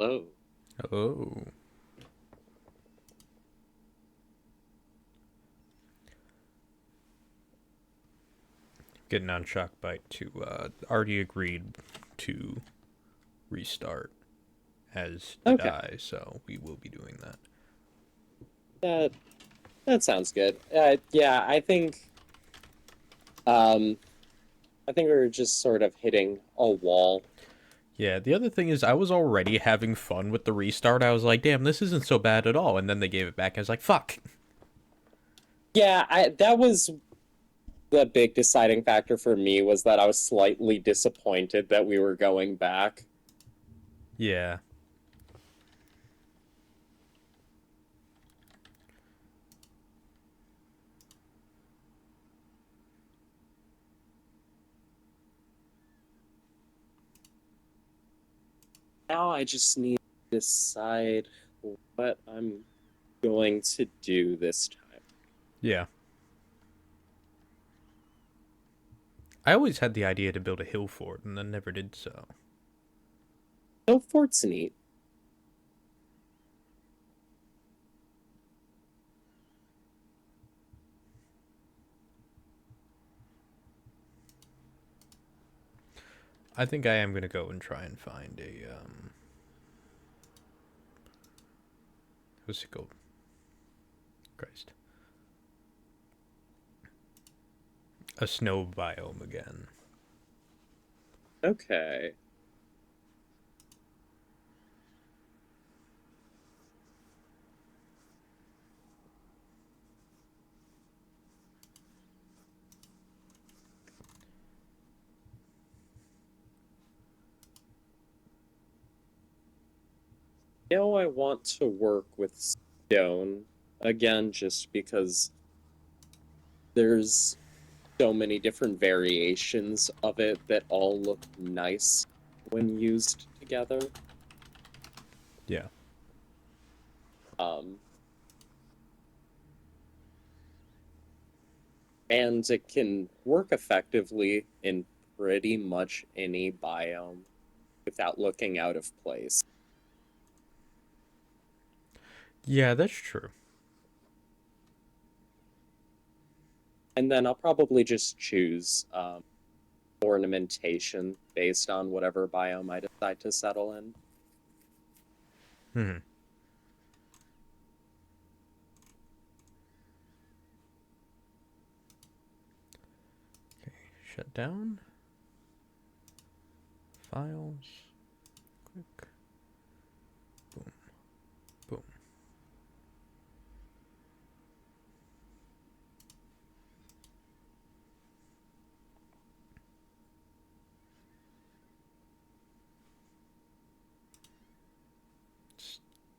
Oh, Oh. Getting on Shockbite to already agreed to restart, as did okay. I, so we will be doing that. That that sounds good. Yeah, um I think we're just sort of hitting a wall. Yeah, the other thing is I was already having fun with the restart. I was like, damn, this isn't so bad at all. And then they gave it back. I was like, fuck. Yeah, I that was the big deciding factor for me was that I was slightly disappointed that we were going back. Yeah. Now I just need to decide what I'm going to do this time. Yeah. I always had the idea to build a hill fort and then never did so. So fort's neat. I think I am going to go and try and find a, what's it called? Christ. A snow biome again. Okay. Now I want to work with stone again just because there's so many different variations of it that all look nice when used together. Yeah. Um, and it can work effectively in pretty much any biome without looking out of place. Yeah, that's true. And then I'll probably just choose ornamentation based on whatever biome I decide to settle in. Hmm. Okay. Shut down. Files. Quick. Boom. Boom.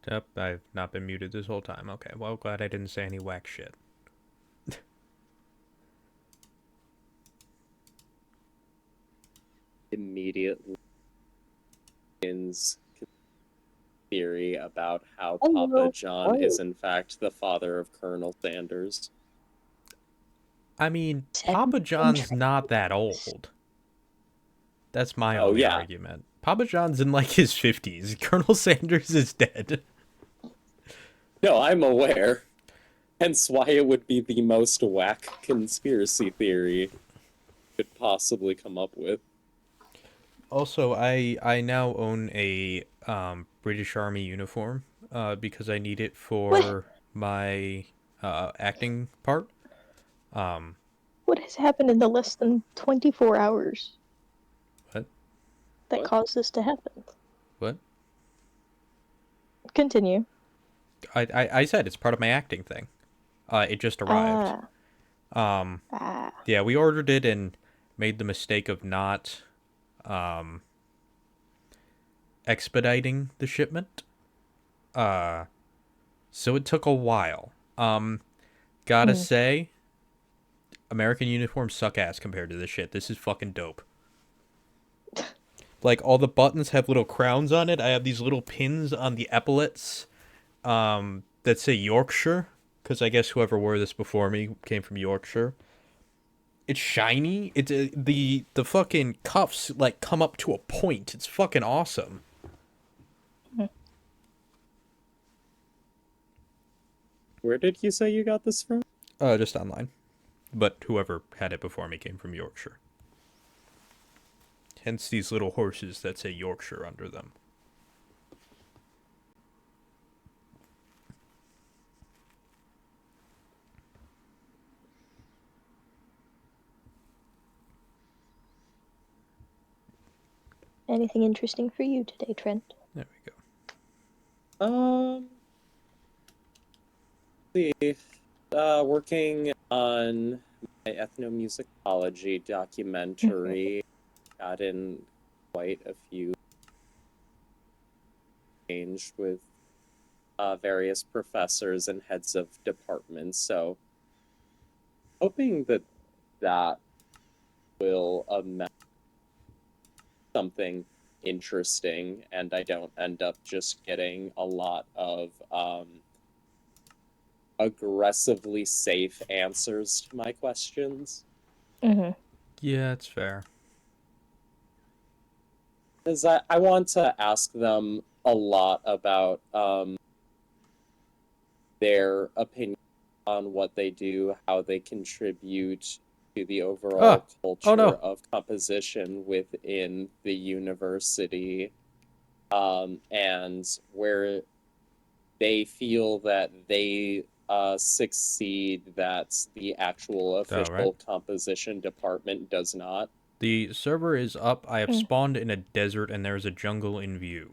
Yep, I've not been muted this whole time. Okay, well, glad I didn't say any whack shit. Immediately begins theory about how Papa Hello. John is Oh, in fact the father of Colonel Sanders. I mean, second Papa John's not that entrance. old. That's my Oh only yeah, argument. Papa John's in like his 50s. Colonel Sanders is dead. no, I'm aware. Hence why it would be the most whack conspiracy theory could possibly come up with. Also, I now own a British Army uniform because I need it What? for my acting part. Um, What has happened in the less than 24 hours what? that What? caused this to happen? What? Continue. I said it's part of my acting thing. It just arrived. Ah, Um, ah. yeah, we ordered it and made the mistake of not um, expediting the shipment. Uh, so it took a while. Gotta Hmm. say, American uniforms suck ass compared to this shit. This is fucking dope. Like all the buttons have little crowns on it. I have these little pins on the epaulets that say Yorkshire because I guess whoever wore this before me came from Yorkshire. It's shiny. It's the fucking cuffs like come up to a point. It's fucking awesome. Where did you say you got this from? Just online. But whoever had it before me came from Yorkshire. Hence these little horses that say Yorkshire under them. Anything interesting for you today, Trent? There we go. See, working on my ethnomusicology documentary. Got in quite a few changed with various professors and heads of departments. So, hoping that that will amount something interesting, and I don't end up just getting a lot of aggressively safe answers to my questions. Mm-hmm. Yeah, it's fair. Because I want to ask them a lot about their opinion on what they do, how they contribute to the overall Oh culture no. of composition within the university, and where they feel that they succeed that the actual Oh, right. official composition department does not. The server is up. I have spawned in a desert and there's a jungle in view.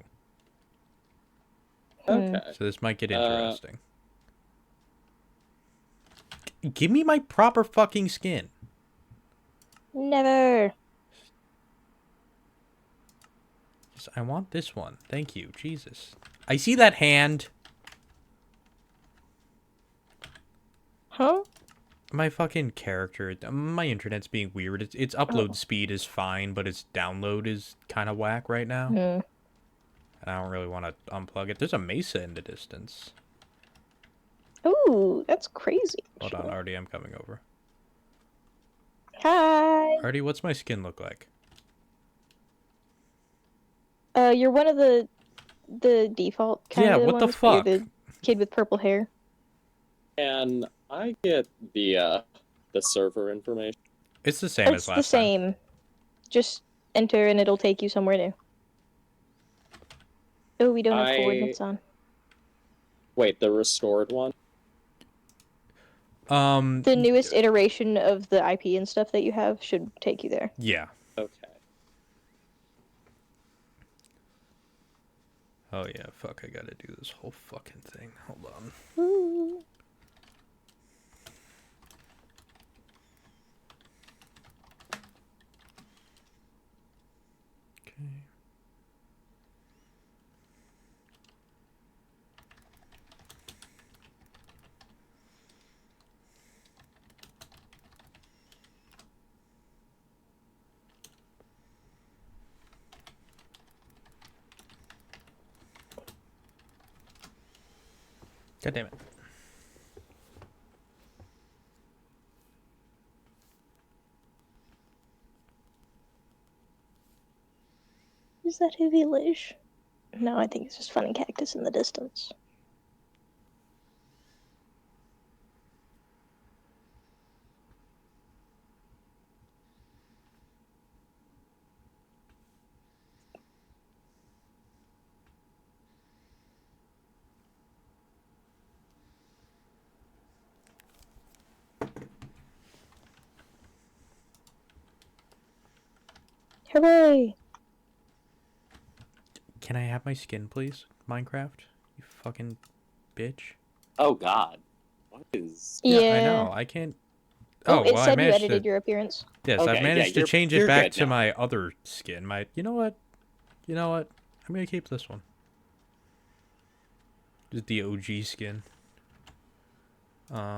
Okay. So this might get interesting. Give me my proper fucking skin. Never. Yes, I want this one. Thank you. Jesus. I see that hand. Huh? My fucking character. My internet's being weird. Its upload speed is fine, but its download is kind of whack right now. Mm. And I don't really want to unplug it. There's a mesa in the distance. Ooh, that's crazy. Hold on, Artie. I'm coming over. Hi. Artie, what's my skin look like? You're one of the default kind Yeah, of what the ones, but fuck? you're the kid with purple hair. And I get the server information. It's the same It's as the last time. same. Just enter and it'll take you somewhere new. Oh, we don't have coordinates on. Wait, the restored one? The newest iteration of the IP and stuff that you have should take you there. Yeah. Okay. Oh yeah, fuck, I gotta do this whole fucking thing. Hold on. Ooh. Okay. God damn it. Is that a village? No, I think it's just funny cactus in the distance. Hooray! Can I have my skin, please? Minecraft? You fucking bitch. Oh God. What is? Yeah. I know. I can't. Oh, it well, I said you managed edited to. your appearance. Yes, Okay, I've yeah, managed to change it you're back good to now. my other skin. My. You know what? You know what? I'm gonna keep this one. Just the OG skin.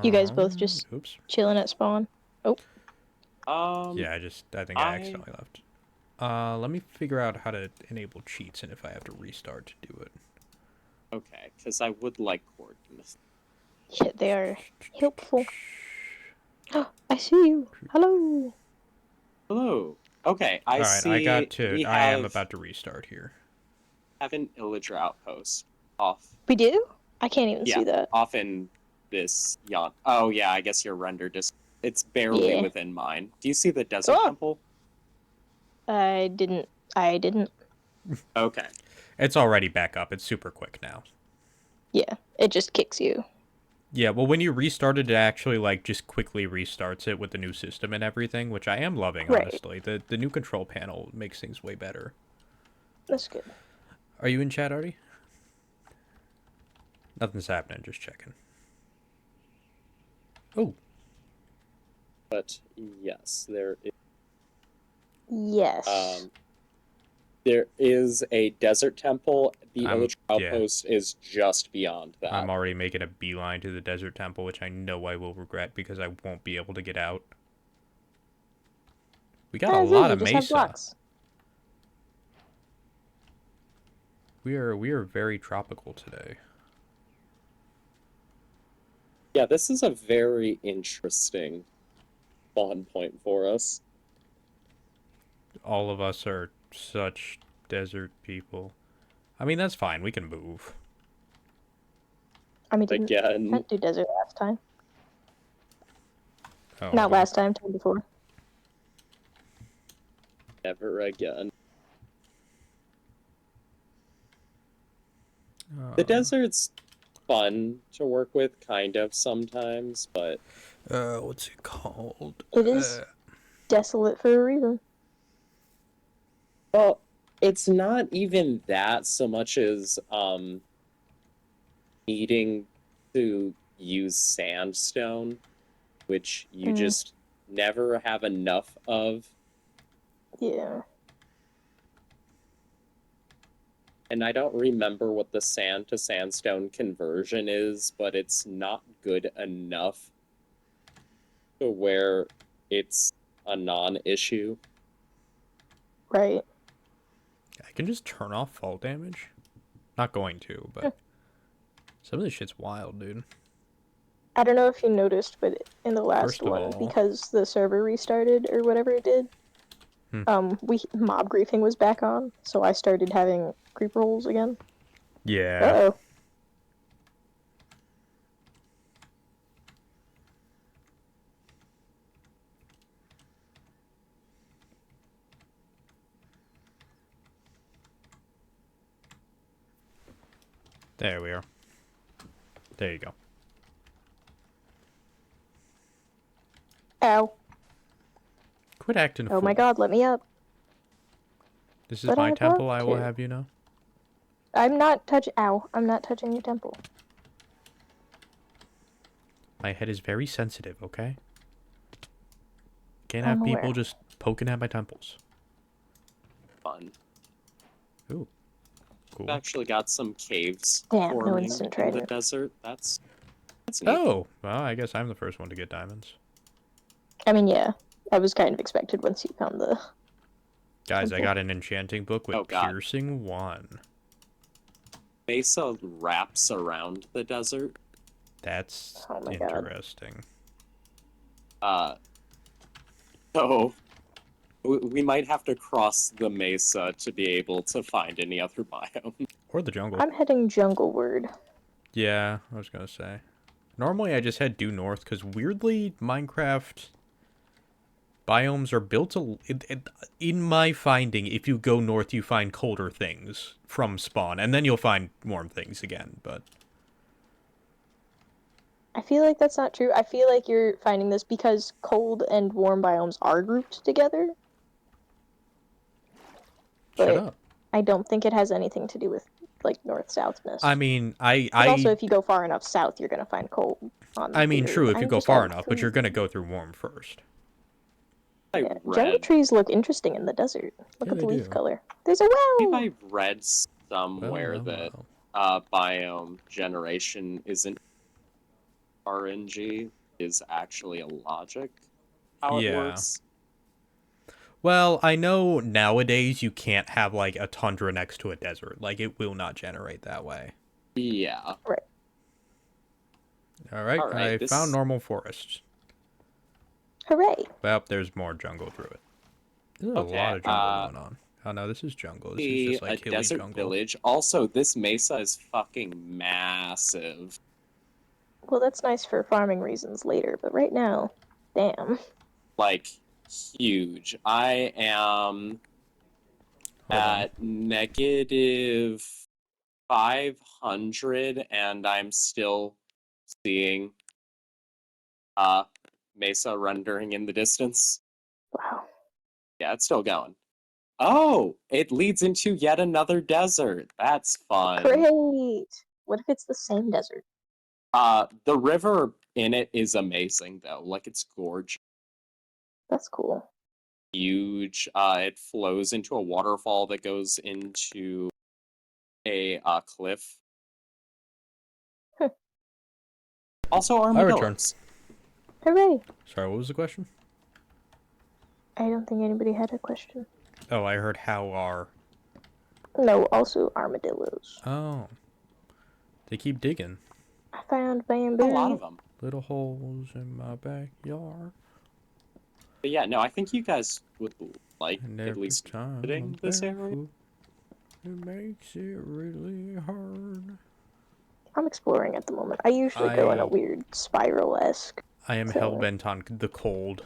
You guys both just Oops. chilling at spawn. Oh. Yeah, I think I accidentally left. Let me figure out how to enable cheats and if I have to restart to do it. Okay, because I would like coordinates. Yeah, they are helpful. I see you. Hello. Hello. Okay, I Alright, see. I got to. We I am have about to restart here. an Illager outpost off. We do? I can't even Yeah, see that. off in this yacht. Oh yeah, I guess your render just it's barely Yeah. within mine. Do you see the desert Oh. temple? I didn't. Okay. It's already back up. It's super quick now. Yeah, it just kicks you. Yeah, well, when you restart it, it actually like just quickly restarts it with the new system and everything, which I am loving, Right. honestly. The new control panel makes things way better. That's good. Are you in chat, Artie? Nothing's happening. Just checking. Oh, But yes, Yes. there is a desert temple. The Illich yeah. outpost is just beyond that. I'm already making a beeline to the desert temple, which I know I will regret because I won't be able to get out. We got a lot of Just have mesa. blocks. We are very tropical today. Yeah, this is a very interesting spawn point for us. All of us are such desert people. I mean, that's fine. We can move. I mean, didn't Again, do desert last time. Oh, Not okay. last time, time before. never again. The desert's fun to work with, kind of, sometimes, but... What's it called? It is desolate for a reason. Well, it's not even that so much as, needing to use sandstone, which you just never have enough of. Yeah. And I don't remember what the sand to sandstone conversion is, but it's not good enough to where it's a non-issue. Right. I can just turn off fall damage. Not going to, but some of this shit's wild, dude. I don't know if you noticed, but in the last First of one, all- because the server restarted or whatever it did, mob griefing was back on, so I started having creep rolls again. Yeah. Uh-oh. There we are. There you go. Ow. Quit acting a fool. Oh my god, let me up. This is But my I'd temple, love I will to. have you know. I'm not touching your temple. My head is very sensitive, okay? Can't I'm have people aware. just poking at my temples. Fun. Ooh. Cool. I've actually got some caves Damn, no forming instant in the trident. desert. That's neat. Oh! Well, I guess I'm the first one to get diamonds. I mean, yeah. I was kind of expected once you found the... Guys, I got an enchanting book with Oh, God. piercing 1. Mesa wraps around the desert. That's Oh my God. interesting. So we might have to cross the mesa to be able to find any other biome. Or the jungle. I'm heading jungleward. Yeah, I was gonna say. Normally I just head due north, because weirdly, Minecraft biomes are built in my finding, if you go north, you find colder things from spawn, and then you'll find warm things again, but... I feel like that's not true. I feel like you're finding this because cold and warm biomes are grouped together. Shut But up. I don't think it has anything to do with, like, north-southness. I mean, But also, if you go far enough south, you're gonna find cold. I mean, true, if you go just far have enough, but you're gonna go through warm first. I Yeah. Jungle read, trees look interesting in the desert. Look Yeah, at the they leaf do. color. There's a I believe well! I read somewhere that biome generation isn't RNG, is actually a logic how it Yeah. works. Well, I know nowadays you can't have, like, a tundra next to a desert. Like, it will not generate that way. Yeah. Right. Alright, Alright, I found normal forests. Hooray! Well, there's more jungle through it. There's Okay, a lot of jungle going on. Oh no, this is jungle. This is just like a hilly desert jungle. village. Also, this mesa is fucking massive. Well, that's nice for farming reasons later, but right now, damn. Like, huge. I am Hold on. at negative 500, and I'm still seeing Mesa rendering in the distance. Wow. Yeah, it's still going. Oh, it leads into yet another desert. That's fun. Great! What if it's the same desert? The river in it is amazing though. Like it's gorgeous. That's cool. Huge. It flows into a waterfall that goes into a cliff. Huh. Also I return. armadillos. Hooray! Sorry, what was the question? I don't think anybody had a question. Oh, I heard how are. No, also armadillos. Oh. They keep digging. I found A lot bamboo. of them. Little holes in my backyard. But yeah, no, I think you guys would like And at every least time I'm visiting this area. barefoot, it makes it really hard. I'm exploring at the moment. I usually go in a weird spiral-esque I am thing. hell-bent on the cold.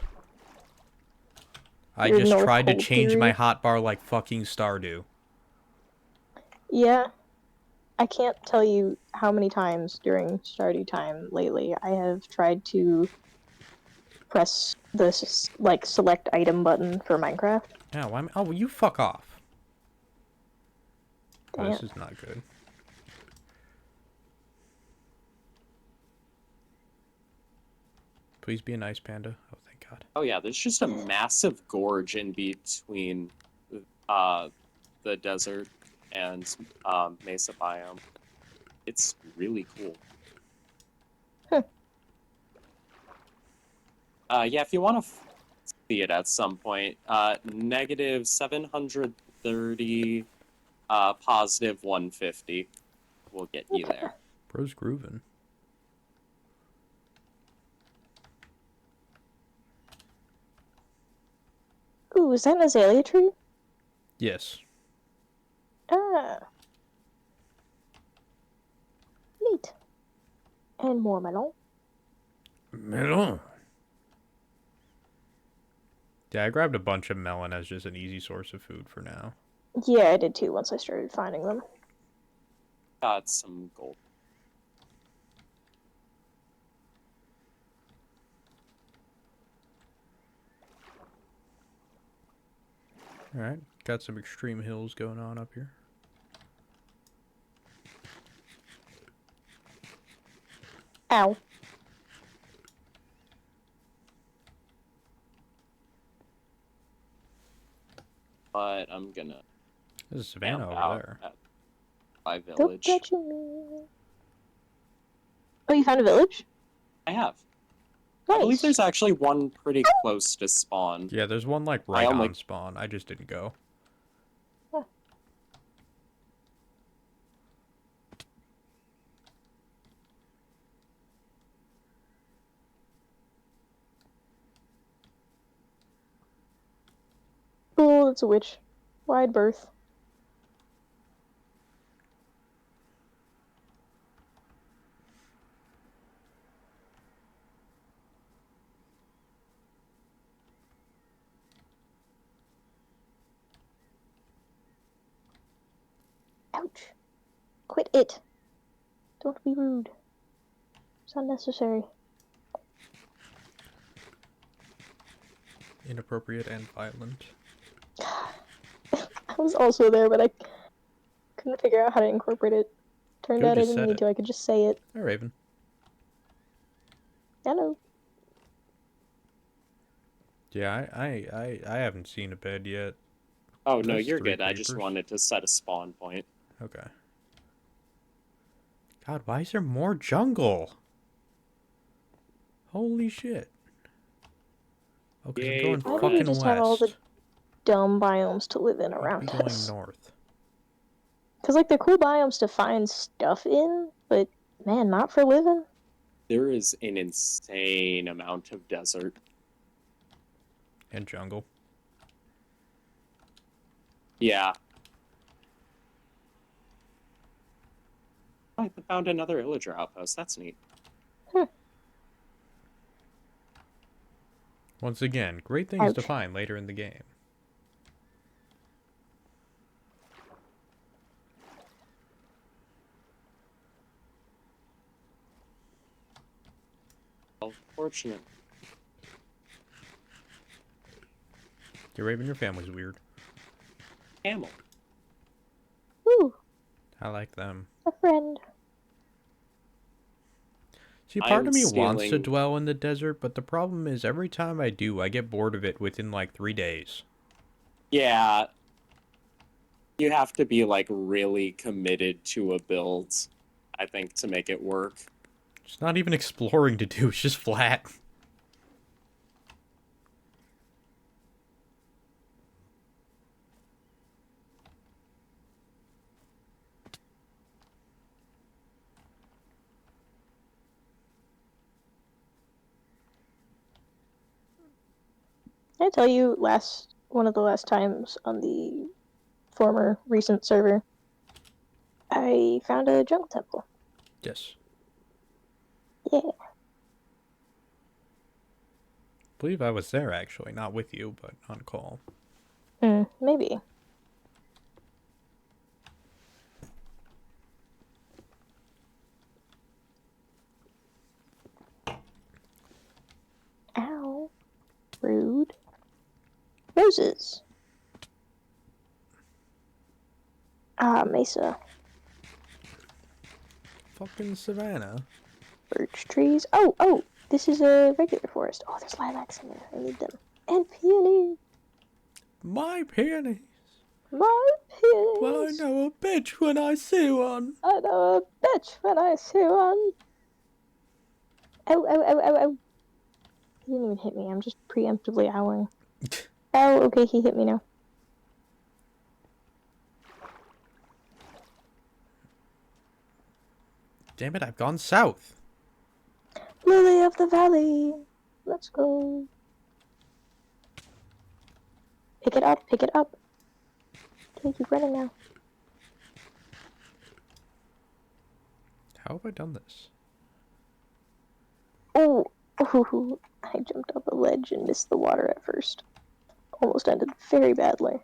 I Your just North tried to Pole change theory. my hotbar like fucking Stardew. Yeah. I can't tell you how many times during Stardew time lately I have tried to press the like select item button for Minecraft. Ow, oh, you fuck off. Oh, Damn. this is not good. Please be a nice panda. Oh, thank God. Oh yeah, there's just a massive gorge in between the desert and mesa biome. It's really cool. Huh. Yeah, if you want to see it at some point, negative 730, positive 150 will get you there. Bro's grooving. Ooh, is that an azalea tree? Yes. Ah. Neat. And more melon. Melon. Yeah, I grabbed a bunch of melon as just an easy source of food for now. Yeah, I did too once I started finding them. Got some gold. Alright, got some extreme hills going on up here. Ow. But I'm gonna There's a savannah camp over out there. at my Don't village. touch me. Oh, you found a village? I have. Nice. I believe there's actually one pretty close to spawn. Yeah, there's one like right on spawn. I just didn't go. Huh. Oh, it's a witch. Wide berth. Ouch. Quit it. Don't be rude. It's unnecessary. Inappropriate and violent. I was also there, but I couldn't figure out how to incorporate it. Turned out I didn't need to. I could just say it. Hey, Raven. Hello. Yeah, I haven't seen a bed yet. Oh, no, That's you're 3 good. I just creepers. wanted to set a spawn point. Okay. God, why is there more jungle? Holy shit. Oh, because I'm Yay, going for Why do we fucking just have all the west. dumb biomes to live in I need around to be going us? north. Because, like, they're cool biomes to find stuff in, but, man, not for living. There is an insane amount of desert. And jungle. Yeah. I found another illager outpost. That's neat. Once again, great things to Ouch. find later in the game. Unfortunate. Your Raven, your family's weird. Camel. Woo, I like them. a friend. See, part I'm of me wants to stealing. dwell in the desert, but the problem is every time I do, I get bored of it within like 3 days. Yeah, you have to be like really committed to a build, I think, to make it work. It's not even exploring to do, it's just flat. Did I tell you one of the last times on the former recent server, I found a jungle temple. Yes. Yeah. I believe I was there actually, not with you, but on call. Maybe. Ow. Rude. Roses. Ah, mesa. Fucking savannah. Birch trees. Oh, this is a regular forest. Oh, there's lilacs in there. I need them. And peonies. My peonies. My Well, I peonies. know a bitch when I see one. I know a bitch when I see one. Oh. He didn't even hit me. I'm just preemptively owling. Oh, okay, he hit me now. Damn it, I've gone south. Lily of the Valley. Let's go. Pick it up, pick it up. Okay, keep running now. How have I done this? Oh, I jumped off a ledge and missed the water at first. Almost ended very badly.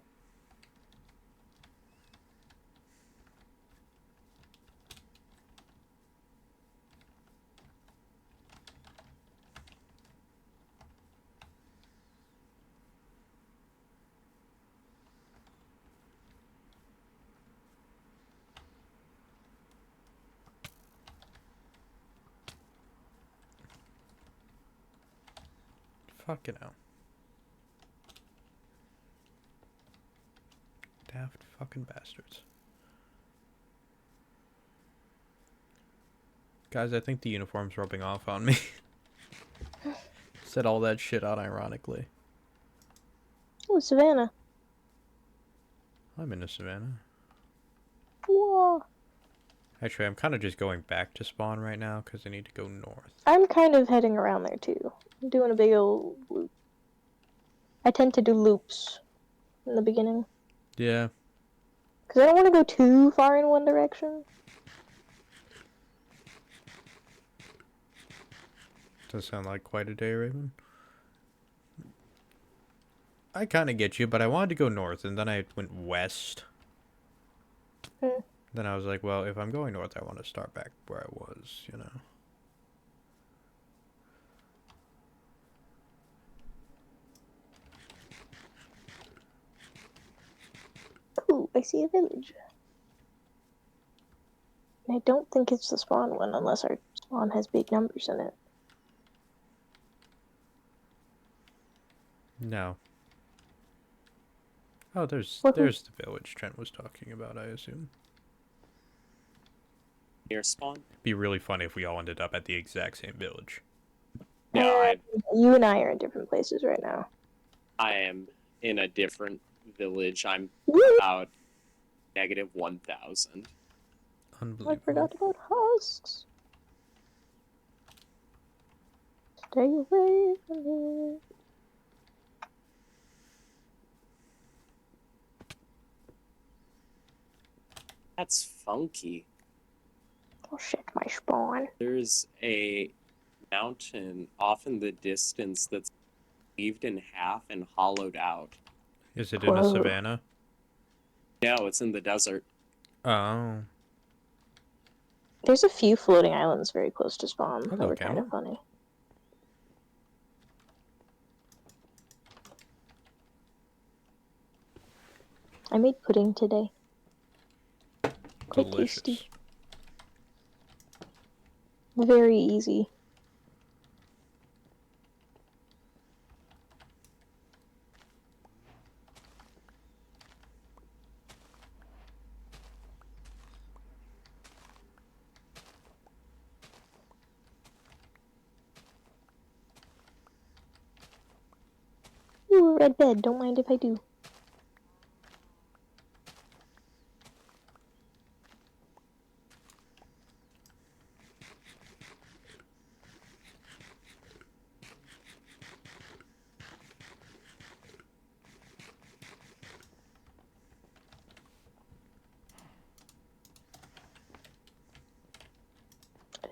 Fucking hell. Daft fucking bastards. Guys, I think the uniform's rubbing off on me. Said all that shit unironically. Oh, Savannah. I'm in the savannah. Whoa. Actually, I'm kind of just going back to spawn right now because I need to go north. I'm kind of heading around there too. I'm doing a big old loop. I tend to do loops in the beginning. Yeah. Because I don't want to go too far in one direction. Does sound like quite a day, Raven. I kind of get you, but I wanted to go north, and then I went west. Then I was like, well, if I'm going north, I want to start back where I was, you know. Ooh, I see a village. And I don't think it's the spawn one unless our spawn has big numbers in it. No. Oh, there's Woohoo. the village Trent was talking about, I assume. Near spawn? Be really funny if we all ended up at the exact same village. Yeah, You and I are in different places right now. I am in a different village. I'm Woo! about negative 1,000. I Unbelievable. forgot about husks. Stay away from me. That's funky. Oh shit, my spawn. There's a mountain off in the distance that's cleaved in half and hollowed out. Is it in a Whoa. savannah? No, it's in the desert. Oh. There's a few floating islands very close to spawn that Hello, were kind of camel. funny. I made pudding today. Quite Delicious. tasty. Very easy. Ooh, a red bed. Don't mind if I do.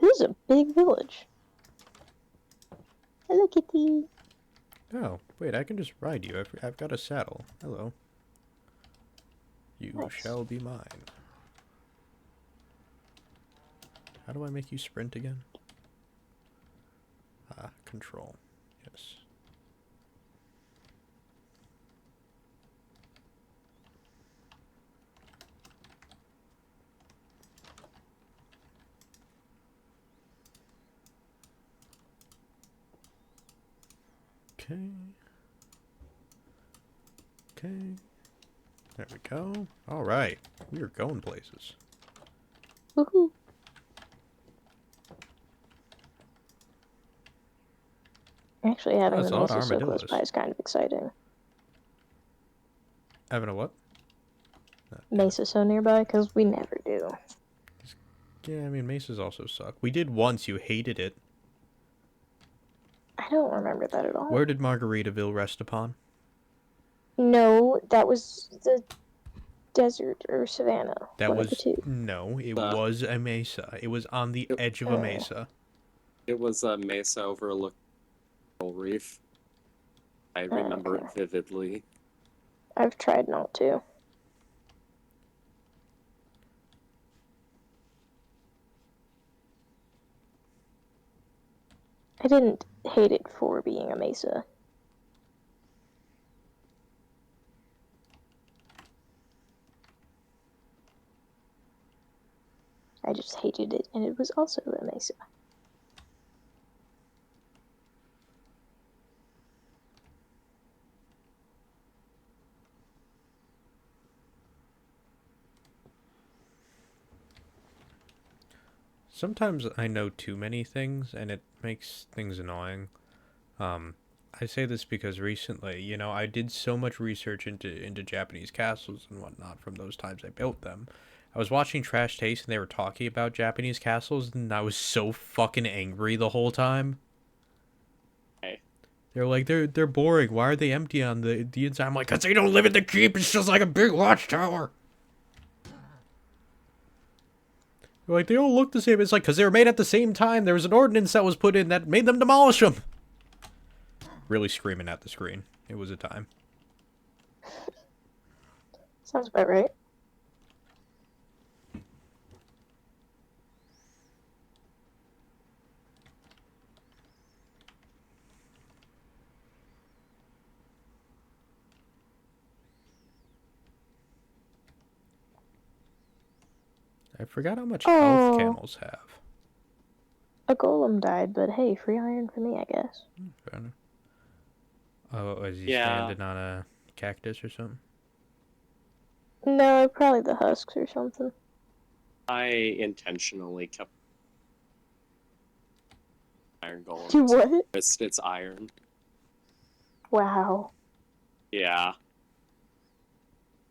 This is a big village. Hello, kitty. Oh, wait, I can just ride you. I've got a saddle. Hello. You Nice. shall be mine. How do I make you sprint again? Ah, control. Yes. Okay. Okay. There we go. All right. We are going places. Woohoo. Actually, having That's the a lot of mesa so close armadillos. by is kind of exciting. Having a what? Mesa so nearby, because we never do. Yeah, I mean, mesas also suck. We did once. You hated it. I don't remember that at all. Where did Margaritaville rest upon? No, that was the desert or savannah. That One of the was... two. No, it Uh, was a mesa. It was on the It- edge of a mesa. It was a mesa overlooking coral reef. I remember Okay. it vividly. I've tried not to. I didn't hate it for being a mesa. I just hated it, and it was also a mesa. Sometimes I know too many things, and it makes things annoying. I say this because recently, you know, I did so much research into Japanese castles and whatnot from those times I built them. I was watching Trash Taste, and they were talking about Japanese castles, and I was so fucking angry the whole time. Okay. They're like, they're boring. Why are they empty on the inside? I'm like, cause they don't live in the keep. It's just like a big watchtower. They're like, they all look the same. It's like, cause they were made at the same time. There was an ordinance that was put in that made them demolish them. Really screaming at the screen. It was a time. Sounds about right. I forgot how much Oh. health camels have. A golem died, but hey, free iron for me, I guess. Fair enough. Oh, is he Yeah. standing on a cactus or something? No, probably the husks or something. I intentionally kept iron golem. You what? It's iron. Wow. Yeah.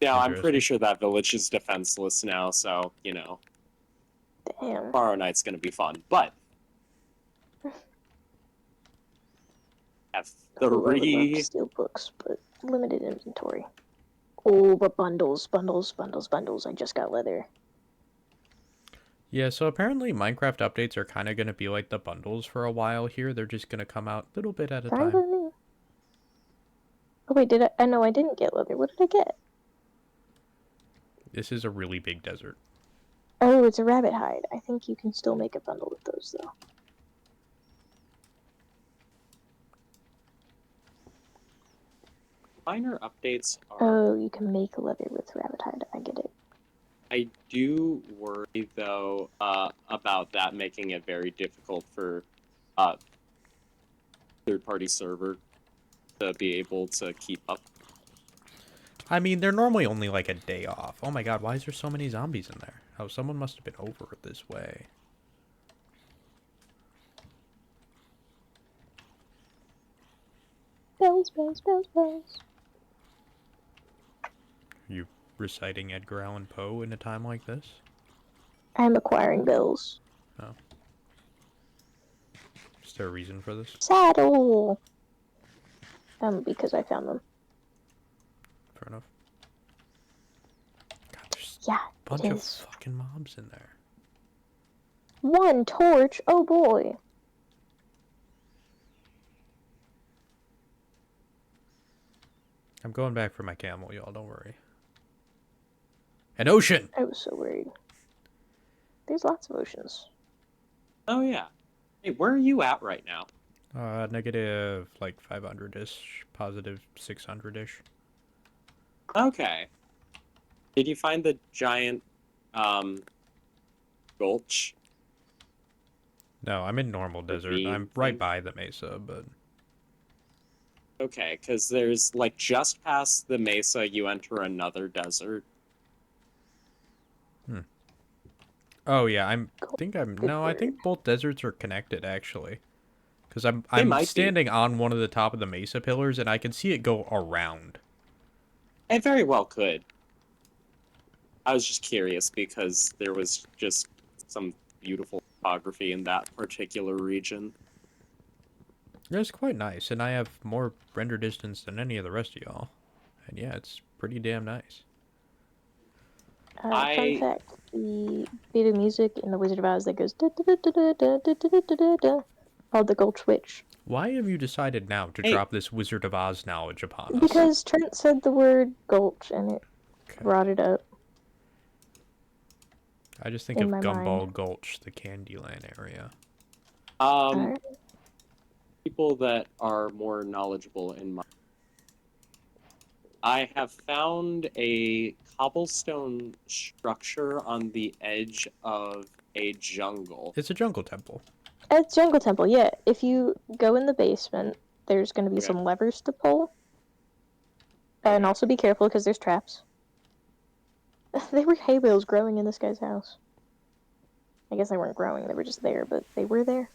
Yeah, I'm pretty Interesting. sure that village is defenseless now, so, you know, Damn. tomorrow night's gonna be fun. But have Ooh, I would love to three steal books, but limited inventory. Oh, but bundles, bundles, bundles, bundles. I just got leather. Yeah, so apparently Minecraft updates are kind of going to be like the bundles for a while here. They're just going to come out a little bit at a Fine time. with me. Oh wait, did I? No, I didn't get leather. What did I get? This is a really big desert. Oh, it's a rabbit hide. I think you can still make a bundle with those though. Minor updates are. Oh, you can make leather with rabbit hide. I get it. I do worry though about that making it very difficult for third-party server to be able to keep up. I mean, they're normally only like a day off. Oh my god, why is there so many zombies in there? Oh, someone must have been over this way. Bells, bells, bells, bells. Are you reciting Edgar Allan Poe in a time like this? I'm acquiring bells. Oh. Is there a reason for this? Saddle. Because I found them. Fair enough. God, there's Yeah, a bunch it of is. fucking mobs in there. One torch. Oh boy. I'm going back for my camel, y'all. Don't worry. An ocean! I was so worried. There's lots of oceans. Oh yeah. Hey, where are you at right now? Negative like 500-ish, positive 600-ish. Okay. Did you find the giant gulch? No, I'm in normal desert. Ravine I'm right thing? by the mesa, but Okay, because there's like just past the mesa you enter another desert. oh yeah, I Good I word. think both deserts are connected actually. Because They I'm might be. standing on one of the top of the mesa pillars and I can see it go around. It very well could. I was just curious because there was just some beautiful topography in that particular region. Yeah, it's quite nice, and I have more render distance than any of the rest of y'all. And yeah, it's pretty damn nice. Fun I fact: the bit of music in The Wizard of Oz that goes da da da da da da da da da da, called the Gulch Witch. Why have you decided now to hey, drop this Wizard of Oz knowledge upon us? Because Trent said the word Gulch and it Okay. brought it up I just think in of my mind. Gumball Gulch, the Candyland area. um Alright. people that are more knowledgeable in my I have found a cobblestone structure on the edge of a jungle. It's a jungle temple. At Jungle Temple, yeah. If you go in the basement, there's going to be Okay. some levers to pull. And Okay. also be careful because there's traps. There were hay bales growing in this guy's house. I guess they weren't growing, they were just there, but they were there.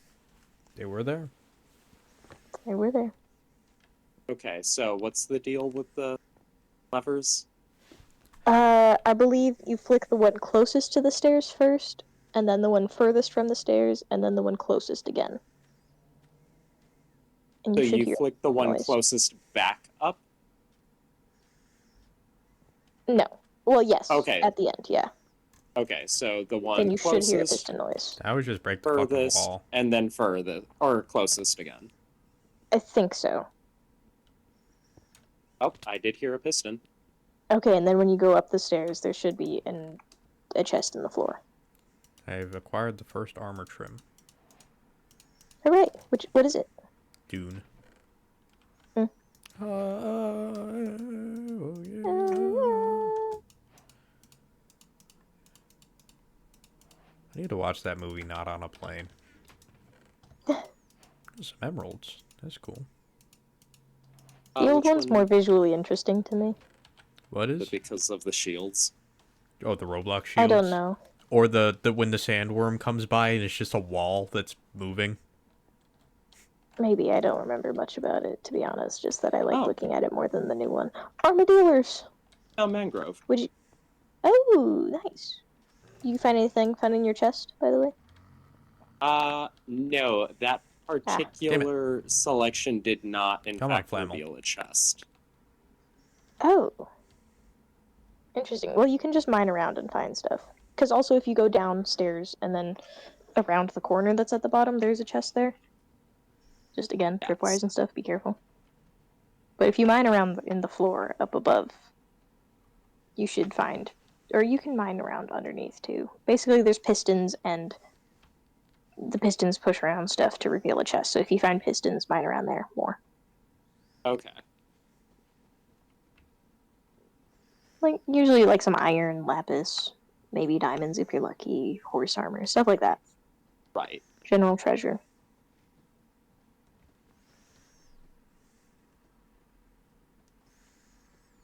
They were there. They were there. Okay, so what's the deal with the levers? I believe you flick the one closest to the stairs first, and then the one furthest from the stairs, and then the one closest again. And So you should you hear flick the one noise. closest back up? No. Well, yes. Okay. At the end, yeah. Okay, so the Then one you should hear a closest, piston noise. I would just break the fucking furthest, wall. and then furthest, or closest again. I think so. Oh, I did hear a piston. Okay, and then when you go up the stairs, there should be a chest in the floor. I've acquired the first armor trim. Alright, what is it? Dune. Hmm. Oh, yeah. I need to watch that movie Not on a Plane. Some emeralds. That's cool. The old Which one's one? more visually interesting to me. What is? Because of the shields. Oh, the Roblox shields? I don't know. Or the when the sandworm comes by and it's just a wall that's moving. Maybe I don't remember much about it, to be honest. Just that I like Oh. looking at it more than the new one. Armadillers! Oh, mangrove. Would you... Oh, nice. You find anything fun in your chest, by the way? No, that particular selection did not, in Come on, fact, Flammel. reveal a chest. Oh. Interesting. Well, you can just mine around and find stuff. Because also, if you go downstairs and then around the corner that's at the bottom, there's a chest there. Just again, Yes. tripwires and stuff, be careful. But if you mine around in the floor up above, you should find, or you can mine around underneath too. Basically, there's pistons, and the pistons push around stuff to reveal a chest. So if you find pistons, mine around there more. Okay. Like usually, like some iron, lapis, maybe diamonds if you're lucky, horse armor, stuff like that. Right. General treasure.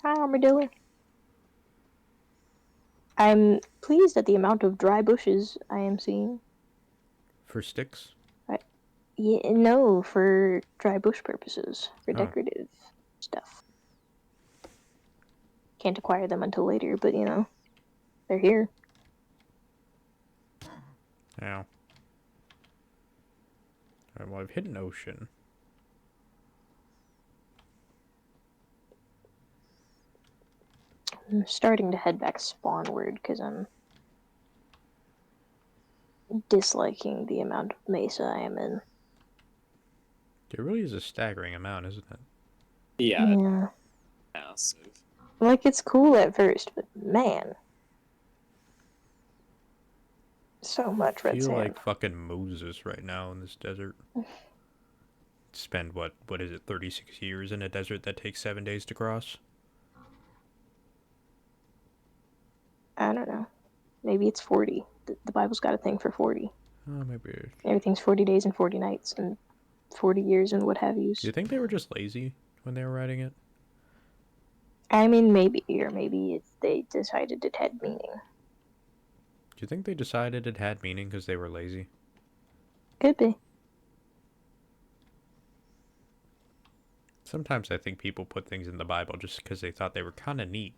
Hi, armadillo. I'm pleased at the amount of dry bushes I am seeing. For sticks? Yeah, no, for dry bush purposes, for decorative stuff. Can't acquire them until later, but you know, they're here. Yeah. Alright, well, I've hit an ocean. I'm starting to head back spawnward because I'm disliking the amount of mesa I am in. There really is a staggering amount, isn't it? Yeah. Yeah. Massive. Like, it's cool at first, but man. So much I red feel sand. like fucking Moses right now in this desert. Spend, what is it, 36 years in a desert that takes 7 days to cross? I don't know. Maybe it's 40. The Bible's got a thing for 40. Oh, maybe. Everything's 40 days and 40 nights and 40 years and what have yous. Do you think they were just lazy when they were writing it? I mean, maybe, or maybe they decided it had meaning. Do you think they decided it had meaning because they were lazy? Could be. Sometimes I think people put things in the Bible just because they thought they were kind of neat.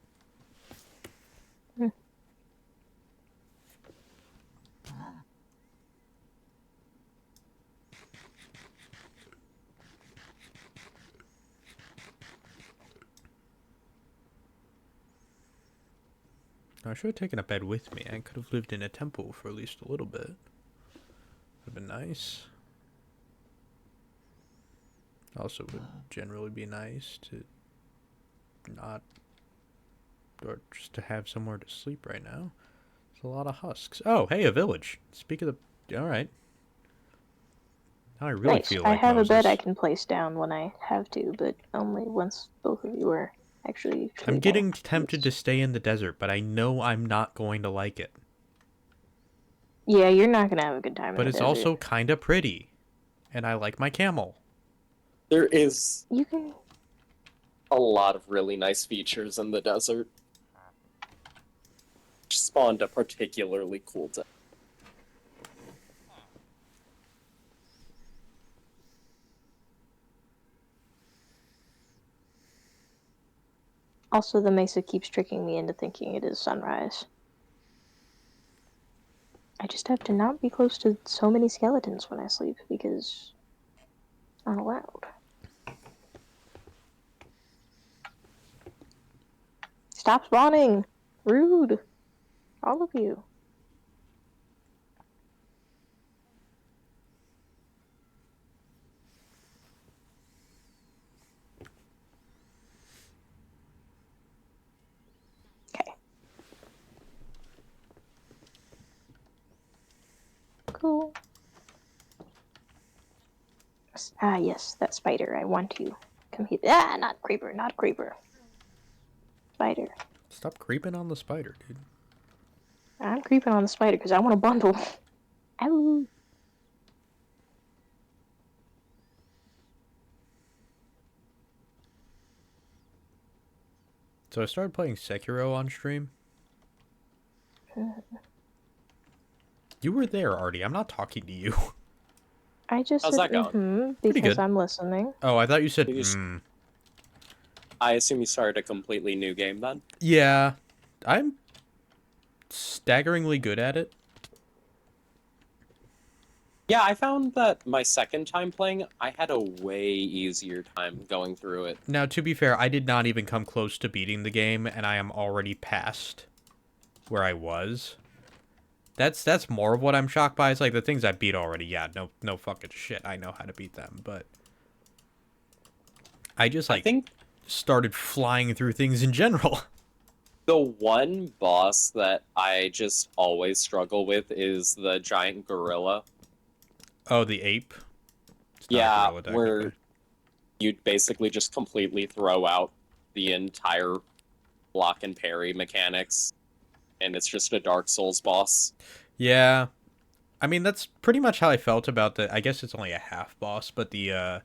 Hmm. I should have taken a bed with me. I could have lived in a temple for at least a little bit. Would have been nice. Also would generally be nice to not, or just to have somewhere to sleep right now. There's a lot of husks. Oh, hey, a village. Speak of the, all right. Now I really Nice. feel I like have Moses. a bed I can place down when I have to, but only once both of you are actually sleeping. I'm getting tempted to stay in the desert, but I know I'm not going to like it. Yeah, you're not gonna have a good time But in the it's desert. also kind of pretty. And I like my camel. There is You can... a lot of really nice features in the desert. Which spawned a particularly cool day. Also, the mesa keeps tricking me into thinking it is sunrise. I just have to not be close to so many skeletons when I sleep, because it's not allowed. Stop spawning! Rude! All of you. Okay. Cool. Ah, yes, that spider. I want to come here. Ah, not creeper, not creeper. Spider. Stop creeping on the spider, dude. I'm creeping on the spider because I want a bundle. Ow. So I started playing Sekiro on stream. You were there, Artie. I'm not talking to you. I just How's said that going? Pretty because good. I'm listening. Oh, I thought you said You just- I assume you started a completely new game then? Yeah. I'm staggeringly good at it. Yeah, I found that my second time playing, I had a way easier time going through it. Now, to be fair, I did not even come close to beating the game, and I am already past where I was. That's more of what I'm shocked by. It's like the things I beat already. Yeah, no fucking shit. I know how to beat them, but I just like I think started flying through things in general. The one boss that I just always struggle with is the giant gorilla. Oh, the ape. It's not a Yeah, gorilla technically. where you'd basically just completely throw out the entire block and parry mechanics, and it's just a Dark Souls boss. Yeah, I mean that's pretty much how I felt about the. I guess it's only a half boss, but the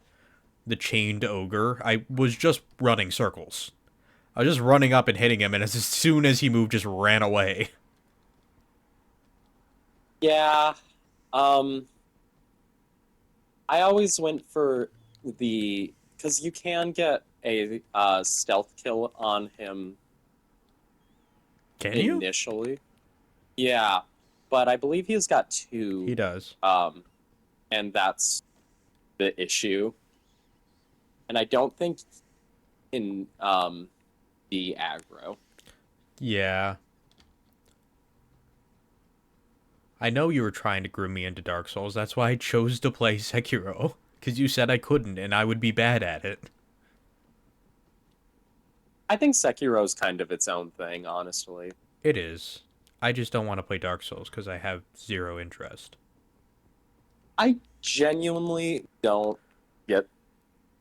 chained ogre. I was just running circles. I was just running up and hitting him, and as soon as he moved, just ran away. Yeah, um, I always went for because you can get a stealth kill on him Can you? initially. Yeah, but I believe he's got He two, does. and that's the issue. And I don't think in the aggro. Yeah. I know you were trying to groom me into Dark Souls. That's why I chose to play Sekiro. Because you said I couldn't, and I would be bad at it. I think Sekiro's kind of its own thing, honestly. It is. I just don't want to play Dark Souls because I have zero interest. I genuinely don't get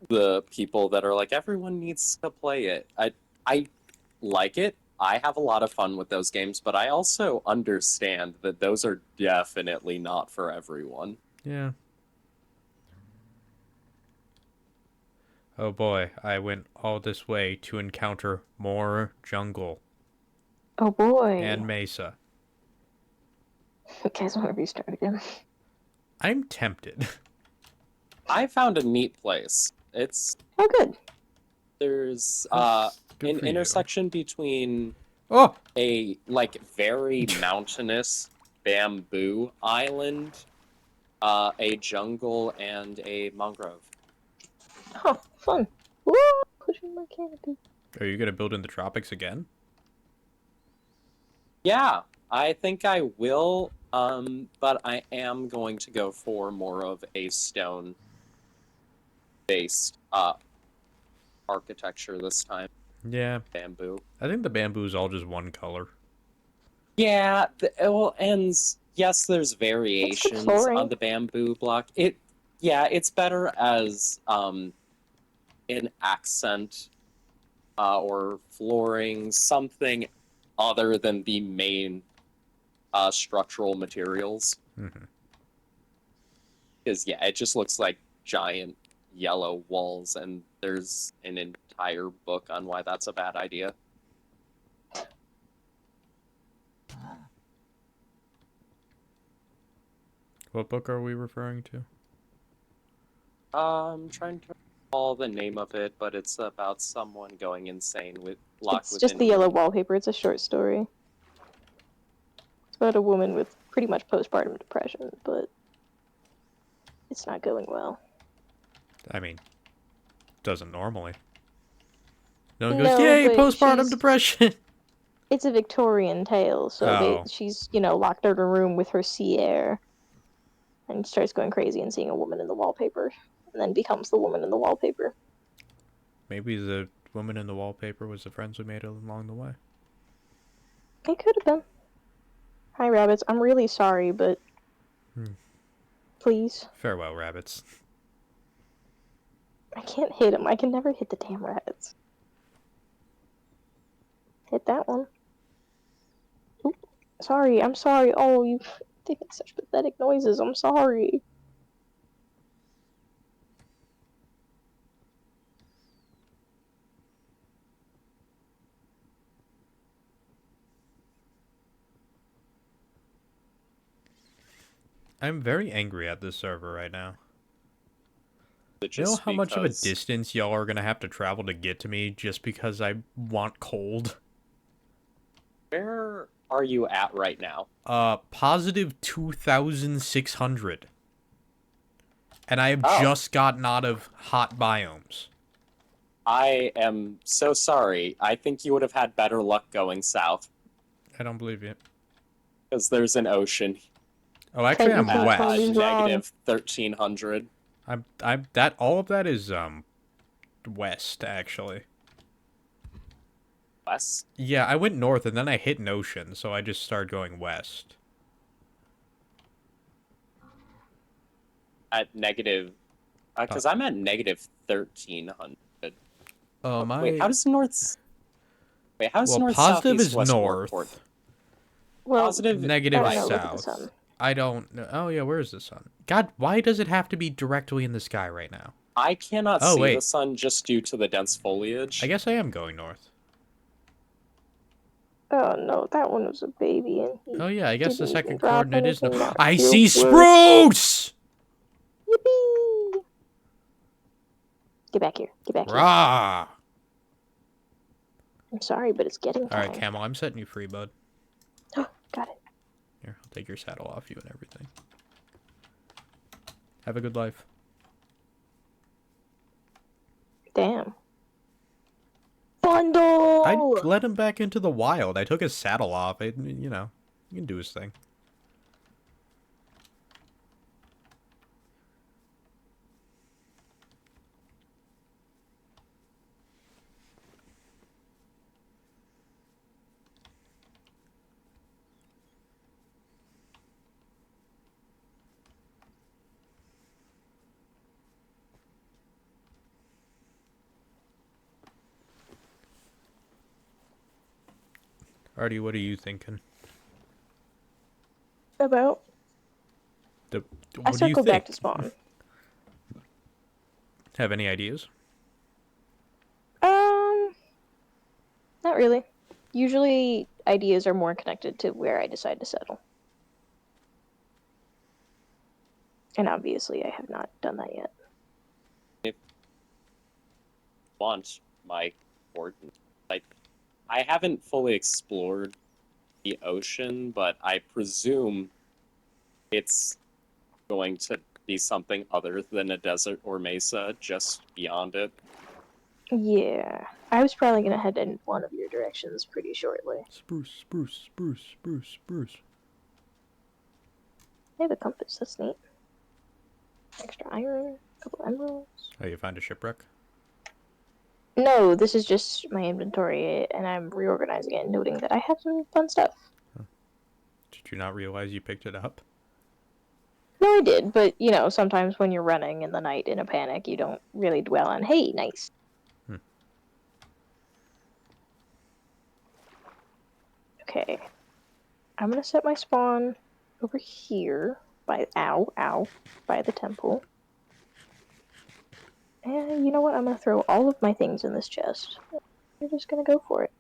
the people that are like everyone needs to play it. I like it. I have a lot of fun with those games, but I also understand that those are definitely not for everyone. Yeah. Oh boy, I went all this way to encounter more jungle Oh boy. and mesa. You guys want to restart again? I'm tempted. I found a neat place. It's Oh, good. there's Good an for you. intersection between Oh! a like very mountainous bamboo island, a jungle, and a mangrove. Oh, fun. Woo! Pushing my canopy. Are you gonna build in the tropics again? Yeah, I think I will, but I am going to go for more of a stone-based architecture this time. Yeah. Bamboo. I think the bamboo's all just one color. Yeah, well, and yes, there's It's the variations flooring. on the bamboo block. Yeah, it's better as an accent or flooring, something other than the main structural materials. Mm-hmm. Because yeah, it just looks like giant yellow walls, and there's an entire book on why that's a bad idea. What book are we referring to? I'm trying to recall the name of it, but it's about someone going insane with locked It's within just the yellow wallpaper. It's a short story. It's about a woman with pretty much postpartum depression, but it's not going well. I mean, doesn't normally. No one No, goes, yay, but postpartum she's- depression! It's a Victorian tale, so Oh. she's, locked in her room with her sea air and starts going crazy and seeing a woman in the wallpaper, and then becomes the woman in the wallpaper. Maybe the woman in the wallpaper was the friends we made along the way. It could have been. Hi, rabbits. I'm really sorry, but please. Farewell, rabbits. I can't hit him. I can never hit the damn rabbits. Hit that one. Oop. Sorry, I'm sorry. Oh, they make such pathetic noises. I'm sorry. I'm very angry at this server right now. You know just how much of a because- distance y'all are gonna have to travel to get to me just because I want cold? Where are you at right now? Positive 2,600. And I have Oh. just gotten out of hot biomes. I am so sorry. I think you would have had better luck going south, I don't believe you. because there's an ocean Oh, actually, I'm Technically, west. Tony's wrong. negative 1,300. I'm that all of that is west actually. west Yeah, I went north and then I hit an ocean, so I just started going west. at negative, because I'm at negative 1300. Wait, My how does north? Wait, how does well, north, south, positive east, is west work toward? north, Well, Positive, negative I don't is right? know. Look at the south. sun. I don't know. Oh yeah, where's the sun? God, why does it have to be directly in the sky right now? I cannot Oh see the wait, sun just due to the dense I foliage. guess I am going north. Oh no, that one was a baby, and he Oh yeah, I guess the didn't even second drop coordinate is no. anything that I would feel see worse. spruce. Yippee! Get back here. Get back here. Rah! I'm sorry, but it's getting All right, time. Camel, I'm setting you free, bud. Got it. Here, I'll take your saddle off you and everything. Have a good life. Damn. I Bundle! let him back into the wild. I took his saddle off. You know, he can do his thing. Artie, what are you thinking? About? The, I what do you circled think? back to spawn. Have any ideas? Not really. Usually, ideas are more connected to where I decide to settle. And obviously, I have not done that yet. If you want my coordinates, I haven't fully explored the ocean, but I presume it's going to be something other than a desert or mesa just beyond it. Yeah. I was probably gonna head in one of your directions pretty shortly. Spruce, spruce, spruce, spruce, spruce. I have a compass, that's neat. Extra iron, a couple emeralds. Oh, you find a shipwreck? No, this is just my inventory, and I'm reorganizing it and noting that I have some fun stuff. Did you not realize you picked it up? No, I did, but you know, sometimes when you're running in the night in a panic, you don't really dwell on, hey, nice. Okay. I'm gonna set my spawn over here by, by the temple. And you know what? I'm gonna throw all of my things in this chest. We're just gonna go for it.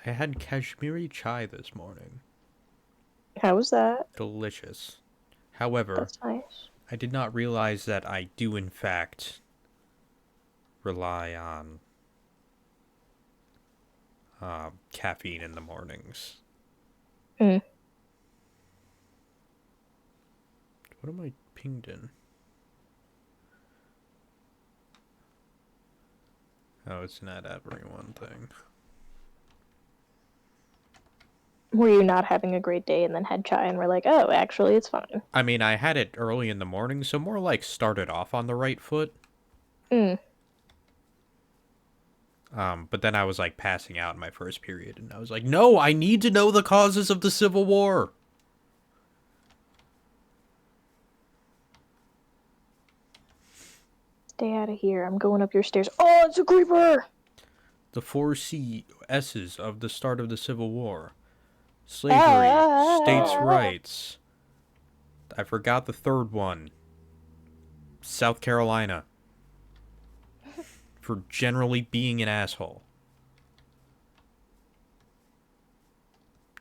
I had Kashmiri chai this morning. How was that? Delicious. However, That's nice. I did not realize that I do, in fact, rely on caffeine in the mornings. Hmm. What am I pinged in? Oh, it's not everyone thing. Were you not having a great day and then had chai and were like, oh, actually, it's fine? I mean, I had it early in the morning, so more like started off on the right foot. Mm. But then I was like passing out in my first period, and I was like, no, I need to know the causes of the Civil War. Stay out of here. I'm going up your stairs. Oh, it's a creeper! The 4 C's of the start of the Civil War. Slavery, states' rights. I forgot the third one. South Carolina. For generally being an asshole.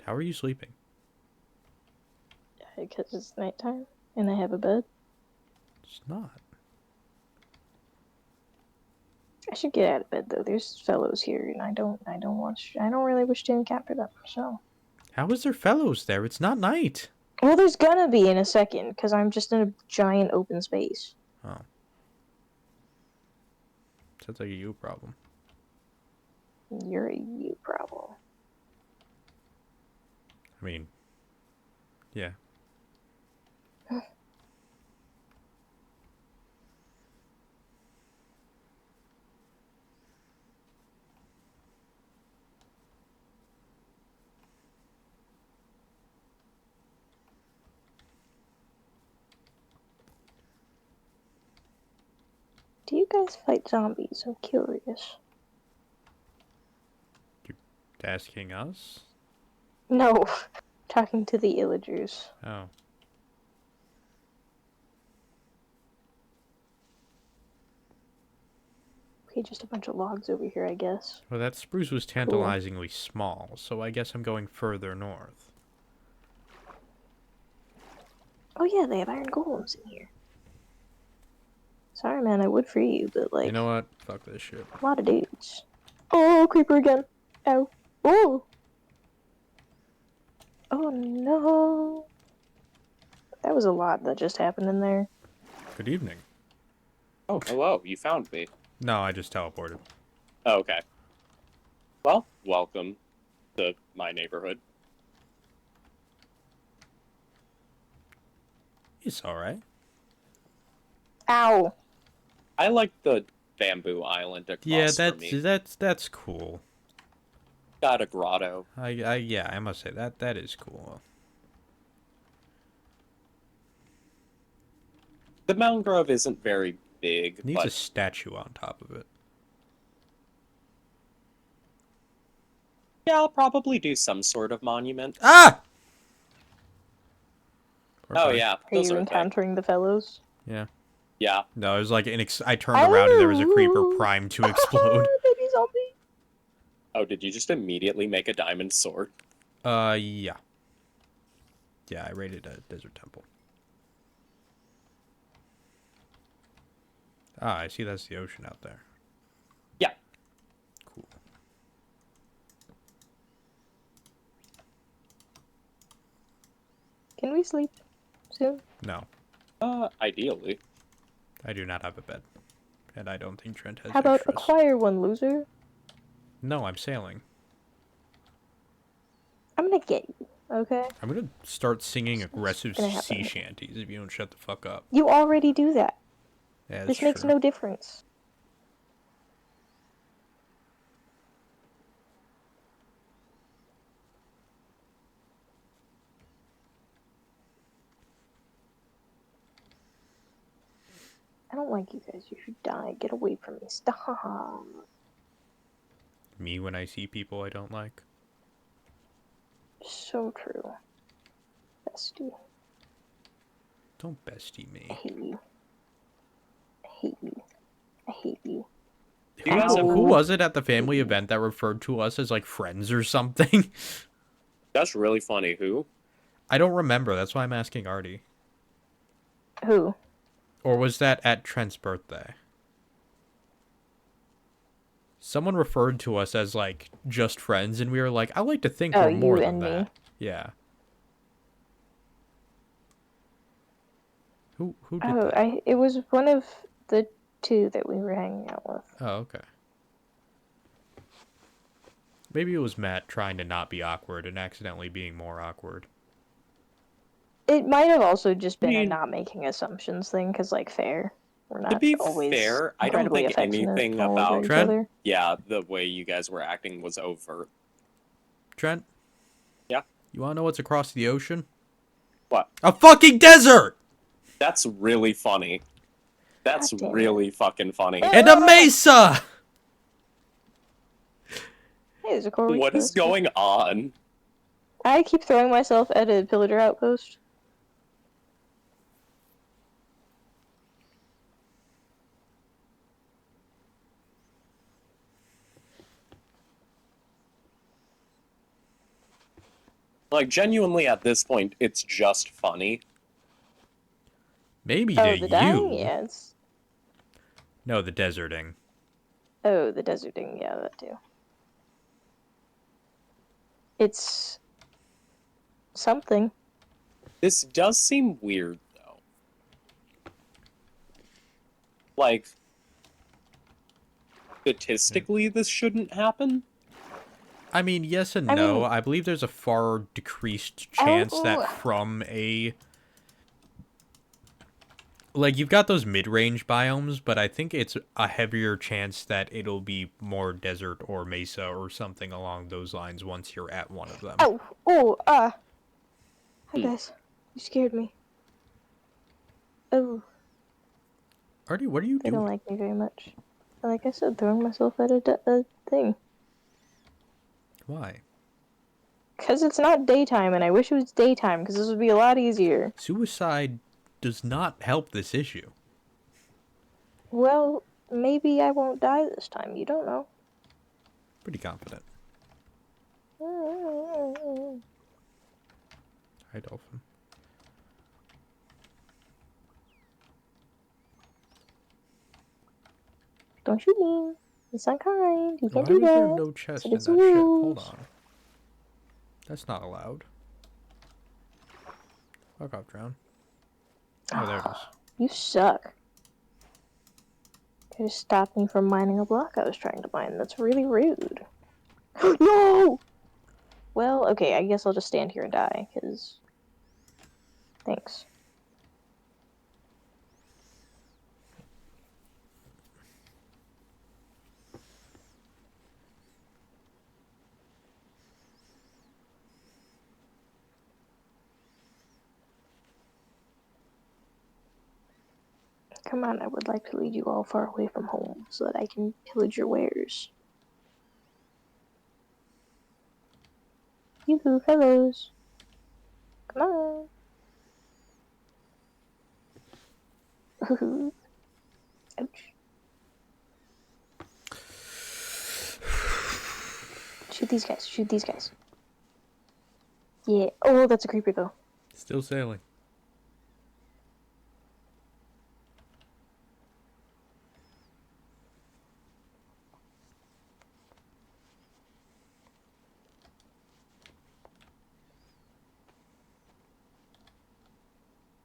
How are you sleeping? Because it's nighttime and I have a bed. It's not. I should get out of bed though. There's fellows here, and I don't really wish to encounter them. So. How is there fellows there? It's not night. Well, there's gonna be in a second, because I'm just in a giant open space. Oh. Sounds like a you problem. You're a you problem. I mean, yeah. Do you guys fight zombies? I'm curious. Asking us? No, talking to the illagers. Oh. Okay, just a bunch of logs over here, I guess. Well, that spruce was tantalizingly small, so I guess I'm going further north. Oh yeah, they have iron golems in here. Sorry, man, I would free you, but like... You know what? Fuck this shit. A lot of dudes. Oh, creeper again. Ow. Oh! Oh no! That was a lot that just happened in there. Good evening. Oh, hello. You found me. No, I just teleported. Oh, okay. Well, welcome to my neighborhood. It's alright. Ow! I like the bamboo island across Yeah, from me. that's cool. Got a grotto. Yeah, I must say that is cool. The mangrove isn't very big, Needs a but statue on top of it. yeah, I'll probably do some sort of monument. Ah! Oh yeah, Are those you are things. encountering the fellows? Yeah. Yeah. No, it was like I turned around and there was a creeper primed to explode. Baby zombie! Oh, did you just immediately make a diamond sword? Yeah. Yeah, I raided a desert temple. Ah, I see that's the ocean out there. Yeah. Cool. Can we sleep soon? No, Ideally. I do not have a bed. And I don't think Trent has How about extras. acquire one, loser? No, I'm sailing. I'm gonna get you, okay? I'm gonna start singing aggressive gonna happen. sea shanties if you don't shut the fuck up. You already do that. Yeah, that's This makes true. no difference. I don't like you guys. You should die. Get away from me. Stop. Me when I see people I don't like. So true. Bestie. Don't bestie I me. hate you. I hate you. I hate you. You guys have- Who was it at the family event that referred to us as like friends or something? That's really funny. Who? I don't remember. That's why I'm asking Artie. Who? Or was that at Trent's birthday? Someone referred to us as like just friends, and we were like, I like to think we're more you than and that. me. Yeah. Who did Oh, that? it was one of the two that we were hanging out with. Oh, okay. Maybe it was Matt trying to not be awkward and accidentally being more awkward. It might have also just been a mean- not making assumptions thing, because, like, fair. We're not To be always fair, I don't incredibly think affectionate anything all over about each Trent? other. yeah, the way you guys were acting was overt. Trent? Yeah? You wanna know what's across the ocean? What? A fucking desert! That's really funny. That's God damn it. really fucking funny. And a mesa! Hey, there's a coral What reef. is going on? I keep throwing myself at a pillager outpost. Like, genuinely, at this point, it's just funny. Maybe Oh, to the dying? you. Yeah, it's... No, the deserting. Oh, the deserting. Yeah, that too. It's... something. This does seem weird, though. Like, statistically, this shouldn't happen. I mean, yes and I no. mean- I believe there's a far decreased chance Oh. that from a... Like, you've got those mid-range biomes, but I think it's a heavier chance that it'll be more desert or mesa or something along those lines once you're at one of them. Oh! Oh, Hi, Hmm. guys. You scared me. Oh. Artie, what are you They don't doing? like me very much. Like I said, throwing myself at a thing. Why? Because it's not daytime, and I wish it was daytime, because this would be a lot easier. Suicide does not help this issue. Well, maybe I won't die this time. You don't know. Pretty confident. Hi, Dolphin. Don't shoot me. It's unkind. You can't Why do was there that. no So chest in it's the that ship? Hold rules. on. That's not allowed. Fuck off, drown. Oh, there it is. You suck. You just stopped me from mining a block I was trying to mine. That's really rude. No! Well, okay, I guess I'll just stand here and die, because... Thanks. Come on, I would like to lead you all far away from home, so that I can pillage your wares. Yoo-hoo, fellows. Come on. Ooh. Ouch. Shoot these guys, shoot these guys. Yeah. Oh, that's a creeper, though. Still sailing.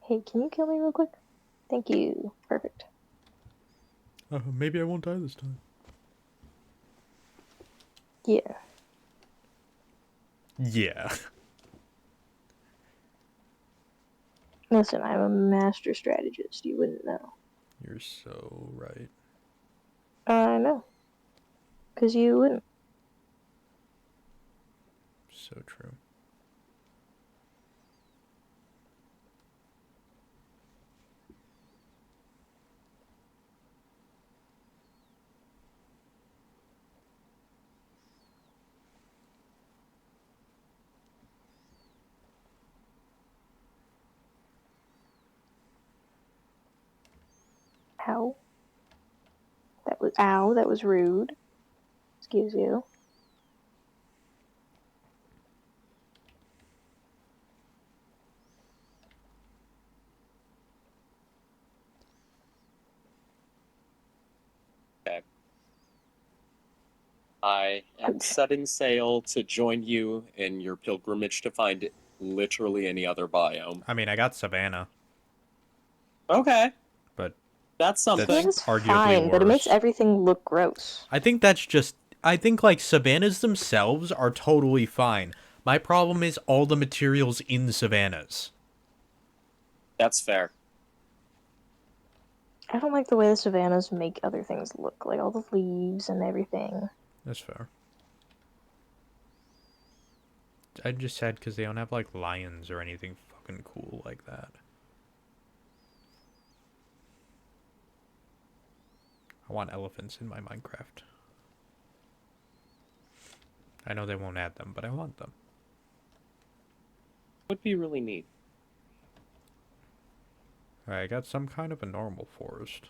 Hey, can you kill me real quick? Thank you. Perfect. Maybe I won't die this time. Yeah. Yeah. Listen, I'm a master strategist. You wouldn't know. You're so right. I know. Because you wouldn't. So true. Ow. Ow, that was rude. Excuse you. Okay. I am Ouch. setting sail to join you in your pilgrimage to find literally any other biome. I mean, I got Savannah, Okay, but that's that's something. Savannah's arguably fine, but it makes worse. everything look gross. I think that's just... I think, like, Savannas themselves are totally fine. My problem is all the materials in Savannas. That's fair. I don't like the way the savannas make other things look, like all the leaves and everything. That's fair. I'm just sad because they don't have, like, lions or anything fucking cool like that. I want elephants in my Minecraft. I know they won't add them, but I want them. Would be really neat. Alright, I got some kind of a normal forest.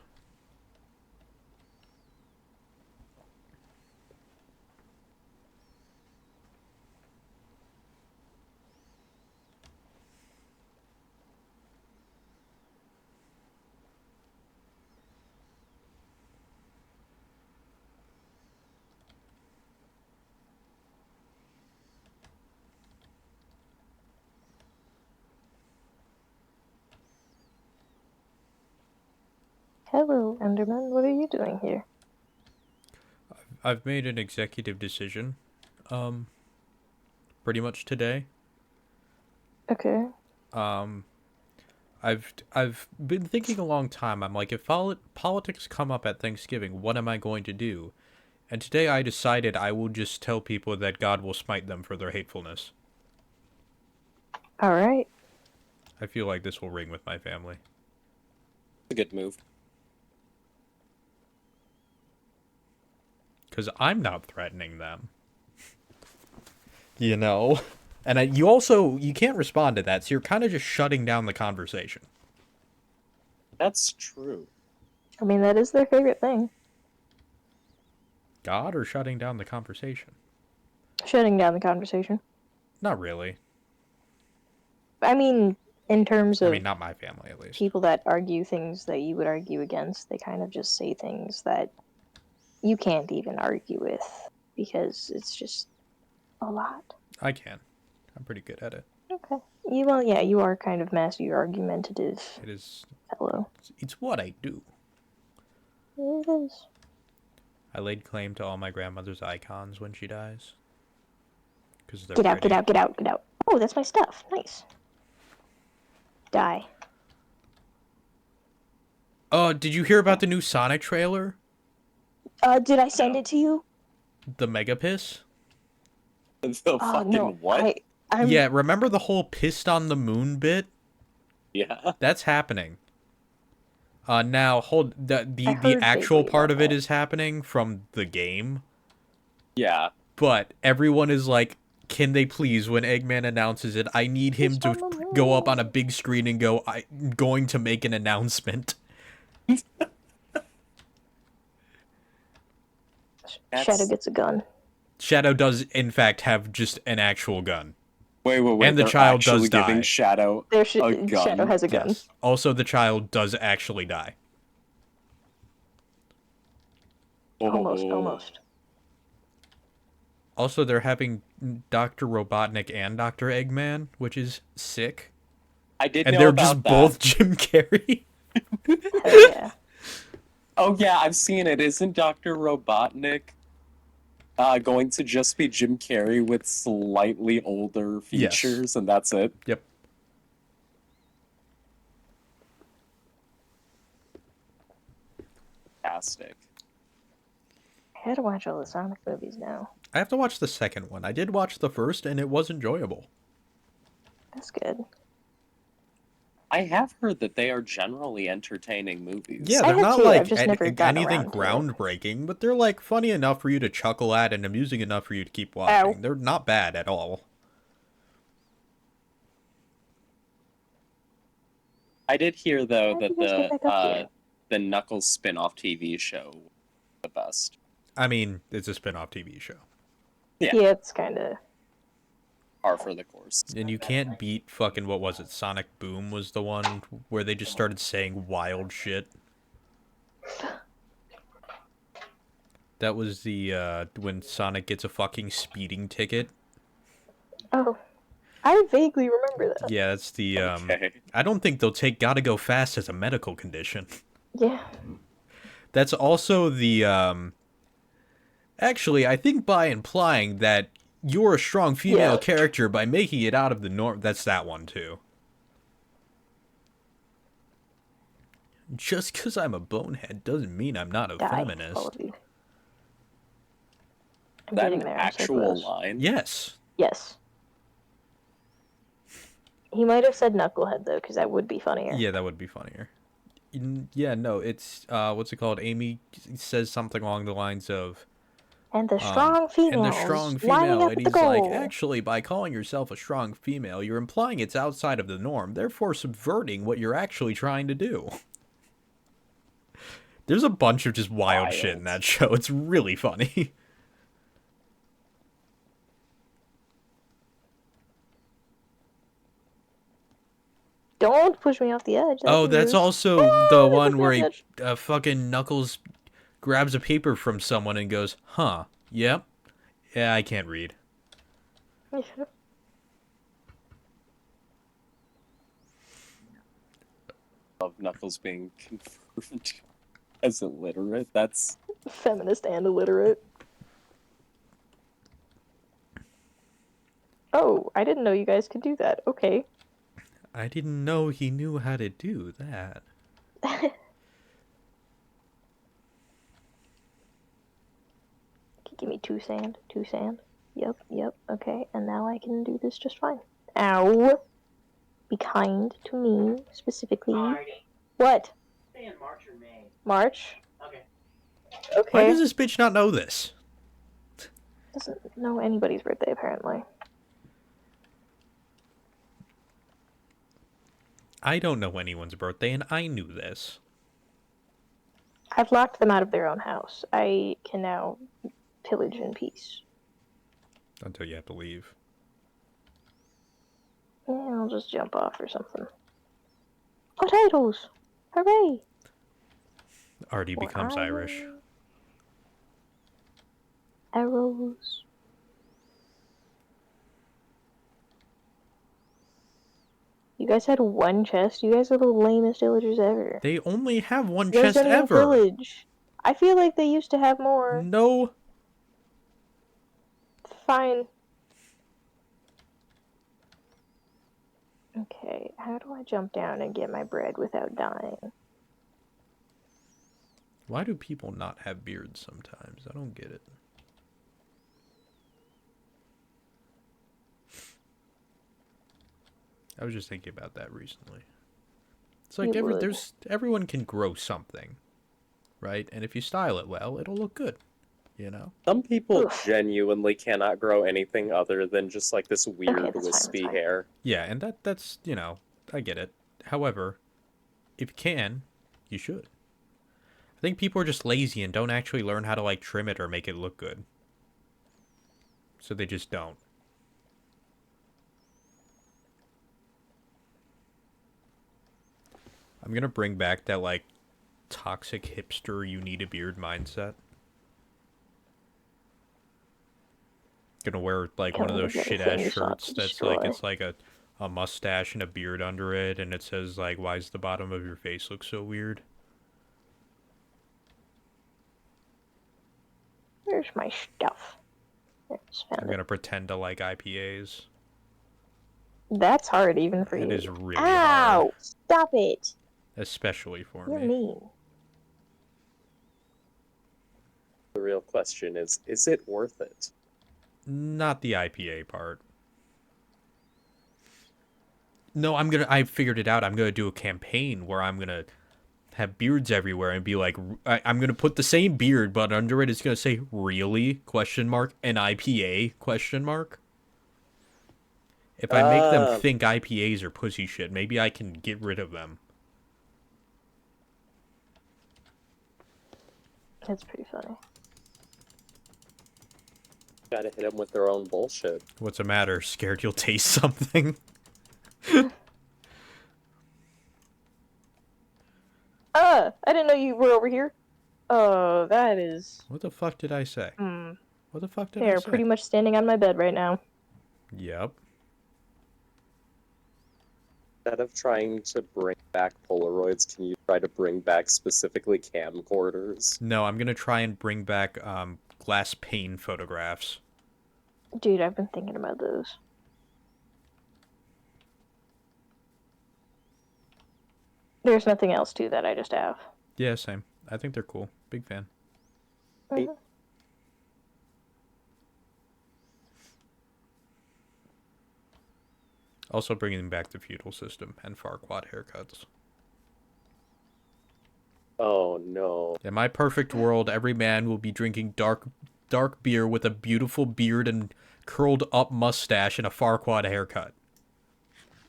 Hello, Enderman. What are you doing here? I've made an executive decision, pretty much today. Okay. I've been thinking a long time. I'm like, if politics come up at Thanksgiving, what am I going to do? And today I decided I will just tell people that God will smite them for their hatefulness. Alright. I feel like this will ring with my family. It's a good move. Because I'm not threatening them. You know? And you can't respond to that, so you're kind of just shutting down the conversation. That's true. I mean, that is their favorite thing. God or shutting down the conversation? Shutting down the conversation. Not really. I mean, in terms I of mean, not my family, at least. people that argue things that you would argue against, they kind of just say things that you can't even argue with because it's just a lot. I can. I'm pretty good at it. Okay. You are kind of master argumentative. It is. Fellow. It's what I do. It is. I laid claim to all my grandmother's icons when she dies. Because they're Get out, pretty. get out, get out, get out. Oh, that's my stuff. Nice. Die. Oh, did you hear about the new Sonic trailer? Did I send it to you? The Mega Piss? The fucking no. what? Yeah, remember the whole pissed on the moon bit? Yeah. That's happening. Now hold the heard actual vaguely part about of it that. is happening from the game, Yeah. but everyone is like, can they please, when Eggman announces it, I need him to go up on a big screen and go, I'm going to make an announcement. Shadow gets a gun. Shadow does, in fact, have just an actual gun. Wait. And the they're child actually does die. giving Shadow a gun. Shadow has a gun. Yes. Also, the child does actually die. Almost. Also, they're having Dr. Robotnik and Dr. Eggman, which is sick. I did And know they're about just that. both Jim Carrey. Hell yeah. Oh yeah, I've seen it. Isn't Dr. Robotnik going to just be Jim Carrey with slightly older features, and that's it? Yep. Fantastic. I gotta watch all the Sonic movies now. I have to watch the second one. I did watch the first, and it was enjoyable. That's good. I have heard that they are generally entertaining movies. Yeah, I they're have not too, like I've just never gotten anything around to it. groundbreaking, but they're like funny enough for you to chuckle at and amusing enough for you to keep watching. Ow. They're not bad at all. I did hear though How'd that you guys get back up here? the Knuckles spin-off TV show was the best. I mean, it's a spin-off TV show. Yeah. Yeah, it's kind of. Par for the course. And you can't beat fucking, what was it? Sonic Boom was the one where they just started saying wild shit. That was the, when Sonic gets a fucking speeding ticket. Oh, I vaguely remember that. Yeah, that's the, Okay. I don't think they'll take Gotta Go Fast as a medical condition. Yeah. That's also the, actually, I think by implying that you're a strong female Yeah. character by making it out of the norm, that's that one too. Just because I'm a bonehead doesn't mean I'm not a Die, all feminist. of you. I'm Is that getting an there. I'm so actual close. line? Yes. Yes. He might have said knucklehead though, because that would be funnier. Yeah, that would be funnier. Yeah, no, it's, what's it called? Amy says something along the lines of, And the strong females. and the strong lining female, up and at he's the goal. like, actually, by calling yourself a strong female, you're implying it's outside of the norm, therefore subverting what you're actually trying to do. There's a bunch of just wild shit in that show. It's really funny. Don't push me off the edge. Oh, that's rude. also the they one pushed me where off he the edge. fucking Knuckles grabs a paper from someone and goes, huh, yep. Yeah, I can't read. Of Knuckles being confirmed as illiterate. That's Feminist and illiterate. Oh, I didn't know you guys could do that. Okay. I didn't know he knew how to do that. Give me 2 sand. 2 sand. Yep. Okay, and now I can do this just fine. Ow. Be kind to me, specifically. Alrighty. What? Stay in March or May. March? Okay. Why Okay. does this bitch not know this? Doesn't know anybody's birthday, apparently. I don't know anyone's birthday, and I knew this. I've locked them out of their own house. I can now pillage in peace. Until you have to leave. Yeah, I'll just jump off or something. Potatoes! Hooray! Artie becomes Irish. Arrows. You guys had one chest? You guys are the lamest villagers ever. They only have one You guys chest don't even ever. pillage. I feel like they used to have more. No. Fine. Okay, how do I jump down and get my bread without dying? Why do people not have beards sometimes? I don't get it. I was just thinking about that recently. It's like everyone can grow something, right? And if you style it well, it'll look good, you know? Some people Oof. genuinely cannot grow anything other than just like this weird that's wispy fine. hair. Yeah, and that's, you know, I get it. However, if you can, you should. I think people are just lazy and don't actually learn how to like trim it or make it look good. So they just don't. I'm gonna bring back that like toxic hipster you need a beard mindset. Gonna wear like one of those shit ass shirts that's like it's like a mustache and a beard under it and it says like why does the bottom of your face look so weird? Where's my stuff? I'm gonna pretend to like IPAs. That's hard even for you. It is really Ow! hard. Stop it! Especially for You're me. mean. The real question is it worth it? Not the IPA part. No, I figured it out. I'm gonna do a campaign where I'm gonna have beards everywhere and be like, I'm gonna put the same beard, but under it it's gonna say "really?" question mark an IPA question mark. If I make them think IPAs are pussy shit, maybe I can get rid of them. That's pretty funny. Gotta hit them with their own bullshit. What's the matter? Scared you'll taste something? I didn't know you were over here. Oh, that is... What the fuck did I say? What the fuck did I say? They're pretty much standing on my bed right now. Yep. Instead of trying to bring back Polaroids, can you try to bring back specifically camcorders? No, I'm gonna try and bring back glass pane photographs. Dude, I've been thinking about those. There's nothing else to that I just have. Yeah, same. I think they're cool. Big fan. Mm-hmm. Also bringing back the feudal system and Farquaad haircuts. Oh no. In my perfect world, every man will be drinking dark beer with a beautiful beard and curled up mustache and a Farquaad haircut.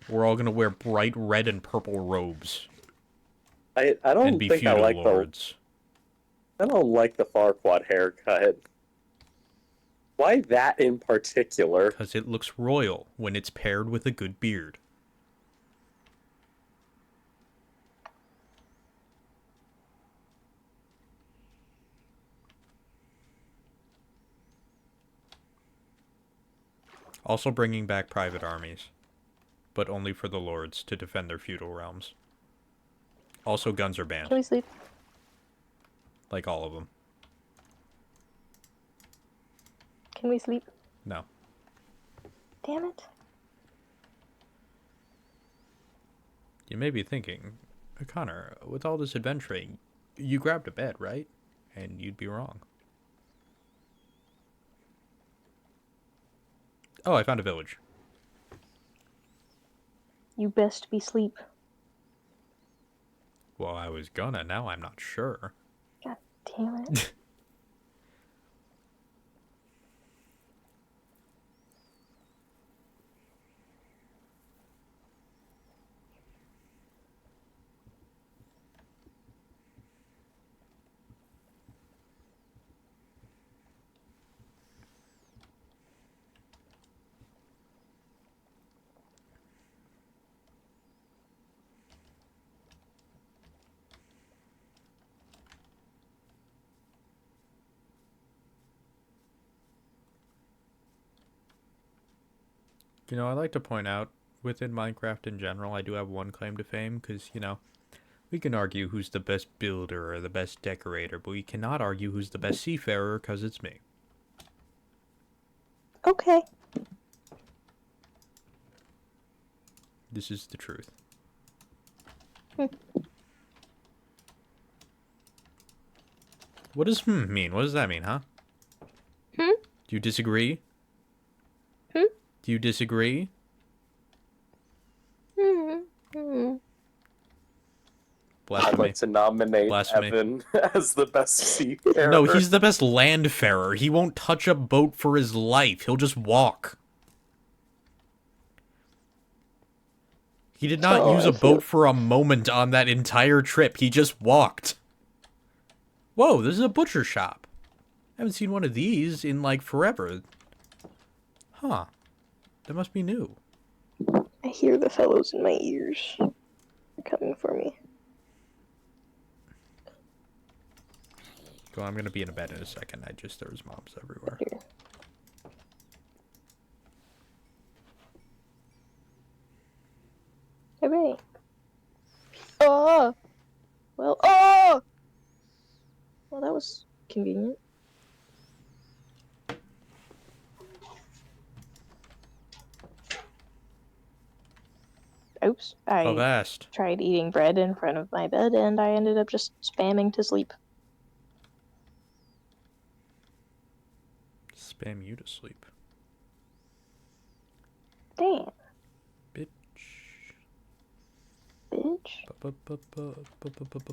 We're all gonna wear bright red and purple robes. I don't and be think I feudal like lords. I don't like the Farquaad haircut. Why that in particular? Because it looks royal when it's paired with a good beard. Also bringing back private armies, but only for the lords to defend their feudal realms. Also, guns are banned. Can we sleep? Like all of them. Can we sleep? No. Damn it. You may be thinking, Connor, with all this adventuring, you grabbed a bed, right? And you'd be wrong. Oh, I found a village. You best be sleep. Well, I was gonna, now I'm not sure. God damn it. You know, I like to point out, within Minecraft in general, I do have one claim to fame, because, you know, we can argue who's the best builder or the best decorator, but we cannot argue who's the best seafarer, because it's me. Okay. This is the truth. What does mean? What does that mean, huh? Hmm? Do you disagree? Hmm? Do you disagree? Hmm. I'd Blasphemy. like to nominate Blasphemy. Evan as the best seafarer. No, he's the best landfarer. He won't touch a boat for his life. He'll just walk. He did not Oh, use I a feel- boat for a moment on that entire trip. He just walked. Whoa, this is a butcher shop. I haven't seen one of these in, like, forever. Huh. That must be new. I hear the fellows in my ears. They're coming for me. Go, I'm gonna be in a bed in a second. There's mobs everywhere. Here. Hooray. Oh! Well, oh! Well, that was convenient. Oops. I Avast. tried eating bread in front of my bed and I ended up just spamming to sleep. Spam you to sleep. Damn, Bitch. bitch. Bitch.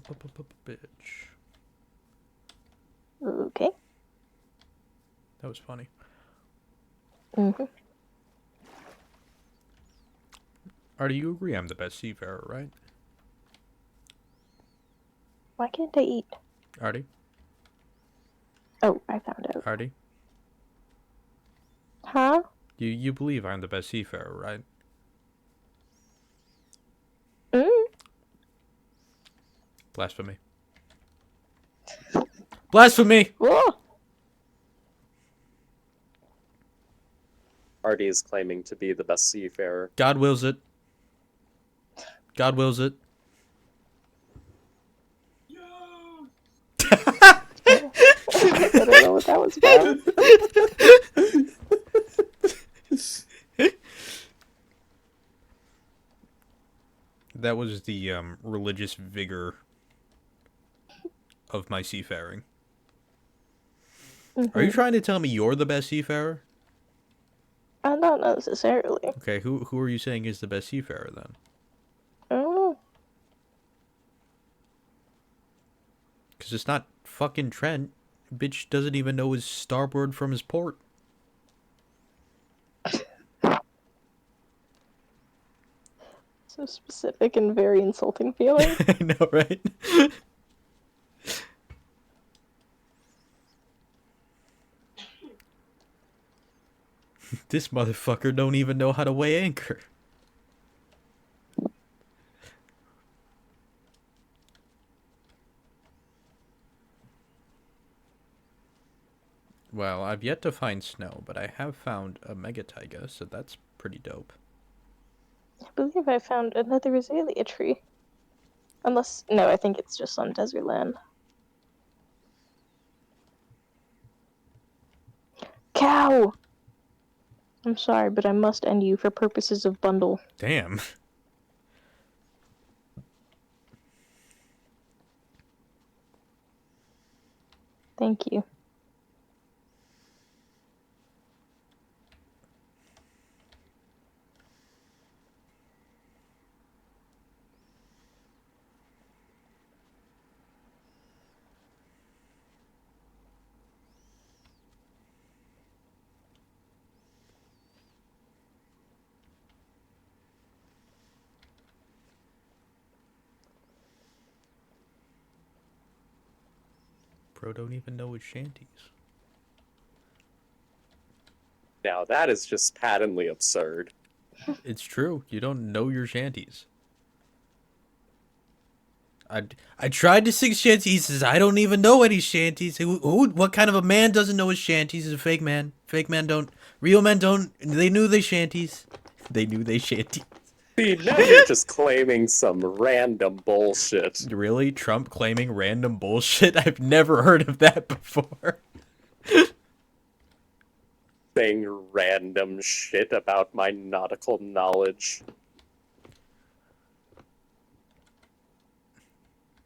Okay. That was funny. Mm-hmm. Artie, you agree I'm the best seafarer, right? Why can't I eat? Artie? Oh, I found out. Artie? Huh? You believe I'm the best seafarer, right? Mm? Blasphemy. Blasphemy! Whoa! Artie is claiming to be the best seafarer. God wills it. God wills it. I don't know what that was about. That was the religious vigor of my seafaring. Are you trying to tell me you're the best seafarer? Not necessarily. Okay, who are you saying is the best seafarer then? I don't know. Because it's not fucking Trent. Bitch doesn't even know his starboard from his port. So specific and very insulting feeling. I know, right? This motherfucker don't even know how to weigh anchor. Well, I've yet to find snow, but I have found a mega taiga, so that's pretty dope. I believe I found another azalea tree. Unless, no, I think it's just on desert land. Cow! I'm sorry, but I must end you for purposes of bundle. Damn. Thank you. Bro don't even know his shanties. Now that is just patently absurd. It's true. You don't know your shanties. I tried to sing shanties. He says, I don't even know any shanties. What kind of a man doesn't know his shanties? He's a fake man. Fake men don't. Real men don't. They knew their shanties. They knew they shanty. See, now you're just claiming some random bullshit. Really? Trump claiming random bullshit? I've never heard of that before. Saying random shit about my nautical knowledge.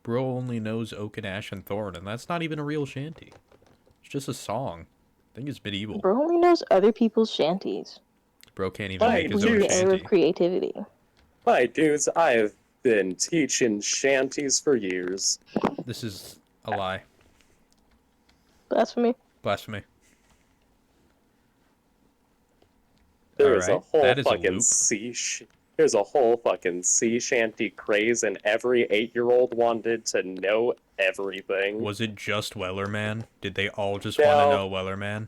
Bro only knows Oak and Ash and Thorn, and that's not even a real shanty. It's just a song. I think it's medieval. Bro only knows other people's shanties. Bro can't even Right, make his We own need the air of shanty. creativity. My dudes, I've been teaching shanties for years. This is a lie. Blasphemy. Blasphemy. There's a Alright, whole that is a fucking loop. there's a whole fucking sea shanty craze, and every 8-year-old wanted to know everything. Was it just Wellerman? Did they all just No. want to know Wellerman?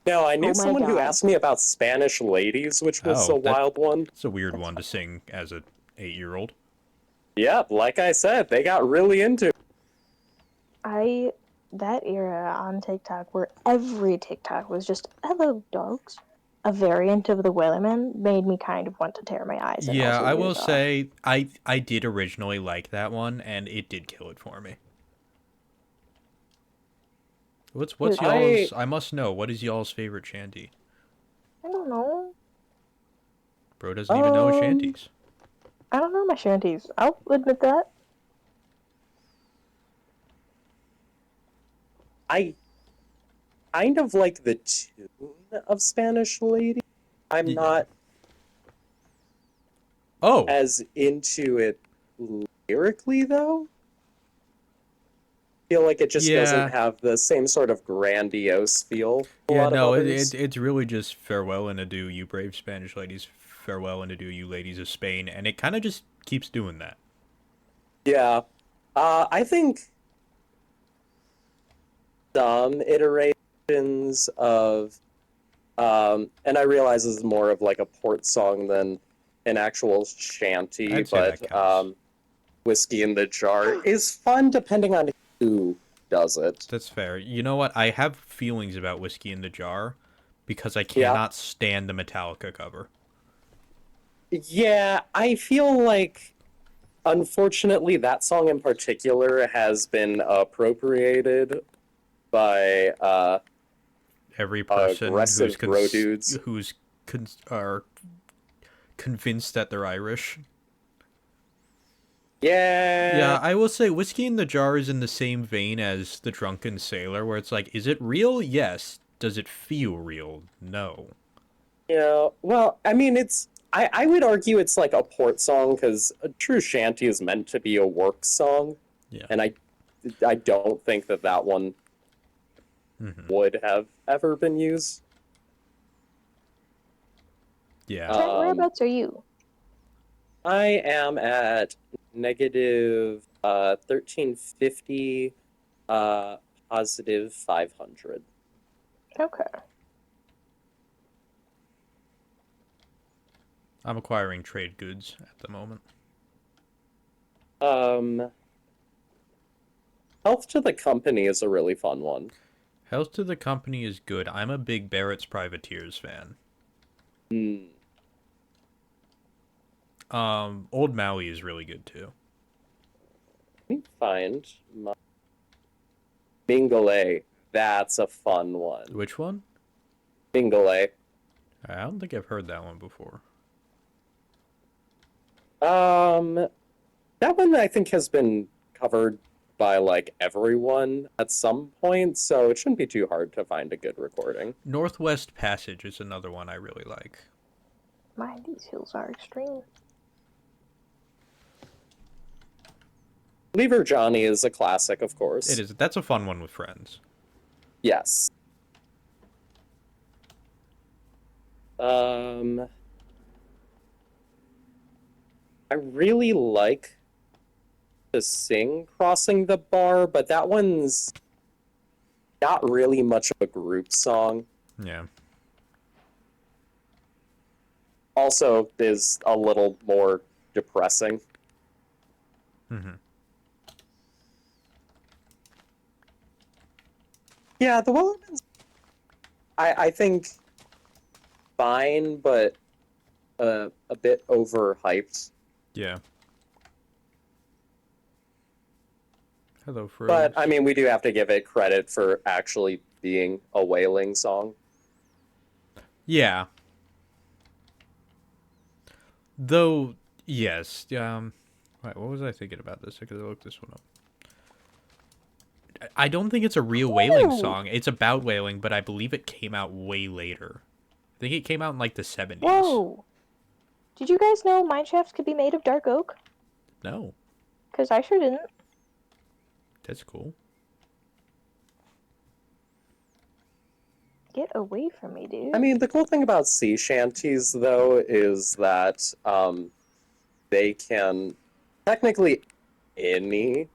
Now, I knew Oh my someone who God. asked me about Spanish ladies, which was Oh, a wild one. It's a weird one to sing as a 8-year-old. Yep, like I said, they got really into it. That era on TikTok where every TikTok was just hello dogs, a variant of the Wellerman, made me kind of want to tear my eyes and Yeah, also I ears will off. say I did originally like that one, and it did kill it for me. What's Dude, y'all's? I must know. What is y'all's favorite shanty? I don't know. Bro doesn't even know his shanties. I don't know my shanties. I'll admit that. I kind of like the tune of Spanish lady. I'm Yeah. not Oh, as into it lyrically, though. Feel like it just Yeah. doesn't have the same sort of grandiose feel. A yeah, lot no, of others. it's really just farewell and adieu, you brave Spanish ladies. Farewell and adieu, you ladies of Spain, and it kind of just keeps doing that. Yeah, I think some iterations of, and I realize this is more of like a port song than an actual shanty, I'd say that but counts. Whiskey in the Jar is fun depending on who does it. That's fair. You know what? I have feelings about Whiskey in the Jar because I Yeah. cannot stand the Metallica cover. Yeah, I feel like, unfortunately, that song in particular has been appropriated by Every person aggressive bro dudes. are convinced that they're Irish. Yeah. Yeah, I will say Whiskey in the Jar is in the same vein as The Drunken Sailor, where it's like, is it real? Yes. Does it feel real? No. Yeah. Well, I mean, I would argue it's like a port song because a true shanty is meant to be a work song, Yeah. and I don't think that one would have ever been used. Yeah. Trent, whereabouts are you? I am at negative 1350, positive 500. Okay. I'm acquiring trade goods at the moment. Health to the Company is a really fun one. Health to the Company is good. I'm a big Barrett's Privateers fan. Old Maui is really good too. Let me find my Mingale. That's a fun one. Which one? Mingale. I don't think I've heard that one before. That one I think has been covered by like everyone at some point, so it shouldn't be too hard to find a good recording. Northwest Passage is another one I really like. My, these hills are extreme. Lever Johnny is a classic, of course. It is. That's a fun one with friends. Yes. I really like to sing Crossing the Bar, but that one's not really much of a group song. Yeah. Also is a little more depressing. Yeah, the Wellerman's I think fine, but a bit overhyped. Yeah. Hello, But Froze. I mean, we do have to give it credit for actually being a whaling song. Yeah. Though, yes. Right, what was I thinking about this? I could look this one up. I don't think it's a real whaling Ooh. song. It's about whaling, but I believe it came out way later. I think it came out in like the 70s. Whoa! Did you guys know mineshafts could be made of dark oak? No, Because I sure didn't. that's cool. Get away from me, dude. I mean, the cool thing about sea shanties, though, is that they can technically any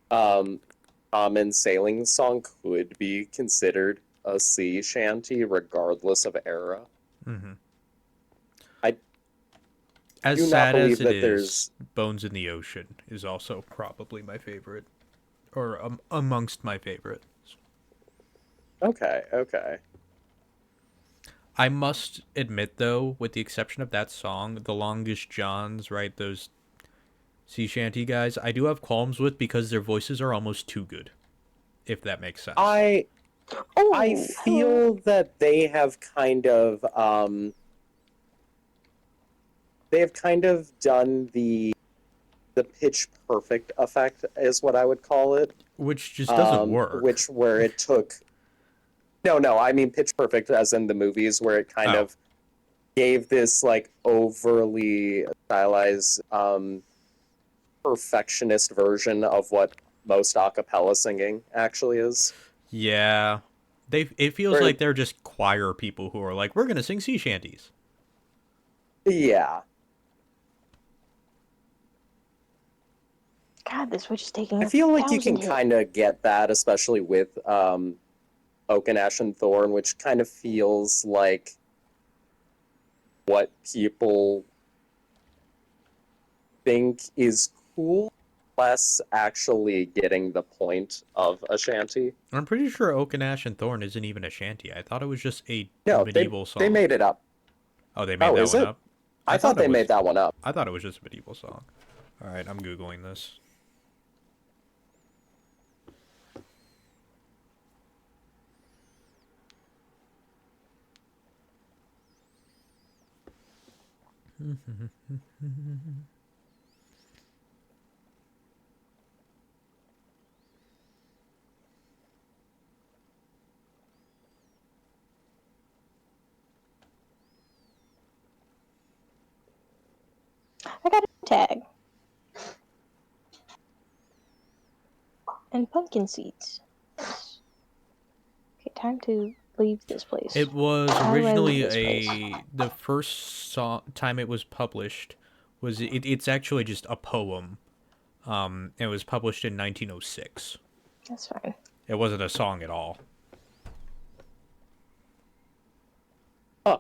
common sailing song could be considered a sea shanty, regardless of era. Mm-hmm. I As do not sad as believe it that is, there's. Bones in the Ocean is also probably my favorite, or amongst my favorites. Okay, okay. I must admit, though, with the exception of that song, The Longest Johns, right, those sea shanty guys, I do have qualms with because their voices are almost too good, if that makes sense. I Oh, feel that they have kind of done the pitch perfect effect is what I would call it. Which just doesn't work. Which where it took no, I mean pitch perfect as in the movies where it kind Oh. of gave this like overly stylized perfectionist version of what most a cappella singing actually is. Yeah. It feels Where like they're just choir people who are like, we're going to sing sea shanties. yeah. God, this witch is taking I a feel like you 1,000 can hit. kind of get that, especially with Oak and Ash and Thorn, which kind of feels like what people think is cool, less actually getting the point of a shanty. I'm pretty sure Oak and Ash and Thorn isn't even a shanty. I thought it was just a No, medieval they song. made it up. Oh, they made Oh, that is one it? up? I thought they made that one up. I thought it was just a medieval song. All right, I'm Googling this. I got a tag. And pumpkin seeds. Nice. Okay, time to leave this place. It was How do I leave originally this place? the first time it was published was it's actually just a poem. It was published in 1906. That's fine. It wasn't a song at all. Huh.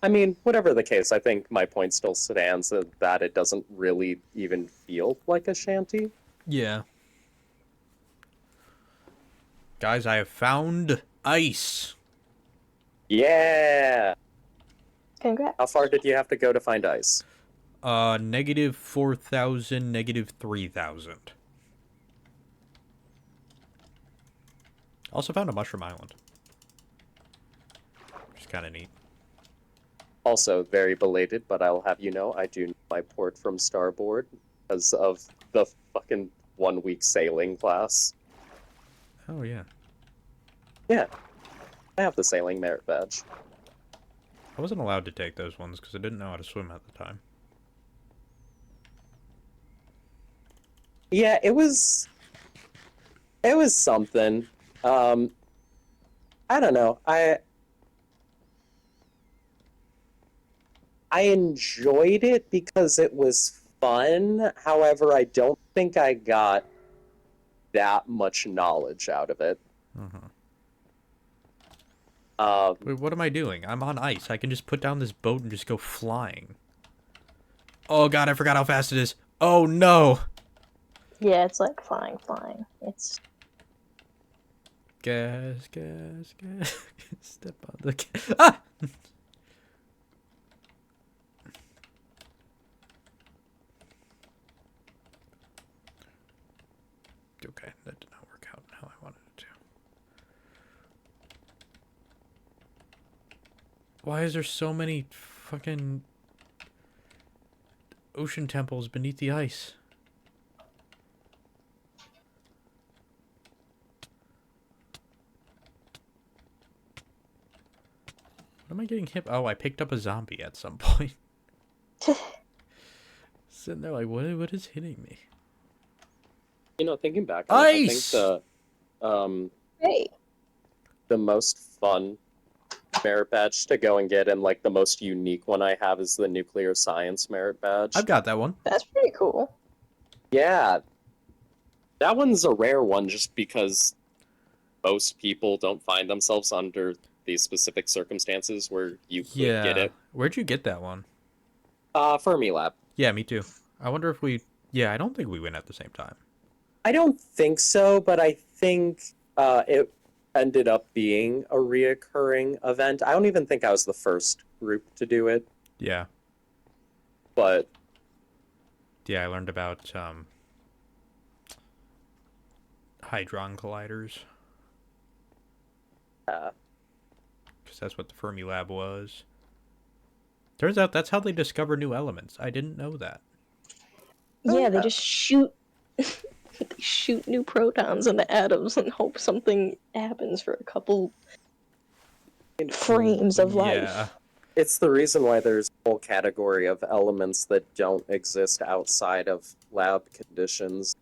I mean, whatever the case, I think my point still stands that it doesn't really even feel like a shanty. Yeah. Guys, I have found ice. Yeah. Congrats. How far did you have to go to find ice? Negative 4,000, negative 3,000. Also found a mushroom island. Which is kind of neat. Also, very belated, but I'll have you know, I do my port from Starboard because of the fucking 1 week sailing class. Oh, yeah. Yeah, I have the sailing merit badge. I wasn't allowed to take those ones because I didn't know how to swim at the time. Yeah, it was something. I don't know. I enjoyed it because it was fun. However, I don't think I got that much knowledge out of it. Uh-huh. Um, Wait, what am I doing? I'm on ice. I can just put down this boat and just go flying. Oh, God, I forgot how fast it is. Oh, no. Yeah, it's like flying. It's gas, gas, gas. Step on the gas. Ah! Okay, that did not work out how I wanted it to. Why is there so many fucking ocean temples beneath the ice? What am I getting hit? Oh, I picked up a zombie at some point. Sitting there like, what is hitting me? Thinking back on it, I think Ice! Hey. the most fun merit badge to go and get, and like the most unique one I have, is the nuclear science merit badge. I've got that one. That's pretty cool. Yeah, that one's a rare one just because most people don't find themselves under these specific circumstances where you could get Yeah. it. Where'd you get that one? Fermilab. Yeah, me too. I wonder if we... Yeah, I don't think we went at the same time. I don't think so, but I think it ended up being a reoccurring event. I don't even think I was the first group to do it, Yeah. but Yeah, I learned about Hadron Colliders. uh, Because that's what the Fermi Lab was. Turns out that's how they discover new elements. I didn't know that. Yeah, they yeah. just shoot they shoot new protons into atoms and hope something happens for a couple frames of life. Yeah. It's the reason why there's a whole category of elements that don't exist outside of lab conditions.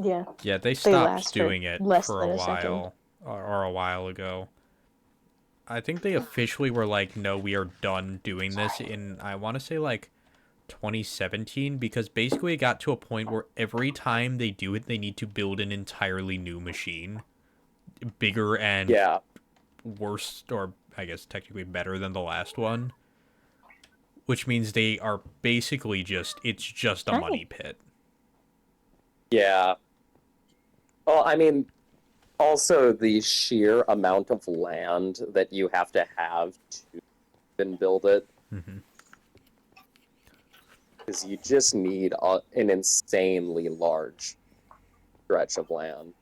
Yeah. Yeah, they stopped last for doing it less for than a a second. while. Or a while ago. I think they officially were like, no, we are done doing this in, I want to say, like, 2017, because basically it got to a point where every time they do it, they need to build an entirely new machine. Bigger and Yeah, worse, or I guess technically better than the last one. Which means they are basically it's just a Hi. money pit. yeah. Well, I mean, also the sheer amount of land that you have to even build it, Mm-hmm. because you just need an insanely large stretch of land.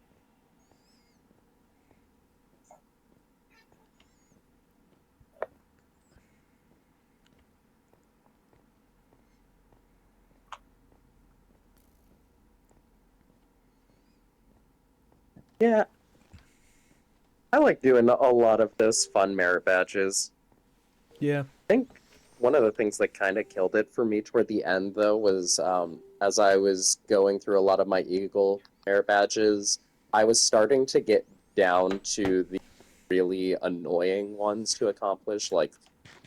Yeah, I like doing a lot of those fun merit badges. Yeah. I think one of the things that kind of killed it for me toward the end, though, was as I was going through a lot of my Eagle merit badges, I was starting to get down to the really annoying ones to accomplish, like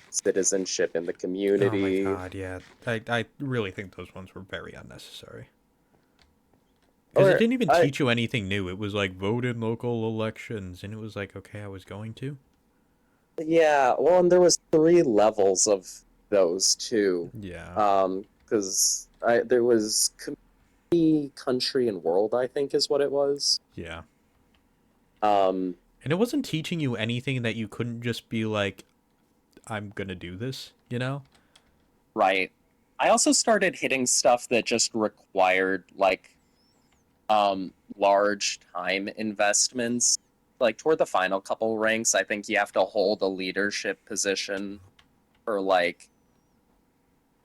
citizenship in the Oh my community. god, yeah. I really think those ones were very unnecessary. Because it Or didn't even I, teach you anything new. It was like, vote in local elections. And it was like, okay, I was going to. yeah, well, and there was 3 levels of those too. Yeah. Because there was community, country, and world, I think is what it was. Yeah. Um, And it wasn't teaching you anything that you couldn't just be like, I'm gonna do this, you know? right. I also started hitting stuff that just required like large time investments. Like toward the final couple ranks, I think you have to hold a leadership position for like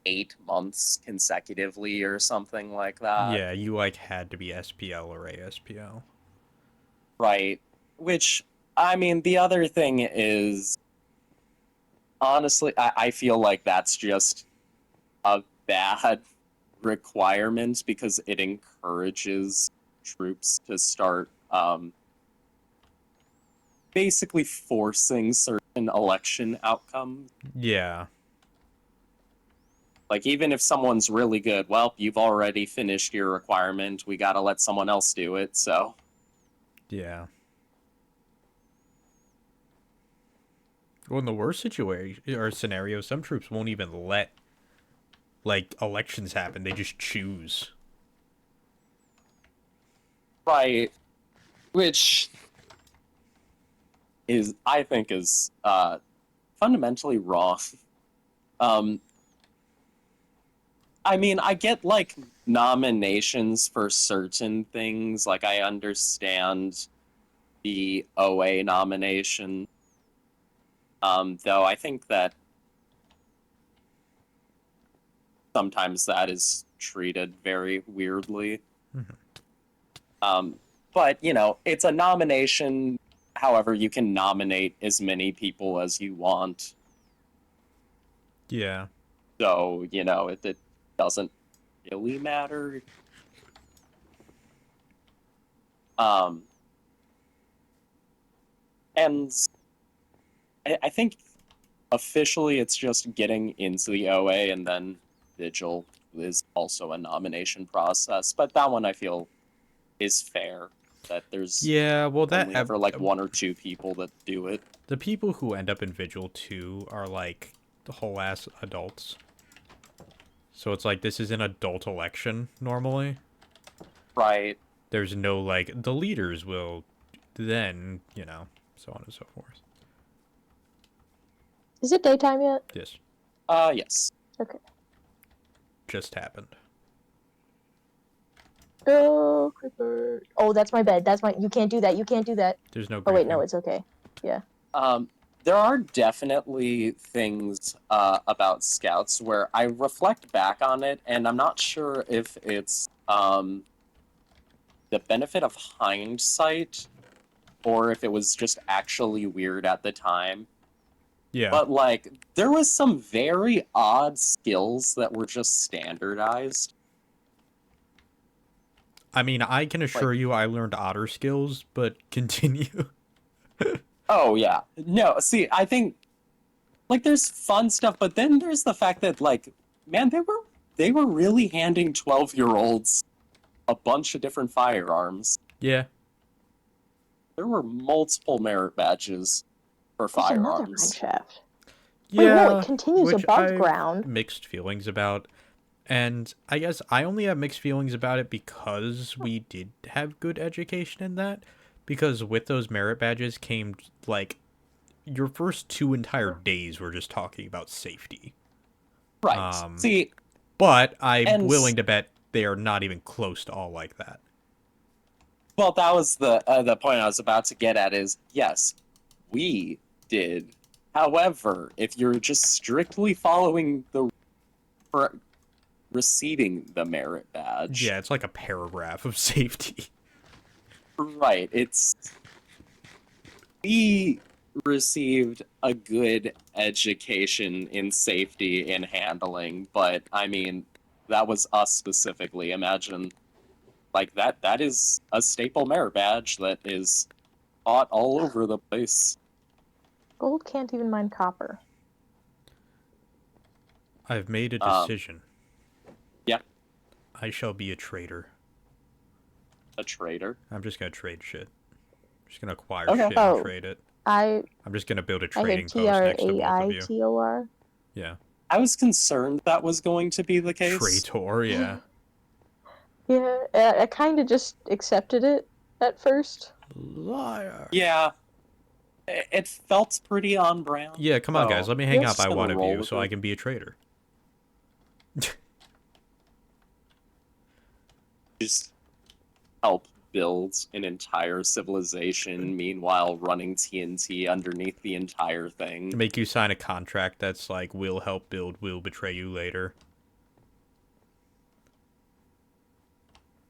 8 months consecutively or something like that. Yeah, you like had to be SPL or ASPL. Right. Which, I mean, the other thing is, honestly, I feel like that's just a bad requirement because it encourages troops to start basically forcing certain election outcomes. Yeah. Like, even if someone's really good, well, you've already finished your requirement. We gotta let someone else do it, so. Yeah. Well, in the worst situation or scenario, some troops won't even let like elections happen. They just choose. Right. Which, is I think is fundamentally wrong. Um, I mean, I get like nominations for certain things. Like I understand the OA nomination. Though I think that sometimes that is treated very weirdly. Mhm. But you know, it's a nomination. However, you can nominate as many people as you want. Yeah. So, you know, it doesn't really matter. Um, and I think officially it's just getting into the OA and then Vigil is also a nomination process. But that one I feel is fair that there's Yeah, well, only ever like one or two people that do it. the people who end up in Vigil 2 are like the whole ass adults. So it's like this is an adult election normally. Right. There's no like the leaders will then, so on and so forth. Is it daytime yet? Yes, Yes. Okay. just happened. Oh, creeper. Oh, that's my bed. That's my. You can't do that. You can't do that. There's no Oh wait, no, griefing. it's okay. Yeah. Um, there are definitely things about Scouts where I reflect back on it, and I'm not sure if it's the benefit of hindsight or if it was just actually weird at the time. Yeah. But like, there was some very odd skills that were just standardized. I mean, I can Like, assure you I learned otter skills, but continue. oh yeah, no. See, I think like there's fun stuff, but then there's the fact that like, man, they were really handing 12-year-olds a bunch of different firearms. Yeah. There were multiple merit badges for There's another mine firearms. shaft. Wait, no, it Yeah, continues which above I've ground. mixed feelings about. And I guess I only have mixed feelings about it because we did have good education in that. Because with those merit badges came, like, your first 2 entire days were just talking about safety. Right. Um, See, but I'm and willing to bet they are not even close to all like that. well, that was the point I was about to get at. Is yes, we did. However, if you're just strictly following the for receiving the merit badge, Yeah, it's like a paragraph of safety. right? It's we received a good education in safety and handling, but I mean, that was us specifically. Imagine like that is a staple merit badge that is taught all over the place. Gold can't even mine copper. I've made a Um, decision. yeah, I shall be a trader. a traitor. I'm just gonna trade shit. I'm just gonna acquire Okay. shit and Oh, trade it. I I'm just gonna build a I hear trading T post R next to A both of I you. T O R. Yeah. I was concerned that was going to be the case. Traitor, yeah. Yeah, I kind of just accepted it at first. Liar. Yeah, it felt pretty on brand. Yeah, come on, guys. So Let me hang Yes. out by just gonna one of roll you with so I it. can be a trader. Just help build an entire civilization, meanwhile running TNT underneath the entire thing. Make you sign a contract that's like, we'll help build, we'll betray you later.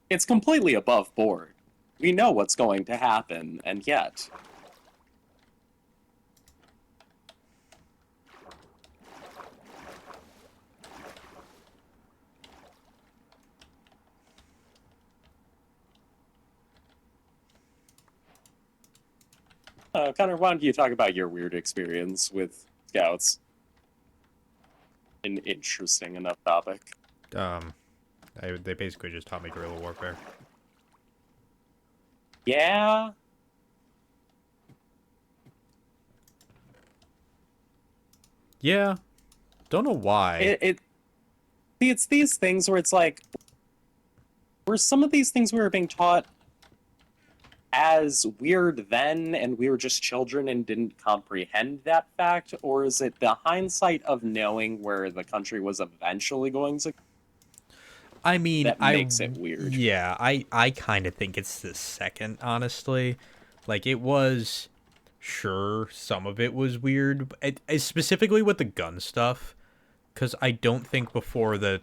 It's completely above board. We know what's going to happen, and yet Connor, why don't you talk about your weird experience with scouts? An interesting enough topic. Um, they basically just taught me guerrilla warfare. Yeah, Yeah. Don't know why. it's these things where it's like, were some of these things we were being taught as weird then and we were just children and didn't comprehend that fact? Or is it the hindsight of knowing where the country was eventually going to I mean, that makes it weird? yeah, I kind of think it's the second, honestly. Like, it was, sure, some of it was weird, specifically with the gun stuff, because I don't think before the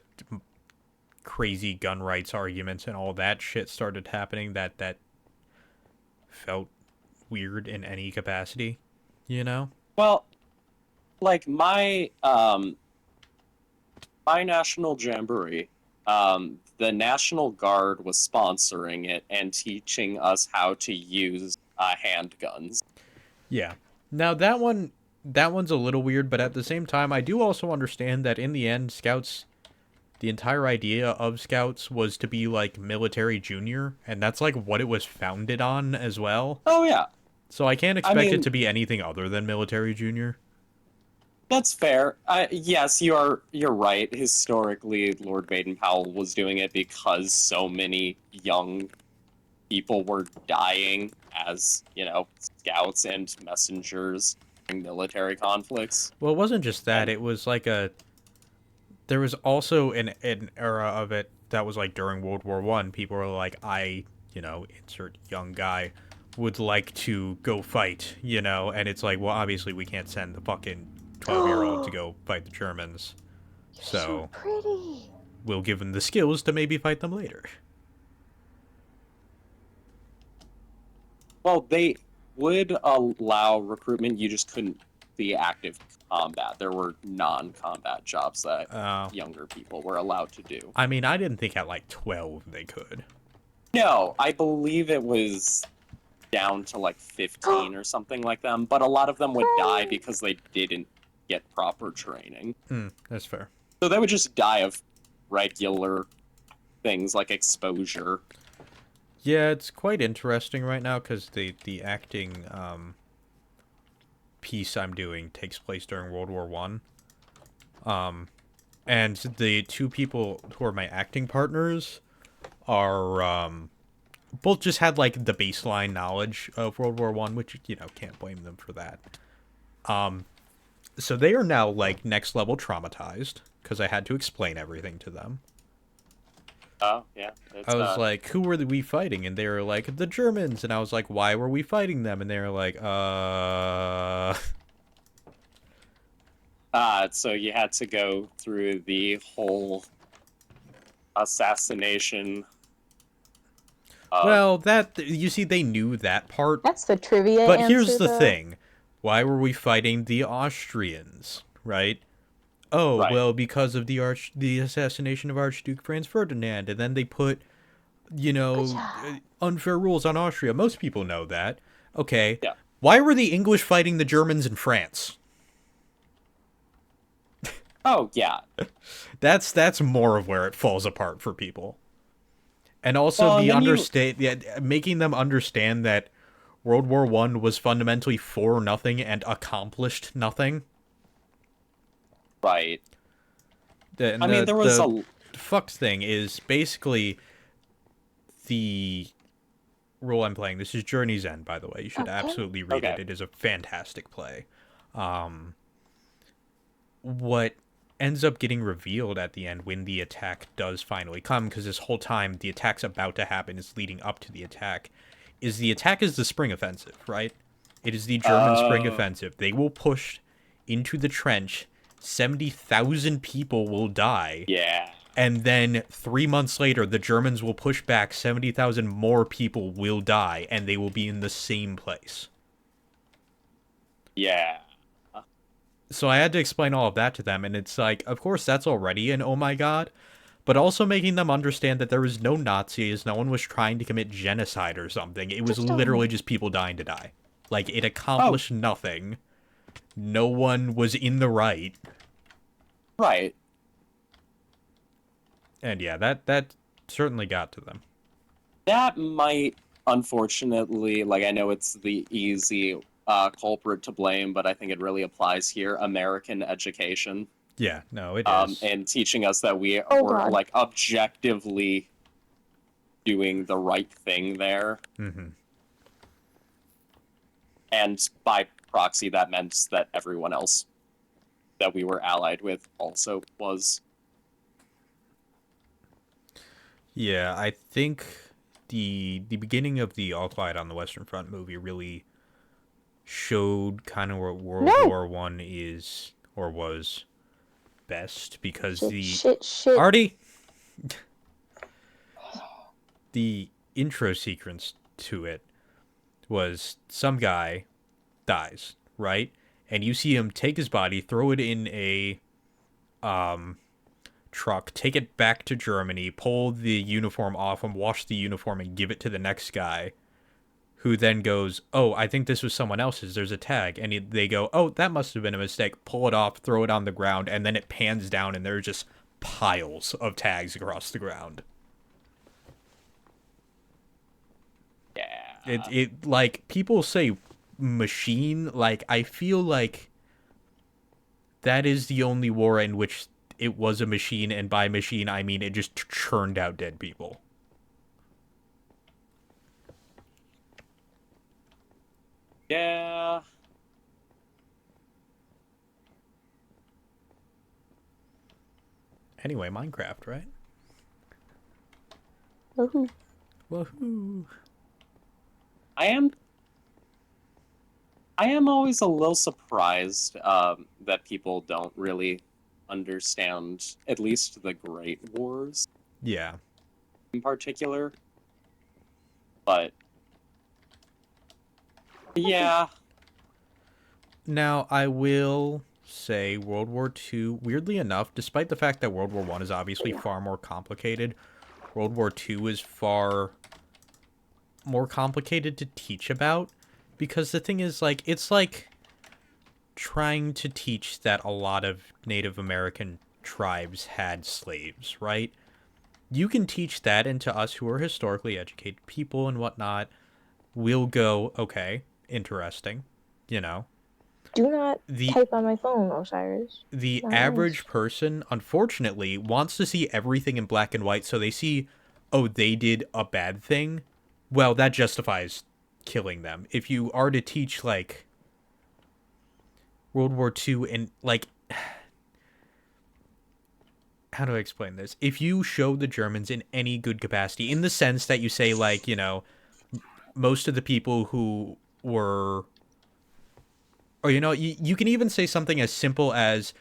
crazy gun rights arguments and all that shit started happening that felt weird in any capacity, you know? Well, like my national jamboree, the National Guard was sponsoring it and teaching us how to use handguns. Yeah. Now that one's a little weird, but at the same time I do also understand that in the end scouts, the entire idea of scouts was to be like military junior, and that's like what it was founded on as well. Oh yeah, So I can't I expect it mean, to be anything other than military junior. that's fair. Yes, you're right. Historically, Lord Baden-Powell was doing it because so many young people were dying as, scouts and messengers in military conflicts. Well, it wasn't just that. And It was like there was also an era of it that was like during World War One. People were like, insert young guy, would like to go fight, and it's like, well, obviously we can't send the fucking 12-year-old to go fight the Germans, You're so so pretty. we'll give him the skills to maybe fight them later. well, they would allow recruitment, you just couldn't be active combat. There were non-combat jobs that younger people were allowed to do. I mean, I didn't think at like 12 they could. No, I believe it was down to like 15 or something like them, but a lot of them would die because they didn't get proper training. That's fair. So they would just die of regular things like exposure. Yeah, it's quite interesting right now because the acting piece I'm doing takes place during World War One. And the two people who are my acting partners are both just had like the baseline knowledge of World War One, which can't blame them for that. So they are now like next level traumatized because I had to explain everything to them. Oh, yeah. I was like, who were we fighting? And they were like, the Germans. And I was like, why were we fighting them? And they were like, So you had to go through the whole assassination. Well, you see, they knew that part. That's the trivia But answer, here's the though. thing. Why were we fighting the Austrians, right? Oh, Right. well, because of the assassination of Archduke Franz Ferdinand. And then they put, Good job. unfair rules on Austria. Most people know that. Okay. Yeah. Why were the English fighting the Germans in France? Oh, yeah. That's more of where it falls apart for people. And also Well, and then making them understand that World War One was fundamentally for nothing and accomplished nothing. Right. The fucked thing is basically the role I'm playing. This is Journey's End, by the way. You should Okay. absolutely read it. Okay. It is a fantastic play. What ends up getting revealed at the end when the attack does finally come, because this whole time the attack's about to happen, is leading up to the attack, is the spring offensive, right? It is the German spring offensive. They will push into the trench. 70,000 people will die. Yeah. And then 3 months later, the Germans will push back. 70,000 more people will die, and they will be in the same place. Yeah. So I had to explain all of that to them, and it's like, of course, that's already an oh my god, but also making them understand that there was no Nazis, no one was trying to commit genocide or something. It was literally just people dying to die. Like, it accomplished nothing. No one was in the right. Right. And yeah, that certainly got to them. That might, unfortunately, like, I know it's the easy culprit to blame, but I think it really applies here. American education. Yeah, no, it is. And teaching us that we Oh, were, God. like, objectively doing the right thing there. Mm-hmm. And by proxy, that meant that everyone else that we were allied with also was. Yeah, I think the beginning of the All Quiet on the Western Front movie really showed kind of what World No! War One is or was best because Shit, the shit, shit. already the intro sequence to it was some guy dies, right? And you see him take his body, throw it in a truck, take it back to Germany, pull the uniform off him, wash the uniform, and give it to the next guy, who then goes, "Oh, I think this was someone else's. There's a tag," and they go, "Oh, that must have been a mistake." Pull it off, throw it on the ground, and then it pans down, and there are just piles of tags across the ground. It Yeah. it like people say machine, like I feel like that is the only war in which it was a machine, and by machine I mean it just churned out dead people. Yeah. Anyway, Minecraft, right? Woohoo. Woohoo! I am I am always a little surprised that people don't really understand at least the Great Wars Yeah. in particular. But yeah, Now I will say World War II. Weirdly enough, despite the fact that World War One is obviously far more complicated, World War II is far more complicated to teach about because the thing is like it's like trying to teach that a lot of Native American tribes had slaves, right? You can teach that, and to us who are historically educated people and whatnot, we'll go, okay, interesting, you know. Do not The type on my phone, Osiris. the Not average nice. person, unfortunately, wants to see everything in black and white, so they see, oh, they did a bad thing. Well, that justifies killing them. If you are to teach, like, World War II and, like, how do I explain this? If you show the Germans in any good capacity, in the sense that you say, like, you know, most of the people who were, or, you know, you can even say something as simple as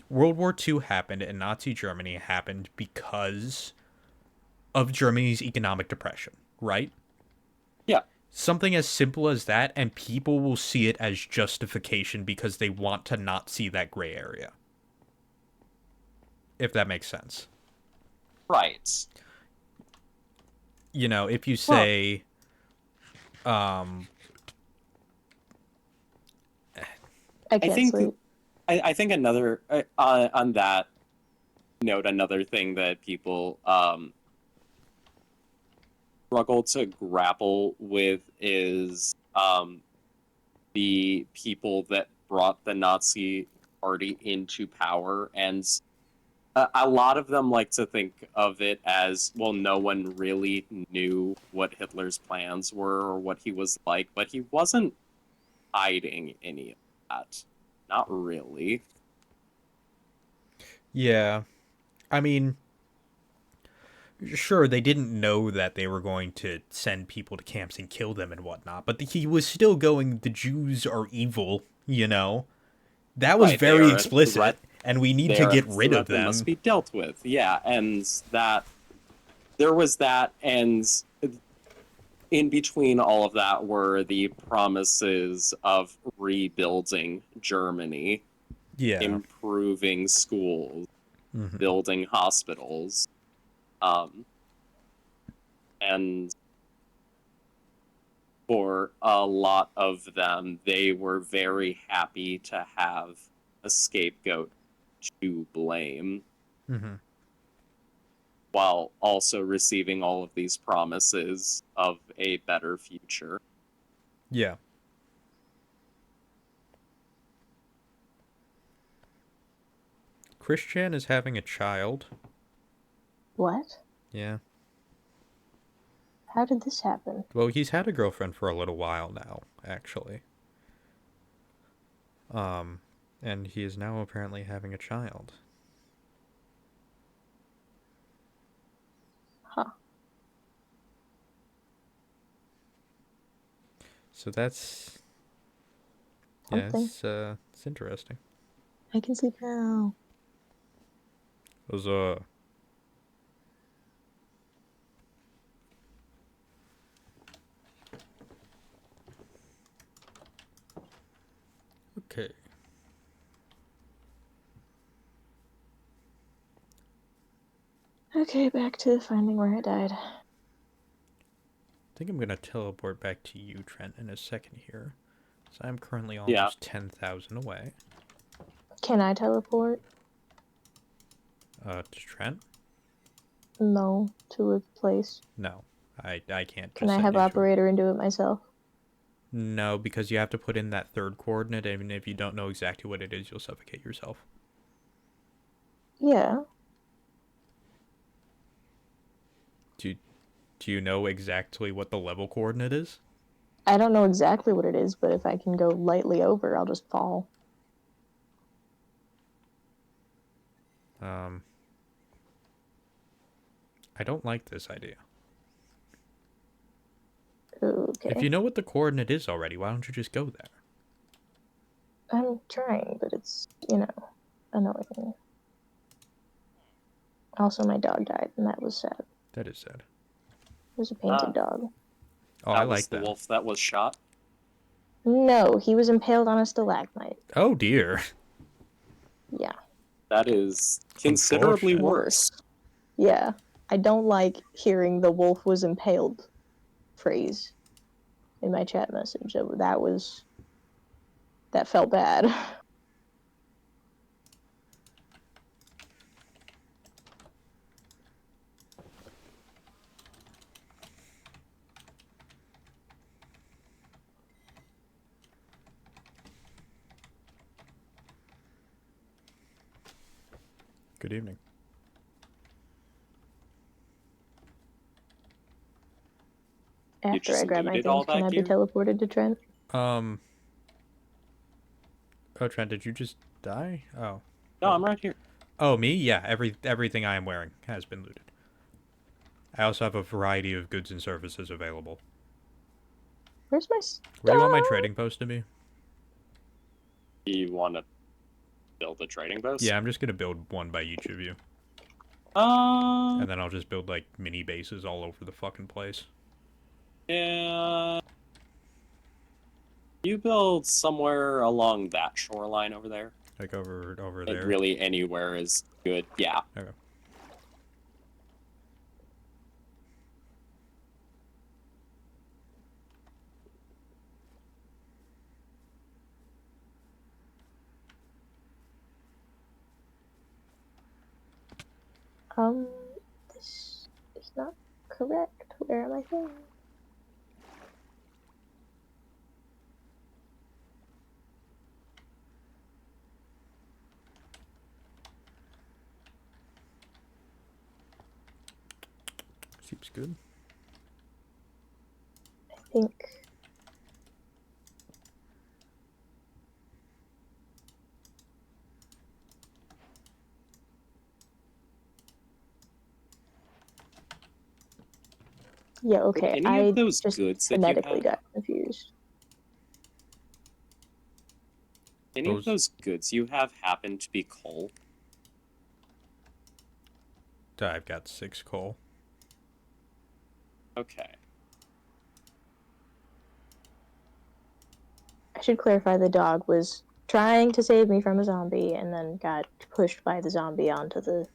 World War II happened and Nazi Germany happened because of Germany's economic depression, right? yeah, Something as simple as that, and people will see it as justification because they want to not see that gray area. If that makes sense. right. You know, if you Well, say, um, I I can't think sleep. I think another on that note, another thing that people struggle to grapple with is the people that brought the Nazi party into power. And a lot of them like to think of it as, well, no one really knew what Hitler's plans were or what he was like, but he wasn't hiding any of that. Not really. yeah, I mean, sure, they didn't know that they were going to send people to camps and kill them and whatnot, but he was still going, the Jews are evil, you know? That was Right, they very are a threat. explicit, and we need They to are a get rid of threat that must them. be dealt with. Yeah, and that there was that, and in between all of that were the promises of rebuilding Germany, Yeah. improving schools, Hmm. building hospitals, um, and for a lot of them, they were very happy to have a scapegoat to blame, Hmm. while also receiving all of these promises of a better future. Yeah. Christian is having a child. What? Yeah. How did this happen? Well, he's had a girlfriend for a little while now, actually. And he is now apparently having a child. Huh. So that's Something. it's interesting. I can sleep now. It was okay. Okay, back to finding where I died. I think I'm gonna teleport back to you, Trent, in a second here. So I'm currently Yeah. almost 10,000 away. Can I teleport? To Trent? No, to a place. No, I can't Can just I send have you to. operator and do it myself? No, because you have to put in that third coordinate, and if you don't know exactly what it is, you'll suffocate yourself. Yeah. Do you know exactly what the level coordinate is? I don't know exactly what it is, but if I can go lightly over, I'll just fall. I don't like this idea. Okay. If you know what the coordinate is already, why don't you just go there? I'm trying, but it's, annoying. Also, my dog died, and that was sad. That is sad. It was a painted dog. Oh, I That was like the that. wolf that was shot. No, he was impaled on a stalagmite. Oh dear. Yeah. That is considerably Unfortunate. worse. Yeah. I don't like hearing the wolf was impaled phrase in my chat message. That felt bad. Good evening. You After I just grab my looted all things, can that I be gear? teleported to Trent? Oh, Trent, did you just die? Oh. No, I'm right here. Oh, me? Yeah, everything I am wearing has been looted. I also have a variety of goods and services available. Where's my stuff? Where do you want my trading post to be? You want to build a trading post? Yeah, I'm just gonna build one by each of you. Uh, And then I'll just build, like, mini bases all over the fucking place. yeah. You build somewhere along that shoreline over there. Like, over Like, there. really anywhere is good. Yeah. Okay. This is not correct. Where are my things? Seems good. I think. Yeah, okay. Any I of those just goods that you phonetically have? got confused. Any of those goods you have happen to be coal? I've got 6 coal. Okay. I should clarify the dog was trying to save me from a zombie and then got pushed by the zombie onto the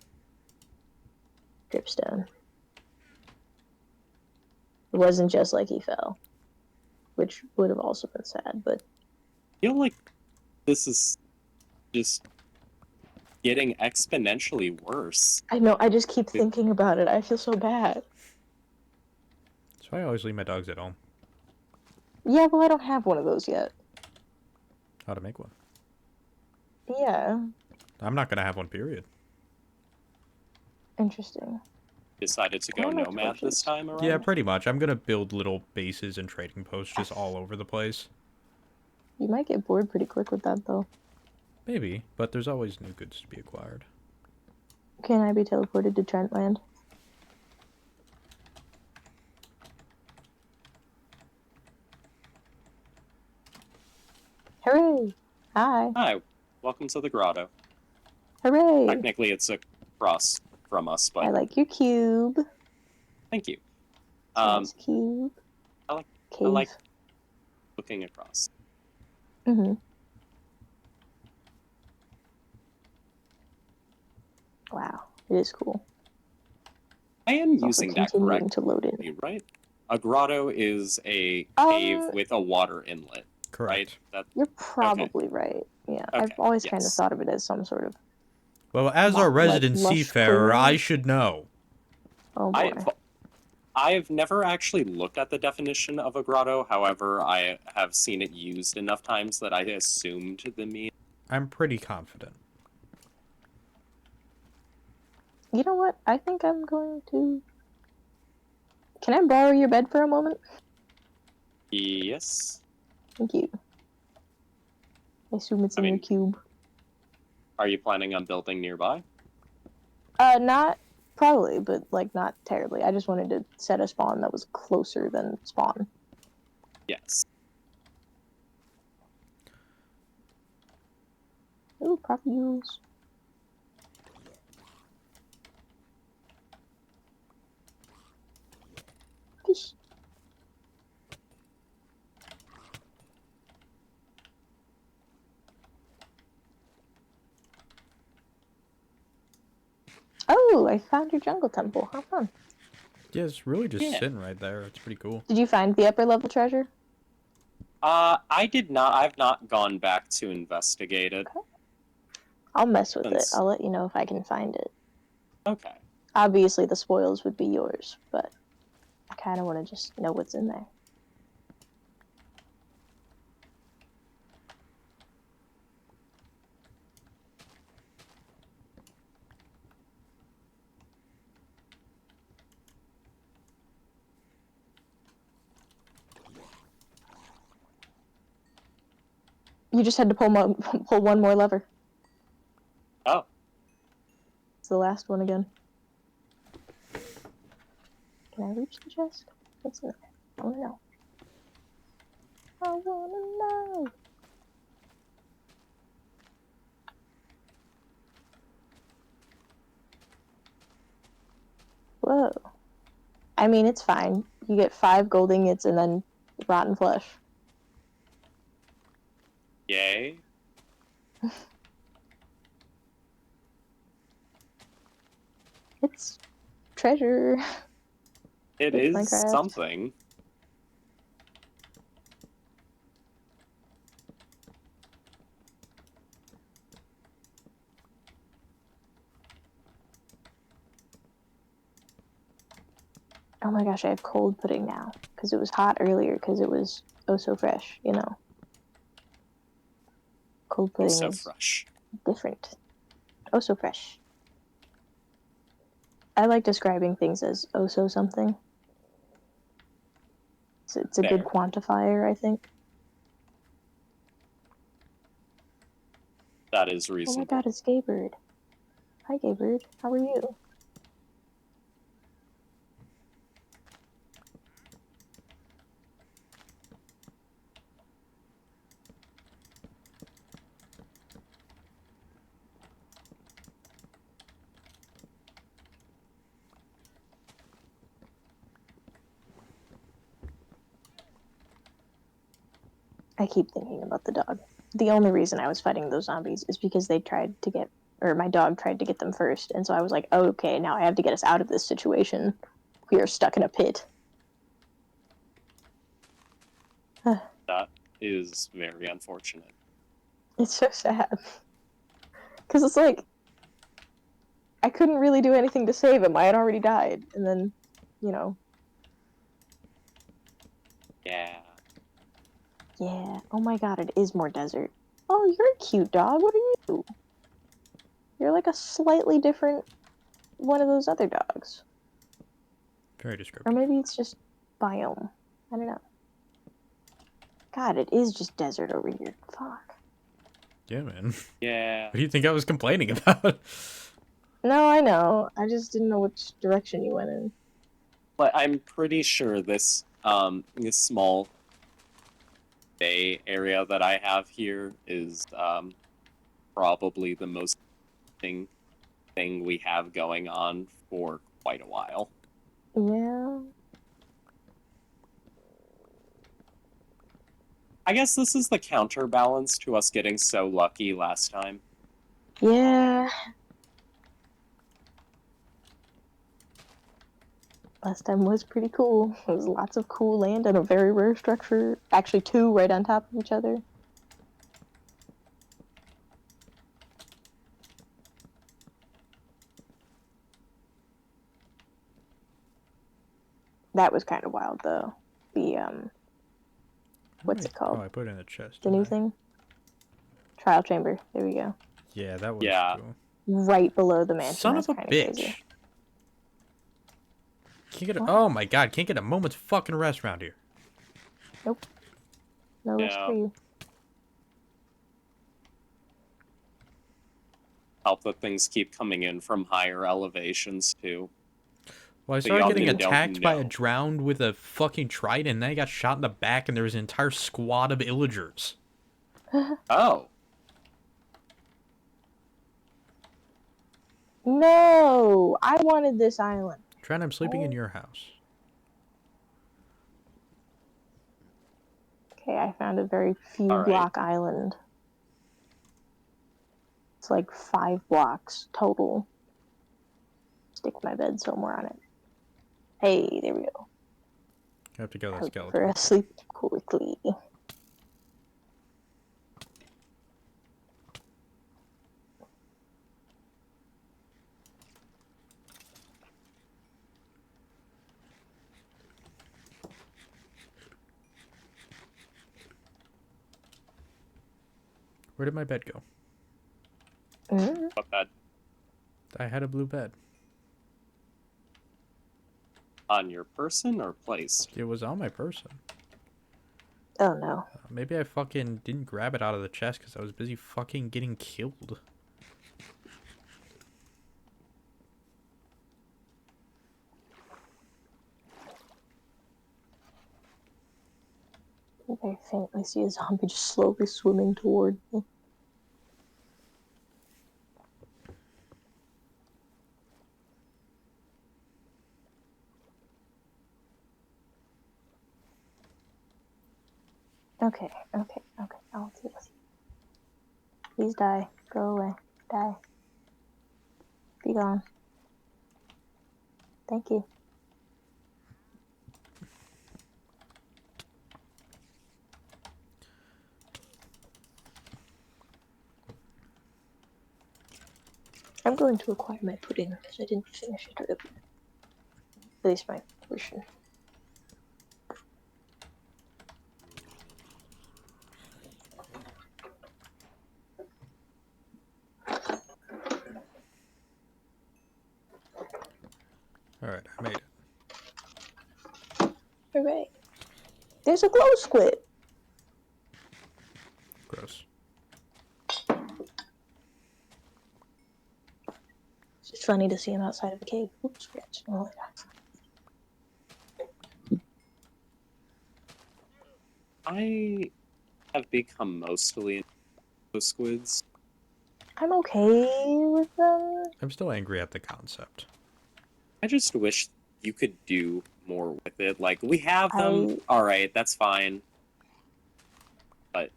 dripstone. It wasn't just like he fell, which would have also been sad, but I feel like this is just getting exponentially worse. I know, I just keep thinking about it. I feel so bad. That's why I always leave my dogs at home. Yeah, well, I don't have one of those yet. How to make one. Yeah. I'm not gonna have one, period. Interesting. Decided to Where go are my nomad this torches? time around? Yeah, pretty much. I'm gonna build little bases and trading posts just all over the place. You might get bored pretty quick with that, though. Maybe, but there's always new goods to be acquired. Can I be teleported to Trentland? Hooray! Hi! Hi, welcome to the grotto. Hooray! Technically, it's across from us, I but like your cube. It's thank you. a nice cube. I like Cave. I like looking across. Mm-hmm. Wow, it is cool. I am It's also using that continuing to correctly, load in. right? A grotto is a cave with a water inlet, right? Correct. That You're probably right. Yeah, I've Okay, always kind of yes. thought of it as some sort of Well, as our resident lush seafarer, clearing. I should know. Oh boy. I've never actually looked at the definition of a grotto. However, I have seen it used enough times that I assumed the meaning. I'm pretty confident. You know what? I think I'm going to. Can I borrow your bed for a moment? Yes. Thank you. I assume it's I in your mean- cube. Are you planning on building nearby? Not probably, but like not terribly. I just wanted to set a spawn that was closer than spawn. Yes. Ooh, proper use. Fish. Oh, I found your jungle temple. How fun. Yeah, it's really just Yeah. sitting right there. It's pretty cool. Did you find the upper level treasure? I did not. I've not gone back to investigate it. I'll mess with it. Since- I'll let you know if I can find it. Okay. Obviously, the spoils would be yours, but I kind of want to just know what's in there. You just had to pull one more lever. Oh. It's the last one again. Can I reach the chest? What's in there? I wanna know. I wanna know. Whoa. I mean, it's fine. You get 5 gold ingots and then rotten flesh. Yay. It's treasure. It It's is Minecraft. something. Oh my gosh, I have cold pudding now. Because it was hot earlier, because it was oh so fresh, you know. Cold Oh, pudding so is fresh. different. Oh so fresh. I like describing things as oh so something. It's a good Fair. quantifier, I think. That is Oh my reasonable. god, it's Gaybird. Hi Gaybird, how are you? I keep thinking about the dog. The only reason I was fighting those zombies is because they tried to get, or my dog tried to get them first, and so I was like, oh, okay, now I have to get us out of this situation. We are stuck in a pit. That is very unfortunate. It's so sad. Because it's like, I couldn't really do anything to save him. I had already died. And then, you know. Yeah. Yeah. Oh my god, it is more desert. Oh, you're a cute dog. What are you? You're like a slightly different one of those other dogs. Very Or descriptive. maybe it's just biome. I don't know. God, it is just desert over here. Fuck. Yeah, man. Yeah. What do you think I was complaining about? No, I know. I just didn't know which direction you went in. But I'm pretty sure this small bay area that I have here is probably the most thing we have going on for quite a while. Yeah. I guess this is the counterbalance to us getting so lucky last time. Yeah. Last time was pretty cool. There was lots of cool land and a very rare structure. Actually, two right on top of each other. That was kind of wild, though. The what's it called? Oh, I put it in the chest. The new thing? Trial chamber. There we go. Yeah, that was Yeah. cool. Right below the mansion. Son That's of a kind of bitch. crazy. Can't get What? oh my god, can't get a moment's fucking rest around here. Nope. No rest Yeah. for you. Help that things keep coming in from higher elevations too. Well, I So started y'all getting don't attacked by a know. drowned with a fucking trident, and then I got shot in the back, and there was an entire squad of illagers. Oh. No! I wanted this island. Trent, I'm sleeping in Oh. your house. Okay, I found a very few All right. block island. It's like 5 blocks total. Stick my bed somewhere on it. Hey, there we go. I have to kill that For skeleton. sleep quickly. Where did my bed go? Mm. But that I had a blue bed. on your person or placed? It was on my person. Oh no. Maybe I fucking didn't grab it out of the chest because I was busy fucking getting killed. I think I faintly see a zombie just slowly swimming toward me. Okay. I'll deal with you. Please die. Go away. Die. Be gone. Thank you. I'm going to acquire my pudding because I didn't finish it earlier. At least my portion. Alright, I made it. Hooray. There's a glow squid. Gross. It's just funny to see him outside of the cave. Oops, scratch. Oh, I have become mostly into squids. I'm okay with them. I'm still angry at the concept. I just wish you could do more with it. Like, we have them. Alright, that's fine. But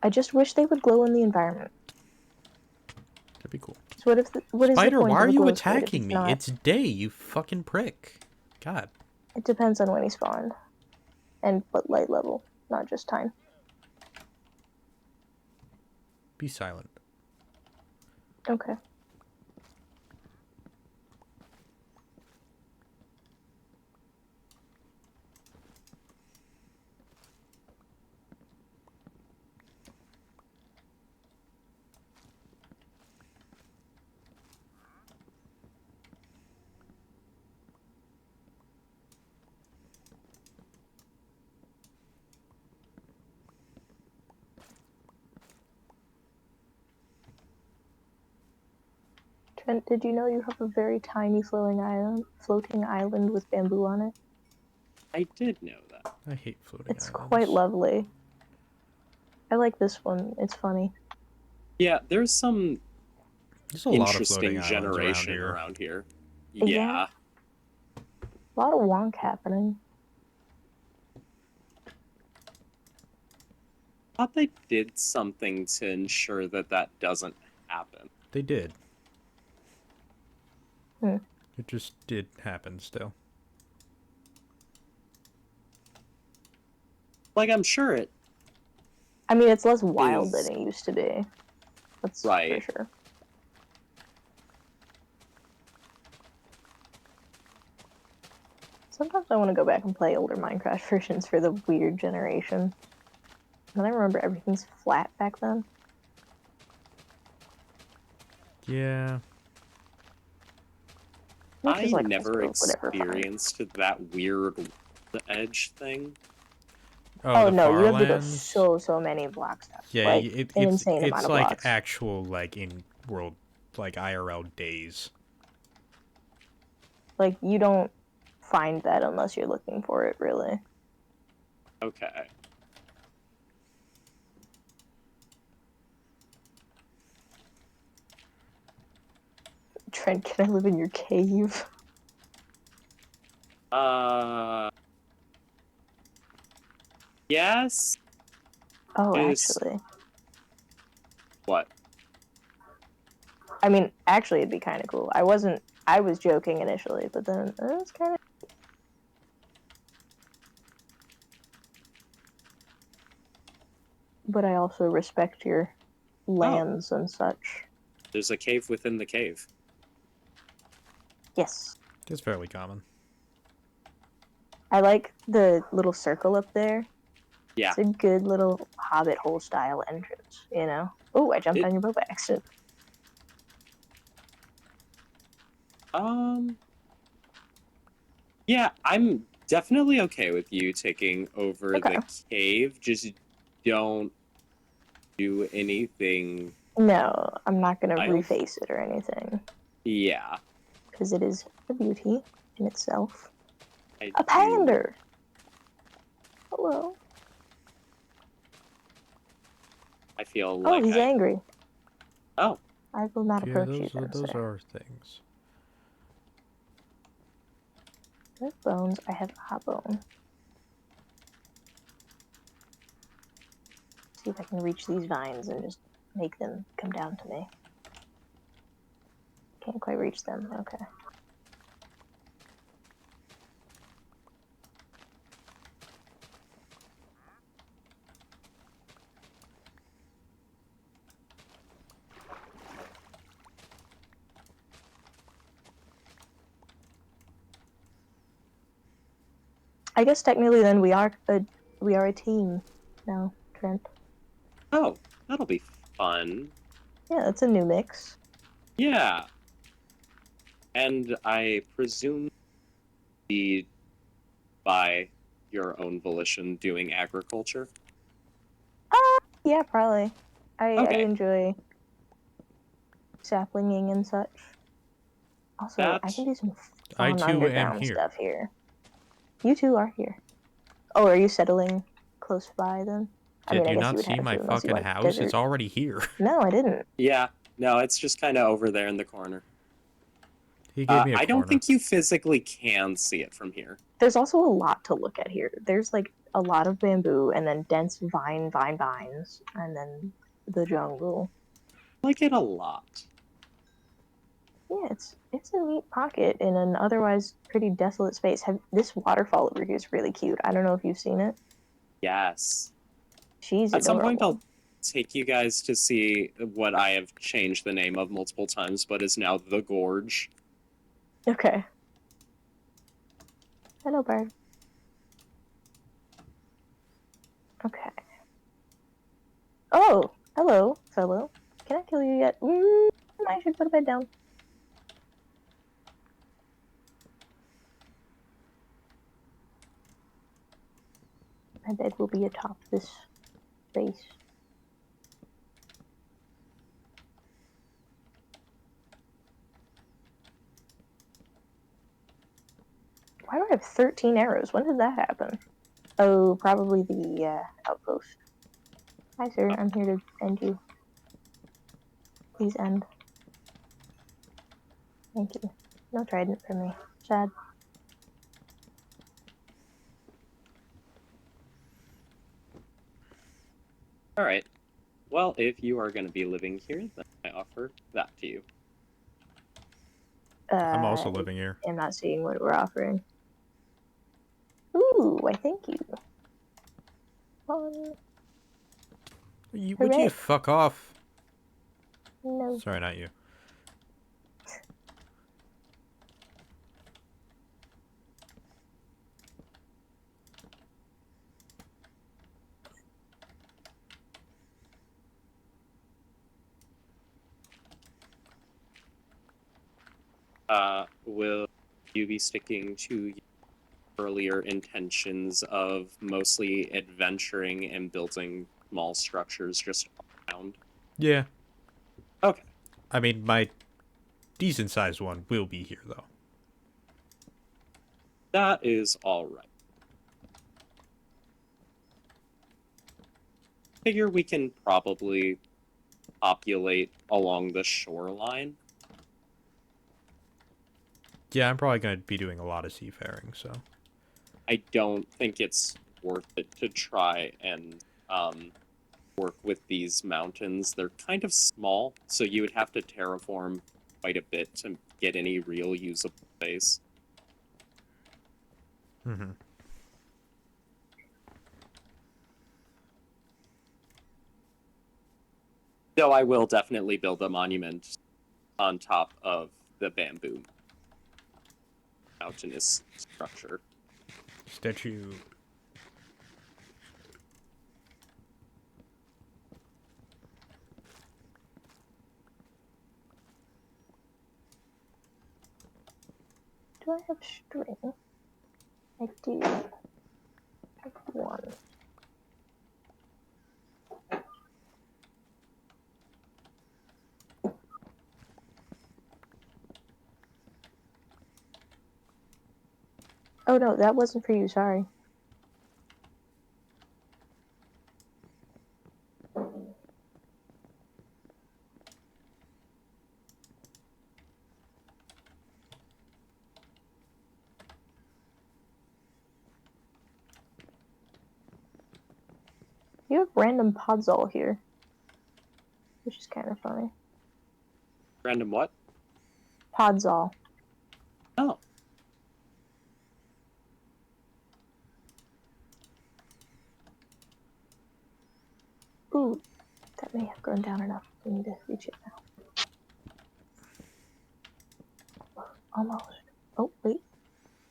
I just wish they would glow in the environment. That'd be cool. So what is the Spider, point why of are a you glow squid if attacking me? not? It's day, you fucking prick. God. It depends on when he spawned. And what light level, not just time. Be silent. Okay. Trent, did you know you have a very tiny floating island with bamboo on it? I did know that. I hate floating It's islands. quite lovely. I like this one. It's funny. Yeah, there's some There's a lot of interesting floating islands generation around around here. Yeah. A lot of wonk happening. I thought they did something to ensure that that doesn't happen. They did. Hmm. It just did happen still. Like, I'm sure it I mean, it's less wild is than it used to be. That's for right. sure. Sometimes I want to go back and play older Minecraft versions for the weird generation. And I remember everything's flat back then. Yeah. Which I is like never also whatever fine. experienced that weird edge thing. Oh, the no, you have to go Farlands? so many blocks now. Yeah, Like an it's insane amount of like blocks. actual like in world like IRL days. Like you don't find that unless you're looking for it, really. Okay. Trent, can I live in your cave? Yes. Oh, Is actually. what? I mean, actually, it'd be kind of cool. I was joking initially, but then it's kind of. But I also respect your lands and such. There's a cave within the cave. Yes. It's fairly common. I like the little circle up there. Yeah. It's a good little hobbit hole style entrance, you know? Oh, I jumped on your boat by accident. Yeah, I'm definitely okay with you taking over Okay. the cave. Just don't do anything No, I'm not gonna wild. reface it or anything. Yeah. Because it is a beauty in itself. I A pander! Hello. I feel Oh, like he's angry. Oh. I will not Yeah, approach you then, those sir. are things. With bones, I have hot bone. See if I can reach these vines and just make them come down to me. Can't quite reach them. Okay. I guess technically then we are a team now, Trent. Oh, that'll be fun. Yeah, it's a new mix. Yeah. And I presume be by your own volition doing agriculture. Yeah, probably. I Okay. enjoy saplinging and such. Also, I can do some I fun too am underground here. stuff here. You two are here. Oh, are you settling close by then? I Did mean, I you guess not you would see have my to unless you fucking like house? desert. It's already here. No, I didn't. Yeah. No, it's just kind of over there in the corner. He gave me a I don't corner. think you physically can see it from here. There's also a lot to look at here. There's like a lot of bamboo and then dense vines and then the jungle. I like it a lot. Yeah, it's a neat pocket in an otherwise pretty desolate space. This waterfall over here is really cute. I don't know if you've seen it. Yes. She's At some point, adorable. I'll take you guys to see what I have changed the name of multiple times, but is now the Gorge. Okay. Hello, bird. Okay. Oh, hello, fellow. Can I kill you yet? I should put a bed down. My bed will be atop this space. Why do I have 13 arrows? When did that happen? Oh, probably the outpost. Hi, sir. I'm here to end you. Please end. Thank you. No trident for me. Sad. All right. Well, if you are going to be living here, then I offer that to you. I'm also living here. I'm not seeing what we're offering. Ooh, why thank you. Would you Hooray. fuck off? No. Sorry, not you. Will you be sticking to your earlier intentions of mostly adventuring and building small structures just around? Yeah. Okay. I mean, my decent-sized one will be here, though. That is all right. Figure we can probably populate along the shoreline. Yeah, I'm probably going to be doing a lot of seafaring, so... I don't think it's worth it to try and work with these mountains. They're kind of small, so you would have to terraform quite a bit to get any real usable space. Mm-hmm. Though I will definitely build a monument on top of the bamboo mountainous structure. Statue. Do I have string? I do. I have one. Oh no, that wasn't for you, sorry. You have random podzol here, which is kind of funny. Random what? Podzol. Oh. Ooh, that may have grown down enough. We need to reach it now. Almost. Oh, wait.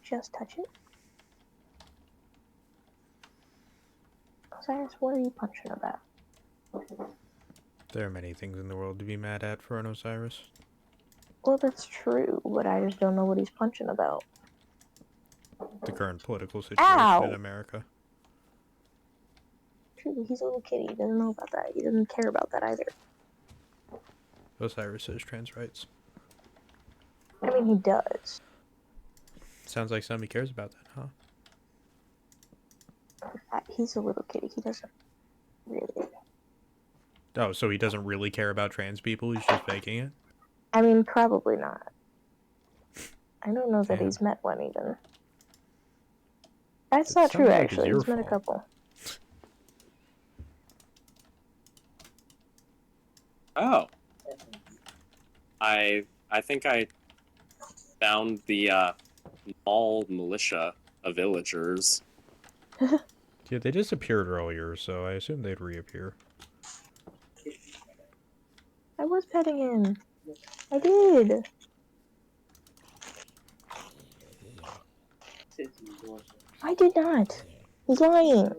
Just touch it. Osiris, what are you punching about? There are many things in the world to be mad at for an Osiris. Well, that's true, but I just don't know what he's punching about. The current political situation Ow! in America. True, he's a little kitty. He doesn't know about that. He doesn't care about that either. Osiris says trans rights. I mean, he does. Sounds like somebody cares about that, huh? He's a little kitty. He doesn't really. Oh, so he doesn't really care about trans people? He's just faking it? I mean, probably not. I don't know that Damn. he's met one even. That's It not true, sounds like it's actually. your He's met a fault. couple. Oh. I think I found the mall militia of villagers. Yeah, they disappeared earlier, so I assume they'd reappear. I was petting him. I did. I did not. He's lying.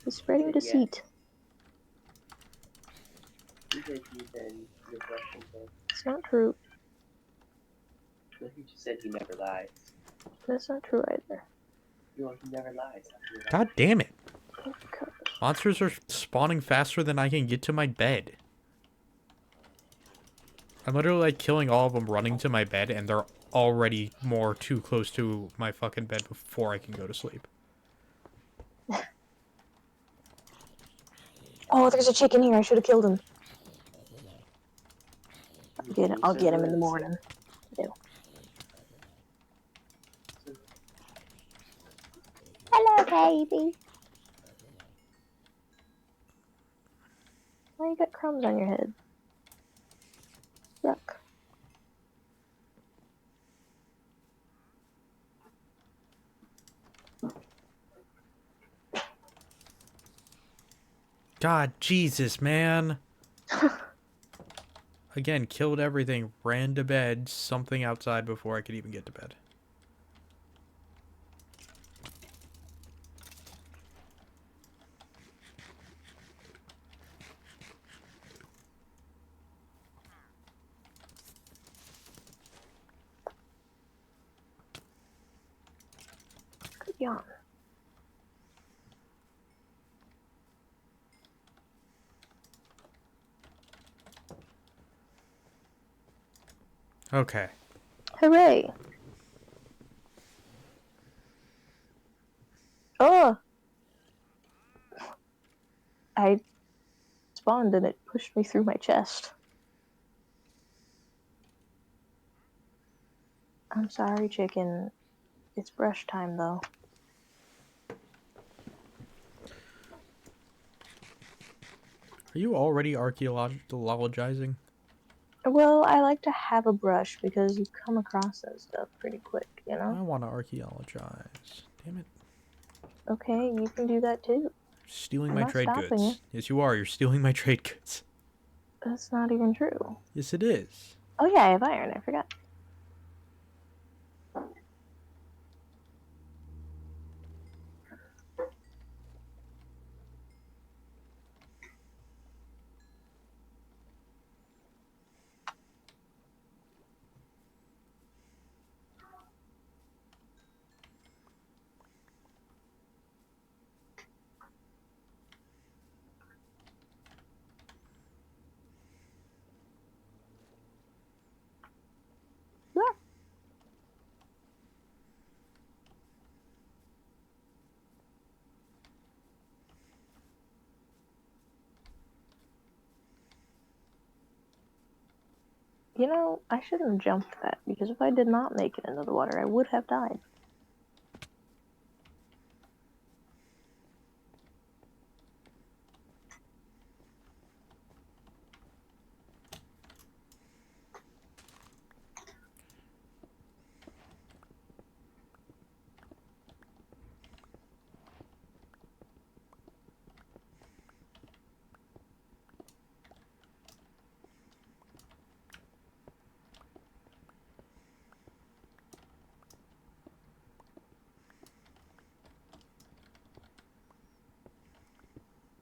He's spreading deceit. It's not true. He just said he never lies. That's not true either. He never lies. God damn it. Okay. Monsters are spawning faster than I can get to my bed. I'm literally like killing all of them running to my bed, and they're already more too close to my fucking bed before I can go to sleep. Oh, there's a chicken here. I should have killed him. I'll You get him in the should. morning. Hello, baby. Why you got crumbs on your head? Yuck. God, Jesus, man. Again, killed everything, ran to bed, something outside before I could even get to bed. Good yawn. Okay. Hooray. Oh! I spawned and it pushed me through my chest. I'm sorry, chicken. It's brush time, though. Are you already archaeologizing? Well, I like to have a brush because you come across that stuff pretty quick, you I know? want to archaeologize. Damn it. Okay, you can do that too. Stealing I'm my not trade stopping you. goods. Yes, you are. You're stealing my trade goods. That's not even true. Yes, it is. Oh yeah, I have iron, I forgot. Yeah. You know, I shouldn't have jumped that, because if I did not make it into the water, I would have died.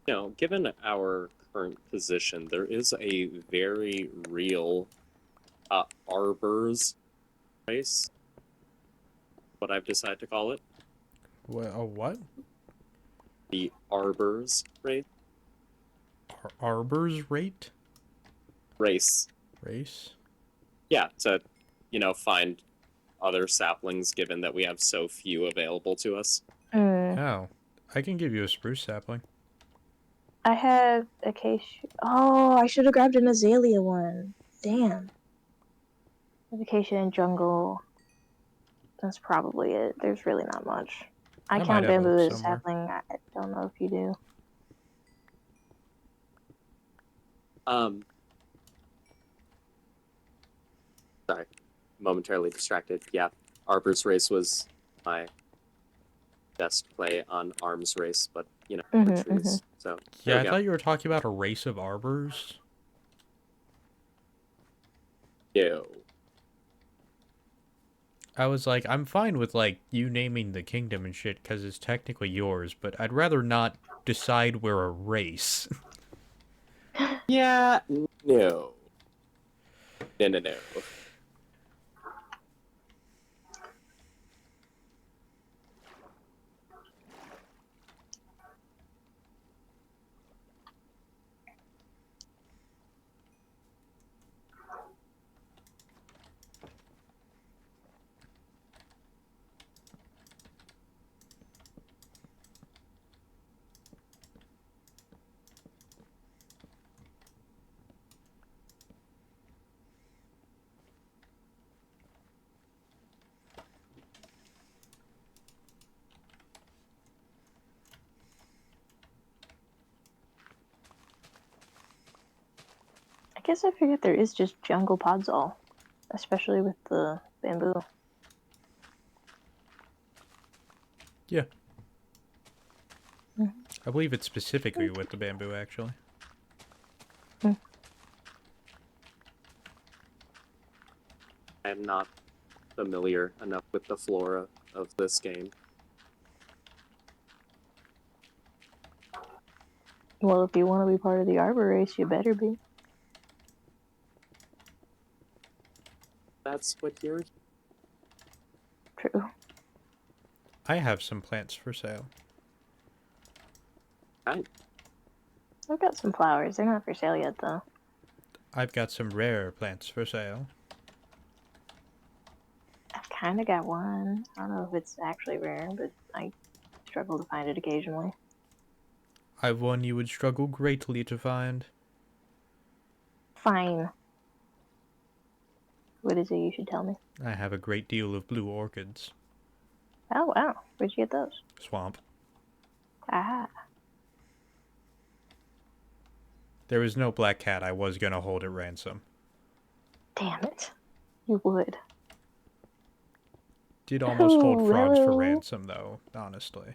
You know, given our current position, there is a very real arbors race, what I've decided to call it. A what? The arbors race. Arbor's rate? Race. Race? Yeah, to, find other saplings given that we have so few available to us. Oh. I can give you a spruce sapling. I have acacia. Oh, I should have grabbed an azalea one. Damn. Acacia and jungle. That's probably it. There's really not much. I I might count have bamboo oak as a somewhere. sapling. I don't know if you do. Sorry, momentarily distracted. Yeah, arbors race was my best play on arms race, but for trees. So there Yeah, we I go. thought you were talking about a race of arbors. Yo. I was like, I'm fine with, like, you naming the kingdom and shit, because it's technically yours, but I'd rather not decide we're a race. Yeah, no. No, no, no. guess I forget there is just jungle podzol, especially with the bamboo. Yeah. Mhm. I believe it's specifically with the bamboo, actually. I am not familiar enough with the flora of this game. Well, if you want to be part of the arbor race, you better be. That's what you're. True. I have some plants for sale. I've got some flowers. They're not for sale yet, though. I've got some rare plants for sale. I've kind of got one. I don't know if it's actually rare, but I struggle to find it occasionally. I've one you would struggle greatly to find. Fine. What is it you should tell me? I have a great deal of blue orchids. Oh, wow. Where'd you get those? Swamp. Ah, There was no black cat. I was gonna hold at ransom. damn it. You would. Did almost hold frogs for Hello. ransom, though, honestly.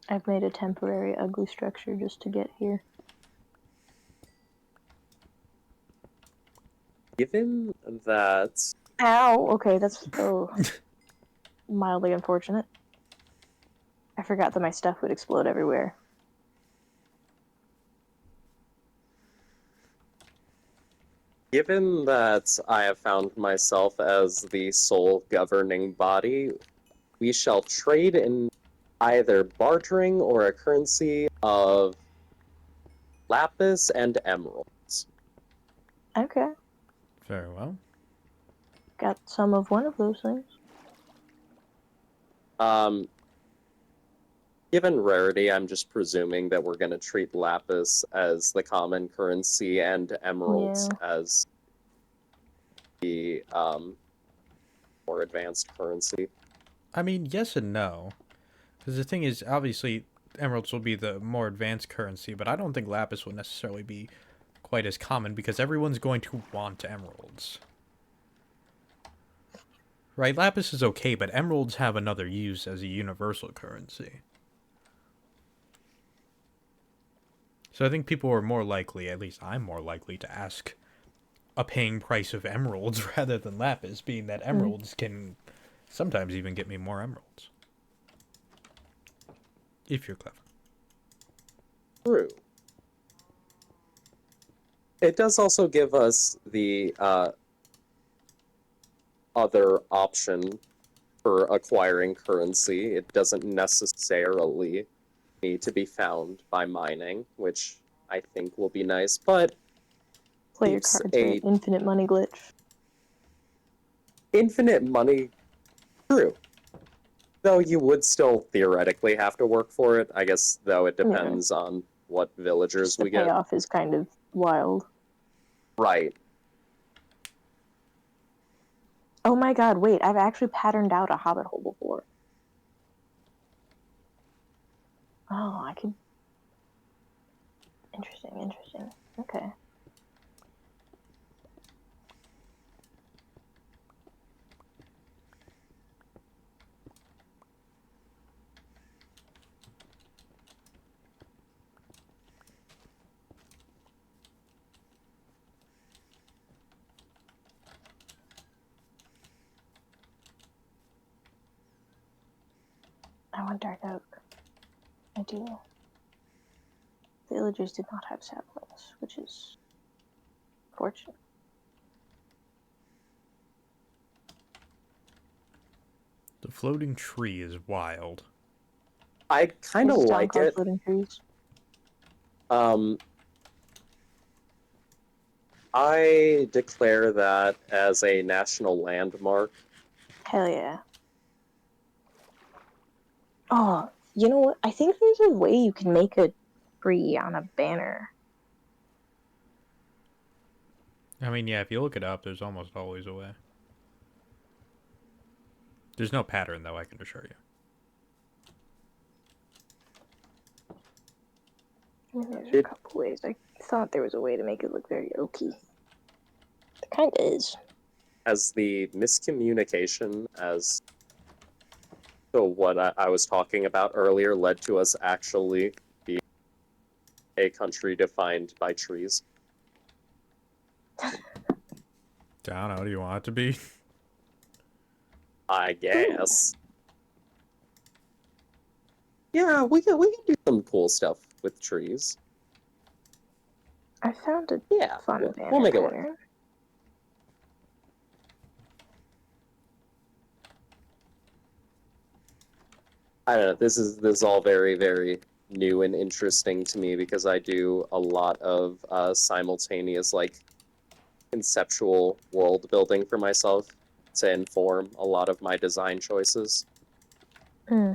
I've made a temporary ugly structure just to get here. Given that Ow! Okay, that's so mildly unfortunate. I forgot that my stuff would explode everywhere. Given that I have found myself as the sole governing body, we shall trade in either bartering or a currency of lapis and emeralds. Okay, Very well. got some of one of those things. Um, Given rarity, I'm just presuming that we're going to treat lapis as the common currency and emeralds as the more advanced currency. I mean, yes and no. Because the thing is, obviously, emeralds will be the more advanced currency, but I don't think lapis will necessarily be quite as common because everyone's going to want emeralds. Right, lapis is okay, but emeralds have another use as a universal currency. So I think people are more likely, at least I'm more likely, to ask a paying price of emeralds rather than lapis, being that emeralds can sometimes even get me more emeralds. If you're clever. True. It does also give us the other option for acquiring currency. It doesn't necessarily need to be found by mining, which I think will be nice, but Play your keeps cards right. a Infinite money glitch. infinite money. True. Though you would still theoretically have to work for it. I guess, though, it depends on what villagers Just the we get. payoff is kind of wild. Right. Oh my god, wait, I've actually patterned out a hobbit hole before. Oh, I could... Interesting. Okay. I want dark oak. I do. Villagers did not have saplings, which is fortunate. The floating tree is wild. I kind of There's a town like called it. Floating Trees. I declare that as a national landmark. Hell yeah. Oh, you know what? I think there's a way you can make a tree on a banner. I mean, yeah, if you look it up, there's almost always a way. There's no pattern, though, I can assure you. I mean, there's a couple ways. I thought there was a way to make it look very oaky. It kind of is. As the miscommunication as to what I was talking about earlier led to us actually being a country defined by trees. I don't know. Do you want it to be? I guess. Yeah, we can do some cool stuff with trees. I found a Yeah, fun we'll banner make it work. pattern. I don't know. This is all very, very new and interesting to me because I do a lot of simultaneous like conceptual world building for myself to inform a lot of my design choices. Hmm.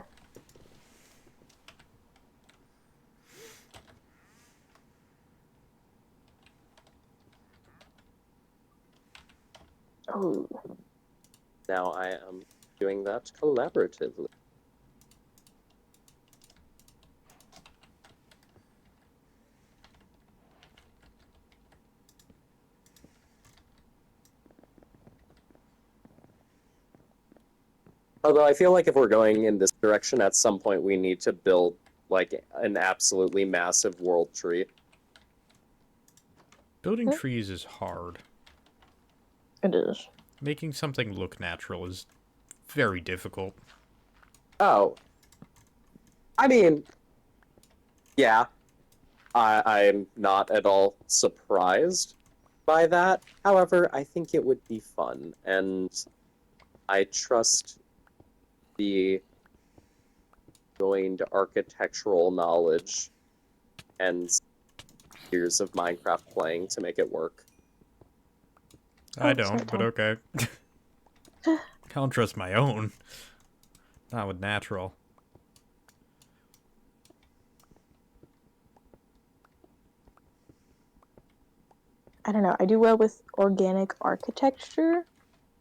Oh, Now I am doing that collaboratively. Although I feel like if we're going in this direction, at some point we need to build like an absolutely massive world tree. Building trees is hard. it is. Making something look natural is very difficult. Oh, I mean, yeah, I'm not at all surprised by that. However, I think it would be fun, and I trust the joined architectural knowledge and years of Minecraft playing to make it work. I Oh, don't, but okay. I don't trust my own. Not with natural. I don't know. I do well with organic architecture.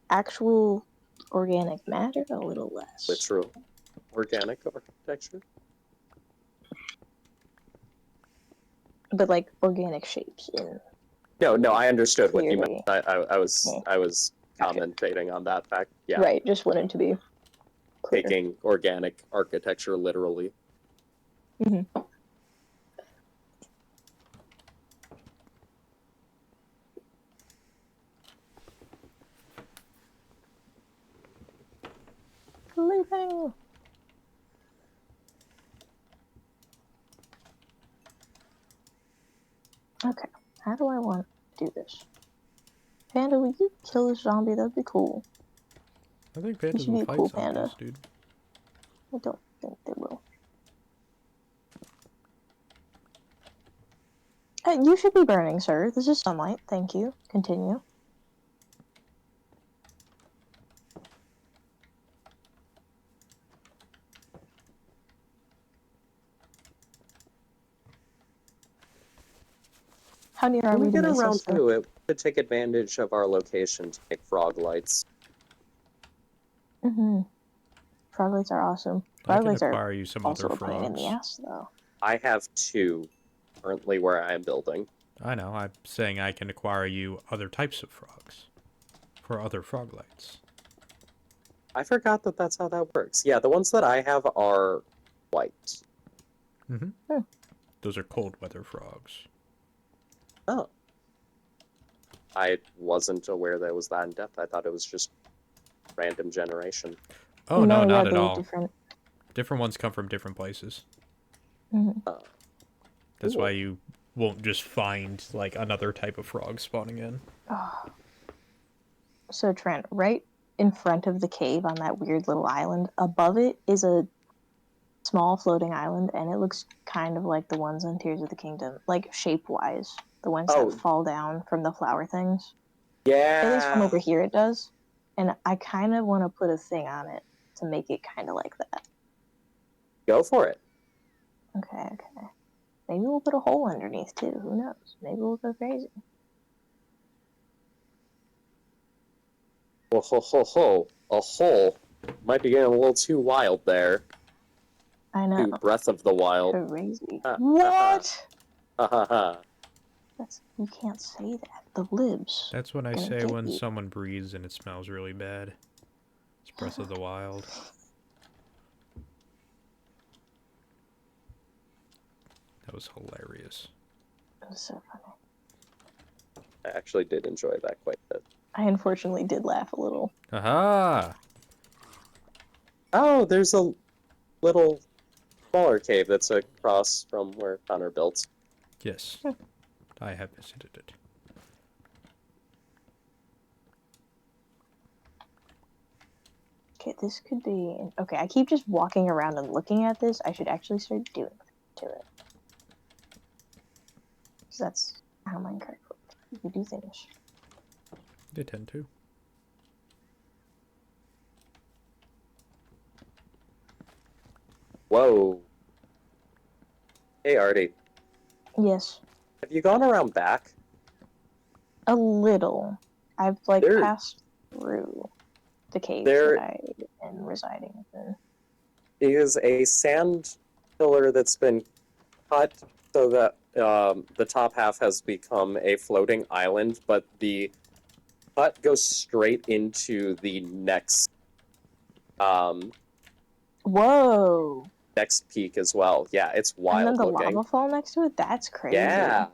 Actual organic matter, a little less. Literal organic architecture. But like organic shapes in No, I understood what you meant. clearly. I was Gotcha. commentating on that fact. Yeah, Right, just wanted to be clear. taking organic architecture literally. Mm-hmm. Sleeping. Okay, how do I want to do this? Panda, will you kill this zombie? That'd be cool. I think You pandas should will be a fight cool zombies, panda. dude. I don't think they will. Hey, you should be burning, sir. This is sunlight. Thank you. Continue. How near are When we we to get around Mesa, sir? to it, we could take advantage of our location to make frog lights. Mm-hmm. Frog lights are awesome. I Frog can lights are acquire you some also other a pain in the frogs. ass, though. I have two currently where I am building. I know, I'm saying I can acquire you other types of frogs. For other frog lights. I forgot that that's how that works. Yeah, the ones that I have are white. Mm-hmm. Hmm. Those are cold weather frogs. Oh. I wasn't aware that it was that in depth. I thought it was just random generation. Oh, no, yeah, not at they're all. different. Different ones come from different places. Mm-hmm. That's Cool. why you won't just find, like, another type of frog spawning in. Oh. So, Trent, right in front of the cave on that weird little island, above it is a small floating island, and it looks kind of like the ones on Tears of the Kingdom, like shape-wise. The ones Oh. that fall down from the flower things. Yeah. At least from over here it does. And I kind of want to put a thing on it to make it kind of like that. Go for it. Okay, okay. Maybe we'll put a hole underneath too. Who knows? Maybe we'll go crazy. Ho, ho, ho, ho. A hole. Might be getting a little too wild there. I know. Too Breath of the Wild. Crazy. Ha, ha, ha. What? Ha ha ha. That's you can't say that. The libs. That's what I Gonna say get when you. someone breathes and it smells really bad. It's Breath of the Wild. That was hilarious. It was so funny. I actually did enjoy that quite a bit. I unfortunately did laugh a little. Aha! Oh, there's a little smaller cave that's across from where Connor built. Yes. I have visited it. Okay, this could be. Okay, I keep just walking around and looking at this. I should actually start doing to it. Because that's how Minecraft works. You do things. They tend to. Whoa. Hey, Artie. Yes, Have you gone around back? a little. I've like There- passed through the cave there- that I am residing in. Is a sand pillar that's been cut so that the top half has become a floating island, but the cut goes straight into the Whoa! next peak as well. Yeah, it's And wild then the looking. lava fall next to it? That's crazy. Yeah.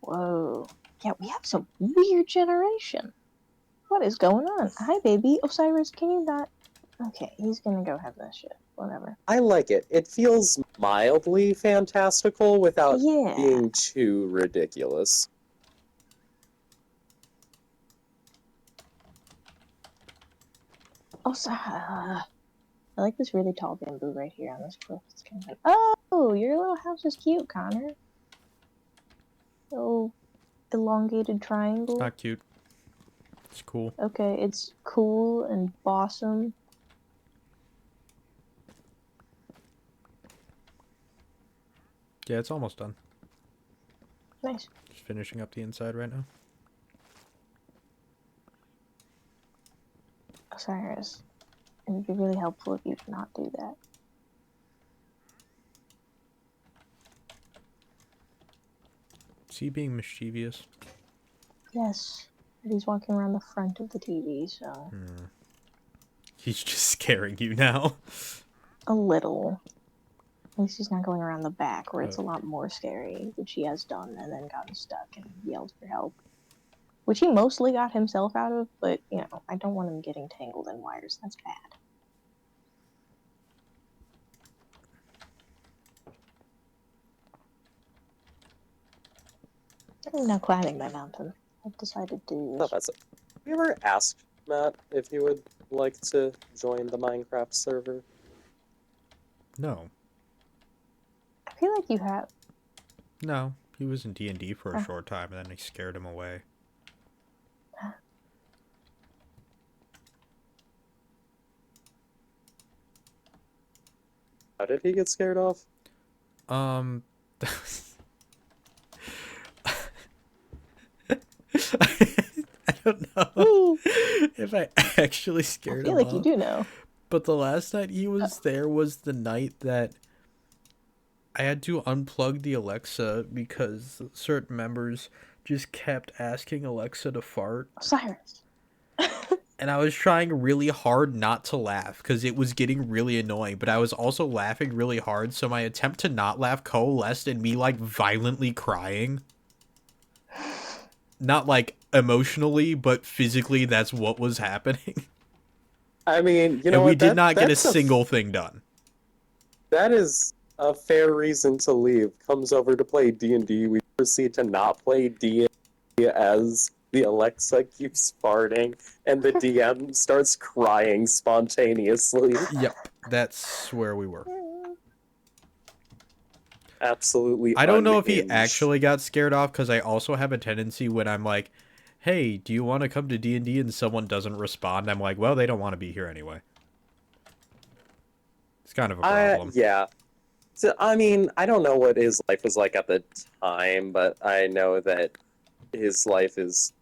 Whoa. Yeah, we have some weird generation. What is going on? Hi, baby. Osiris, can you not? Okay, he's gonna go have that shit. Whatever. I like it. It feels mildly fantastical without Yeah. being too ridiculous. I like this really tall bamboo right here on this cliff. It's kind of like, oh, your little house is cute, Connor. Little elongated triangle. Not cute. It's cool. Okay, it's cool and bossome. Yeah, it's almost done. Nice. Just finishing up the inside right now. Osiris, it would be really helpful if you did not do that. Is he being mischievous? Yes, but he's walking around the front of the TV, so He's just scaring you now. a little. At least he's not going around the back, where it's a lot more scary, which he has done and then gotten stuck and yelled for help. Which he mostly got himself out of, but, you know, I don't want him getting tangled in wires. That's bad. I'm now climbing my mountain. I've decided to do Oh, this. that's it. Have you ever asked Matt if he would like to join the Minecraft server? No. I feel like you have. No. He was in D&D for a Oh. short time, and then they scared him away. How did he get scared off? I don't know if I actually I scared feel him like you off. do know. But the last night he was there was the night that I had to unplug the Alexa because certain members just kept asking Alexa to fart. Osiris. And I was trying really hard not to laugh because it was getting really annoying, but I was also laughing really hard, so my attempt to not laugh coalesced in me like violently crying. Not like emotionally, but physically that's what was happening. I mean, you know And we what? did not get a that's single thing done. That is a fair reason to leave. Comes over to play D&D. We proceed to not play D&D as the Alexa keeps farting, and the DM starts crying spontaneously. Yep, that's where we were. Absolutely. I don't know if he unhinged. actually got scared off because I also have a tendency when I'm like, hey, do you want to come to D&D and someone doesn't respond, I'm like, well, they don't want to be here anyway. It's kind of a problem. Yeah. So, I mean, I don't know what his life was like at the time, but I know that his life is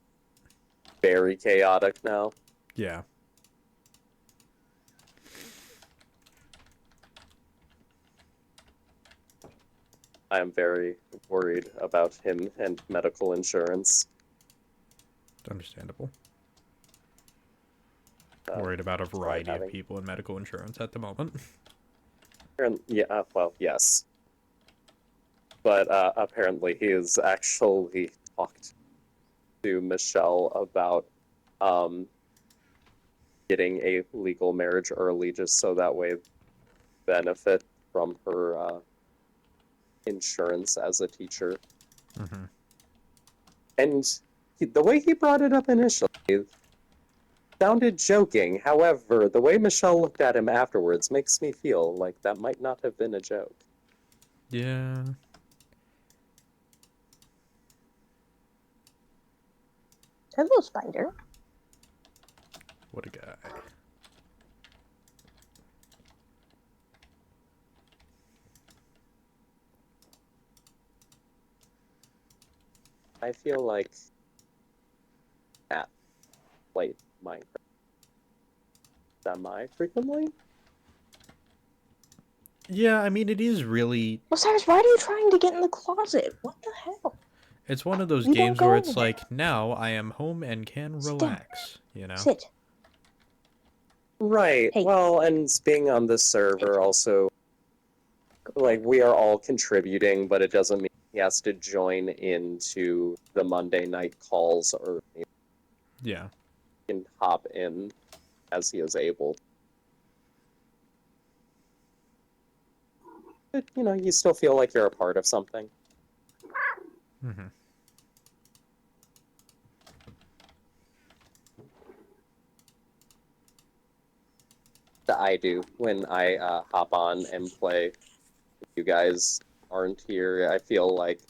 very chaotic now. Yeah. I am very worried about him and medical insurance. It's understandable. Um, Worried about a variety of having- people in medical insurance at the moment. Yeah, well, yes. But apparently he has actually talked to Michelle about getting a legal marriage early just so that way benefit from her insurance as a teacher. Mm-hmm. And the way he brought it up initially sounded joking. However, the way Michelle looked at him afterwards makes me feel like that might not have been a joke. Yeah. Hello, Spider. What a guy. I feel like Matt played Minecraft semi-frequently. Yeah, I mean, it is really. Osiris, why are you trying to get in the closet? What the hell? It's one of those You don't games go where in it's there. like, now I am home and can Sit down. relax, you know? Sit. Right. Hey. Well, and being on this server also, like, we are all contributing, but it doesn't mean he has to join into the Monday night calls, or he Yeah. can hop in as he is able. But, you still feel like you're a part of something. Mm-hmm. That I do when I hop on and play. If you guys aren't here, I feel like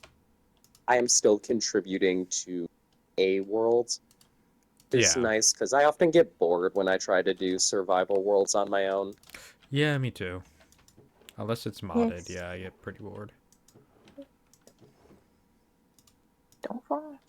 I am still contributing to a world. It's Yeah. nice because I often get bored when I try to do survival worlds on my own. Yeah, me too. Unless it's modded, Yes. yeah, I get pretty bored. Don't fall.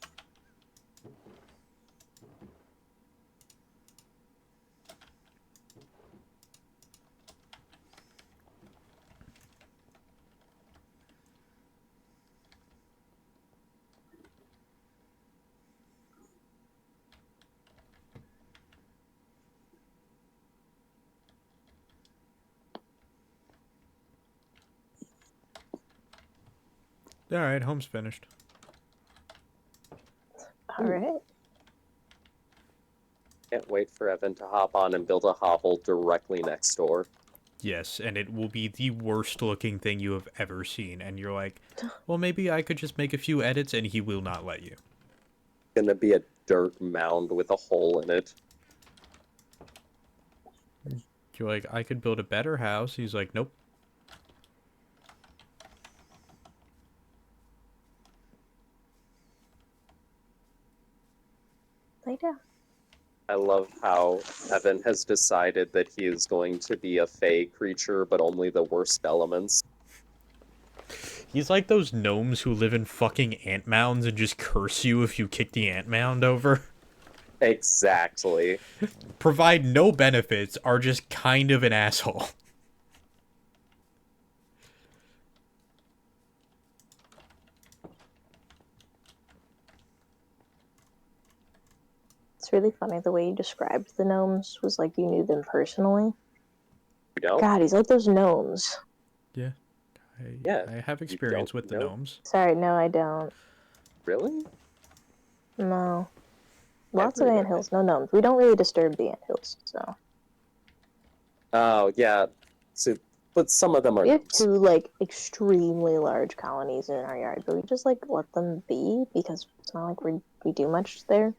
Alright, home's finished. All right. Can't wait for Evan to hop on and build a hovel directly next door. Yes, and it will be the worst looking thing you have ever seen. And you're like, well, maybe I could just make a few edits, and he will not let you. Gonna be a dirt mound with a hole in it. You're like, I could build a better house. He's like, nope. Lay down. I love how Evan has decided that he is going to be a fey creature, but only the worst elements. He's like those gnomes who live in fucking ant mounds and just curse you if you kick the ant mound over. Exactly. Provide no benefits, are just kind of an asshole. It's really funny the way you described the gnomes was like you knew them personally. You don't? God, he's like those gnomes. Yeah. Yeah, I have you experience don't with the know? gnomes. Sorry, no, I don't. Really? No. Lots of Everywhere. anthills, no gnomes. We don't really disturb the anthills, so. Oh, yeah. So, but some of them are We have gnomes. two, like, extremely large colonies in our yard, but we just, like, let them be because it's not like we do much there.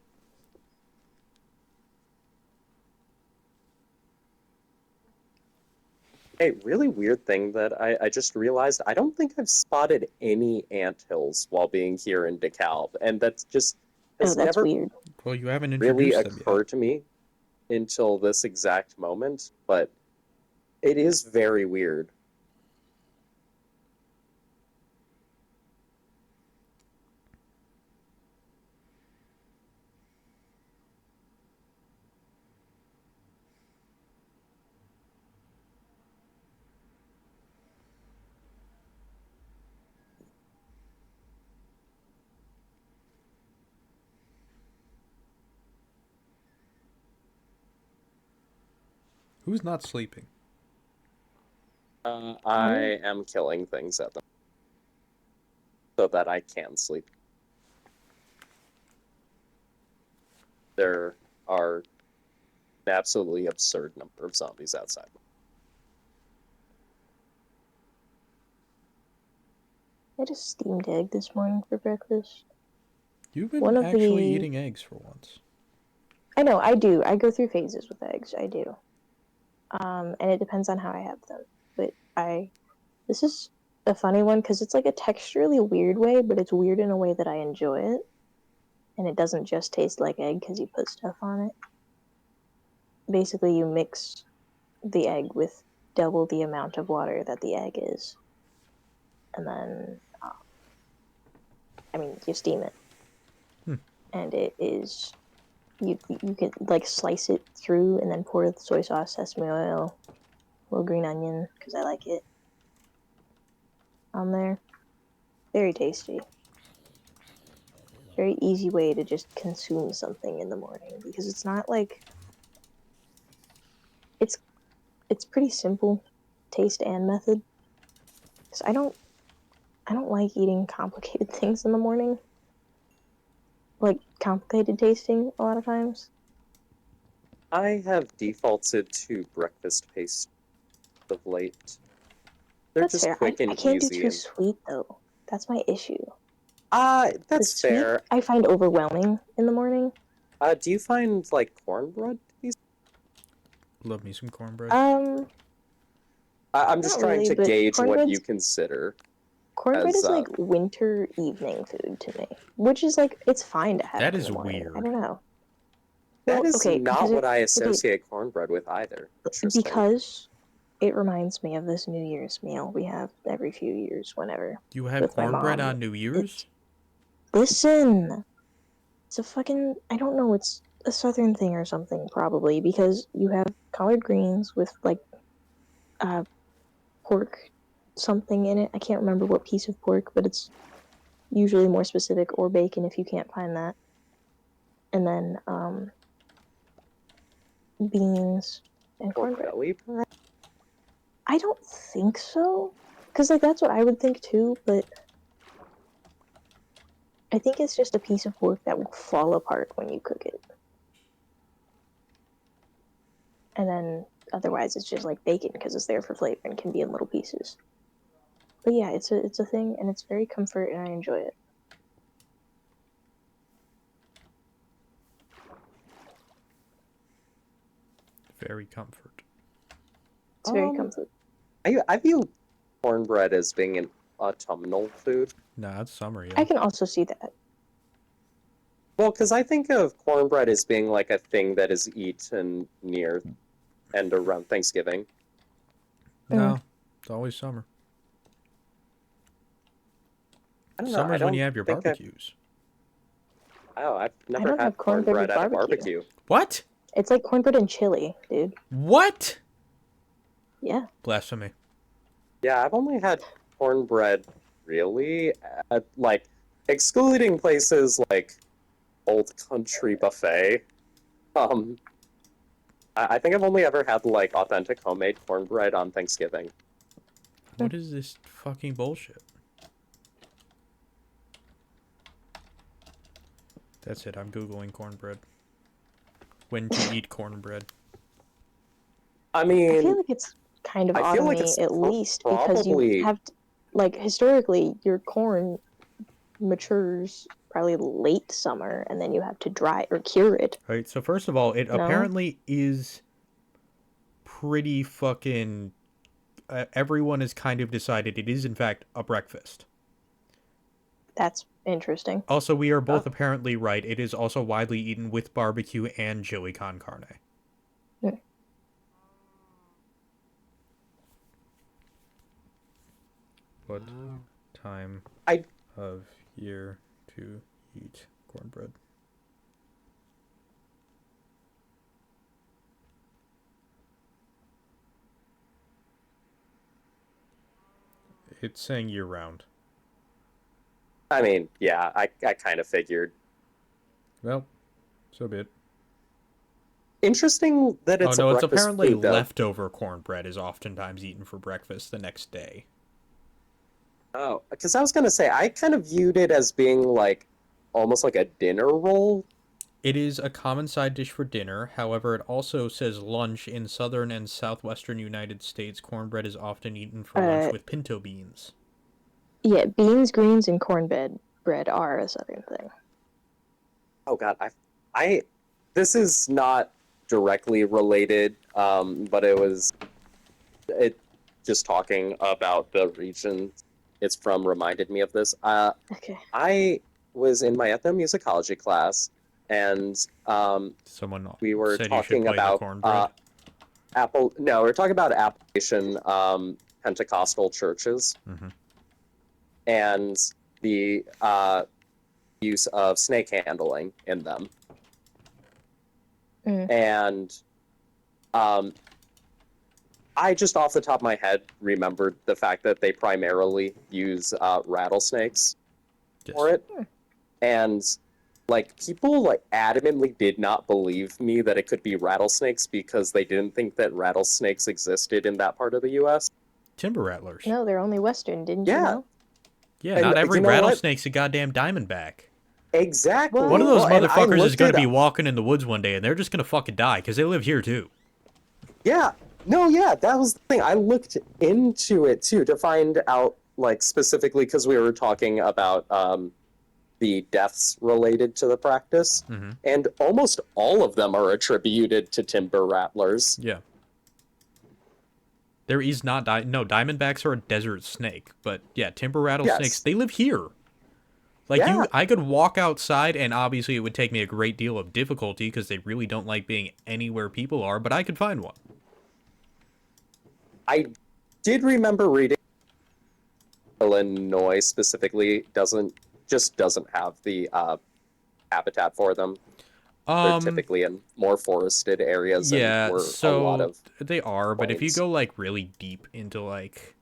A really weird thing that I just realized, I don't think I've spotted any anthills while being here in DeKalb, and that's just Oh, has that's never weird. Well, you haven't really introduced them yet. occurred to me until this exact moment. But It is very weird. Who's not sleeping? I am killing things at them so that I can sleep. There are an absolutely absurd number of zombies outside. I had a steamed egg this morning for breakfast. You've been One of actually the- eating eggs for once. I know, I do. I go through phases with eggs. I do. And it depends on how I have them. But this is a funny one because it's like a texturally weird way, but it's weird in a way that I enjoy it. And it doesn't just taste like egg because you put stuff on it. Basically, you mix the egg with double the amount of water that the egg is. And then, you steam it. And it is, you can like slice it through and then pour the soy sauce, sesame oil, a little green onion, because I like it on there. Very tasty. Very easy way to just consume something in the morning because it's not like it's pretty simple taste and method. Because I don't like eating complicated things in the morning. Like complicated tasting a lot of times. I have defaulted to breakfast paste of late. They're That's just fair. quick and I can't do easy. too sweet though. That's my issue. That's Sweet, fair. I find overwhelming in the morning. Do you find like cornbread to be? Love me some cornbread. I'm just Not trying really, to but gauge what cornbread's- you consider. Cornbread as, is like winter evening food to me, which is like it's fine to have. That in is the morning. weird. I don't know. That Well, is okay, not because what I okay, associate cornbread with either. Interesting. because it reminds me of this New Year's meal we have every few years, whenever. You have with my cornbread mom. on New Year's? Listen, it's a fucking. I don't know. It's a southern thing or something, probably because you have collard greens with like, pork something in it. I can't remember what piece of pork, but it's usually more specific, or bacon if you can't find that. And then beans and Pork cornbread. belly? I don't think so, because like that's what I would think too. But I think it's just a piece of pork that will fall apart when you cook it, and then otherwise it's just like bacon because it's there for flavor and can be in little pieces. But yeah, it's a thing, and it's very comfort, and I enjoy it. Very comfort. It's very comfort. I view cornbread as being an autumnal food. Nah, it's summer, yeah. I can also see that. Well, because I think of cornbread as being like a thing that is eaten near and around Thanksgiving. No, it's always summer. I don't know. Summer's when you have your think barbecues. I've never don't had have cornbread with at a barbecue. barbecue. What? It's like cornbread and chili, dude. What? Yeah. Blasphemy. Yeah, I've only had cornbread really at like excluding places like Old Country Buffet. I think I've only ever had like authentic homemade cornbread on Thanksgiving. What is this fucking bullshit? That's it, I'm Googling cornbread. When to eat cornbread. I I mean, feel like it's kind of I odd feel to like me, it's at least, because probably- you have to, like, historically, your corn matures probably late summer, and then you have to dry or cure it. Right, so first of all, it No? apparently is pretty fucking... everyone has kind of decided it is, in fact, a breakfast. That's interesting. Also, we are both apparently right. It is also widely eaten with barbecue and chili con carne. What time I- of year to eat cornbread? It's saying year round. I mean, yeah, I kind of figured. Well, so be it. Interesting that Oh it's a no, it's breakfast apparently food, though. leftover cornbread is oftentimes eaten for breakfast the next day. Oh, because I was gonna say I kind of viewed it as being like almost like a dinner roll. It is a common side dish for dinner. However, it also says lunch in southern and southwestern United States. Cornbread is often eaten for lunch Uh, with pinto beans. Yeah, beans, greens, and cornbread bread are a southern thing. Oh God, I, this is not directly related, but it just talking about the region it's from reminded me of this. Okay. I was in my ethnomusicology class, and Someone we were said you should talking play the about cornbread. No, we're talking about Appalachian Pentecostal churches Mm-hmm. and the use of snake handling in them. Mm. And I just off the top of my head remembered the fact that they primarily use rattlesnakes for it. And like people like adamantly did not believe me that it could be rattlesnakes because they didn't think that rattlesnakes existed in that part of the US. Timber rattlers. No, they're only western, didn't you Yeah. know? Yeah, And not every you know what? rattlesnake's a goddamn diamondback. Exactly. Well, One of those and I motherfuckers is looked going it to be up. walking in the woods one day and they're just going to fucking die because they live here too. Yeah. No, yeah, that was the thing. I looked into it too to find out, like, specifically because we were talking about the deaths related to the practice, Mm-hmm. and almost all of them are attributed to timber rattlers. Yeah. There is not no diamondbacks are a desert snake, but yeah, timber rattlesnakes Yes. they live here. Like Yeah. I could walk outside, and obviously it would take me a great deal of difficulty because they really don't like being anywhere people are. But I could find one. I did remember reading Illinois specifically doesn't have the habitat for them. They're typically in more forested areas and Yeah, where a lot so of they are, but if you plains. go like really deep into like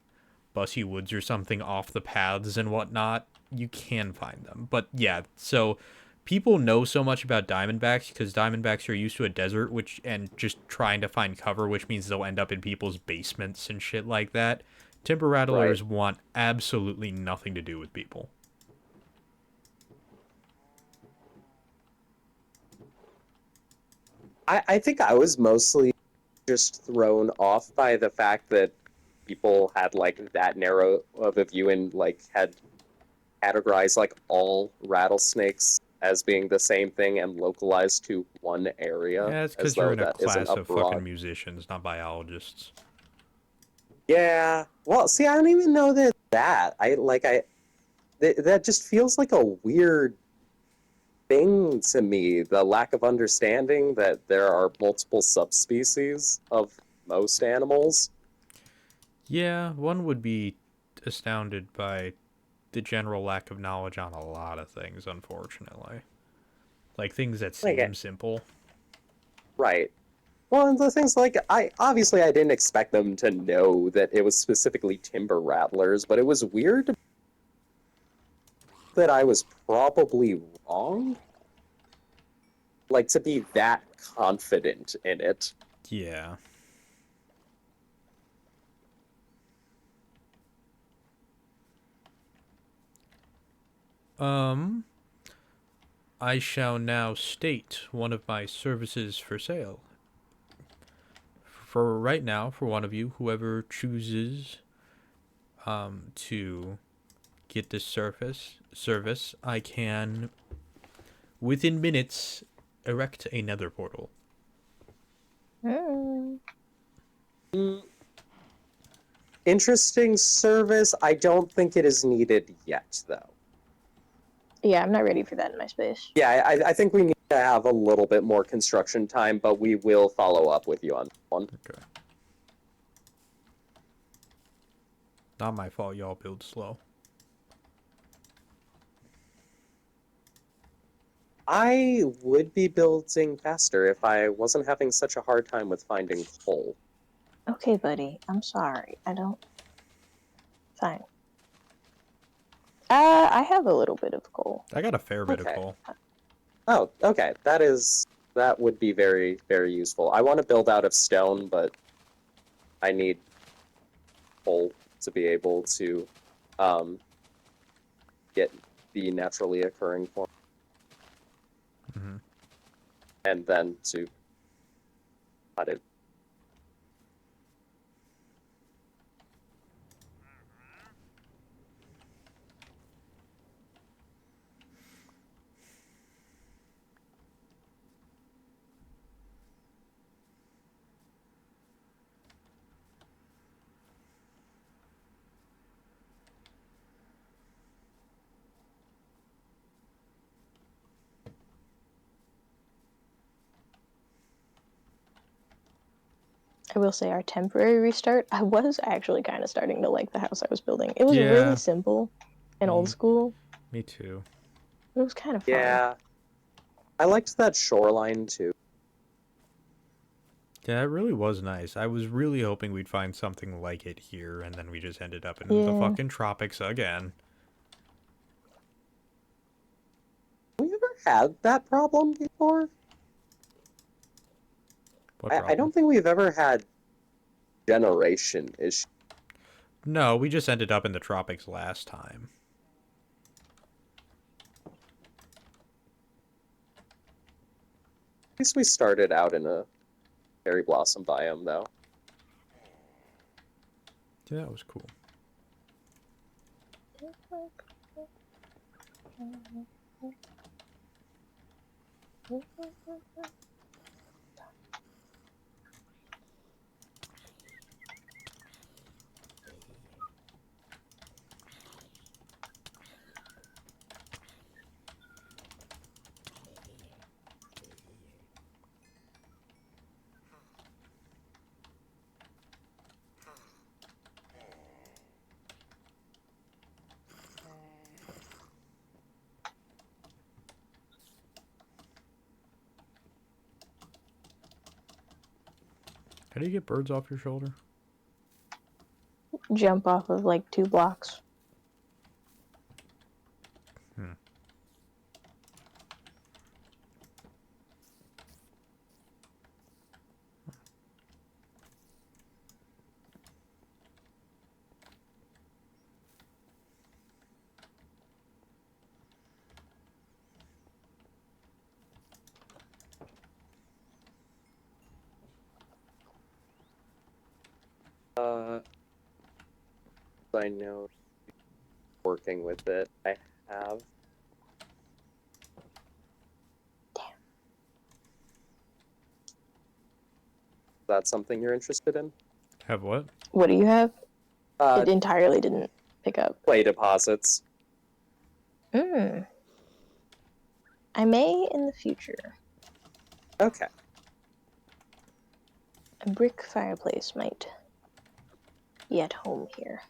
Bussy Woods or something off the paths and whatnot, you can find them. But yeah, so people know so much about diamondbacks because diamondbacks are used to a desert, which and just trying to find cover, which means they'll end up in people's basements and shit like that. Timber rattlers Right. want absolutely nothing to do with people. I think I was mostly just thrown off by the fact that people had like that narrow of a view and like had categorized like all rattlesnakes as being the same thing and localized to one area Yeah, it's as because you're though in a that isn't class a of fucking broad. musicians, not biologists. Yeah. Well, see, I don't even know that. That just feels like a weird thing to me, the lack of understanding that there are multiple subspecies of most animals. Yeah, one would be astounded by the general lack of knowledge on a lot of things, unfortunately. Like things that Like, seem simple. right. Well, and the things like I didn't expect them to know that it was specifically timber rattlers, but it was weird that I was probably wrong. Like to be that confident in it. Yeah. I shall now state one of my services for sale. For right now, for one of you, whoever chooses to get this service, I can within minutes erect a nether portal. Mm. Interesting service. I don't think it is needed yet, though. Yeah, I'm not ready for that in my space. Yeah, I think we need to have a little bit more construction time, but we will follow up with you on that one. Okay. Not my fault y'all build slow. I would be building faster if I wasn't having such a hard time with finding coal. Okay, buddy. I'm sorry. I don't. Fine. I have a little bit of coal. I got a fair bit of Okay. coal. Oh, okay. That would be very, very useful. I want to build out of stone, but I need coal to be able to um, get the naturally occurring form, Hmm. and then to cut it. I will say our temporary restart, I was actually kind of starting to like the house I was building. It was Yeah. really simple and old Me- school, Me too. but it was kind of fun. Yeah, I liked that shoreline too. Yeah, it really was nice. I was really hoping we'd find something like it here, and then we just ended up in the Yeah. fucking tropics again. Have we ever had that problem before? What I problem? don't think we've ever had generation issues. No, we just ended up in the tropics last time. At least we started out in a cherry blossom biome, though. Yeah, that was cool. How do you get birds off your shoulder? Jump off of like 2 blocks. Hmm. Uh, I know working with it. I have. Is that something you're interested in? Have what? What do you have? Uh, It entirely didn't pick up. clay deposits. Mm. I may in the future. Okay. A brick fireplace might be at home here.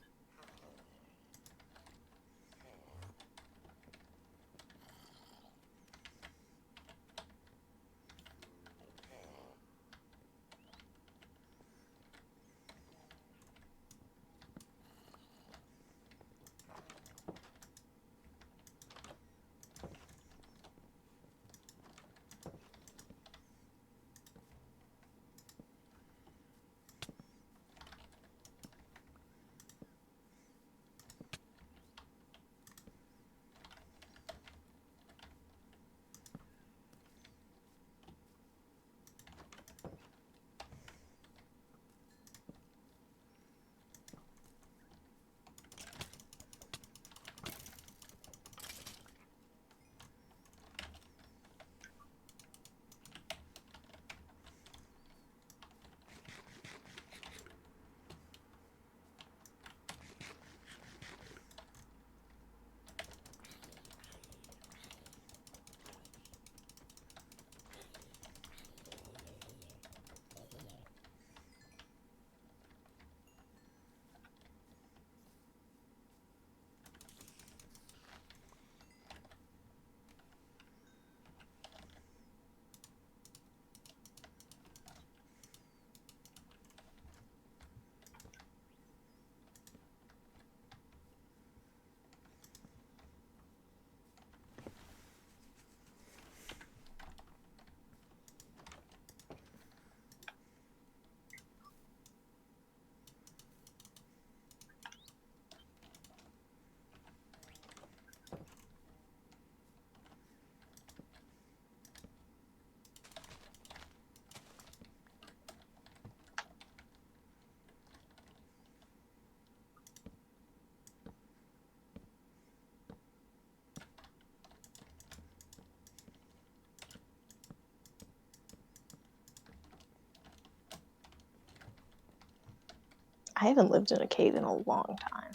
I haven't lived in a cave in a long time.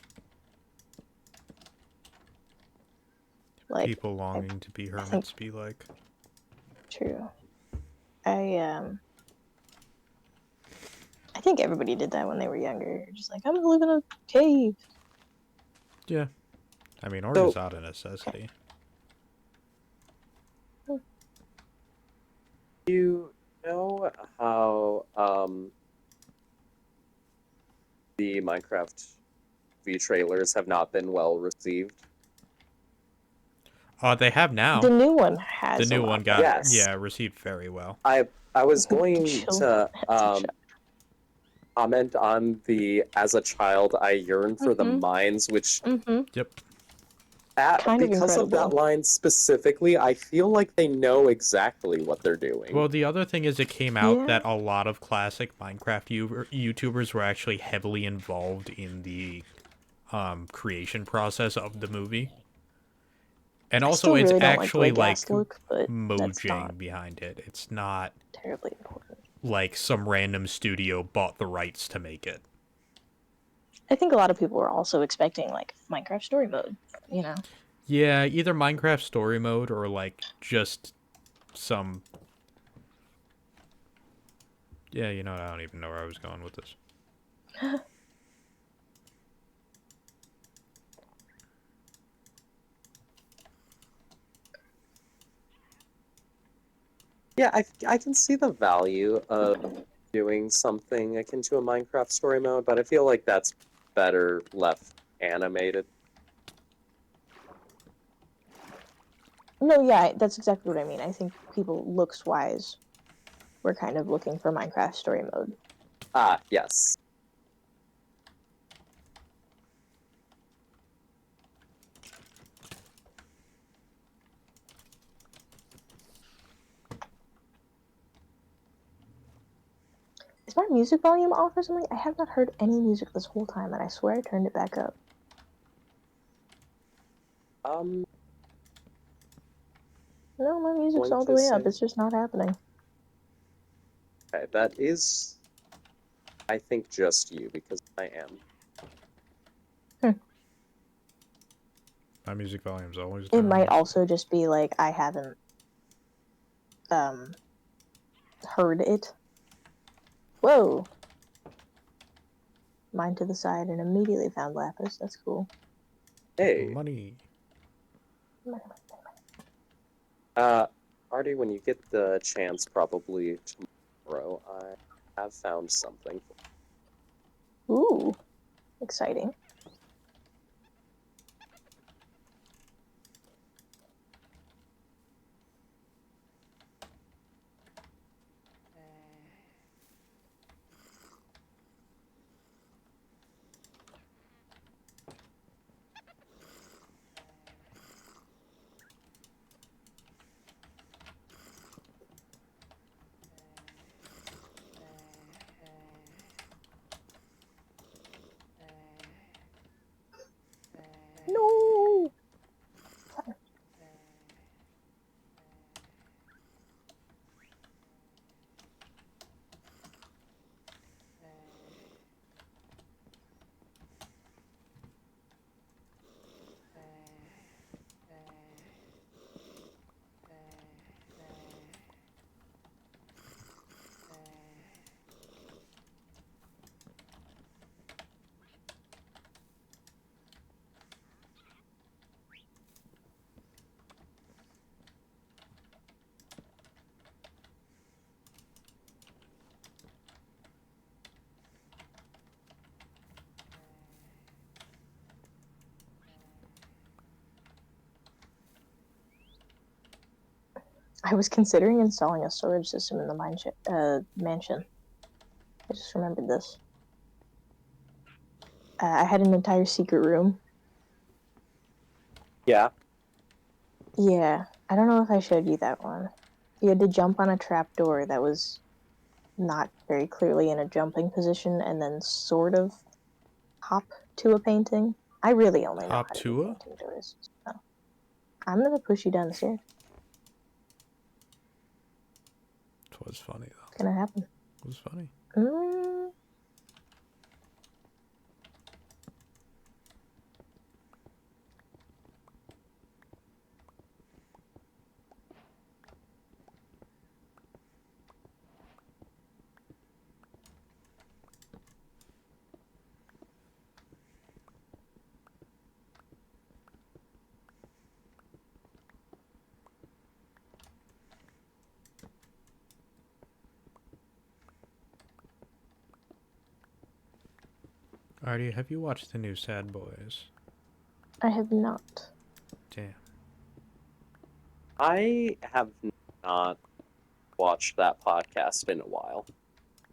Like, People longing to be think- hermits be like. true. I think everybody did that when they were younger. Just like, I'm gonna live in a cave. Yeah. I mean, or So- just out of necessity. You know how the Minecraft V trailers have not been well received? They have now. The new one has The new a lot one got better. Yes. received very well. I was going Children to comment on the as a child I yearned for the Mhm. mines, which Yep. Kind of because of that incredible. line specifically, I feel like they know exactly what they're doing. Well, the other thing is it came out Yeah. that a lot of classic Minecraft YouTubers were actually heavily involved in the creation process of the movie. And I also, still it's really don't like the way actually like gas look, but that's Mojang not behind it. It's not terribly important. like some random studio bought the rights to make it. I think a lot of people were also expecting like Minecraft story mode, you know. Yeah, either Minecraft story mode or like just some. Yeah, you know, I don't even know where I was going with this. Yeah, I can see the value of doing something akin to a Minecraft story mode, but I feel like that's better left animated. No, yeah, that's exactly what I mean. I think people looks wise were kind of looking for Minecraft story mode. Ah, yes. Is my music volume off or something? I have not heard any music this whole time, and I swear I turned it back up. No, my music's Going all the to way up. say- It's just not happening. Okay, that is, I think, just you, because I am. My music volume's always It down. might also just be like I haven't heard it. Whoa. Mine to the side and immediately found lapis. That's cool. Hey, Money. Artie, when you get the chance, probably tomorrow, I have found something. Ooh. Exciting. No. I was considering installing a storage system in the mansion. I just remembered this. I had an entire secret room. Yeah, Yeah, I don't know if I showed you that one. You had to jump on a trapdoor that was not very clearly in a jumping position and then sort of hop to a painting. I really only know Hop how to to do a? painting doors. So I'm gonna push you down the stairs. It was funny though. It's gonna happen. It was funny. Artie, have you watched the new Sad Boys? I have not. Damn. I have not watched that podcast in a while.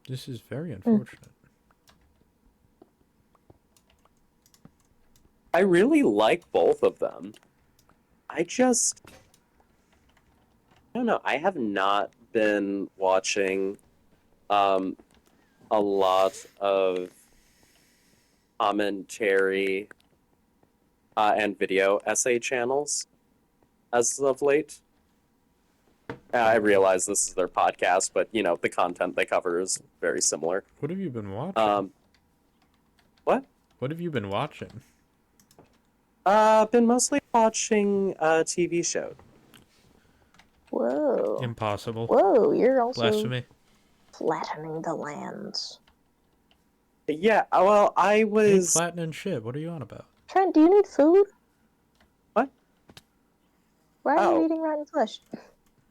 This is very unfortunate. I really like both of them. I don't know. I have not been watching a lot of commentary and video essay channels as of late. I realize this is their podcast, but the content they cover is very similar. What have you been watching? What? What have you been watching? Been mostly watching TV shows. Whoa. Impossible. Whoa, you're also Blasphemy. flattening the lands. Yeah, well, I Ain't was. flattening shit. What are you on about? Trent, do you need food? What? Why are Oh. you eating rotten flesh?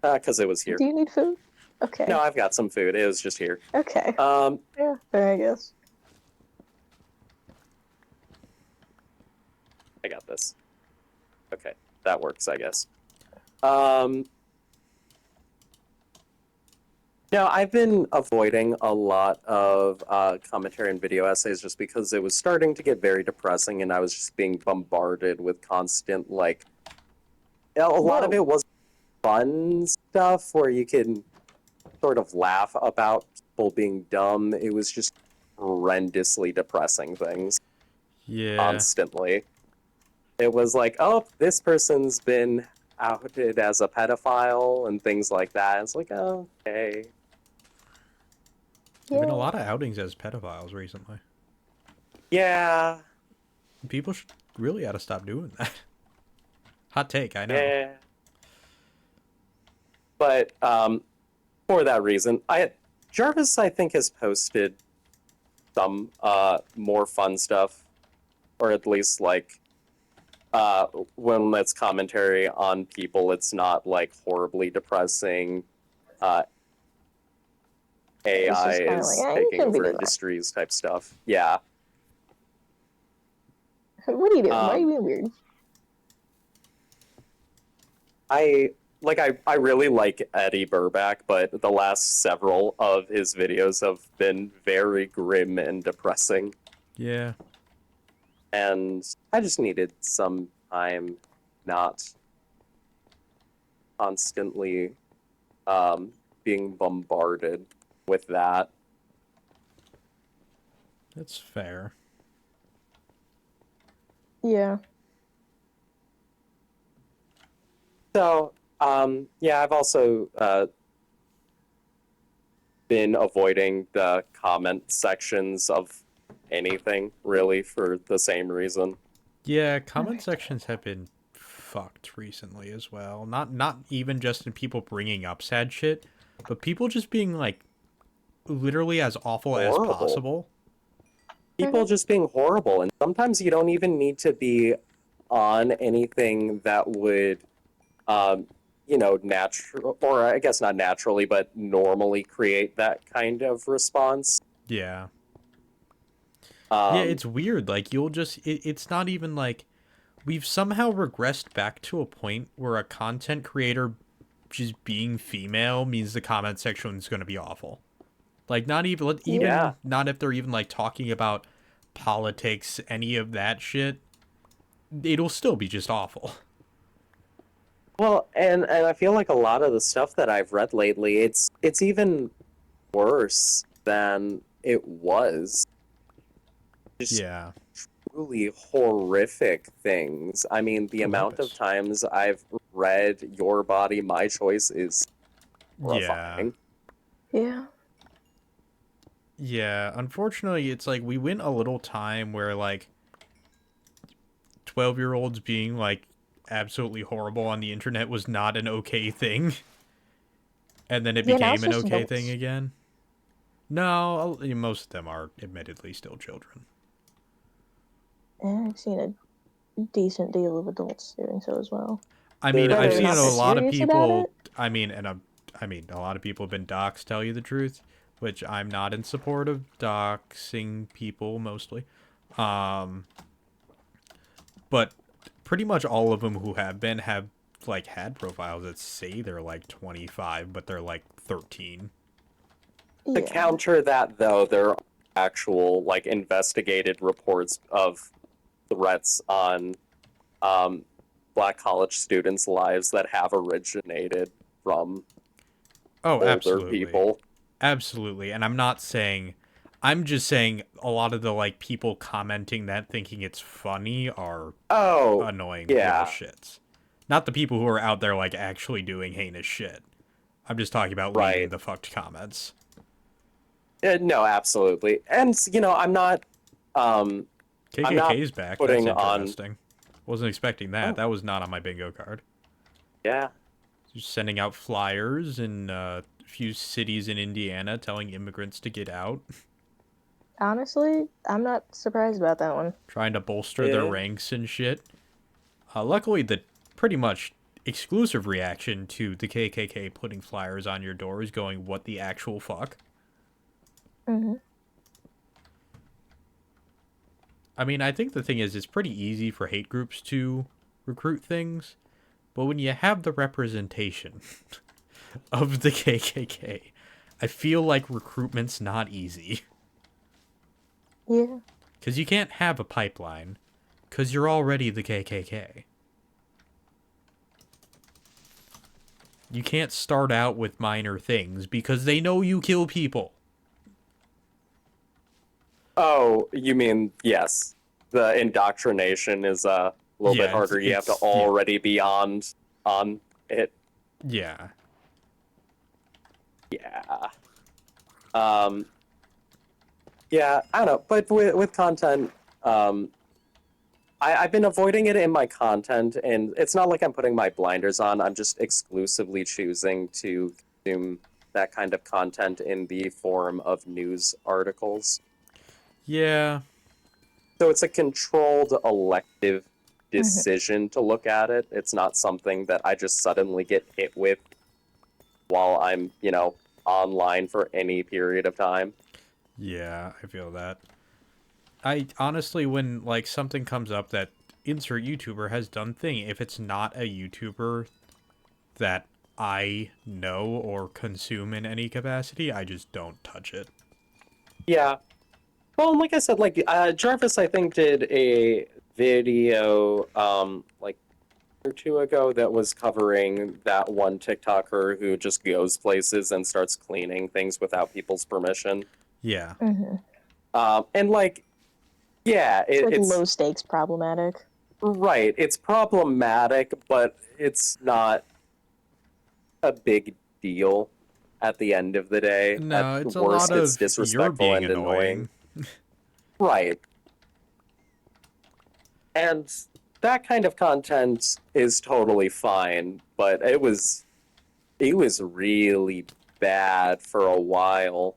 Because it was here. Do you need food? Okay. No, I've got some food. It was just here. Okay. Um, Yeah, fair, I guess. I got this. Okay, that works, I guess. No, I've been avoiding a lot of commentary and video essays just because it was starting to get very depressing, and I was just being bombarded with constant a lot of Whoa. it was fun stuff where you can sort of laugh about people being dumb. It was just horrendously depressing things Yeah. constantly. It was like, oh, this person's been outed as a pedophile and things like that. It's like, oh, okay. There've been a Yeah. lot of outings as pedophiles recently. Yeah, People should really ought to stop doing that. Hot take, I know. yeah. But for that reason, Jarvis, I think, has posted some more fun stuff, or at least when it's commentary on people, it's not like horribly depressing. AI It's just kinda is like, you taking shouldn't be over doing that. industries type stuff. Yeah. What are you doing? Why are you being weird? I really like Eddie Burback, but the last several of his videos have been very grim and depressing, Yeah. and I just needed some time not constantly being bombarded with that. That's fair. Yeah. So, yeah, I've also been avoiding the comment sections of anything, really, for the same reason. Yeah, comment sections have been fucked recently as well. Not even just in people bringing up sad shit, but people just being like literally as awful as Horrible. possible. People just being horrible, and sometimes you don't even need to be on anything that would natural, or I guess not naturally, but normally create that kind of response. Yeah. Um, Yeah, it's weird. Like it's not even like we've somehow regressed back to a point where a content creator just being female means the comment section is going to be awful. Like not even Yeah. not if they're even like talking about politics, any of that shit. It'll still be just awful. Well, and I feel like a lot of the stuff that I've read lately, it's even worse than it was. Just Yeah. truly horrific things. I mean, the amount of Horrendous. times I've read "Your Body, My Choice" is Yeah. horrifying. Yeah. Yeah, unfortunately, it's like we went a little time where like 12-year-olds being like absolutely horrible on the internet was not an okay thing. And then it Yeah, now became it's an just okay adults. thing again. No, most of them are admittedly still children. Yeah, I've seen a decent deal of adults doing so as well. I mean, Whether I've or seen not a they're lot of serious about people. it? I mean, a lot of people have been doxxed. Tell you the truth, which I'm not in support of doxing people mostly, But pretty much all of them who have been have like had profiles that say they're like 25, but they're like 13. To Yeah. counter that, though, there are actual like investigated reports of threats on Black college students' lives that have originated from Oh, older absolutely. people. Absolutely. And I'm just saying a lot of the like people commenting that thinking it's funny are Oh, annoying little yeah, shits. Not the people who are out there like actually doing heinous shit. I'm just talking about leaving right. the fucked comments. No, absolutely. And um I'm not KKK's back. That's putting on. interesting. Wasn't expecting that. Oh, That was not on my bingo card. yeah. Just sending out flyers in a few cities in Indiana telling immigrants to get out, Honestly, I'm not surprised about that one. trying to bolster their Yeah. ranks and shit. Luckily, the pretty much exclusive reaction to the KKK putting flyers on your doors going, what the actual fuck? Hmm. I mean, I think the thing is, it's pretty easy for hate groups to recruit things, but when you have the representation of the KKK, I feel like recruitment's not easy. Yeah. Because you can't have a pipeline, because you're already the KKK. You can't start out with minor things, because they know you kill people. Oh, you mean yes. The indoctrination is a little bit Yeah, harder. You have to yeah, already be on it. yeah. Yeah. Um yeah, I don't know. But with content, I've been avoiding it in my content, and it's not like I'm putting my blinders on. I'm just exclusively choosing to consume that kind of content in the form of news articles. Yeah, So it's a controlled elective Hmm. decision to look at it. It's not something that I just suddenly get hit with while I'm, online for any period of time. yeah, I feel that. I honestly, when like something comes up that insert YouTuber has done thing, if it's not a YouTuber that I know or consume in any capacity, I just don't touch it. Yeah. Well, like I said, like Jarvis, I think did a video like or two ago that was covering that one TikToker who just goes places and starts cleaning things without people's permission. Yeah. Hmm. And like, yeah, It's like it's low stakes problematic. right. It's problematic, but it's not a big deal at the end of the day. At No, it's a lot worst, it's of you're disrespectful being and annoying. annoying. Right. And that kind of content is totally fine, but it was really bad for a while.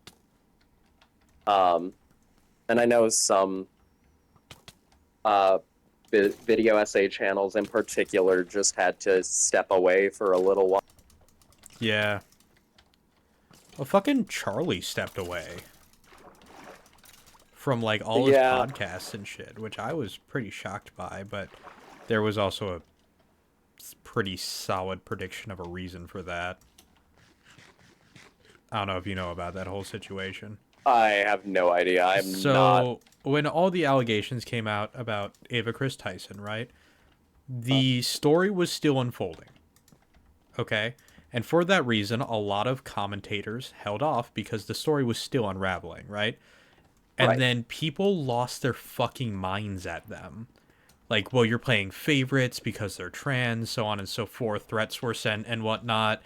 And I know some uh video essay channels in particular just had to step away for a little while. Yeah. Well, fucking Charlie stepped away from like all his Yeah, podcasts and shit, which I was pretty shocked by, but there was also a pretty solid prediction of a reason for that. I don't know if you know about that whole situation. I have no idea. I'm not. So, when all the allegations came out about Ava Chris Tyson, right? The story was still unfolding. Okay? And for that reason, a lot of commentators held off because the story was still unraveling, right? And Right. then people lost their fucking minds at them. Like, well, you're playing favorites because they're trans, so on and so forth. Threats were sent and whatnot.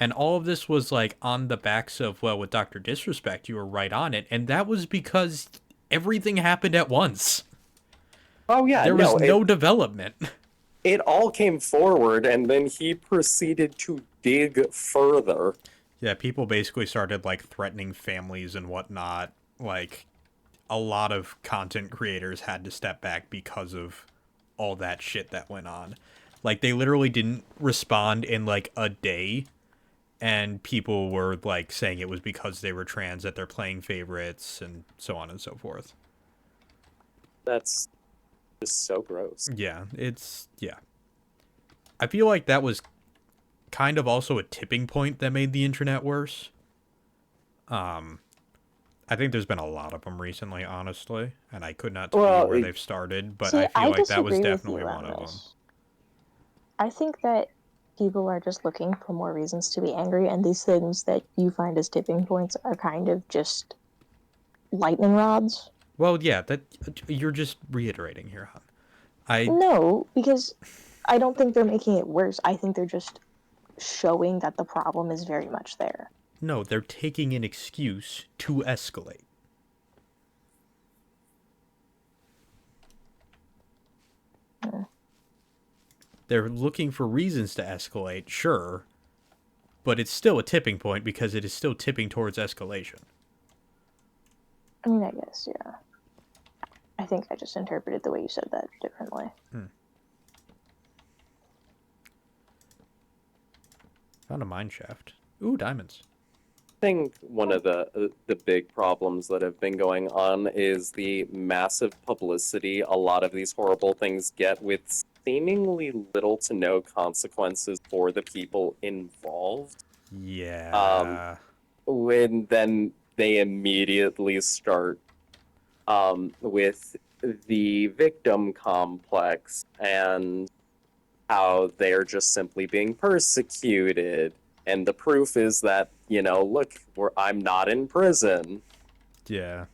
And all of this was like on the backs of, well, with Dr. Disrespect, you were right on it. And that was because everything happened at once. Oh yeah, There was no, no development. it all came forward, and then he proceeded to dig further. Yeah, people basically started like threatening families and whatnot. Like, a lot of content creators had to step back because of all that shit that went on. Like, they literally didn't respond in like a day, and people were like saying it was because they were trans that they're playing favorites and so on and so forth. That's just so gross. Yeah, yeah. I feel like that was kind of also a tipping point that made the internet worse. Um, I think there's been a lot of them recently, honestly, and I could not tell you Well, where they've started, but See, I feel I like that was disagree with definitely you one on of them. this. I think that people are just looking for more reasons to be angry, and these things that you find as tipping points are kind of just lightning rods. Well, yeah, that you're just reiterating here, hon. I No, because I don't think they're making it worse. I think they're just showing that the problem is very much there. no, they're taking an excuse to escalate. Hmm. They're looking for reasons to escalate, sure, but it's still a tipping point because it is still tipping towards escalation. I mean, I guess, yeah. I think I just interpreted the way you said that differently. Found a mine shaft. Ooh, diamonds. I think one of the big problems that have been going on is the massive publicity a lot of these horrible things get with seemingly little to no consequences for the people involved. Um, Yeah. when then they immediately start with the victim complex and how they're just simply being persecuted. And the proof is that, look, I'm not in prison. Yeah.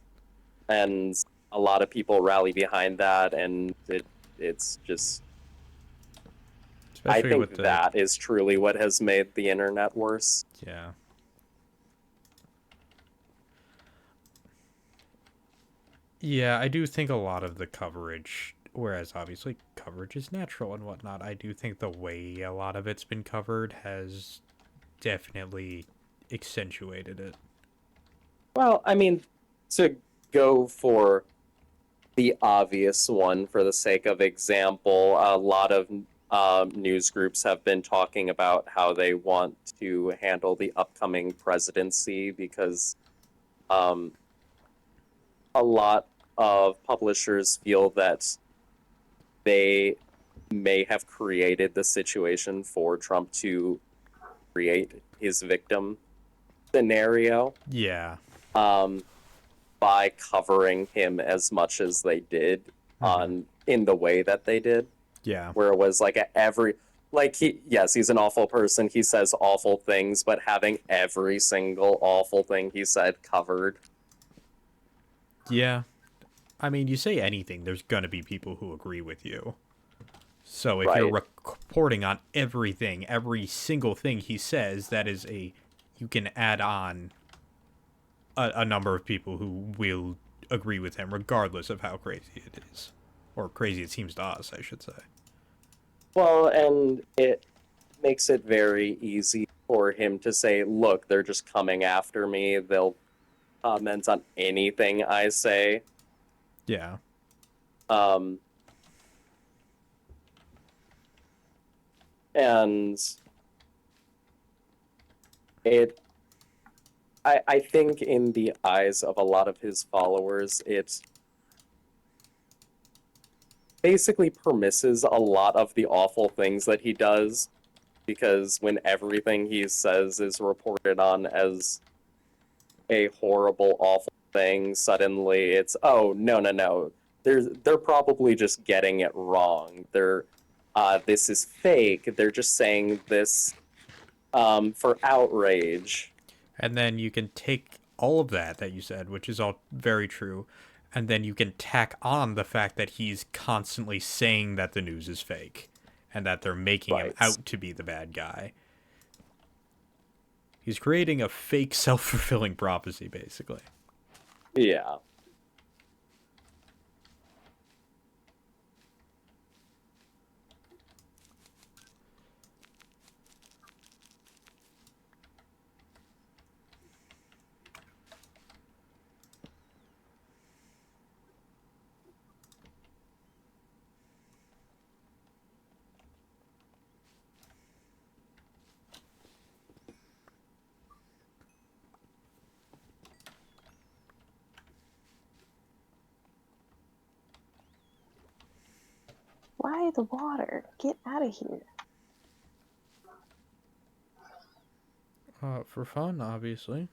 And a lot of people rally behind that. And it's just, I Especially with think the that is truly what has made the internet worse. yeah. Yeah, I do think a lot of the coverage, whereas obviously coverage is natural and whatnot, I do think the way a lot of it's been covered has definitely accentuated it. Well, I mean, to go for the obvious one for the sake of example, a lot of news groups have been talking about how they want to handle the upcoming presidency because um, a lot of publishers feel that they may have created the situation for Trump to create his victim scenario Yeah. um, by covering him as much as they did on in the way that they did. Yeah. Where it was like every like he's an awful person, he says awful things, but having every single awful thing he said covered. Yeah. I mean, you say anything, there's gonna be people who agree with you. So if you're Right. reporting on everything, every single thing he says, that is a you can add on a number of people who will agree with him, regardless of how crazy it is, or crazy it seems to us, I should say. Well, and it makes it very easy for him to say, look, they're just coming after me, they'll comment on anything I say. Yeah. um and it I think in the eyes of a lot of his followers, it basically permisses a lot of the awful things that he does because when everything he says is reported on as a horrible, awful thing, suddenly it's, oh, no, no, no. They're probably just getting it wrong. This is fake. They're just saying this for outrage. And then you can take all of that you said, which is all very true, and then you can tack on the fact that he's constantly saying that the news is fake and that they're making him Right. out to be the bad guy. He's creating a fake self-fulfilling prophecy, basically. Yeah. by the water. Get out of here. For fun, obviously.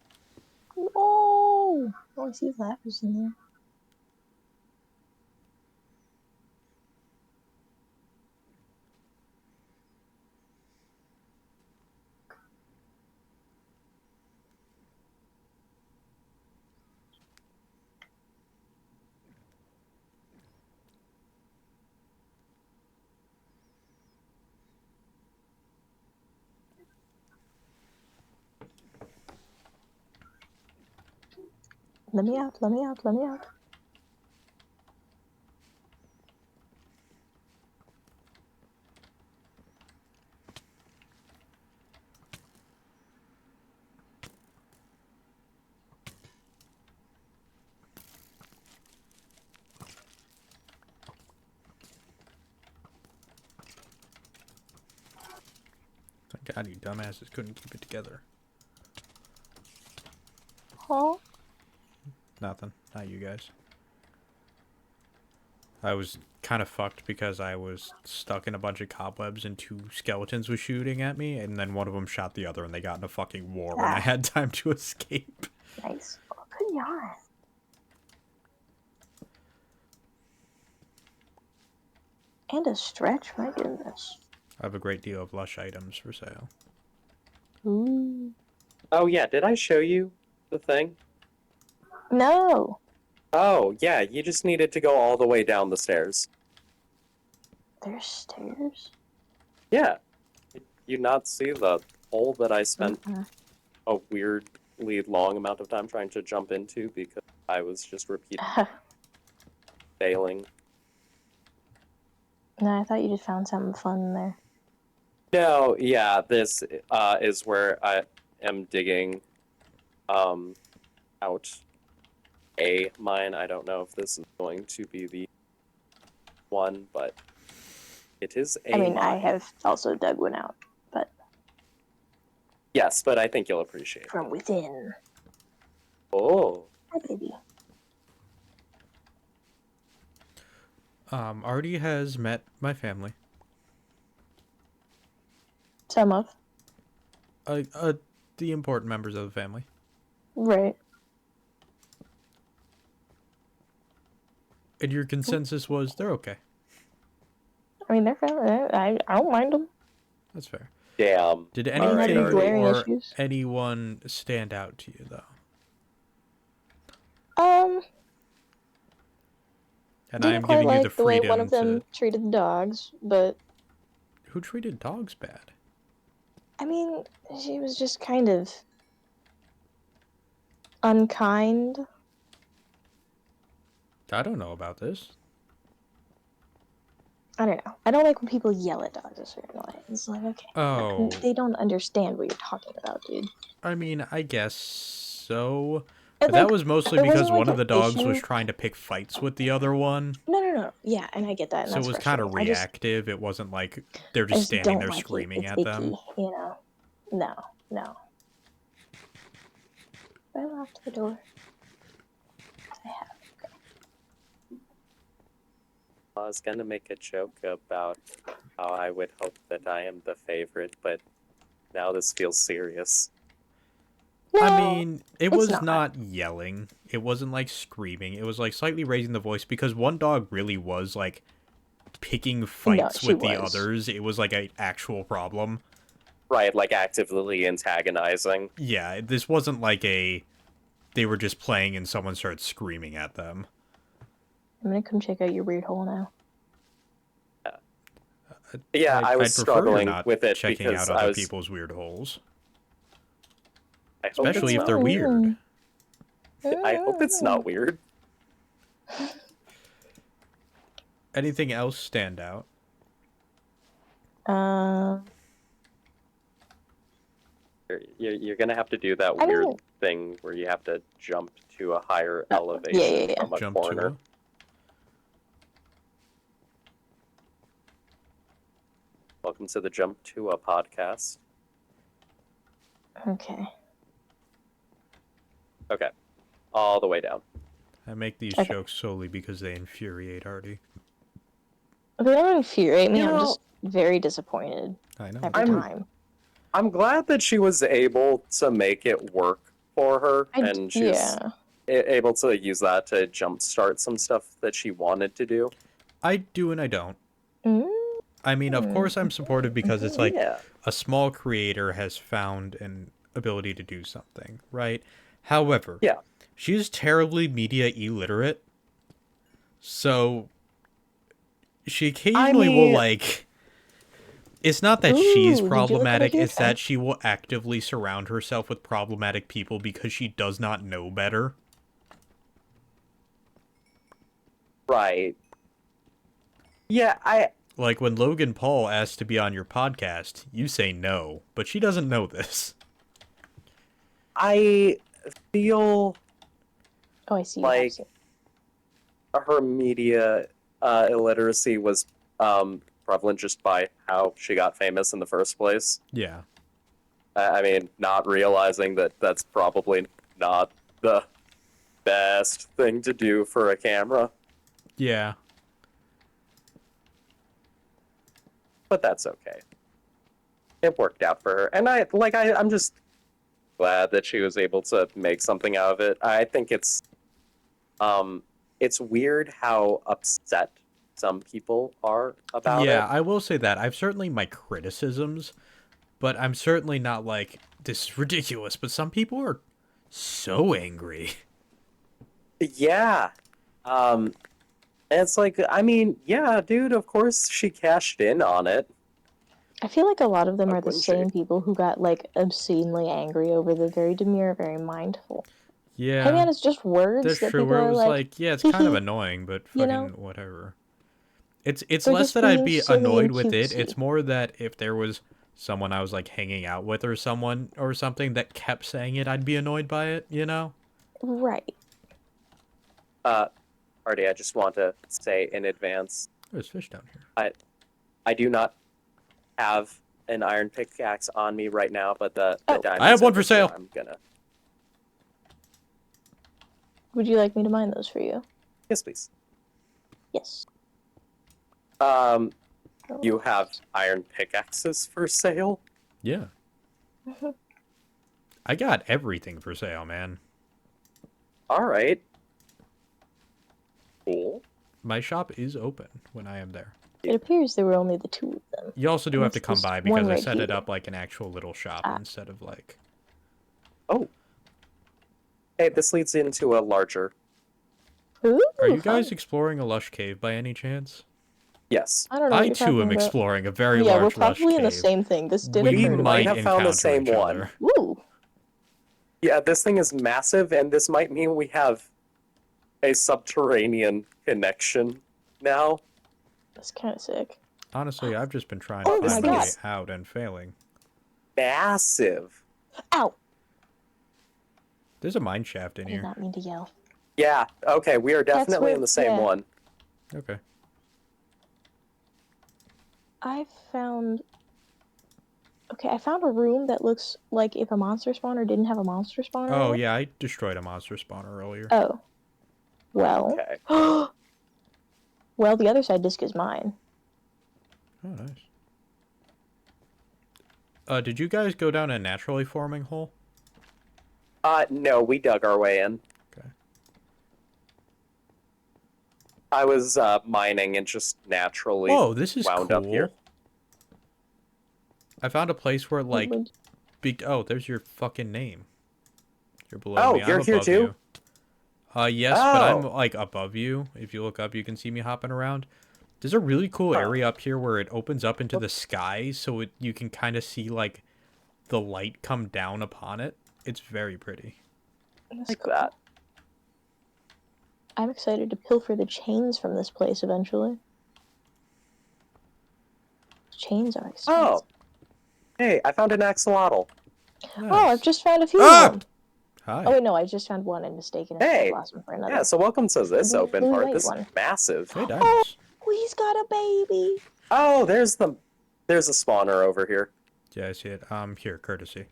No! Oh, I see that was in there. Let me out, let me out, let me out. Thank God you dumbasses couldn't keep it together. Huh? Nothing. Not you guys. I was kind of fucked because I was stuck in a bunch of cobwebs and two skeletons were shooting at me, and then one of them shot the other and they got in a fucking war when I had time to escape. Nice. Oh, good yarn. And a stretch, my goodness. I have a great deal of lush items for sale. Ooh. Oh yeah, did I show you the thing? No! Oh yeah, you just needed to go all the way down the stairs. There's stairs? Yeah. Did you not see the hole that I spent Mm-mm. a weirdly long amount of time trying to jump into because I was just repeatedly failing? No, I thought you just found something fun in there. No, yeah, this is where I am digging out a mine. I don't know if this is going to be the one, but it is a I mean, I mine. have also dug one out, but Yes, but I think you'll appreciate it. from within. Oh. Hi, baby. Artie has met my family. Some of. The important members of the family. Right. And your consensus was they're okay. I mean, they're family. I don't mind them. That's fair. Damn. Did All right, anything Artie. Glaring or issues. anyone stand out to you, though? And I am Didn't quite giving you the like the way one freedom of them to... treated the dogs, but Who treated dogs bad? I mean, she was just kind of unkind. I don't know about this. I don't know. I don't like when people yell at dogs a certain way. It's like, okay, Oh. they don't understand what you're talking about, dude. I mean, I guess so. And, But that like, was mostly it because wasn't, one like, of the an dogs issue. was trying to pick fights with the other one. No. Yeah, and I get that, and So that's it was kind of frustrating. reactive. It wasn't like they're I just just standing don't there like screaming it. It's at icky, them. you know. No. I locked the door. I have. I was gonna make a joke about how I would hope that I am the favorite, but now this feels serious. No, I mean, it it's was not. not yelling. It wasn't like screaming. It was like slightly raising the voice because one dog really was like picking fights she with the was. others. It was like an actual problem. Right, like actively antagonizing. Yeah, this wasn't like they were just playing and someone started screaming at them. I'm gonna come check out your weird hole now. Yeah, I was I'd prefer you're struggling not with it checking because out I other was. people's weird holes, I hope especially it's if they're not, weird. I hope it's not weird. Anything else stand out? You're gonna have to do that I weird mean- thing where you have to jump to a higher elevation yeah. from a Jump corner. to Welcome to the Jump to a podcast. Okay. Okay, all the way down. I make these Okay. jokes solely because they infuriate Artie. They don't infuriate me. You I'm know, just very disappointed I know. every I'm- time. I'm glad that she was able to make it work for her, and she's Yeah. able to use that to jumpstart some stuff that she wanted to do. I do and I don't. Mm. I mean, of course I'm supportive because it's like Yeah. a small creator has found an ability to do something, right? However, Yeah. she's terribly media illiterate. So she occasionally will mean- like it's not that Ooh, she's did you look at problematic, your it's account? that she will actively surround herself with problematic people because she does not know better. Right. Yeah, Like when Logan Paul asks to be on your podcast, you say no, but she doesn't know this. I feel Oh, I see. You have like seen. her media illiteracy was prevalent just by how she got famous in the first place. Yeah. I mean, not realizing that that's probably not the best thing to do for a camera, Yeah. but that's okay. It worked out for her, and I'm just glad that she was able to make something out of it. I think it's weird how upset some people are about Yeah, it. I will say that. I've certainly my criticisms, but I'm certainly not like, this is ridiculous. But some people are so angry. Yeah. And it's like, I mean, yeah, dude, of course she cashed in on it. I feel like a lot of them Why are the wouldn't same she? people who got like obscenely angry over the very demure, very mindful. Yeah. Hey man, it's just words That's that true. people Where it are was like, like, yeah, it's kind of hee. annoying, but You fucking know? whatever. It's They're less just that I'd being be silly annoyed and with it. cutesy. It's more that if there was someone I was like hanging out with or someone or something that kept saying it, I'd be annoyed by it, you know? Right. Artie, I just want to say in advance, There's fish down here. I do not have an iron pickaxe on me right now, but the Oh. diamonds I have one over for sale. here, I'm gonna. Would you like me to mine those for you? Yes, please. Yes. You have iron pickaxes for sale? Yeah. I got everything for sale, man. All right. Cool. My shop is open when I am there. It appears there were only the two of them. You also do have to What's come this by one because I right set it here? up like an actual little shop Ah. instead of like... Oh. Hey, this leads into a larger. Ooh, Are you fun. guys exploring a lush cave by any chance? Yes. I don't know what I you're too talking am about. exploring a very Yeah, we're large lush probably in the cave. same thing. This did We occur to me. might have found the encounter same each one. other. Woo! Yeah, this thing is massive, and this might mean we have a subterranean connection now. That's kind of sick. Honestly, I've just been trying Oh, to this find thing a way is- out and failing. Massive. Ow! There's a mine shaft in I did here. not mean to yell. Yeah, okay, we are definitely where- in the same yeah. one. Okay. I found... Okay, I found a room that looks like if a monster spawner didn't have a monster spawner. Oh, in it. yeah, I destroyed a monster spawner earlier. Oh. Well. Okay. Well, the other side disc is mine. Oh, nice. Did you guys go down a naturally forming hole? No, we dug our way in. Okay. I was mining and just naturally Whoa, this is wound cool. up here. I found a place where, like, Would- oh, there's your fucking name. You're below Oh, me. you're I'm here above too? you. Yes, but I'm, Oh. like, above you. If you look up, you can see me hopping around. There's a really cool Huh. area up here where it opens up into the sky, so you can kind of see, like, the light come down upon it. It's very pretty. That's Like cool. that. I'm excited to pilfer the chains from this place eventually. Chains are expensive. Oh. Hey, I found an axolotl. Oh, I've just found a few Ah! of them. Hi. Oh wait, no, I just found one and mistaken a Hey! blossom for another. Yeah, so welcome to this The open blue part. white This one. is massive. Hey, diamonds. Oh, he's got a baby. Oh, there's a spawner over here. Yeah, I see it. Here, courtesy.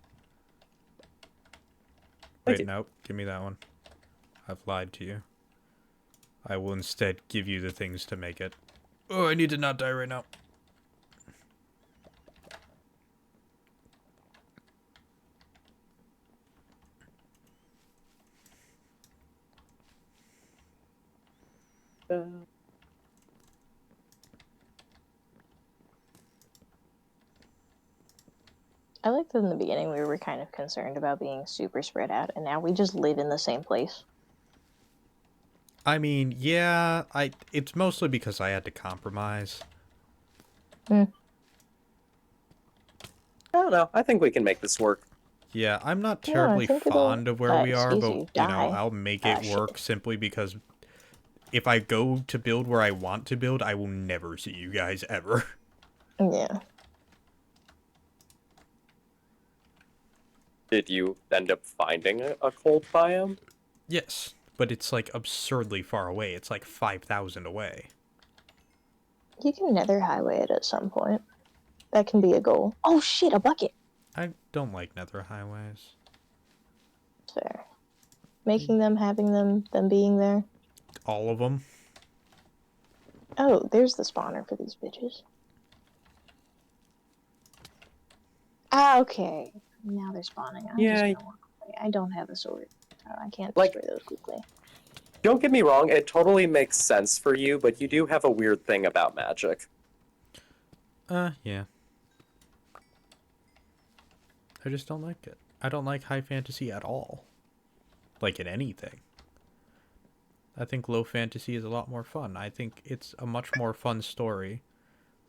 Thank Wait, you. nope. Give me that one. I've lied to you. I will instead give you the things to make it. Oh, I need to not die right now. I like that in the beginning we were kind of concerned about being super spread out, and now we just live in the same place. I mean, yeah, it's mostly because I had to compromise. Hmm. I don't know. I think we can make this work. Yeah, I'm not Yeah, I terribly think fond of where we are, excuse but, you, you know, die. I'll make Ah, it work shit. simply because if I go to build where I want to build, I will never see you guys ever. Yeah. Did you end up finding a cold biome? Yes, but it's, like, absurdly far away. It's, like, 5,000 away. You can nether highway it at some point. That can be a goal. Oh shit, a bucket! I don't like nether highways. Fair. Making them, having them being there. All of them? Oh, there's the spawner for these bitches. Ah, okay. Now they're spawning. I'm Yeah. just gonna walk away. I don't have a sword. I can't Like- destroy those quickly. Don't get me wrong, it totally makes sense for you, but you do have a weird thing about magic. Yeah. I just don't like it. I don't like high fantasy at all. Like in anything. I think low fantasy is a lot more fun. I think it's a much more fun story.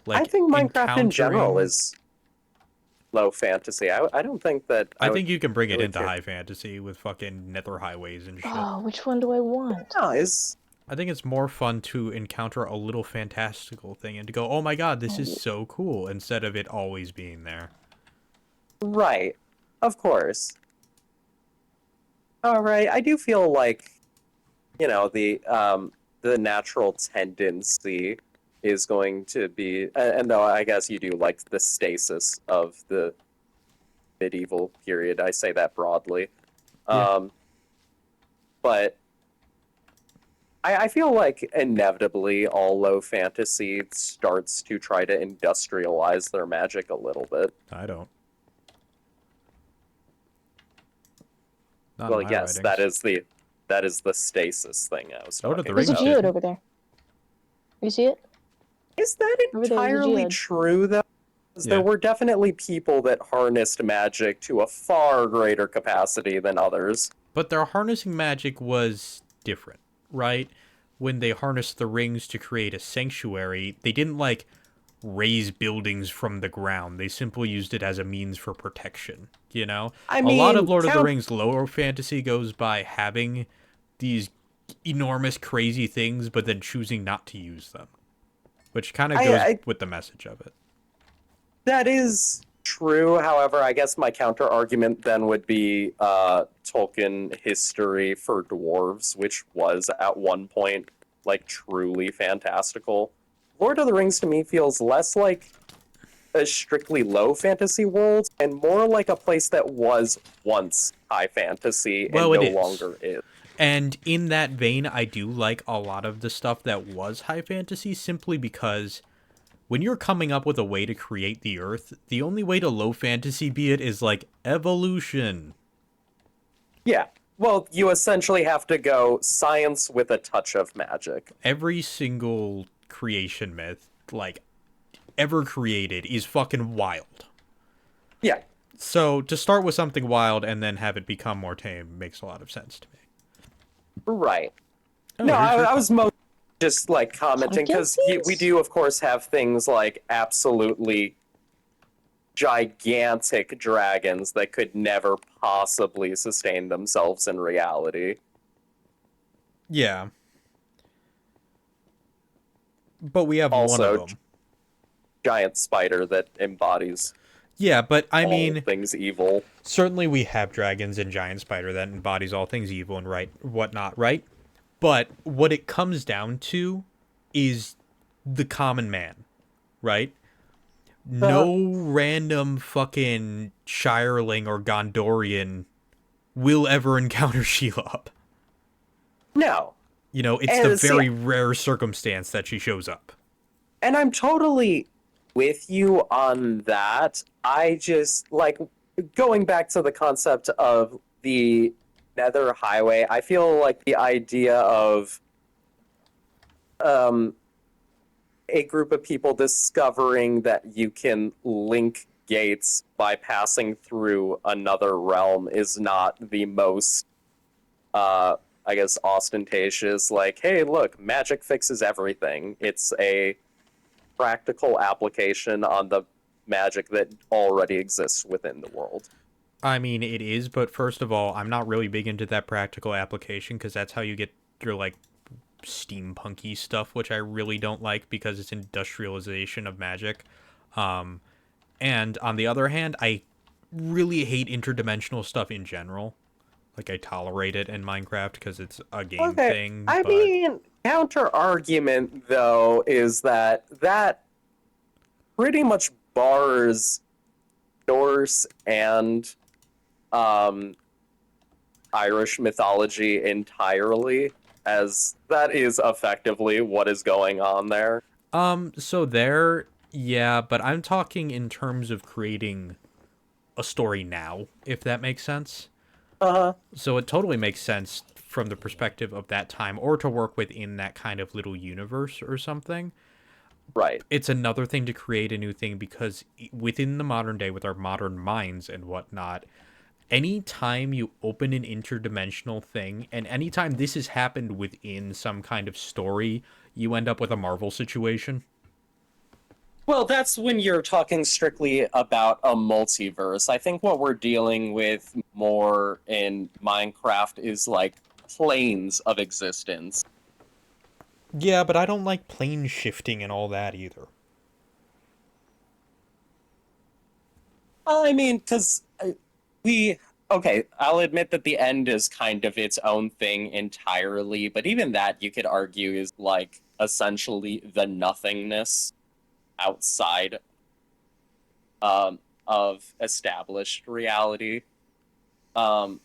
I think Minecraft in general encountering- is low fantasy. I don't think that I think you can bring it really into care. high fantasy with fucking nether highways and shit. Oh, which one do I want? No, is I think it's more fun to encounter a little fantastical thing and to go, oh my god, this Oh, is so cool, instead of it always being there. right. Of course. All right. I do feel like, you know, the natural tendency is going to be, and though I guess you do like the stasis of the medieval period. I say that broadly. Yeah. But I feel like inevitably all low fantasy starts to try to industrialize their magic a little bit. I don't. Not Well, in my yes, writings. that is the stasis thing I was Lord of talking the There's a Rings about. geode did. over there. You see it? Is that Over there's a entirely geode. true, though? 'Cause Yeah. there were definitely people that harnessed magic to a far greater capacity than others. But their harnessing magic was different, right? When they harnessed the rings to create a sanctuary, they didn't, like, raise buildings from the ground. They simply used it as a means for protection, you know? I A lot of mean, Lord of the count- Rings lower fantasy goes by having these enormous, crazy things, but then choosing not to use them. Which kind of goes with the message of it. That is true. However, I guess my counter argument then would be Tolkien history for dwarves, which was at one point like truly fantastical. Lord of the Rings to me feels less like a strictly low fantasy world and more like a place that was once high fantasy and Well, it no is. longer is. And in that vein, I do like a lot of the stuff that was high fantasy simply because when you're coming up with a way to create the Earth, the only way to low fantasy be it is like evolution. Yeah. Well, you essentially have to go science with a touch of magic. Every single creation myth, like, ever created is fucking wild. Yeah. So to start with something wild and then have it become more tame makes a lot of sense to me. Right. Oh, No, here's your I was most just like commenting because Pumpkin we seeds? do, of course, have things like absolutely gigantic dragons that could never possibly sustain themselves in reality. Yeah. But we have one Also, of them. giant spider that embodies Yeah, but I all mean, things evil. certainly we have dragons and giant spider that embodies all things evil and whatnot, right? But what it comes down to is the common man, right? No random fucking Shireling or Gondorian will ever encounter Shelob. No. You know, it's And the see- very rare circumstance that she shows up. And I'm totally with you on that. I just like going back to the concept of the Nether Highway. I feel like the idea of um, a group of people discovering that you can link gates by passing through another realm is not the most, I guess, ostentatious. Like, hey, look, magic fixes everything. It's a practical application on the magic that already exists within the world. I mean, it is, but first of all, I'm not really big into that practical application because that's how you get your like steampunky stuff, which I really don't like because it's industrialization of magic. Um, and on the other hand, I really hate interdimensional stuff in general. Like I tolerate it in Minecraft because it's a game Okay, thing, I but mean, counter argument though is that pretty much bars Norse and um, Irish mythology entirely, as that is effectively what is going on there. so there, yeah, but I'm talking in terms of creating a story now, if that makes sense. Uh, So it totally makes sense from the perspective of that time or to work within that kind of little universe or something. right. It's another thing to create a new thing because within the modern day with our modern minds and whatnot, anytime you open an interdimensional thing and anytime this has happened within some kind of story, you end up with a Marvel situation. Well, that's when you're talking strictly about a multiverse. I think what we're dealing with more in Minecraft is like planes of existence. Yeah, but I don't like plane shifting and all that either. Well, I mean, because we. Okay, I'll admit that the end is kind of its own thing entirely, but even that you could argue is like essentially the nothingness outside of established reality, um,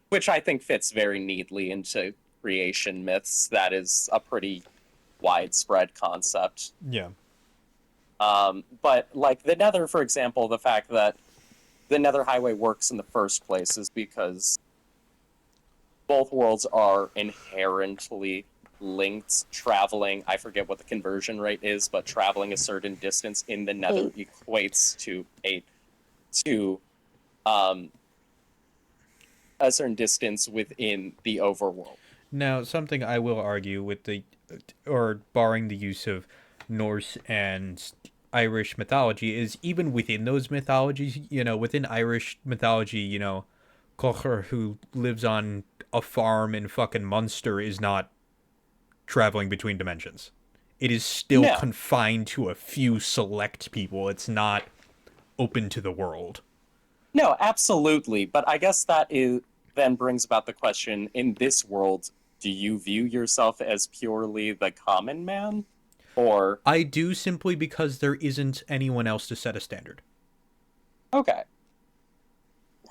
which I think fits very neatly into creation myths. That is a pretty widespread concept. Yeah. But like the Nether, for example, the fact that the Nether Highway works in the first place is because both worlds are inherently linked. Traveling, I forget what the conversion rate is, but traveling a certain distance in the Nether equates to um, a certain distance within the overworld. Now, something I will argue with the, or barring the use of Norse and Irish mythology, is even within those mythologies, within Irish mythology, Cocher, who lives on a farm in fucking Munster, is not traveling between dimensions. It is still No, confined to a few select people. It's not open to the world. no, absolutely. But I guess that is then brings about the question: in this world, do you view yourself as purely the common man, or I do simply because there isn't anyone else to set a standard. okay?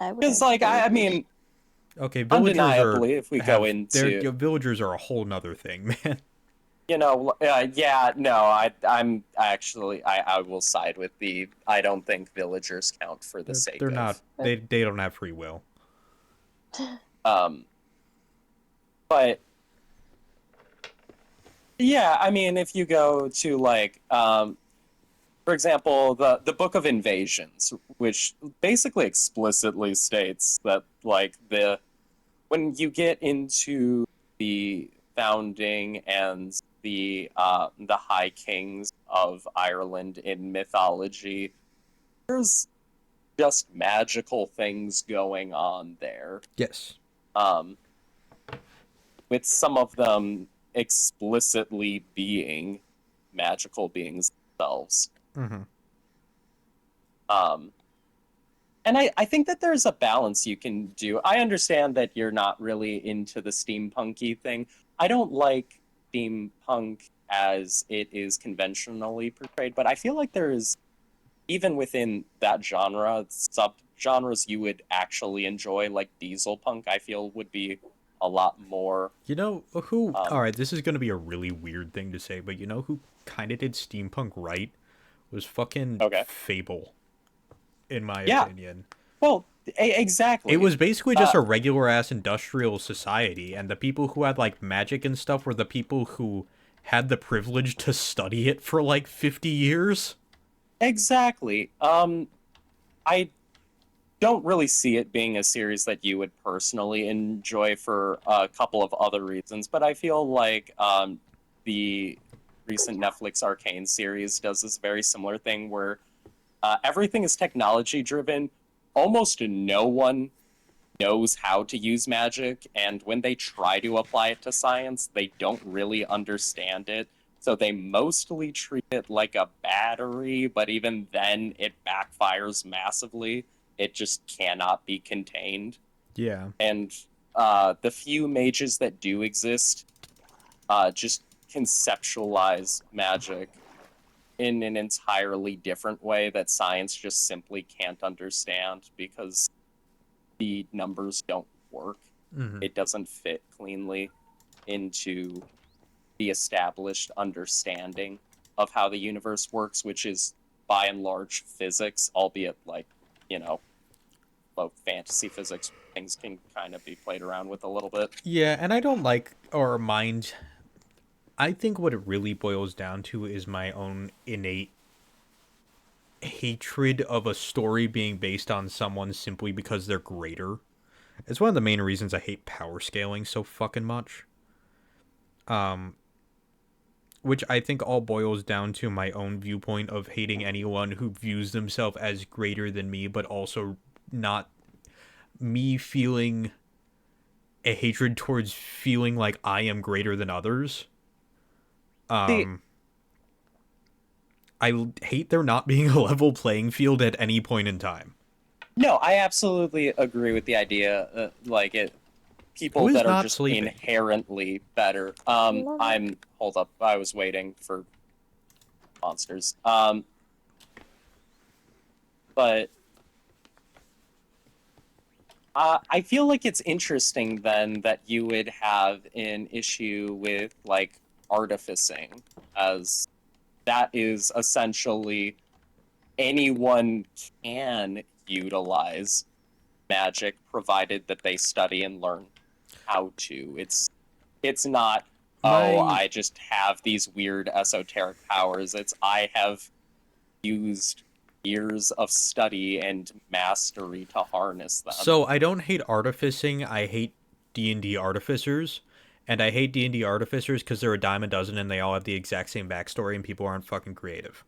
I would Because argue like I villagers. mean, Okay, villagers are undeniably, if we go have their into villagers are a whole nother thing, man. yeah, no, I'm actually I will side with the I don't think villagers count for the sake They're of not they don't have free will. um, but yeah, I mean, if you go to like for example, the Book of Invasions, which basically explicitly states that like the when you get into the founding and the High Kings of Ireland in mythology, there's just magical things going on there. Yes. Um, with some of them explicitly being magical beings themselves. Mm-hmm. Um, and I think that there's a balance you can do. I understand that you're not really into the steampunky thing. I don't like steampunk as it is conventionally portrayed, but I feel like there is, even within that genre, subgenres you would actually enjoy, like diesel punk, I feel would be a lot more. You know who? Um, All right, this is gonna be a really weird thing to say, but you know who kind of did steampunk right was fucking okay. Fable, in my Yeah. opinion. Well, It exactly. was basically just Uh, a regular ass industrial society, and the people who had like magic and stuff were the people who had the privilege to study it for like 50 years. exactly. I don't really see it being a series that you would personally enjoy for a couple of other reasons, but I feel like the recent Netflix Arcane series does this very similar thing where everything is technology driven. Almost no one knows how to use magic, and when they try to apply it to science, they don't really understand it. So they mostly treat it like a battery, but even then, it backfires massively. It just cannot be contained. Yeah. And the few mages that do exist just conceptualize magic in an entirely different way that science just simply can't understand because the numbers don't work. Hmm. It doesn't fit cleanly into the established understanding of how the universe works, which is by and large physics, albeit like, you know, both fantasy physics things can kind of be played around with a little bit. Yeah, and I don't like or mind. I think what it really boils down to is my own innate hatred of a story being based on someone simply because they're greater. It's one of the main reasons I hate power scaling so fucking much. Which I think all boils down to my own viewpoint of hating anyone who views themselves as greater than me, but also not me feeling a hatred towards feeling like I am greater than others. See, I hate there not being a level playing field at any point in time. no, I absolutely agree with the idea. Like it, Who people is that are not just sleeping? inherently better. I'm hold up. I was waiting for monsters. But I feel like it's interesting then that you would have an issue with like artificing, as that is essentially anyone can utilize magic provided that they study and learn how to. It's not, oh, My I just have these weird esoteric powers. It's I have used years of study and mastery to harness them. So I don't hate artificing. I hate D&D artificers, and I hate D&D artificers because they're a dime a dozen and they all have the exact same backstory and people aren't fucking creative.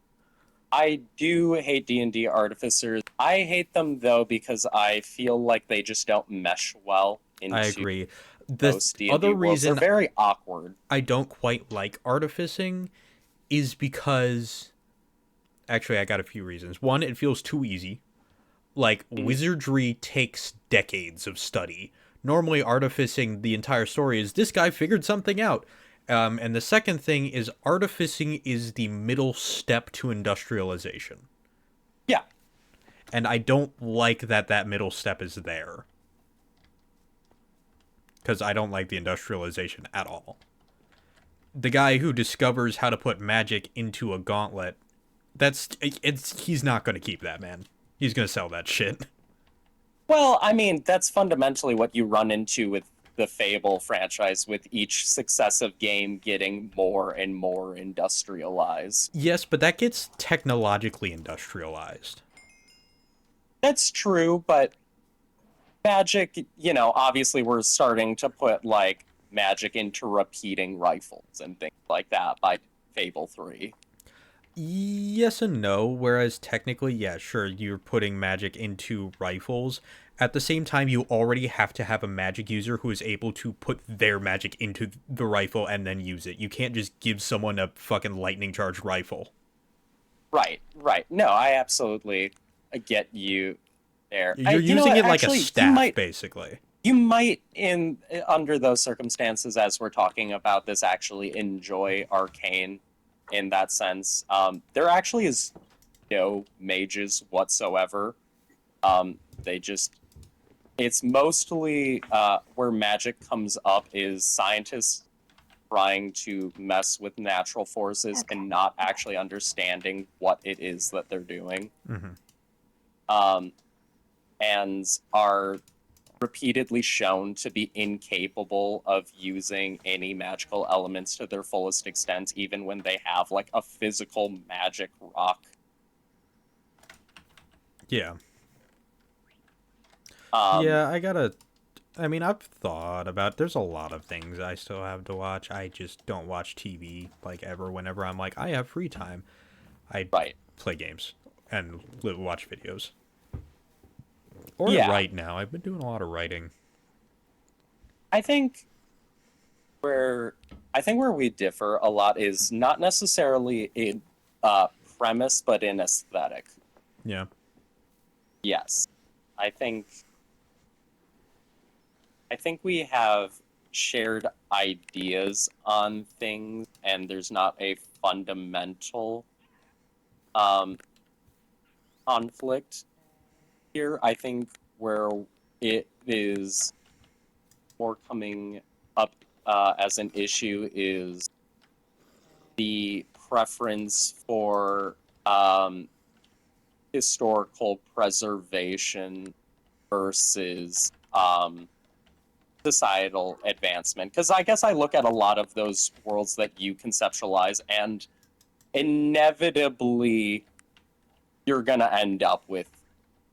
I do hate D&D artificers. I hate them though because I feel like they just don't mesh well I into agree. The most other D&D worlds. They're reason very awkward. I don't quite like artificing is because actually I got a few reasons. One, it feels too easy. Like Mhm. wizardry takes decades of study. Normally, artificing the entire story is this guy figured something out. And the second thing is artificing is the middle step to industrialization. Yeah. And I don't like that that middle step is there. Because I don't like the industrialization at all. The guy who discovers how to put magic into a gauntlet, he's not going to keep that, man. He's going to sell that shit. Well, I mean, that's fundamentally what you run into with the Fable franchise, with each successive game getting more and more industrialized. Yes, but that gets technologically industrialized. That's true, but magic, obviously we're starting to put like magic into repeating rifles and things like that by Fable 3. Yes and no, whereas technically, yeah, sure, you're putting magic into rifles. At the same time, you already have to have a magic user who is able to put their magic into the rifle and then use it. You can't just give someone a fucking lightning charged rifle. Right, right. No, I absolutely get you there. You're using it like a Actually, staff, basically. you might in under those circumstances, as we're talking about this, actually enjoy Arcane in that sense. There actually is no mages whatsoever. They just it's mostly where magic comes up is scientists trying to mess with natural forces Okay. and not actually understanding what it is that they're doing. Mm-hmm. And are repeatedly shown to be incapable of using any magical elements to their fullest extent, even when they have like a physical magic rock. Yeah. Um, Yeah, I mean, I've thought about. There's a lot of things I still have to watch. I just don't watch TV like ever. Whenever I'm like, I have free time, I right. play games and watch videos. Or Yeah. write now. I've been doing a lot of writing. I think where where we differ a lot is not necessarily in premise, but in aesthetic. Yeah. Yes. I think we have shared ideas on things, and there's not a fundamental um, conflict here. I think where it is more coming up as an issue is the preference for historical preservation versus societal advancement. Because I guess I look at a lot of those worlds that you conceptualize, and inevitably you're going to end up with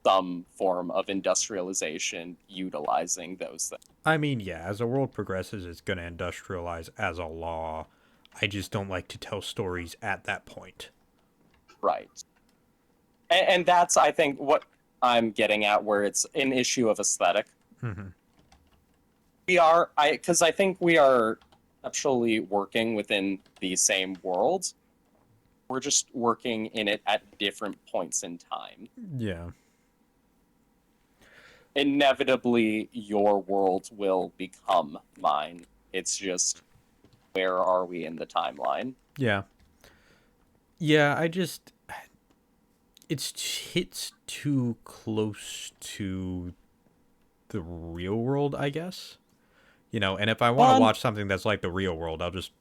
some form of industrialization utilizing those things. I mean, yeah, as the world progresses, it's going to industrialize as a law. I just don't like to tell stories at that point. Right. And that's, I think, what I'm getting at, where it's an issue of aesthetic. Mm-hmm. Because I think we are actually working within the same world. We're just working in it at different points in time. Yeah. Inevitably, your world will become mine. It's just, where are we in the timeline? Yeah. Yeah, hits too close to the real world, I guess. And if I want to Well, watch something that's like the real world, I'll just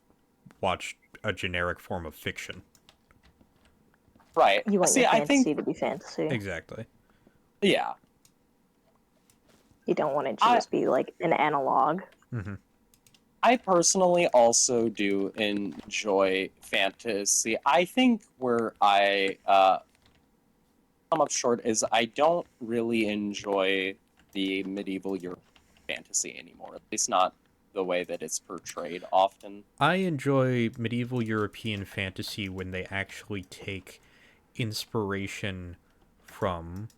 watch a generic form of fiction. right. You want See, your I think, fantasy to be fantasy. Exactly. yeah. You don't want it to just be like an analog. Mm-hmm. I personally also do enjoy fantasy. I think where I come up short is I don't really enjoy the medieval European fantasy anymore, at least not the way that it's portrayed often. I enjoy medieval European fantasy when they actually take inspiration from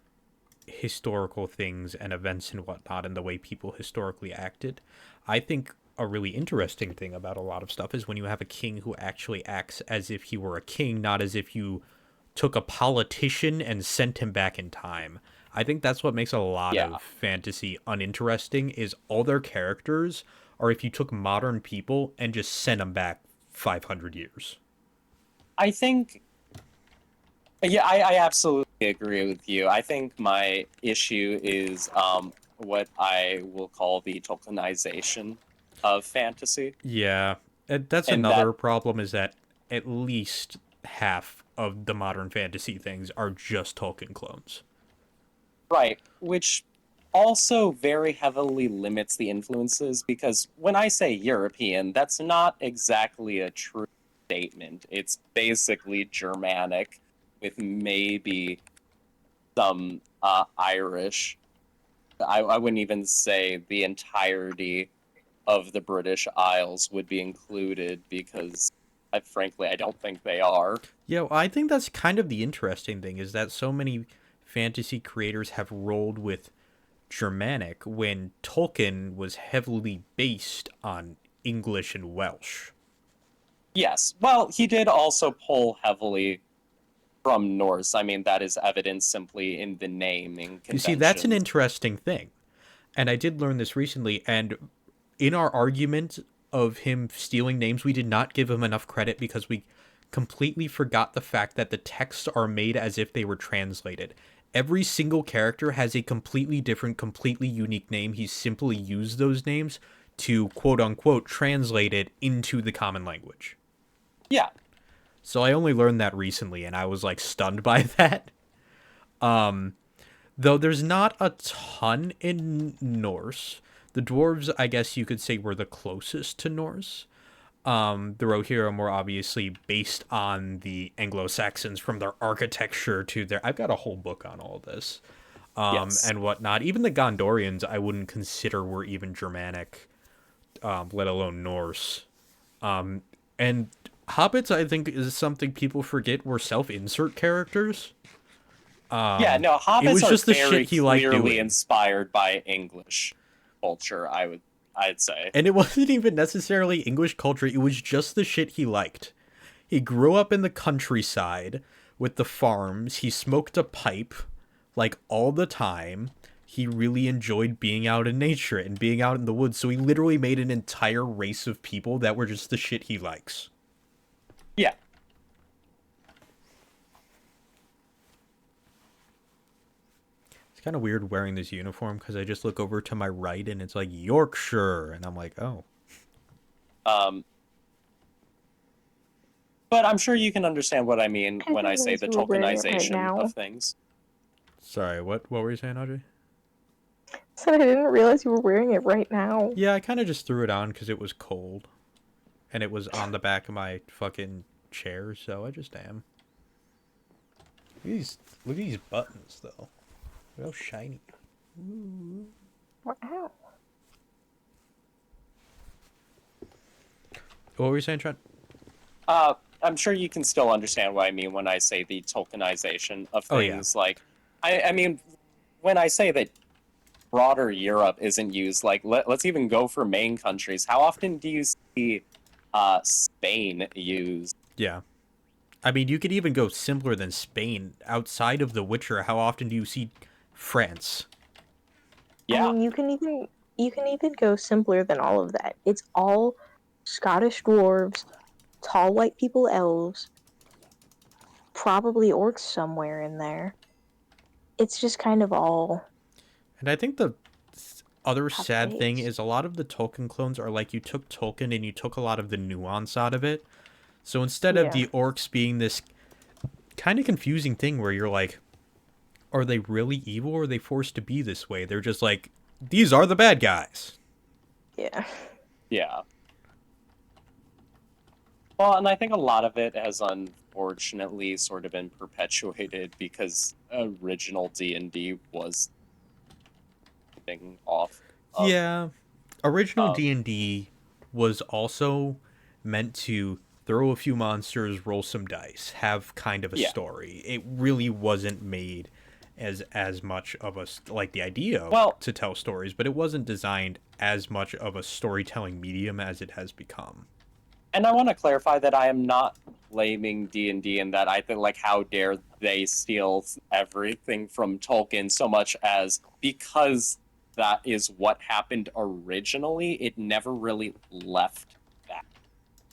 historical things and events and whatnot and the way people historically acted. I think a really interesting thing about a lot of stuff is when you have a king who actually acts as if he were a king, not as if you took a politician and sent him back in time. I think that's what makes a lot Yeah. of fantasy uninteresting is all their characters are if you took modern people and just sent them back 500 years. I think, yeah, I absolutely agree with you. I think my issue is what I will call the Tolkienization of fantasy. Yeah, that's And that, another problem is that at least half of the modern fantasy things are just Tolkien clones. right, which also very heavily limits the influences, because when I say European, that's not exactly a true statement. It's basically Germanic with maybe some Irish. I wouldn't even say the entirety of the British Isles would be included, because frankly, I don't think they are. Yeah, well, I think that's kind of the interesting thing is that so many fantasy creators have rolled with Germanic when Tolkien was heavily based on English and Welsh. Yes, well, he did also pull heavily from Norse. I mean, that is evident simply in the naming You see, that's an conventions. interesting thing. And I did learn this recently, and in our argument of him stealing names, we did not give him enough credit because we completely forgot the fact that the texts are made as if they were translated. every single character has a completely different, completely unique name. He's simply used those names to quote unquote translate it into the common language. Yeah. So I only learned that recently, and I was like stunned by that. Though there's not a ton in Norse. The dwarves, I guess you could say, were the closest to Norse. The Rohirrim were obviously based on the Anglo-Saxons from their architecture to their. I've got a whole book on all this, Yes. and whatnot. Even the Gondorians, I wouldn't consider were even Germanic, let alone Norse. And hobbits, I think, is something people forget were self-insert characters. Yeah, no, It hobbits was are just the very shit he liked clearly doing. inspired by English culture, I'd say. And it wasn't even necessarily English culture, it was just the shit he liked. He grew up in the countryside with the farms. He smoked a pipe like all the time. He really enjoyed being out in nature and being out in the woods. So he literally made an entire race of people that were just the shit he likes. Yeah. It's kind of weird wearing this uniform because I just look over to my right and it's like Yorkshire. And I'm like, oh. Um, but I'm sure you can understand what I mean I when I didn't say realize the you were wearing it right tokenization now. of things. Sorry, what were you saying, Audrey? Said I didn't realize you were wearing it right now. Yeah, I kind of just threw it on because it was cold. And it was on the back of my fucking chair, so I just am. Look at these buttons, though. They're all shiny. Wow. What were you saying, Trent? I'm sure you can still understand what I mean when I say the tokenization of Oh, yeah. things. Like, I mean, when I say that broader Europe isn't used, like, let's even go for main countries. How often do you see Spain used? Yeah. I mean, you could even go simpler than Spain. Outside of The Witcher, how often do you see France? Yeah. I mean, you can even go simpler than all of that. It's all Scottish dwarves, tall white people, elves, probably orcs somewhere in there. It's just kind of all And I think the other sad thing copy-paste. is a lot of the Tolkien clones are like you took Tolkien and you took a lot of the nuance out of it. So instead of Yeah. the orcs being this kind of confusing thing where you're like, are they really evil or are they forced to be this way? They're just like, these are the bad guys. Yeah. Yeah. Well, and I think a lot of it has unfortunately sort of been perpetuated because original D&D was getting off of Yeah. Original uh, D&D was also meant to throw a few monsters, roll some dice, have kind of a yeah. story. It really wasn't made as much of a like the idea Well, to tell stories, but it wasn't designed as much of a storytelling medium as it has become. and I want to clarify that I am not blaming D&D in that I think, like, how dare they steal everything from Tolkien so much as because that is what happened originally, it never really left that.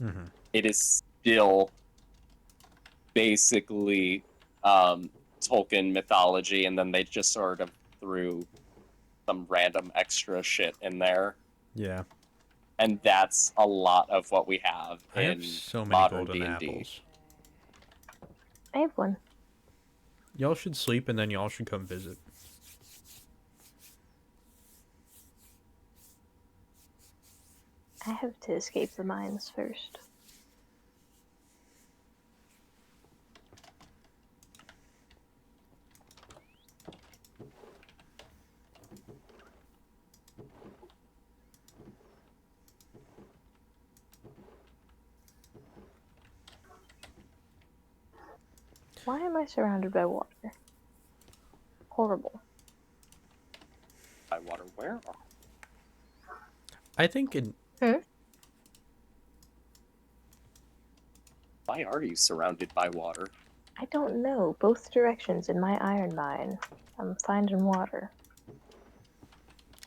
Mm-hmm. It is still basically Tolkien mythology, and then they just sort of threw some random extra shit in there. Yeah. And that's a lot of what we have I have in so many modern golden D&D. apples. I have one. Y'all should sleep and then y'all should come visit. I have to escape the mines first. Why am I surrounded by water? Horrible. By water, where? I think in Why are you surrounded by water? I don't know. Both directions in my iron mine. I'm finding water.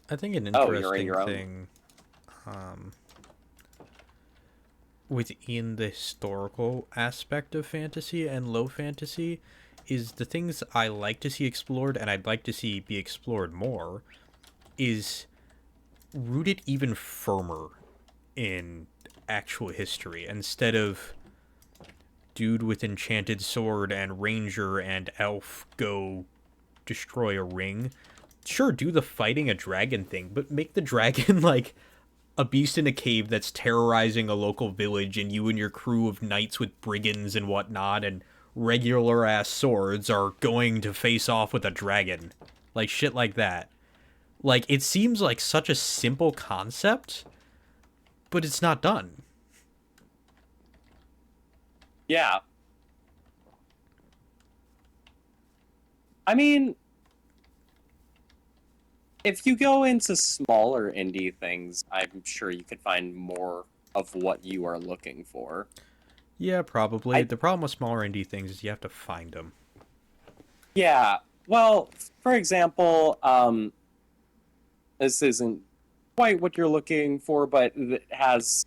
I think an Oh, you're in interesting your own. thing within the historical aspect of fantasy and low fantasy is the things I like to see explored and I'd like to see be explored more is rooted even firmer in actual history instead of dude with enchanted sword and ranger and elf go destroy a ring. Sure, do the fighting a dragon thing, but make the dragon like a beast in a cave that's terrorizing a local village, and you and your crew of knights with brigands and whatnot and regular ass swords are going to face off with a dragon. Like shit like that. Like, it seems like such a simple concept, but it's not done. Yeah. I mean, if you go into smaller indie things, I'm sure you could find more of what you are looking for. Yeah, probably. I The problem with smaller indie things is you have to find them. Yeah. Well, for example, this isn't quite what you're looking for, but it has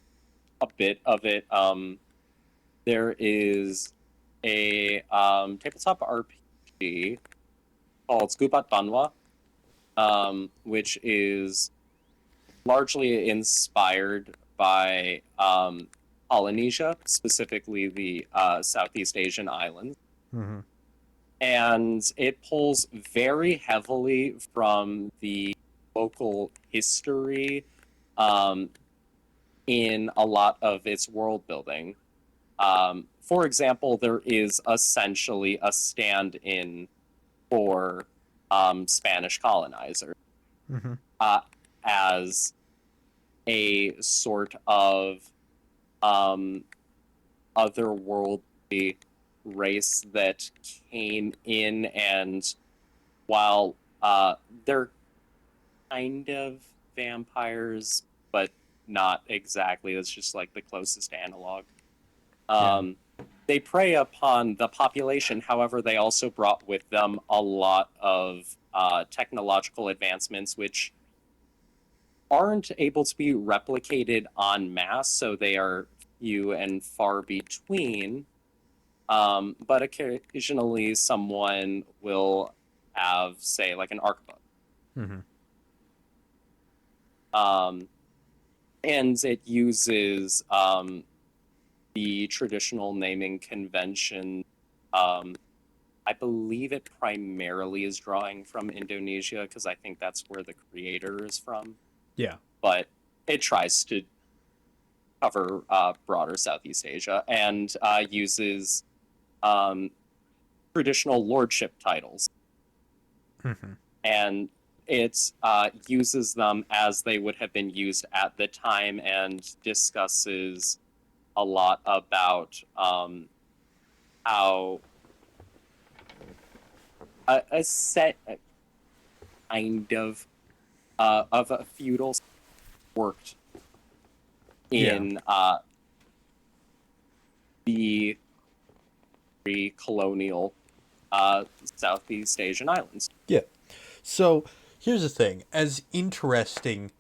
a bit of it. There is a tabletop RPG called Scubat Banwa, which is largely inspired by Polynesia, specifically the Southeast Asian islands. Mm-hmm. And it pulls very heavily from the local history um, in a lot of its world building. For example, there is essentially a stand-in for Spanish colonizers Mm-hmm. uh, as a sort of um, otherworldly race that came in, and while they're kind of vampires, but not exactly. It's just like the closest analog. Yeah. They prey upon the population. However, they also brought with them a lot of technological advancements, which aren't able to be replicated en masse, so they are few and far between. But occasionally, someone will have, say, like an arquebus. Mm-hmm. And it uses the traditional naming convention. I believe it primarily is drawing from Indonesia because I think that's where the creator is from. Yeah. But it tries to cover broader Southeast Asia and uses traditional lordship titles. Mm-hmm. And it uses them as they would have been used at the time and discusses a lot about how a set kind of a feudal worked in the pre-colonial Southeast Asian islands. Yeah. So here's the thing. As interesting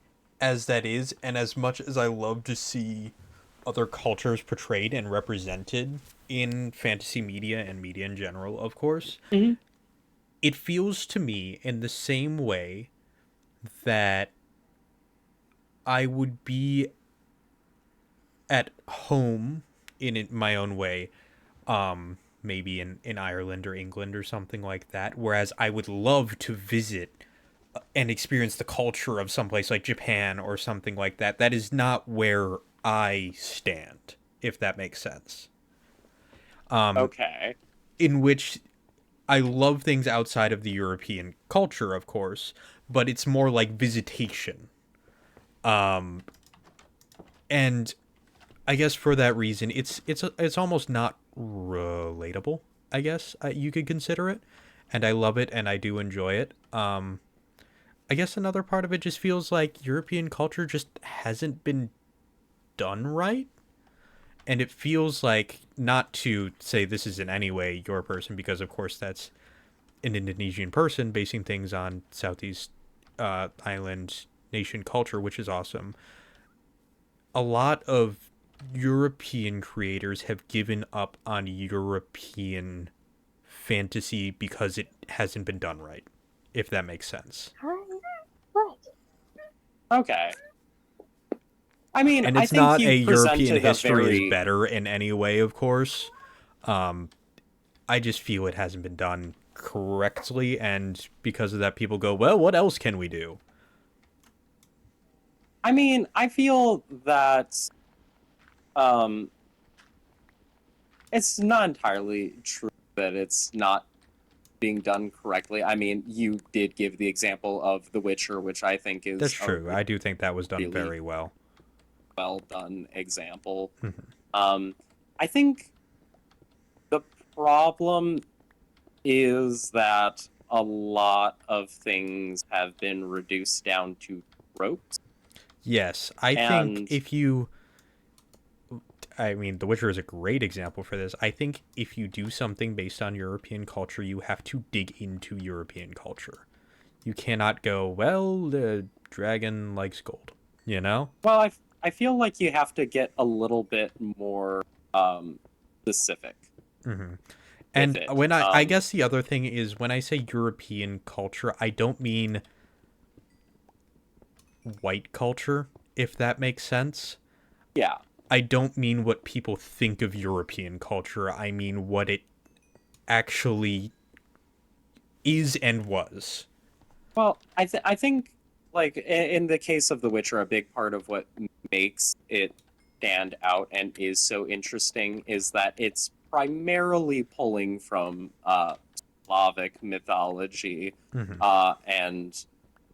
as that is, and as much as I love to see other cultures portrayed and represented in fantasy media and media in general, of course, Mm-hmm. it feels to me in the same way that I would be at home in my own way, maybe in Ireland or England or something like that, whereas I would love to visit and experience the culture of someplace like Japan or something like that. That is not where I stand, if that makes sense. Okay. In which I love things outside of the European culture, of course, but it's more like visitation. And I guess for that reason, it's almost not relatable. I guess you could consider it, and I love it, and I do enjoy it. I guess another part of it just feels like European culture just hasn't been done right, and it feels like, not to say this is in any way your person, because of course that's an Indonesian person basing things on Southeast Island nation culture, which is awesome. A lot of European creators have given up on European fantasy because it hasn't been done right, if that makes sense. Hi. What? Okay. I mean, And I it's think not a you European presented a history is very better in any way, of course. I just feel it hasn't been done correctly, and because of that, people go, well, what else can we do? I mean, I feel that um it's not entirely true that it's not being done correctly. I mean, you did give the example of The Witcher, which I think That's is a true. I do think that was done really very well. well done example. Mhm. I think the problem is that a lot of things have been reduced down to tropes. Yes, I think And if you I mean, The Witcher is a great example for this. I think if you do something based on European culture, you have to dig into European culture. You cannot go, well, the dragon likes gold, you know? well, I feel like you have to get a little bit more specific Hmm. with And it. when I guess the other thing is when I say European culture, I don't mean white culture, if that makes sense. Yeah. I don't mean what people think of European culture. I mean what it actually is and was. Well, I think like in the case of The Witcher, a big part of what makes it stand out and is so interesting is that it's primarily pulling from Slavic mythology Hmm. and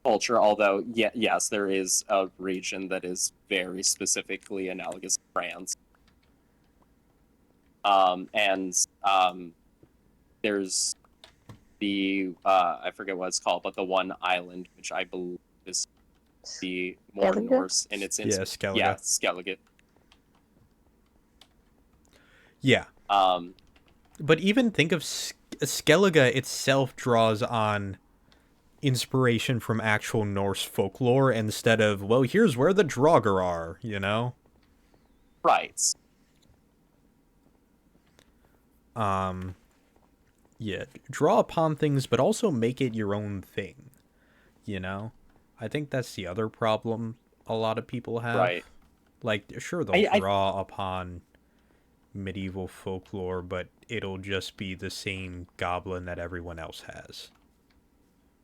culture. Although, yes, there is a region that is very specifically analogous to France, and there's the I forget what it's called, but the one island which I believe is the more Skellige? Norse and it's in Yeah, yeah, Skellige. Skellige. Yeah. Um, But even think of Skellige itself draws on inspiration from actual Norse folklore instead of, well, here's where the Draugr are, you know? right. Um, yeah, draw upon things, but also make it your own thing, you know? I think that's the other problem a lot of people have. Right. Like, sure, they'll I draw upon medieval folklore, but it'll just be the same goblin that everyone else has.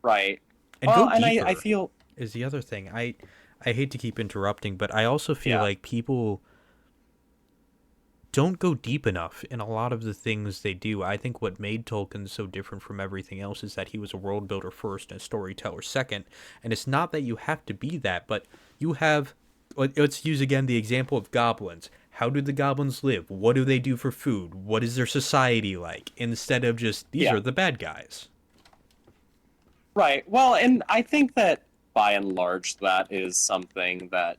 right. And go Well, and I deeper feel is the other thing. I hate to keep interrupting, but I also feel yeah, like people don't go deep enough in a lot of the things they do. I think what made Tolkien so different from everything else is that he was a world builder first and a storyteller second. And it's not that you have to be that, but you have. Let's use again the example of goblins. How do the goblins live? What do they do for food? What is their society like? Instead of just, these yeah, are the bad guys. right. Well, and I think that by and large that is something that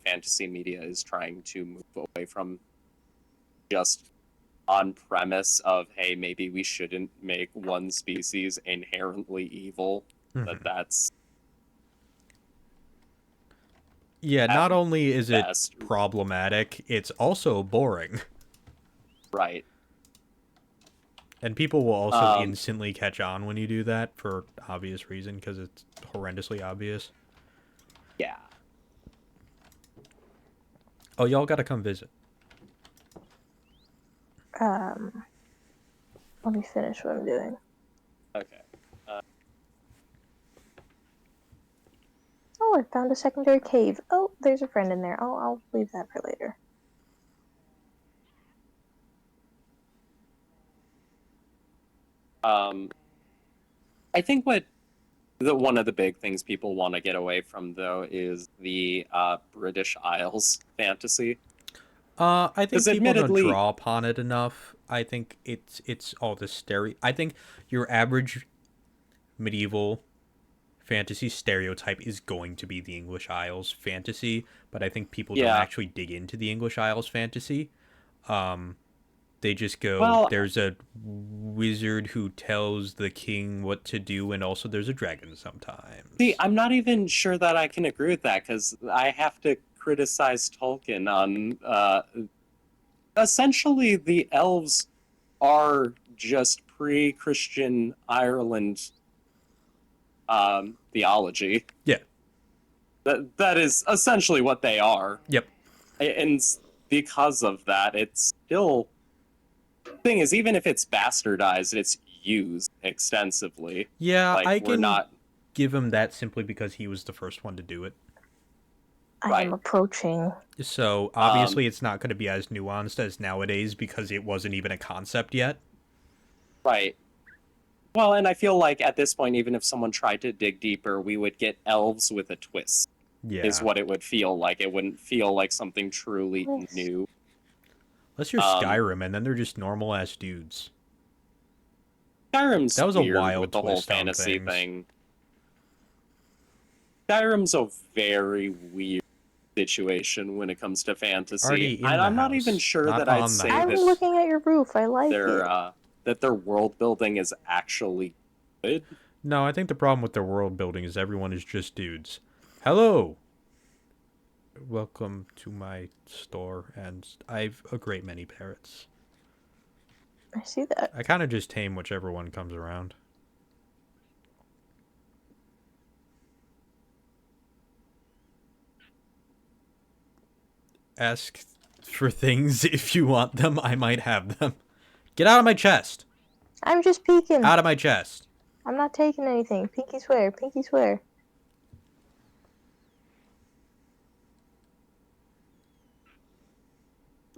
fantasy media is trying to move away from, just on premise of, hey, maybe we shouldn't make one species inherently evil. Hmm. That's Yeah, at not only is it best problematic, it's also boring. right. And people will also Um, instantly catch on when you do that for obvious reason because it's horrendously obvious. yeah. Oh, y'all got to come visit. Um, Let me finish what I'm doing. Okay. Oh, I found a secondary cave. Oh, there's a friend in there. Oh, I'll leave that for later. Um, I think what the one of the big things people want to get away from though is the British Isles fantasy. I Because think people don't admittedly, draw upon it enough. I think it's all the I think your average medieval fantasy stereotype is going to be the English Isles fantasy, but I think people don't yeah. actually dig into the English Isles fantasy. Um, they just go, Well, there's a wizard who tells the king what to do, and also there's a dragon see, sometimes. I'm not even sure that I can agree with that because I have to criticize Tolkien on essentially the elves are just pre-Christian Ireland theology. Yeah. That is essentially what they are. Yep. And because of that, it's still... Thing is, even if it's bastardized, it's used extensively. Yeah, Like, I we're can not... give him that simply because he was the first one to do it. I Right. am approaching. So obviously it's not going to be as nuanced as nowadays because it wasn't even a concept yet. Right. Well, and I feel like at this point, even if someone tried to dig deeper, we would get elves with a twist, Yeah. is what it would feel like. It wouldn't feel like something truly Yes. new. Unless you're Um, Skyrim, and then they're just normal ass dudes. Skyrim's That was a weird wild with the whole twist on fantasy things. thing. Skyrim's a very weird situation when it comes to fantasy. Already in And the I'm not house, even sure not that I'd on the say house. I'm that looking at your roof. I like it. their world building is actually good. No, I think the problem with their world building is everyone is just dudes. Hello! Welcome to my store, and I've a great many parrots. I see that. I kind of just tame whichever one comes around. Ask for things if you want them, I might have them. Get out of my chest! I'm just peeking. Out of my chest! I'm not taking anything. Pinky swear. Pinky swear.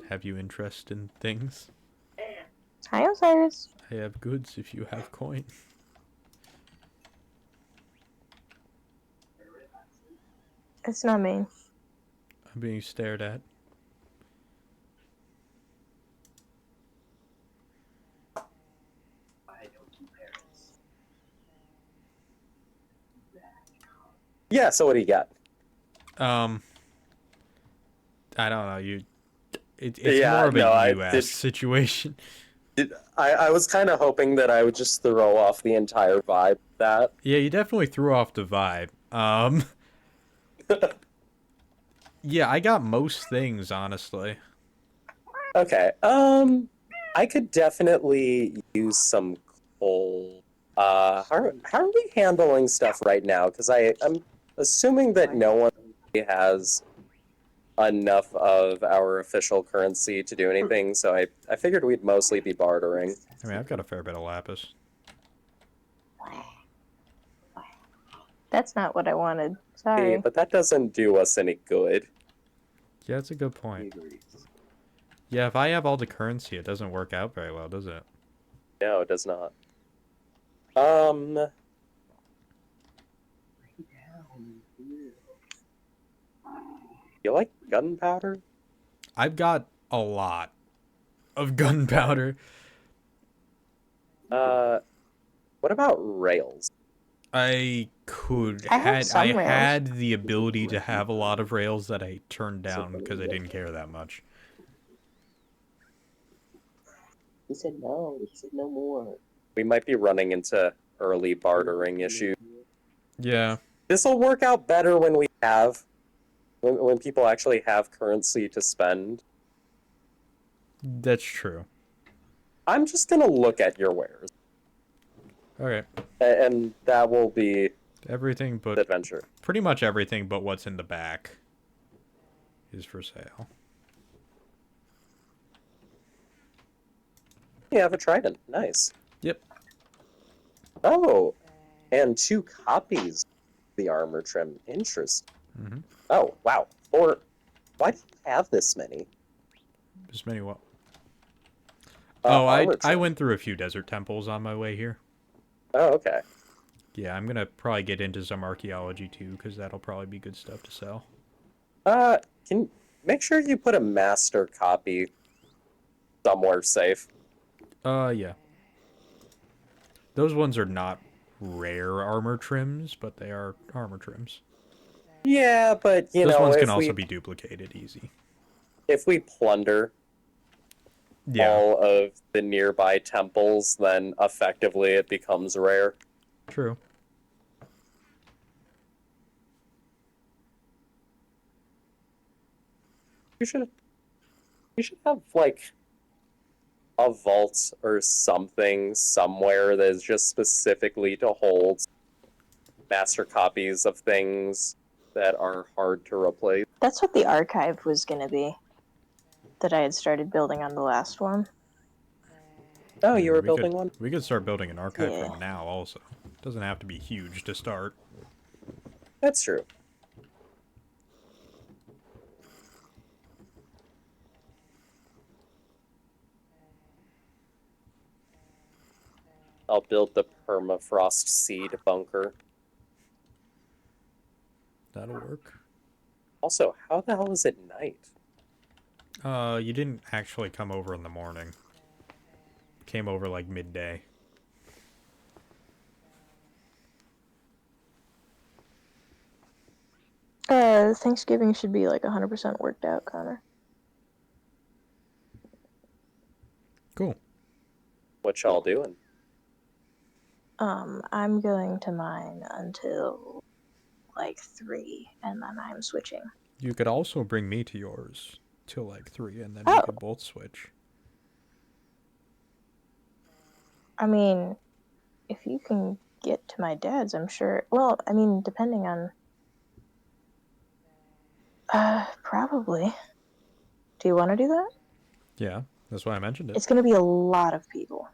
Have you interest in things? Hi, Osiris. I have goods if you have coin. It's not me. I'm being stared at. I don't do parrots. Yeah, so what do you got? I don't know. It's Yeah, more of a no, I you-ass did- situation. I was kind of hoping that I would just throw off the entire vibe of that. Yeah, you definitely threw off the vibe. Yeah, I got most things, honestly. Okay. I could definitely use some coal. How are we handling stuff right now? Because I'm assuming that no one has enough of our official currency to do anything, so I figured we'd mostly be bartering. I mean, I've got a fair bit of lapis. That's not what I wanted. Sorry. But that doesn't do us any good. Yeah, that's a good He point. agrees. Yeah, if I have all the currency, it doesn't work out very well, does it? No, it does not. Lay down. You like gunpowder? I've got a lot of gunpowder. What about rails? I could I have some I rails. had the ability to have a lot of rails that I turned down because I didn't care that much. He said no. He said no more. We might be running into early bartering issues. Yeah. This will work out better when we have, when people actually have currency to spend. That's true. I'm just gonna look at your wares, Okay. and that will be Everything the but adventure. pretty much everything but what's in the back is for sale. You have a trident. Nice. Yep. Oh, and 2 copies of the armor trim. Interesting. Mhm. Oh, wow. Why do you have this many? As many what? Oh, I armor trim. went through a few desert temples on my way here. Oh, okay. Yeah, I'm gonna probably get into some archaeology too, because that'll probably be good stuff to sell. Can make sure you put a master copy somewhere safe. Yeah. Those ones are not rare armor trims, but they are armor trims. Yeah, but you Those know, ones can if also we be duplicated easy. if we plunder Yeah, all of the nearby temples, then effectively it becomes rare. true. You should have like a vault or something somewhere that is just specifically to hold master copies of things that are hard to replace. That's what the archive was gonna be. That I had started building on the last one. Oh, I you mean, were building one? We could start building an archive Yeah. from now also. It doesn't have to be huge to start. That's true. I'll build the permafrost seed bunker. That'll work. Also, how the hell is it night? You didn't actually come over in the morning. Came over like midday. Thanksgiving should be like 100% worked out, Connor. Cool. What y'all doing? I'm going to mine until like 3, and then I'm switching. You could also bring me to yours till like 3, and then Oh. we could both switch. I mean, if you can get to my dad's, I'm sure. Well, I mean, depending on. Probably. Do you want to do that? Yeah, that's why I mentioned it. It's gonna be a lot of people.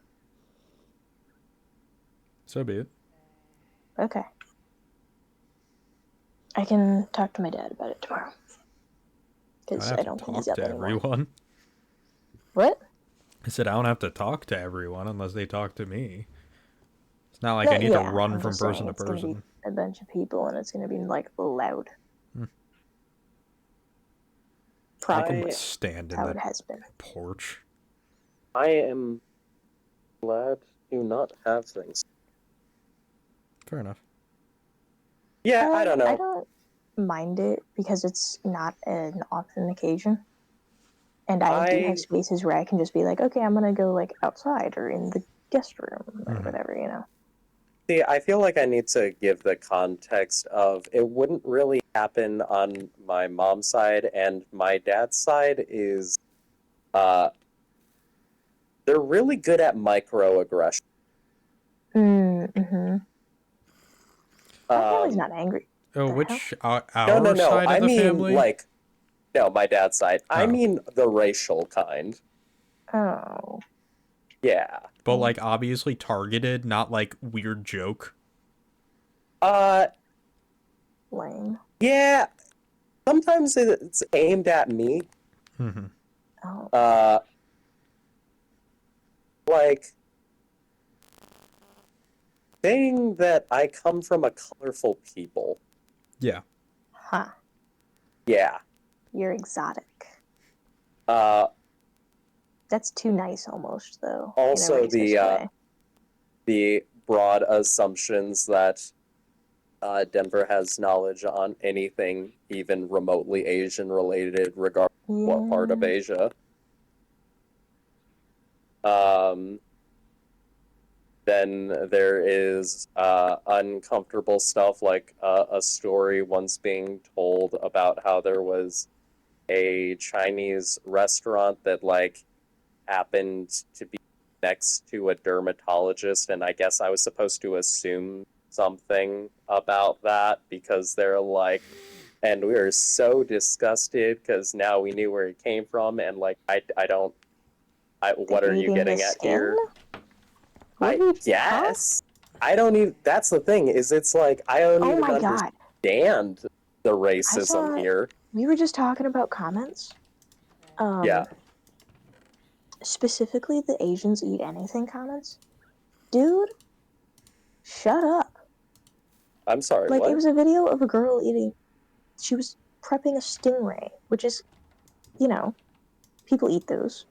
So be it. Okay. I can talk to my dad about it tomorrow. Because I don't think he's up anymore. Everyone. What? I said I don't have to talk to everyone unless they talk to me. It's not like No, I need yeah, to run I'm from just saying person to it's gonna be person. a bunch of people, and it's gonna be like loud. I can Probably stand in how it the has been. porch. I am glad to not have things. Fair enough. Yeah, I don't know. I don't mind it because it's not an often occasion. And I do have spaces where I can just be like, okay, I'm gonna go like outside or in the guest room or whatever, you know. See, I feel like I need to give the context of it wouldn't really happen on my mom's side, and my dad's side is they're really good at microaggression. Mm-hmm. My family's not angry. Oh, The which hell? our No. side of I the mean, family? like, no, my dad's side. I Oh. mean the racial kind. Oh. Yeah. But like obviously targeted, not like weird joke. Lame. Yeah. Sometimes it's aimed at me. Oh. Like saying that I come from a colorful people. Yeah. Huh. Yeah. You're exotic. That's too nice almost, though. Also, in a racist way. the broad assumptions that Denver has knowledge on anything even remotely Asian related, regardless of what part of Asia. Then there is uncomfortable stuff like a story once being told about how there was a Chinese restaurant that like happened to be next to a dermatologist, and I guess I was supposed to assume something about that because they're like, and we were so disgusted because now we knew where it came from, and like what are you getting at here? I guess. I don't even. That's the thing. Is it's like I don't even understand the racism here. We were just talking about comments. Yeah. Specifically, the Asians eat anything comments. Dude, shut up. I'm sorry. Like what? It was a video of a girl eating. She was prepping a stingray, which is, you know, people eat those.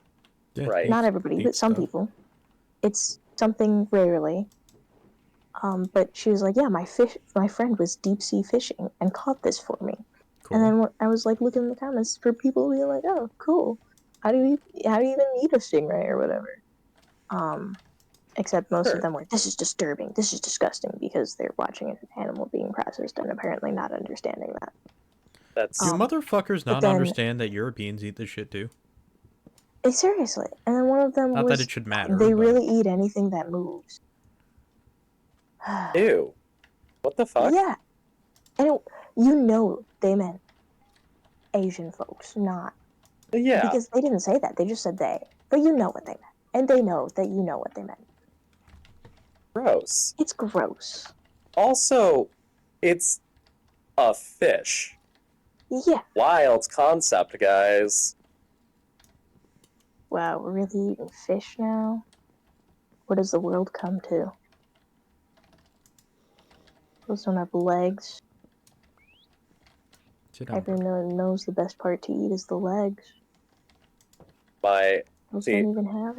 Yeah, right. Not everybody, but some people. It's something rarely. But she was like, yeah, my friend was deep sea fishing and caught this for me. Cool. And then I was like looking in the comments for people being like, oh, cool. How do you even eat a stingray or whatever? Except most of them were, this is disturbing, this is disgusting, because they're watching an animal being processed and apparently not understanding that. That's do motherfuckers not understand that Europeans eat this shit too? Seriously. And then one of them Not was, that it should matter. they but- really eat anything that moves. Ew. What the fuck? Yeah. And you know they meant Asian folks, not. Yeah. Because they didn't say that. They just said they. But you know what they meant. And they know that you know what they meant. Gross. It's gross. Also, it's a fish. Yeah. Wild concept, guys. Wow, we're really eating fish now? What does the world come to? Those don't have legs. Sit down, bro. Everyone knows the best part to eat is the legs. My Those See, don't even have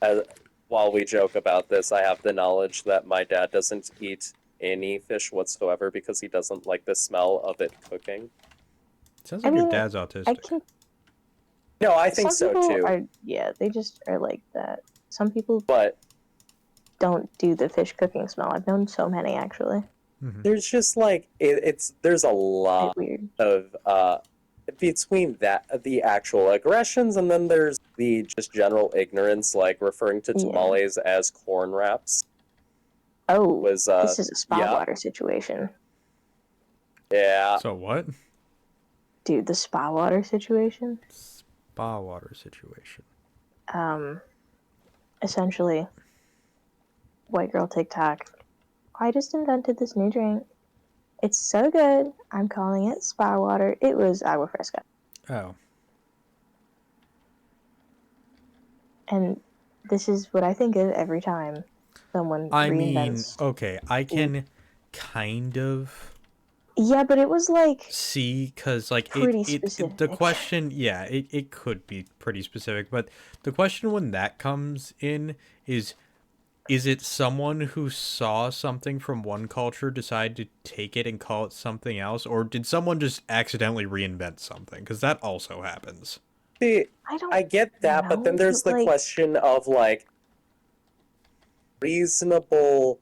it. while we joke about this, I have the knowledge that my dad doesn't eat any fish whatsoever because he doesn't like the smell of it cooking. Sounds I like your mean, dad's I autistic. can. No, I think Some so people too. are, yeah, they just are like that. Some people But don't do the fish cooking smell. I've known so many actually. there's just like there's a lot Quite weird. of between the actual aggressions and then there's the just general ignorance, like referring to Yeah. tamales as corn wraps. Oh, Was this is a spa yeah. water situation. Yeah. So what? Dude, the spa water situation? Spa water situation. Essentially, white girl TikTok. I just invented this new drink. It's so good. I'm calling it spa water. It was agua fresca. Oh. And this is what I think of every time someone I mean, reinvents. okay, I can kind of Yeah, but it was like see, because, like, pretty the specific. question, yeah, it could be pretty specific, but the question when that comes in is it someone who saw something from one culture, decide to take it and call it something else, or did someone just accidentally reinvent something? Because that also happens. See, I I get that, but then know, there's but, the like- question of like reasonable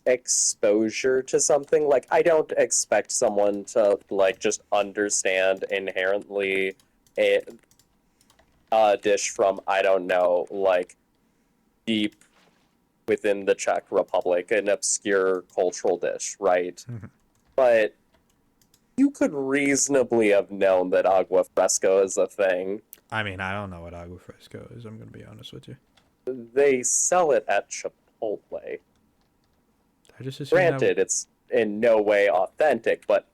exposure to something. Like, I don't expect someone to like just understand inherently a dish from, I don't know, like deep within the Czech Republic, an obscure cultural dish, right? Mhm. But you could reasonably have known that agua fresco is a thing. I mean, I don't know what agua fresco is, I'm going to be honest with you. They sell it at Chipotle. I just assumed Granted, it's in no way authentic, but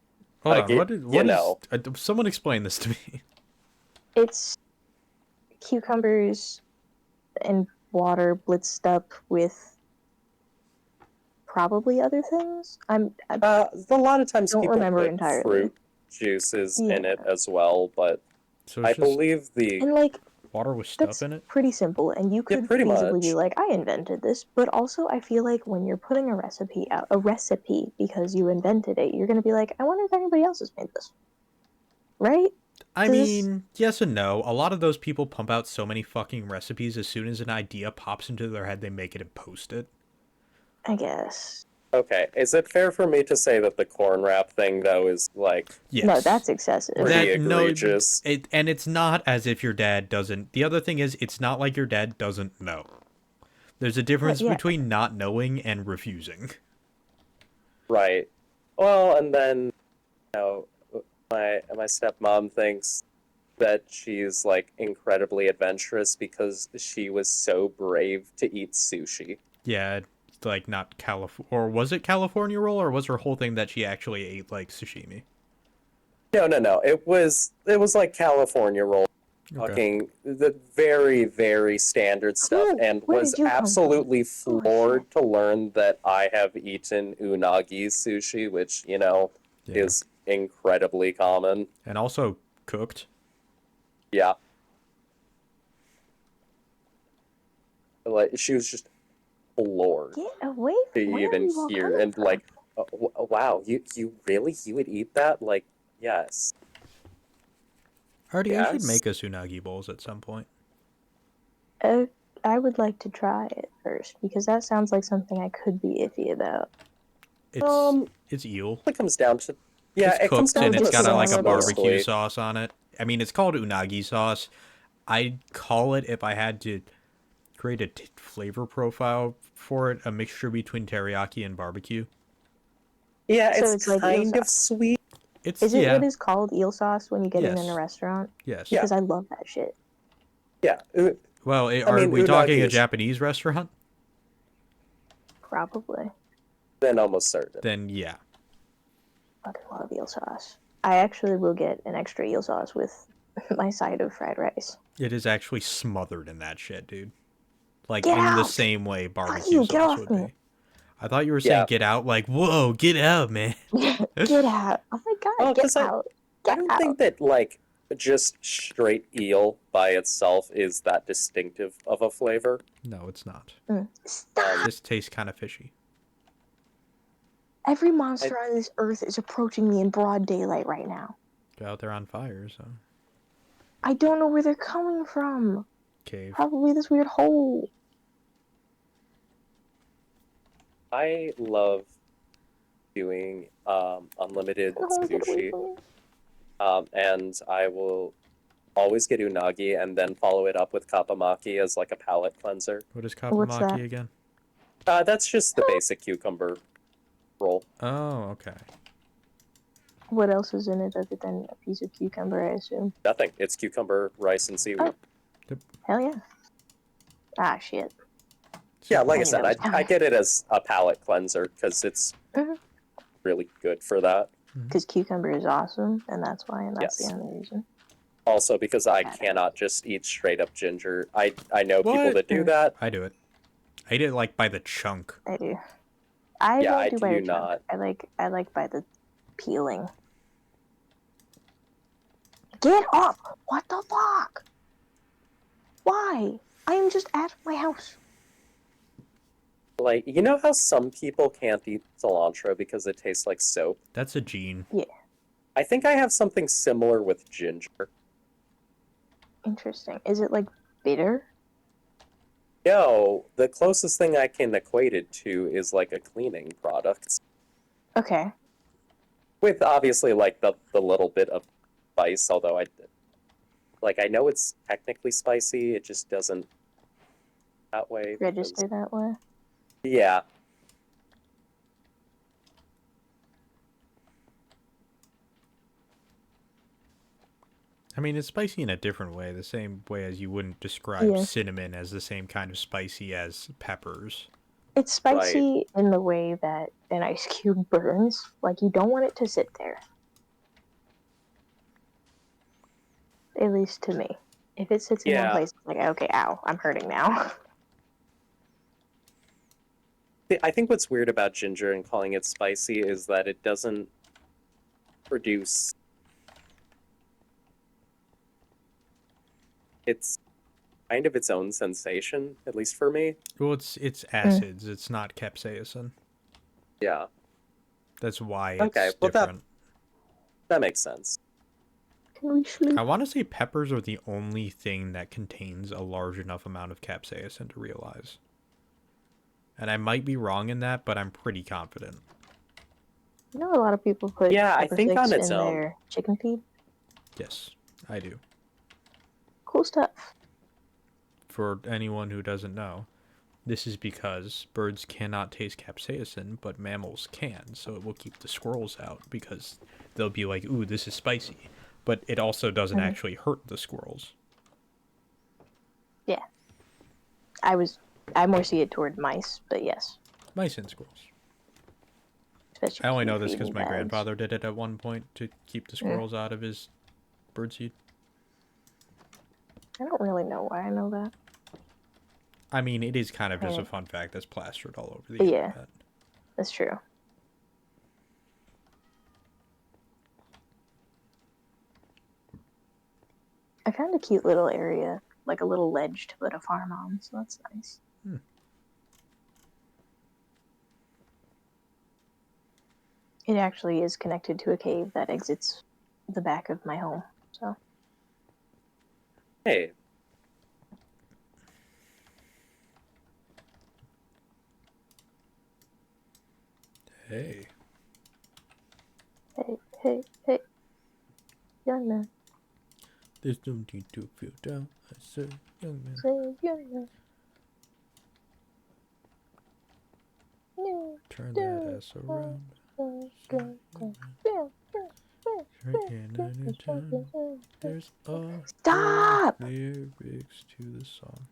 Hold like, on, what is know. someone explain this to me. It's cucumbers and water blitzed up with probably other things. I A lot of times don't people remember put entirely. fruit juices in Yeah. it as well, but So I it's just believe the and like water with stuff that's in it? pretty simple, and you could pretty feasibly be much. like, I invented this. But also, I feel like when you're putting a recipe out, because you invented it, you're gonna be like, I wonder if anybody else has made this, right? I Does- mean, yes and no. A lot of those people pump out so many fucking recipes. As soon as an idea pops into their head, they make it and post it. I guess. Okay, is it fair for me to say that the corn wrap thing though is like Yes. No, that's excessive. Pretty that no, egregious? and it's not as if your dad doesn't. The other thing is, it's not like your dad doesn't know. There's a difference yeah. between not knowing and refusing. right? Well, and then you know, my stepmom thinks that she's like incredibly adventurous because she was so brave to eat sushi. Yeah, like not California, or was it California roll, or was her whole thing that she actually ate like sashimi? No. It was like California roll. Okay. Talking the very, very standard stuff, Cool. and Where was did you come absolutely from? Oh, floored to learn that I have eaten unagi sushi, which, you know, Yeah. is incredibly common. And also cooked. Yeah. Like, she was just floored Get away to from where even are you all hear, coming and from? like, wow, you really, you would eat that? Like, yes. Artie, I should Yes. make us unagi bowls at some point. I would like to try it first because that sounds like something I could be iffy about. It's eel. It comes down to, yeah, It's it comes cooked down and to it's the got sauce like a sauce barbecue mostly. sauce on it. I mean, it's called unagi sauce. I'd call it, if I had to create a flavor profile for it, a mixture between teriyaki and barbecue. Yeah, So it's it's like eel kind of sauce. sweet. It's Is it yeah, what is called eel sauce when you get it in a yes, restaurant? yes. Yeah. Because I love that shit. Yeah. Well, I are mean, we talking unagi a is Japanese restaurant? Probably. then almost certain. Then yeah. Fucking love eel sauce. I actually will get an extra eel sauce with my side of fried rice. It is actually smothered in that shit, dude. Like Get in the out! same way Fuck barbecue you! Get sauce off would me! be. I thought you were saying Yeah. get out, like, whoa, get out, man. Get out! Oh my god! Oh, Get because out! I Get don't out! think that like just straight eel by itself is that distinctive of a flavor. No, it's not. Stop! It just tastes kind of fishy. Every monster on this earth is approaching me in broad daylight right now. Go out there on fire, so. I don't know where they're coming from. Cave. Probably this weird hole. I love doing unlimited No, get away sushi, from me. and I will always get unagi and then follow it up with kappamaki as like a palate cleanser. What is What's that? kappamaki again? That's just the basic cucumber roll. Oh, okay. What else is in it other than a piece of cucumber, I assume? Nothing. It's cucumber, rice, and seaweed. Oh. Hell yeah. Ah, shit. Yeah, like I knew said, that was I coming. get it as a palate cleanser because it's Mhm. really good for that. Because cucumber is awesome, and that's why, and that's Yes. the only reason. Also, because I Got it. cannot just eat straight up ginger. I know people What? that do that. I do it. I eat it like by the chunk. I do. I Yeah, don't I do by do the chunk. not. I like by the peeling. Get up! What the fuck? Why? I am just at my house. Like, you know how some people can't eat cilantro because it tastes like soap? That's a gene. I think I have something similar with ginger. Interesting. Is it like bitter? No, the closest thing I can equate it to is like a cleaning product. Okay. With obviously like the little bit of spice, although I know it's technically spicy, it just doesn't that way. Register that way. Yeah. I mean, it's spicy in a different way, the same way as you wouldn't describe Yeah. cinnamon as the same kind of spicy as peppers. It's spicy in the way that an ice cube burns. Like, you don't want it to sit there. At least to me. If it sits in one Yeah. place, it's like, okay, ow, I'm hurting now. I think what's weird about ginger and calling it spicy is that it doesn't produce. It's kind of its own sensation, at least for me. Well, it's acids. It's not capsaicin. Yeah, That's why it's Okay, well, different. that makes sense. Can we sleep? I want to say peppers are the only thing that contains a large enough amount of capsaicin to realize. And I might be wrong in that, but I'm pretty confident. You know, a lot of people put Yeah, I pepper think flakes on its in own. their chicken feed. Yes, I do. Cool stuff. For anyone who doesn't know, this is because birds cannot taste capsaicin, but mammals can, so it will keep the squirrels out because they'll be like, ooh, this is spicy. But it also doesn't actually hurt the squirrels. Yeah. I more see it toward mice, but yes. Mice and squirrels. Especially I only if you know this feed because me my bags. grandfather did it at one point to keep the squirrels out of his birdseed. I don't really know why I know that. I mean, it is kind of just a Yeah. fun fact that's plastered all over the Yeah. internet. That's true. I found a cute little area, like a little ledge to put a farm on, so that's nice. It actually is connected to a cave that exits the back of my home, so. Hey, Hey. Hey, hey, hey. Young man. There's no need to feel down. I said, young man. Say young man. Turn that ass around. Drinking in your town. There's all Stop! lyrics to the song.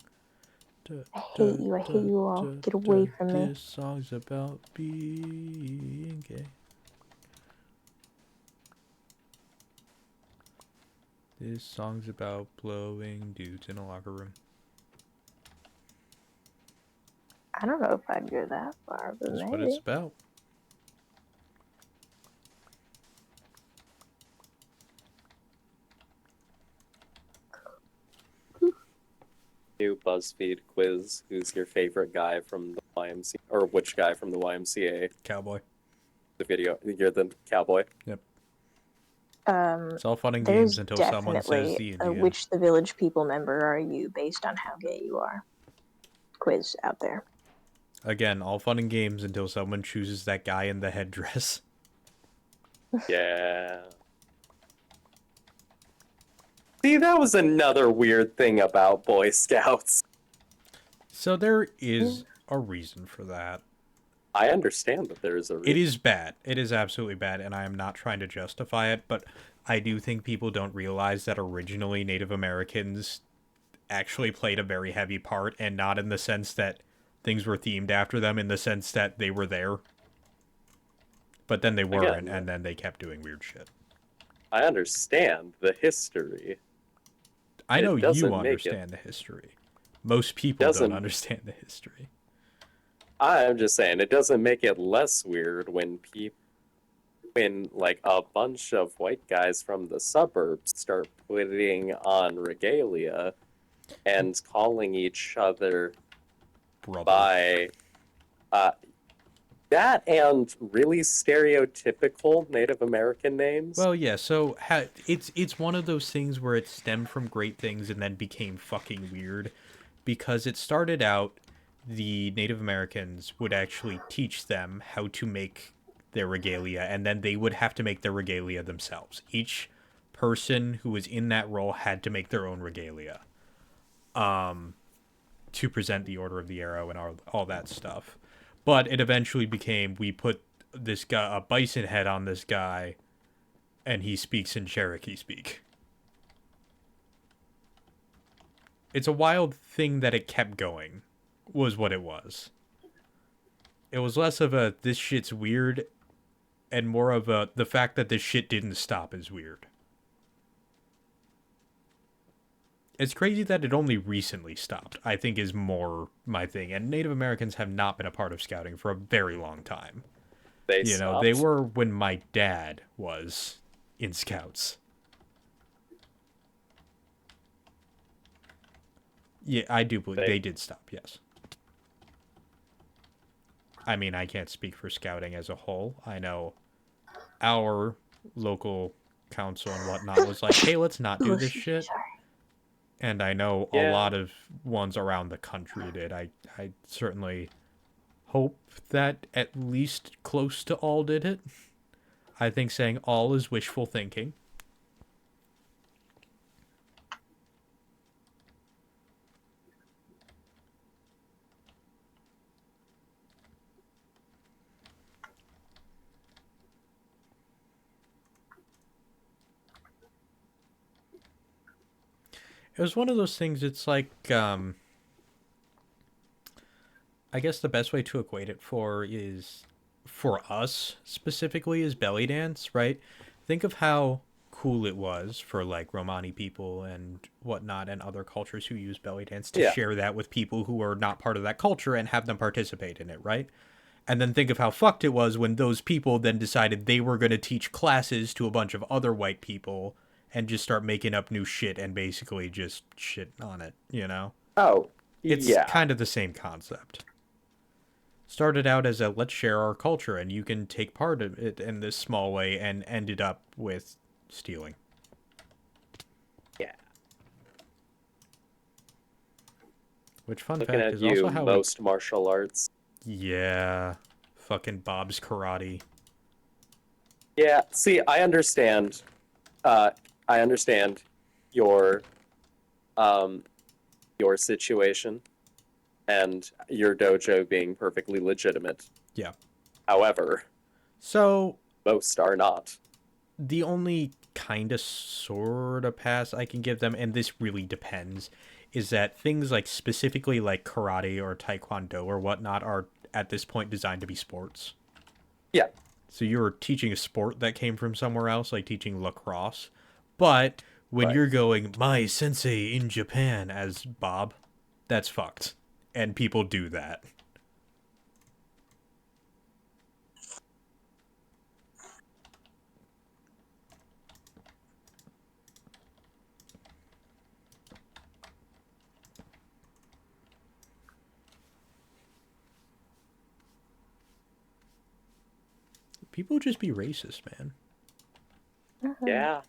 I hate you. I hate you all. Get away from me. This song's about being gay. This song's about blowing dudes in a locker room. I don't know if I'd go that far, but That's maybe. what it's about. New BuzzFeed quiz. Who's your favorite guy from the YMCA? Or which guy from the YMCA? Cowboy. The video. You're the cowboy. It's all fun and There's games until someone says definitely the a Indian. which the village people member are you based on how gay you are quiz out there. Again, all fun and games until someone chooses that guy in the headdress. Yeah. See, that was another weird thing about Boy Scouts. So there is a reason for that. I understand that there is a reason. It is bad. It is absolutely bad, and I am not trying to justify it, but I do think people don't realize that originally Native Americans actually played a very heavy part, and not in the sense that things were themed after them, in the sense that they were there. But then they weren't, and then they kept doing weird shit. I understand the history. I know you doesn't make understand the history. Most people don't understand the history. I'm just saying, it doesn't make it less weird when like a bunch of white guys from the suburbs start putting on regalia and calling each other Brother. by that and really stereotypical Native American names. Well, yeah, so it's one of those things where it stemmed from great things and then became fucking weird, because it started out the Native Americans would actually teach them how to make their regalia, and then they would have to make their regalia themselves. Each person who was in that role had to make their own regalia to present the Order of the Arrow and all that stuff. But it eventually became, we put this guy, a bison head on this guy, and he speaks in Cherokee speak. It's a wild thing that it kept going, was what it was. It was less of a, this shit's weird, and more of a, the fact that this shit didn't stop is weird. It's crazy that it only recently stopped, I think, is more my thing. And Native Americans have not been a part of scouting for a very long time. They They were when my dad was in scouts. Yeah, I do believe they did stop, yes. I mean, I can't speak for scouting as a whole. I know our local council and whatnot was like, hey, let's not do this shit. Sorry. And I know a lot of ones around the country did. I certainly hope that at least close to all did it. I think saying all is wishful thinking. It was one of those things, it's like, I guess the best way to equate it for us specifically, is belly dance, right? Think of how cool it was for, like, Romani people and whatnot and other cultures who use belly dance to share that with people who are not part of that culture and have them participate in it, right? And then think of how fucked it was when those people then decided they were going to teach classes to a bunch of other white people and just start making up new shit and basically just shit on it, you know? Oh, It's kind of the same concept. Started out as a let's share our culture and you can take part of it in this small way, and ended up with stealing. Yeah. Which, fun Looking fact, at is you, also how most martial arts. Yeah. Fucking Bob's Karate. Yeah, see, I understand. I understand um your situation and your dojo being perfectly legitimate. Yeah. However, So most are not. the only kind of sort of pass I can give them, and this really depends, is that things like specifically like karate or taekwondo or whatnot are at this point designed to be sports. Yeah. So you're teaching a sport that came from somewhere else, like teaching lacrosse. But when Right. you're going, my sensei in Japan as Bob, that's fucked. And people do that. People just be racist, man. Yeah.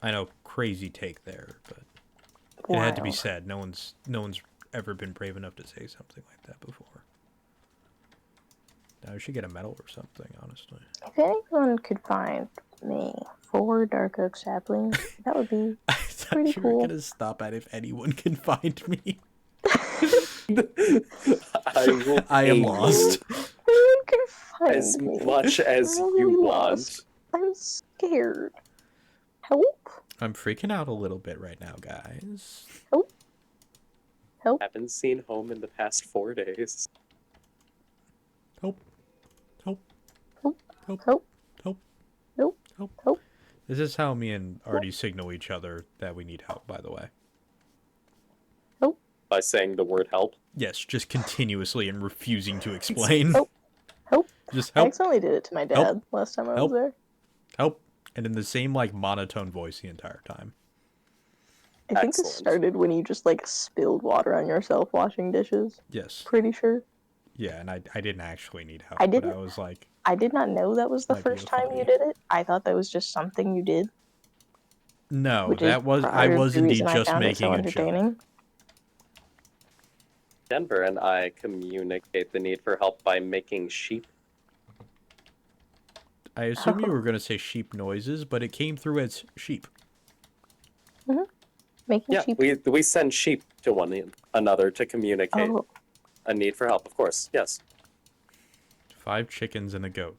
I know, crazy take there, but it had to be Wild. said. No one's ever been brave enough to say something like that before. Now I should get a medal or something, honestly. If anyone could find me 4 dark oak saplings, that would be I thought pretty you were cool. gonna stop at if anyone can find me. I will I am pay lost. you If anyone can find as me. much as I'm you really want. lost. I'm scared. Help! I'm freaking out a little bit right now, guys. Help! Haven't seen home in the past 4 days. Help. Help. Help! Help. Help! Help. Help! Help. Help! This is how me and Artie signal each other that we need help, by the way. By saying the word help. Yes, just continuously and refusing to explain. Help! Help! Just I help, accidentally did it to my dad Help. last time I Help. was there. help. And in the same, like, monotone voice the entire time. I think this Excellent. started when you just like spilled water on yourself washing dishes. Yes. Pretty sure. Yeah, and I didn't actually need help. I But didn't- I was like, I did not know that was the Might be first a time funny. you did it. I thought that was just something you did, no, which that is was, I part of was the indeed reason I just found it making so a joke. entertaining. Denver and I communicate the need for help by making sheep. I assume you were going to say sheep noises, but it came through as sheep. Making Yeah, sheep. we send sheep to one another to communicate Oh, a need for help, of course. Yes. 5 chickens and a goat.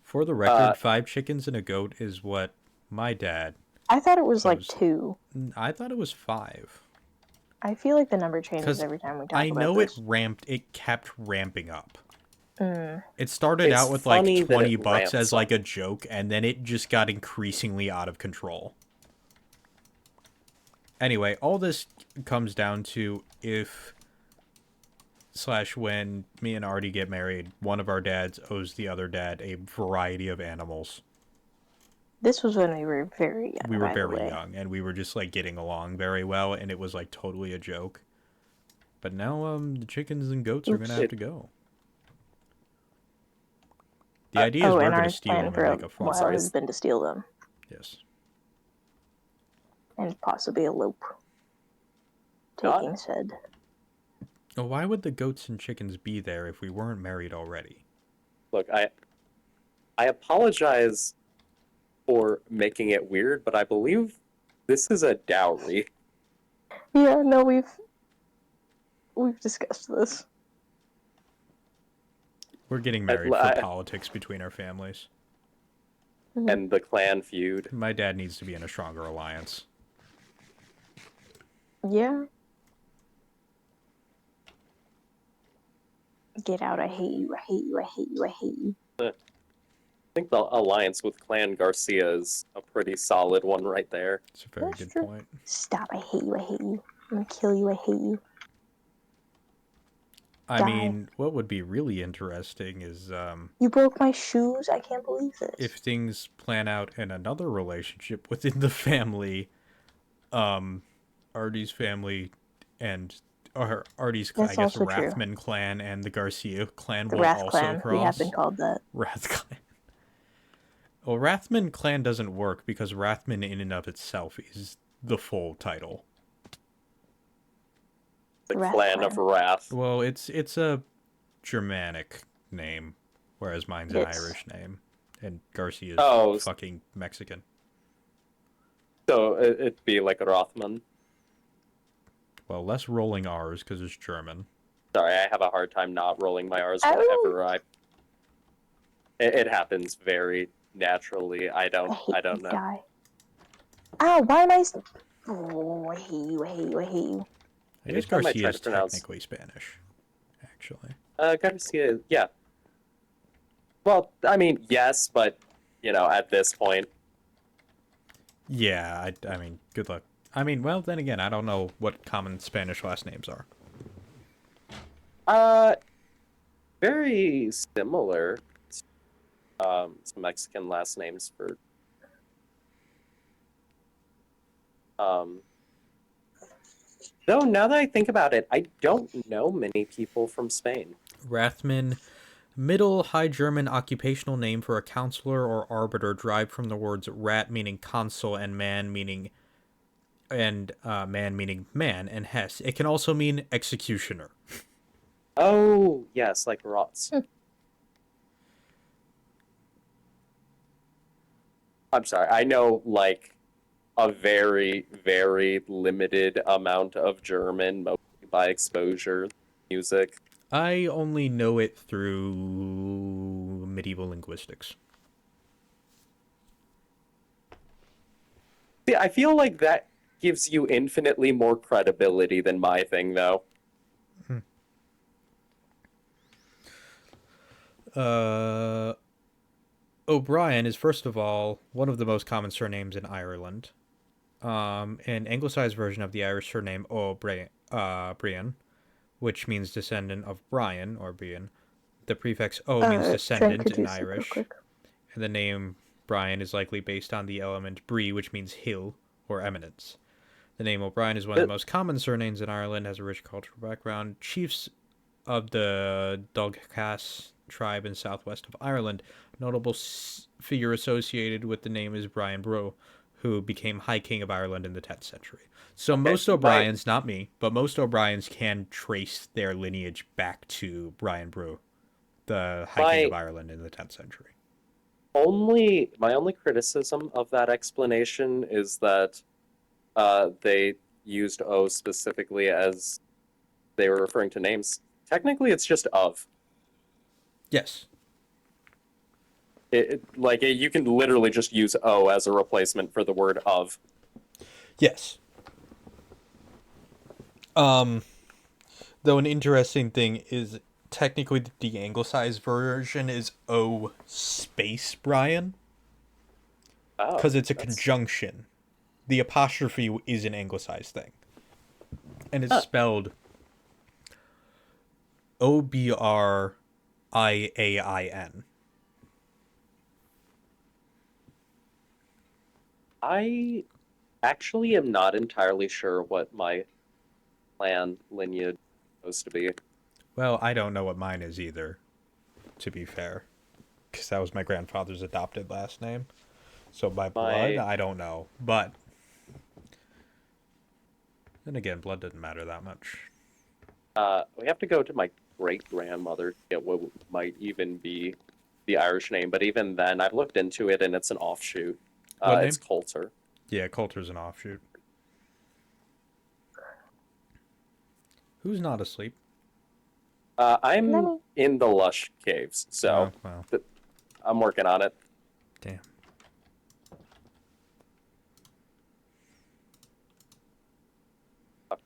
For the record, 5 chickens and a goat is what my dad. I thought it was like Posed. 2. I thought it was 5. I feel like the number changes 'Cause every time we talk I about know this. it kept ramping up. Mm. It started It's out with like funny that 20 it bucks as ramps like up. a joke, and then it just got increasingly out of control. Anyway, all this comes down to when me and Artie get married, one of our dads owes the other dad a variety of animals. This was when we were very young. We were by the very way. young, and we were just like getting along very well, and it was like totally a joke. But now, the chickens and goats are gonna have to go. The idea is we're and gonna our steal plan them for and make a a farm. while Sorry. has been to steal them Yes. and possibly elope. God. Taking said. Well, why would the goats and chickens be there if we weren't married already? Look, I apologize for making it weird, but I believe this is a dowry. Yeah, no, we've discussed this. We're getting married for I- politics between our families. And the clan feud. My dad needs to be in a stronger alliance. Yeah. Get out, I hate you, I hate you, I hate you, I hate you. I think the alliance with Clan Garcia is a pretty solid one right there. It's a very That's good true. point. Stop, I hate you, I hate you. I'm gonna kill you, I hate you. I Die. mean, what would be really interesting is You broke my shoes? I can't believe this. if things plan out in another relationship within the family, Artie's family and Artie's, I That's guess, also true. Rathman clan and the Garcia clan The will Wrath also Clan, cross. we have been called that. Wrath clan. Well, Rathman clan doesn't work because Rathman in and of itself is the full title. The Wrath Clan of Clan. Wrath. Well, it's a Germanic name. whereas mine's an It's- Irish name, and Garcia is Oh, fucking Mexican. so it'd be like Rothman. Well, less rolling R's because it's German. Sorry, I have a hard time not rolling my R's Oh. whenever It happens very naturally. I I don't hate this know. guy. Ow, why am I... Oh, I hate you, I hate you, I hate you. I guess Anytime I try Garcia to is pronounce- technically Spanish, actually. Garcia, yeah. Well, I mean, yes, but at this point, Yeah, I mean, good luck. I mean, well, then again, I don't know what common Spanish last names are. very similar. Some Mexican last names for though now that I think about it, I don't know many people from Spain. Rathman, Middle High German occupational name for a counselor or arbiter derived from the words rat meaning consul and man meaning man, and hess. It can also mean executioner. Oh, yes, like Rots. I'm sorry. I know like a very, very limited amount of German, mostly by exposure, music. I only know it through medieval linguistics. See, I feel like that gives you infinitely more credibility than my thing, though. O'Brien is, first of all, one of the most common surnames in Ireland. An anglicized version of the Irish surname O'Brien, which means descendant of Brian, or Brian. The prefix O means descendant in Irish. And the name Brian is likely based on the element Brie, which means hill or eminence. The name O'Brien is one of the most common surnames in Ireland, has a rich cultural background. Chiefs of the Dogcas tribe in southwest of Ireland. Notable figure associated with the name is Brian Boru, who became High King of Ireland in the 10th century. So most O'Briens, not me, but most O'Briens can trace their lineage back to Brian Boru, the High King of Ireland in the 10th century. My only criticism of that explanation is that they used O specifically as they were referring to names. Technically, it's just of. Yes. You can literally just use O as a replacement for the word of. Yes. Though an interesting thing is technically the anglicized version is O space Brian. Because it's a conjunction. The apostrophe is an anglicized thing. And it's spelled Obriain. I actually am not entirely sure what my clan lineage is supposed to be. Well, I don't know what mine is either, to be fair. Because that was my grandfather's adopted last name. So by blood, I don't know. But then again, blood doesn't matter that much. We have to go to my great-grandmother to get what might even be the Irish name, but even then, I've looked into it and it's an offshoot. What name? It's Coulter. Yeah, Coulter's an offshoot. Who's not asleep? I'm in the Lush Caves, so I'm working on it. Damn.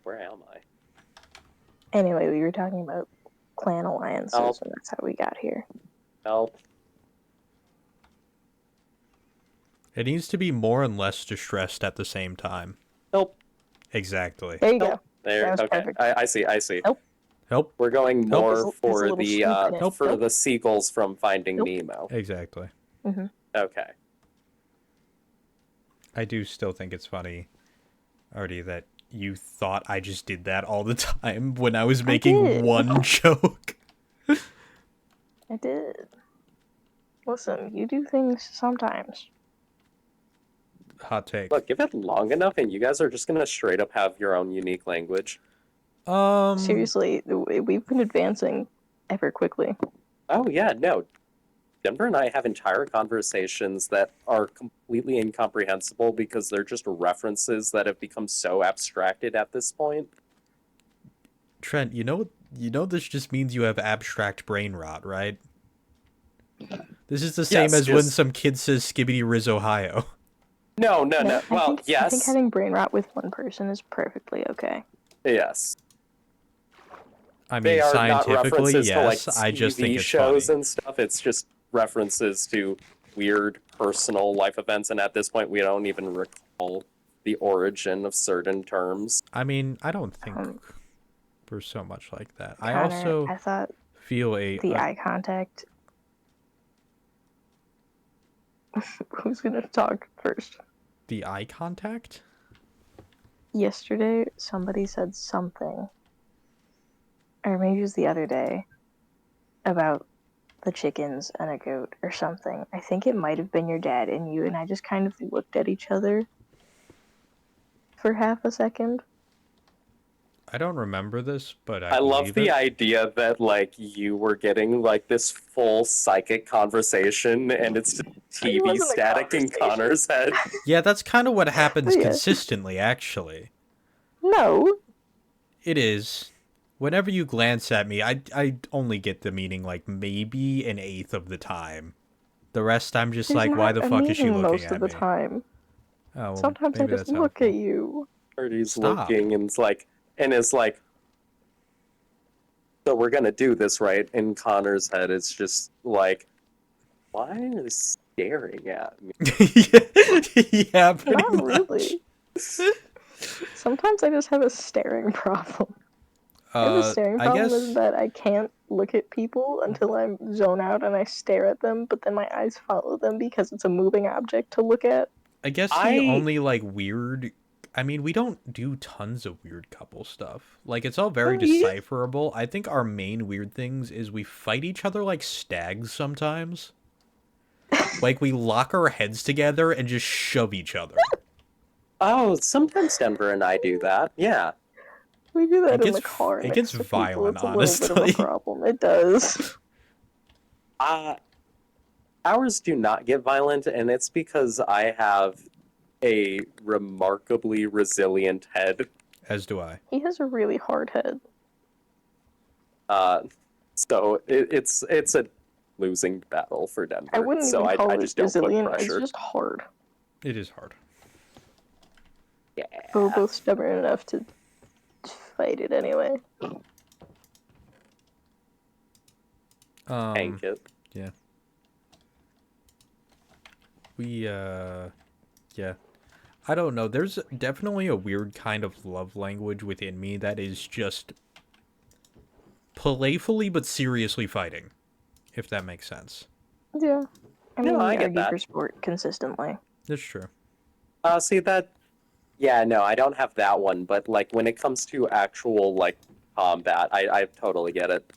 Where am I? Anyway, we were talking about clan alliances, and that's how we got here. Help. It needs to be more and less distressed at the same time. Help. Exactly. There you go. There. That was Okay. perfect. I see. Help. We're going more for There's a little the seagulls from Finding Nemo. Exactly. Mm-hmm. Okay. I do still think it's funny, Artie, that you thought I just did that all the time when I was making one joke. I did. Listen, you do things sometimes. Hot take. Look, give it long enough, and you guys are just gonna straight up have your own unique language. Seriously, we've been advancing ever quickly. Oh yeah, no. Denver and I have entire conversations that are completely incomprehensible because they're just references that have become so abstracted at this point. Trent, this just means you have abstract brain rot, right? This is the same Yes, as when just some kid says Skibbity Riz Ohio. no. Well, I think yes, having brain rot with one person is perfectly okay. yes. I mean, They are not scientifically, references to like yes. I just think TV it's shows funny. and stuff. It's just references to weird personal life events, and at this point, we don't even recall the origin of certain terms. I mean, I don't think Um, we're so much like that. I Connor, also I thought feel the eye contact. Who's gonna talk first? the eye contact. Yesterday, somebody said something, or maybe it was the other day, about the chickens and a goat or something. I think it might have been your dad and you, and I just kind of looked at each other for half a second. I don't remember this, but I I love believe the it. idea that like you were getting like this full psychic conversation and it's just It TV wasn't a static in conversation. Connor's head. Yeah, that's kind of what happens Yeah. consistently, actually. No. It is. Whenever you glance at me, I only get the meaning like maybe an eighth of the time. The rest, I'm just There's like, why not the a fuck is she meaning looking most at of the me? time. Oh, well, Sometimes I maybe just that's look helpful. at you. He's Stop. looking and it's like, and is like, so we're gonna do this, right? In Connor's head, it's just like, why are they staring at me? Yeah, pretty Not much. really. Sometimes I just have a staring problem. I have a staring I problem guess is that I can't look at people until I zone out and I stare at them, but then my eyes follow them because it's a moving object to look at. the I only like weird. I mean, we don't do tons of weird couple stuff. Like it's all very Oh, yeah. decipherable. I think our main weird things is we fight each other like stags sometimes. Like we lock our heads together and just shove each other. oh, sometimes Denver and I do that. Yeah. We do that It in the gets car it gets next to people. violent, It's a little bit of a honestly. problem. It does. Ours do not get violent, and it's because I have a remarkably resilient head. As do I. He has a really hard head. So it's a losing battle for Denver. I wouldn't so even call I it just don't put resilient. It's pressure. just hard. It is hard. Yeah. But we're both stubborn enough to fight it anyway. Tank it. Yeah. Yeah. I don't know. There's definitely a weird kind of love language within me that is just playfully but seriously fighting, if that makes sense. Yeah. I mean, No, I we get argue that. for sport consistently. That's true. See that? Yeah, no, I don't have that one. But like when it comes to actual like combat, I totally get it.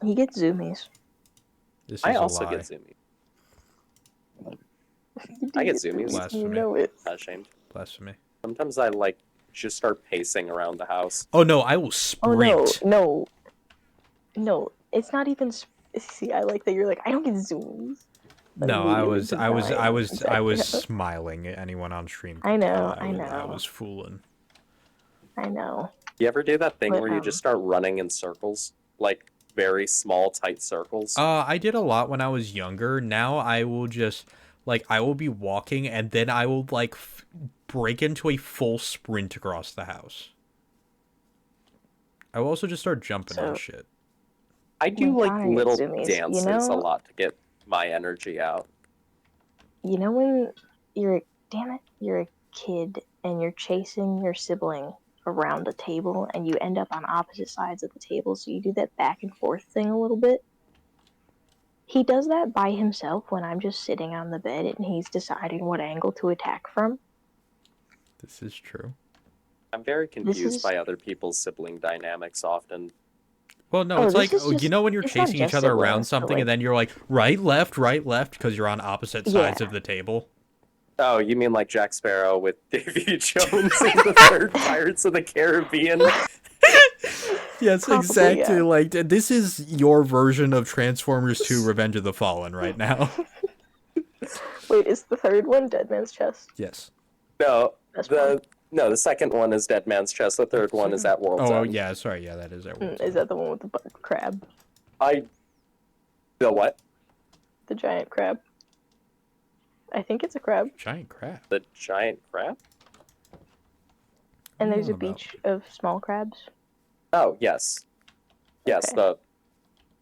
He gets zoomies. This is I a also lie. get zoomy. I get zoomies. Blasphemy. You know it. Not ashamed. Blasphemy. Sometimes I like just start pacing around the house. Oh no, I will Oh sprint. no! It's not even. See, I like that you're like I don't get zoomies. No, I was Yeah. smiling at anyone on stream. I know, I I was know. fooling. I know. You ever do that thing But, where you just start running in circles? Like very small, tight circles? I did a lot when I was younger. Now I will just I will be walking and then I will break into a full sprint across the house. I will also just start jumping on So- shit. I do when like Connor gets little zoomies, dances you a know- lot to get my energy out. You know when you're a kid and you're chasing your sibling around a table and you end up on opposite sides of the table, so you do that back and forth thing a little bit. He does that by himself when I'm just sitting on the bed and he's deciding what angle to attack from. This is true. I'm very confused is- by other people's sibling dynamics often. Well, no, Oh, it's this like, is you just- know when you're it's not chasing each just other around siblings, but, something and then you're like, right, left, because you're on opposite sides Yeah. of the table? Oh, you mean like Jack Sparrow with Davy Jones in the third Pirates of the Caribbean? Yes, Probably, exactly. yeah. Like this is your version of Transformers 2: Revenge of the Fallen right now. Wait, is the third one Dead Man's Chest? Yes. No, Best one. the second one is Dead Man's Chest. The third one is at World's Oh End. yeah, sorry. Yeah, that is at World's Is End. that the one with the crab? The what? The giant crab? I think it's a crab. Giant crab. The giant crab? And What are there's you a on about? beach of small crabs. Oh, yes. Yes, Okay.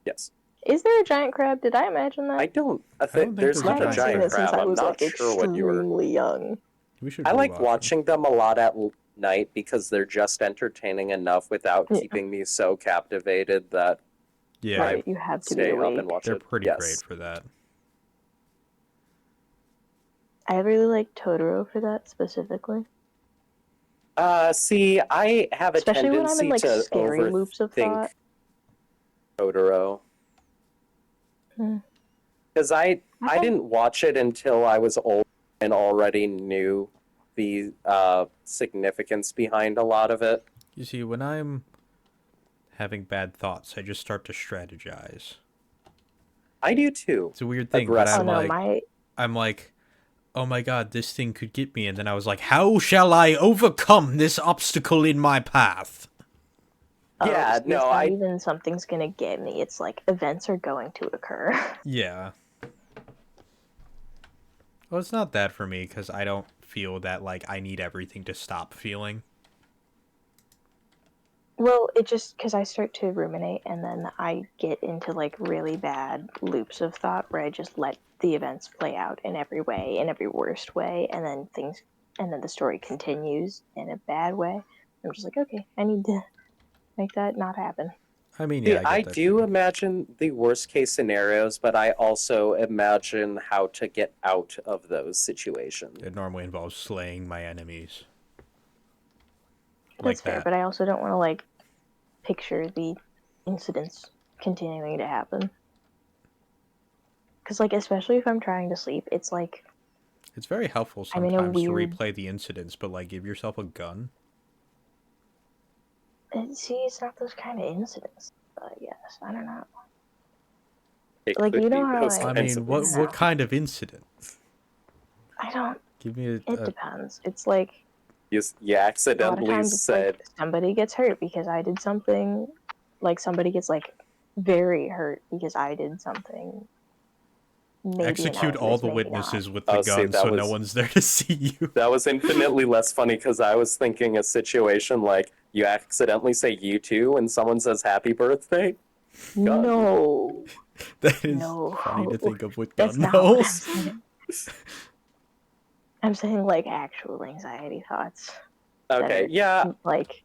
yes. Is there a giant crab? Did I imagine that? I don't think there's there's a not a haven't seen giant it since crab. I I'm was not like sure what you were. extremely young. We should. I like rewatch watching them a lot at night because they're just entertaining enough without Yeah. keeping me so captivated that Yeah, Right, you have to be stay up awake. and watch they're it. pretty Yes. great for that. I really like Totoro for that specifically. See, I have a Especially when I'm in tendency like to scary loops of overthink thought. Totoro. Hmm. Because I Okay. didn't watch it until I was old and already knew the significance behind a lot of it. You see, when I'm having bad thoughts, I just start to strategize. I do too. It's a weird thing, but Aggressive. I'm like, oh my god, this thing could get me, and then I was like, how shall I overcome this obstacle in my path? Yeah, It's no, not even something's gonna get me. It's like events are going to occur. Yeah. Well, it's not that for me, because I don't feel that, like, I need everything to stop feeling. Well, it just because I start to ruminate and then I get into like really bad loops of thought where I just let the events play out in every way, in every worst way, and then the story continues in a bad way. I'm just like, okay, I need to make that not happen. I mean, See, yeah, I I get that do too. imagine the worst case scenarios, but I also imagine how to get out of those situations. It normally involves slaying my enemies. That's Like fair, that. but I also don't want to like picture the incidents continuing to happen. Because like, especially if I'm trying to sleep, it's like It's very helpful I'm in a sometimes to weird. replay the incidents, but, like, give yourself a gun. See, it's not those kind of incidents. I guess I don't know. It Like, could you know be how those I- I kinds mean, of what incidents. kind of incident? I don't. Give me It depends. It's like You a lot of accidentally times it's said, like somebody gets hurt because I did something. Like somebody gets like very hurt because I did something. Maybe execute all innocuous, the maybe witnesses not. with the Oh, see, gun that so no was- one's there to see you. that was infinitely less funny because I was thinking a situation like you accidentally say you too and someone says happy birthday. Gun. No, That is No. funny to think of with that's gun not what I'm knows. saying. I'm saying like actual anxiety thoughts. that Okay, are, yeah, like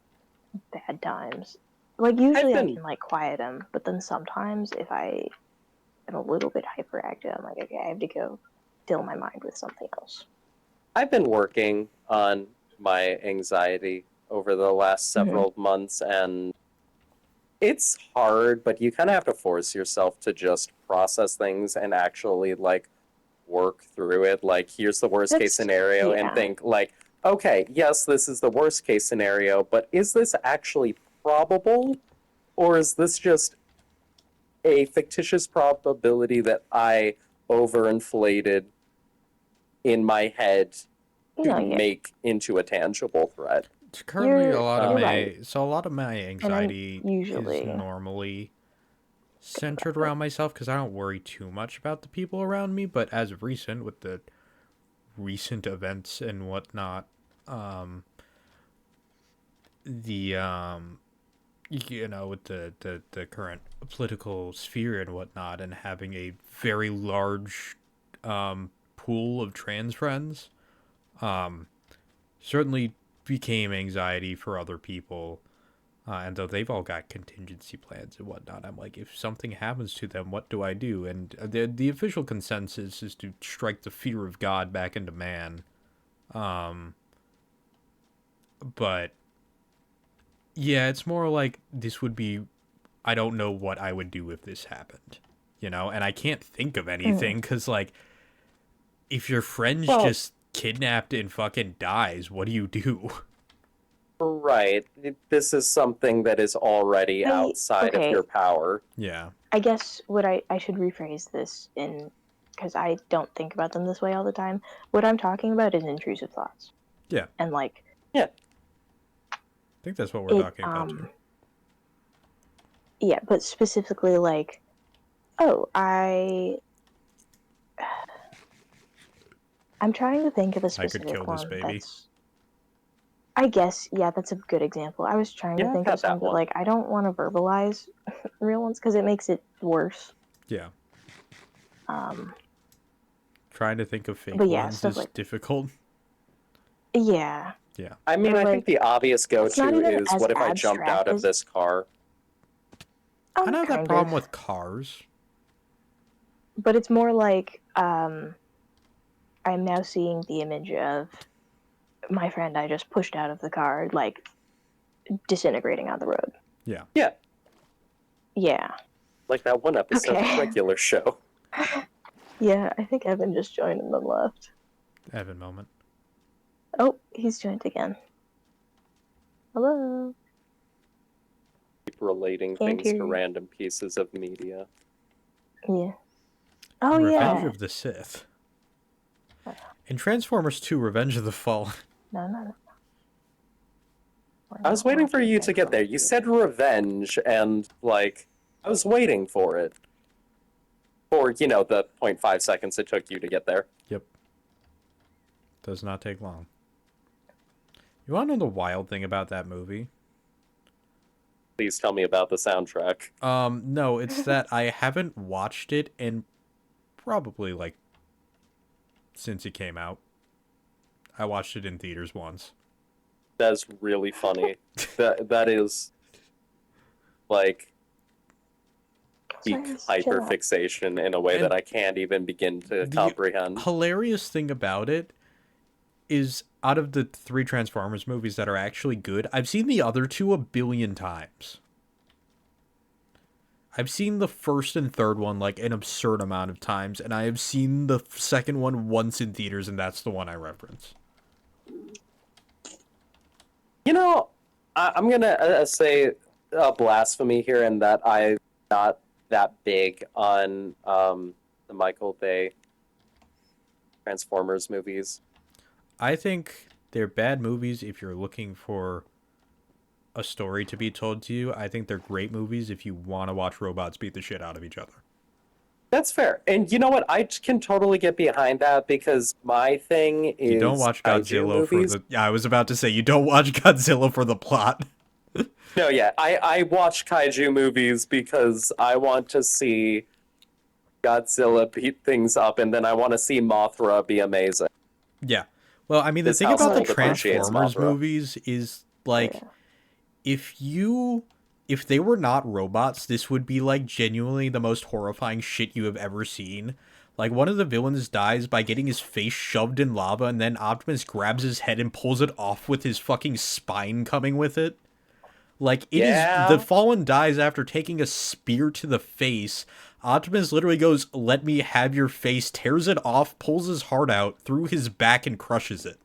bad times. Like usually I been- can like quiet them, but then sometimes if I am a little bit hyperactive, I'm like, okay, I have to go fill my mind with something else. I've been working on my anxiety over the last several months, and it's hard, but you kind of have to force yourself to just process things and actually like work through it. Like, here's the worst case That's- scenario, and yeah. think like, okay, yes, this is the worst case scenario, but is this actually probable, or is this just a fictitious probability that I overinflated in my head You to know, yeah. make into a tangible threat? It's currently You're- a lot of you're my right. so a lot of my anxiety usually- is normally centered around myself because I don't worry too much about the people around me. But as of recent, with the recent events and whatnot, with the current political sphere and whatnot, and having a very large pool of trans friends, certainly became anxiety for other people. And though they've all got contingency plans and whatnot, I'm like, if something happens to them, what do I do? And the official consensus is to strike the fear of God back into man. But yeah, it's more like this would be, I don't know what I would do if this happened, and I can't think of anything because, like, if your friend's Well- just kidnapped and fucking dies, what do you do? Right. This is something that is already outside of okay. your power. Yeah. I guess what I should rephrase this in, because I don't think about them this way all the time. What I'm talking about is intrusive thoughts. Yeah. And like Yeah. I think that's what we're it, talking about too. yeah, but specifically like, oh, I'm trying to think of a I could specific kill this one baby. that's. I guess, yeah, that's a good example. I was trying Yeah, to I've think had of some, that but one. like I don't want to verbalize real ones because it makes it worse. Yeah. Um, Trying to think of fake but yeah, ones stuff is like difficult. yeah, Yeah. I mean, or I think like the obvious it's not go-to even is as what if I jumped out abstract of as this car? I don't have that kind problem of, with cars. but it's more like I'm now seeing the image of my friend I just pushed out of the car, like disintegrating on the road. Yeah. Yeah, Yeah. like that one episode Okay. of Regular Show. Yeah, I think Evan just joined and then left. Evan moment. Oh, he's joined again. Hello. Keep relating Can't things hear to you. random pieces of media. Yeah. Oh Revenge yeah. of the Sith. In Transformers 2, Revenge of the Fallen. No. I was waiting for you to get there. You said revenge, and, like, I was waiting for it. For, the 0.5 seconds it took you to get there. Yep. Does not take long. You want to know the wild thing about that movie? Please tell me about the soundtrack. No, it's that I haven't watched it in probably, like, since it came out. I watched it in theaters once. That's really funny. that is, like, peak hyperfixation in a way And that I can't even begin to comprehend. Hilarious thing about it is, out of the 3 Transformers movies that are actually good, I've seen the other 2 a billion times. I've seen the first and third one like an absurd amount of times, and I have seen the second one once in theaters, and that's the one I reference. I'm gonna say a blasphemy here, in that I'm not that big on the Michael Bay Transformers movies. I think they're bad movies if you're looking for a story to be told to you. I think they're great movies if you want to watch robots beat the shit out of each other. That's fair. And you know what? I can totally get behind that, because my thing is You don't watch kaiju Godzilla for movies. the... Yeah, I was about to say, you don't watch Godzilla for the plot. No, yeah. I watch kaiju movies because I want to see Godzilla beat things up, and then I want to see Mothra be amazing. Yeah. Well, I mean, the This thing about the household appreciates Transformers Mothra. movies is, like, if they were not robots, this would be, like, genuinely the most horrifying shit you have ever seen. Like, one of the villains dies by getting his face shoved in lava, and then Optimus grabs his head and pulls it off with his fucking spine coming with it. Like, it is... The Fallen dies after taking a spear to the face. Optimus literally goes, "Let me have your face," tears it off, pulls his heart out through his back, and crushes it.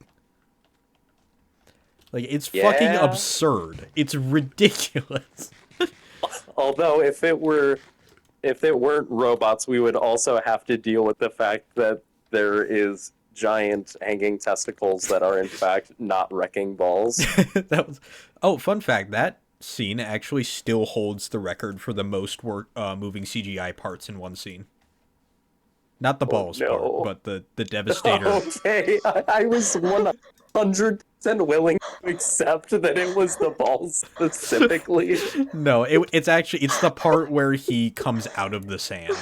Like, it's fucking absurd. It's ridiculous. Although, if it weren't robots, we would also have to deal with the fact that there is giant hanging testicles that are in fact not wrecking balls. That was... Oh, fun fact, that scene actually still holds the record for the most moving CGI parts in one scene. Not the balls part, but the Devastator. Okay, I was 100% willing to accept that it was the balls specifically. No, it's the part where he comes out of the sand.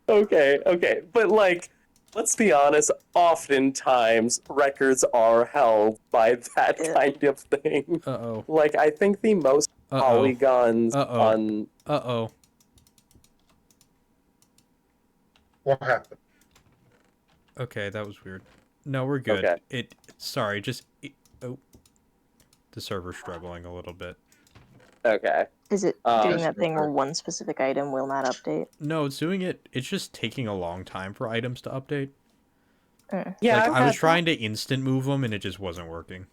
Okay, but, like, let's be honest, oftentimes records are held by that kind of thing. Uh-oh. Like, I think the most polygons on... Uh-oh. What happened? Okay, that was weird. No, we're good. Okay. Sorry, just... Oh. The server's struggling a little bit. Okay. Is it doing that thing where one specific item will not update? No, it's doing it... It's just taking a long time for items to update. Yeah, like, I was trying to instant move them, and it just wasn't working.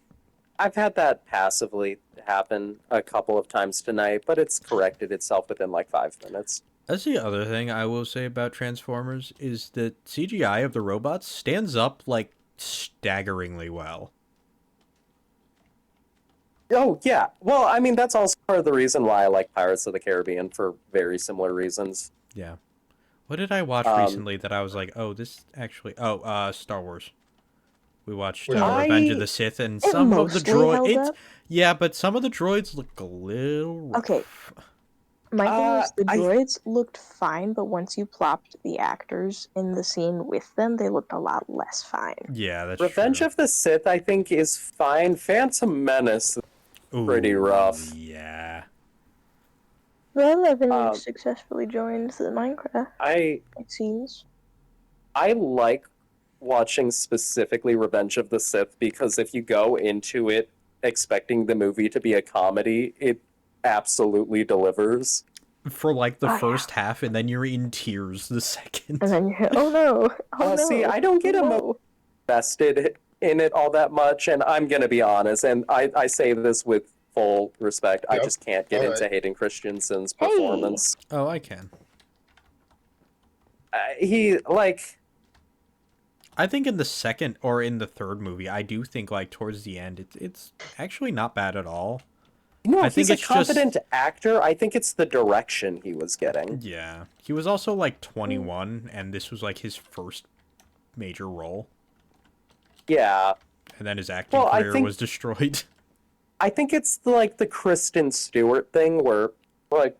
I've had that passively happen a couple of times tonight, but it's corrected itself within like 5 minutes. That's the other thing I will say about Transformers is that CGI of the robots stands up like staggeringly well. Oh yeah, well, I mean that's also part of the reason why I like Pirates of the Caribbean for very similar reasons. Yeah. What did I watch Um, recently that I was like, oh, this actually, Star Wars. We watched Which one? Revenge of I the Sith, and It some of the mostly held droids. up. Yeah, but some of the droids look a little rough. Okay. My thing was the I droids looked fine, but once you plopped the actors in the scene with them, they looked a lot less fine. Yeah, that's Revenge true. of the Sith I think is fine. Phantom Menace is pretty Ooh, rough. Yeah. Well, Evan Um, successfully joined the Minecraft, I it seems. I like watching specifically Revenge of the Sith because if you go into it expecting the movie to be a comedy, it absolutely delivers. For like the Oh, yeah. first half, and then you're in tears the second. And then you're, oh no, oh no. See, I don't get oh, invested in it all that much, and I'm gonna be honest, and I say this with full respect. I Yep. just can't get All into right. Hayden Christensen's Hey! performance. Oh, I can. He like I think in the second or in the third movie, I do think like towards the end, it's actually not bad at all. no, I he's think a it's just- competent actor. I think it's the direction he was getting. Yeah, he was also like 21, and this was like his first major role, Yeah, and then his acting Well, I career think- was destroyed. I think it's like the Kristen Stewart thing where like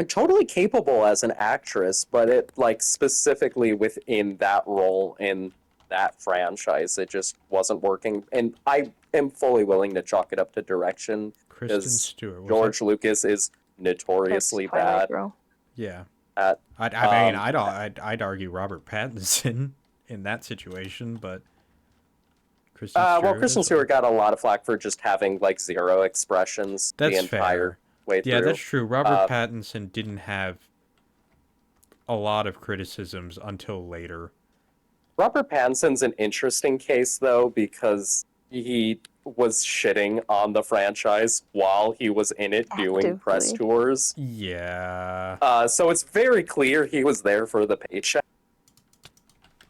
totally capable as an actress, but it like specifically within that role in that franchise, it just wasn't working. And I am fully willing to chalk it up to direction. Kristen Is Stewart. Was George Lucas is notoriously That's Twilight, bad bro. Yeah. at. I mean, Um, I'd argue Robert Pattinson in that situation, but Kristen Well, Stewart Kristen is- Stewart got a lot of flack for just having like zero expressions That's the entire fair. way through. Yeah, that's true. Robert Uh, Pattinson didn't have a lot of criticisms until later. Robert Pattinson's an interesting case though because he was shitting on the franchise while he was in it doing press Actively. tours. Yeah. So it's very clear he was there for the paycheck.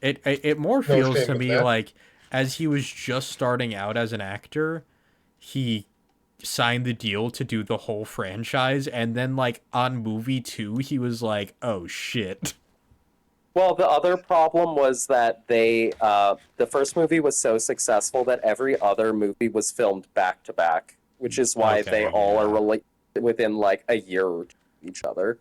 It more No feels shame to with me that. like as he was just starting out as an actor, he signed the deal to do the whole franchise, and then like on movie 2 he was like, oh shit. Well, the other problem was that the first movie was so successful that every other movie was filmed back to back, which is why Okay, they all are yeah. related within like a year or two of each other.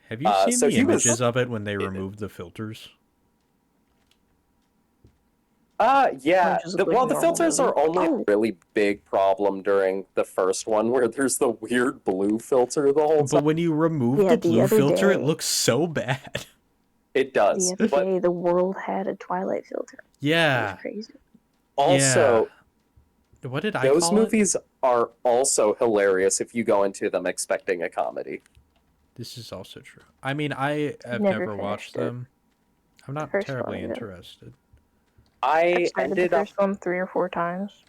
Have you seen so the he was- images of it when they removed the filters? Yeah. Or just look like Well, the normal filters movie. are only a Oh. really big problem during the first one, where there's the weird blue filter the whole But time. when you remove Yeah, the the blue other filter, it day- looks so bad. It does. The other But day, the world had a Twilight filter. It Yeah. was crazy. also, What did I those call it? movies are also hilarious if you go into them expecting a comedy. This is also true. I mean, I have Never never watched finished it. them. I'm not first terribly one, yeah. interested. I I started the ended up first one 3 or 4 times.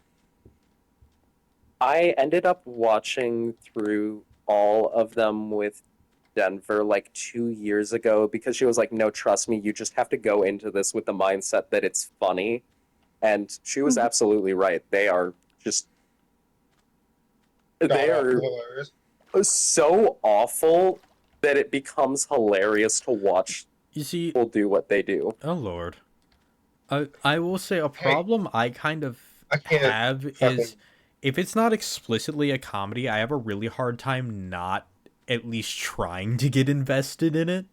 watching through all of them with Denver like 2 years ago because she was like, "No, trust me, you just have to go into this with the mindset that it's funny," and she was Mhm. absolutely right. They are just God, they are hilarious. so awful that it becomes hilarious to watch You see, people do what they do. oh lord. I will say a problem I kind of I can't have fucking- is if it's not explicitly a comedy, I have a really hard time not at least trying to get invested in it.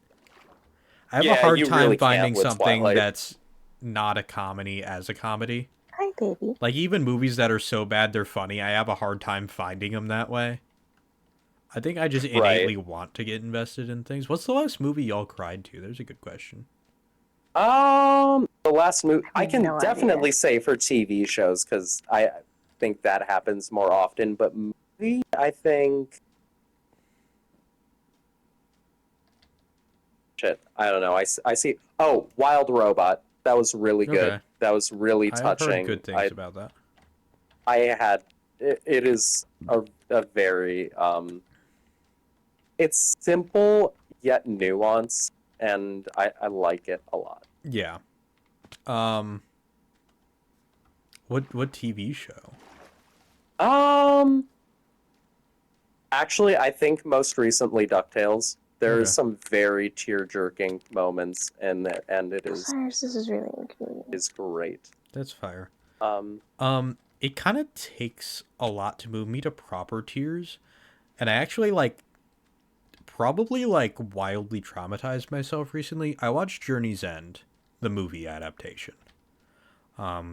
I have a Yeah, hard you time really can't finding with something Twilight. that's not a comedy as a comedy. Hi, baby. Like even movies that are so bad they're funny, I have a hard time finding them that way. I think I just innately want to get invested in things. What's the last movie y'all cried to? There's a good question. The last movie I have can no idea. definitely say for TV shows because I think that happens more often. But movie, I think, shit, I don't know. I see. Oh, Wild Robot. That was really good. Okay. that was really I've touching. heard good things about that. I had it is a very it's simple yet nuanced, and I like it a lot. Yeah. What TV show? Um, actually, I think most recently DuckTales. There's Okay. some very tear-jerking moments in it, and it Cyrus, this is really inconvenient. is great. That's fire. Um, It kind of takes a lot to move me to proper tears, and I actually probably wildly traumatized myself recently. I watched Journey's End, the movie adaptation,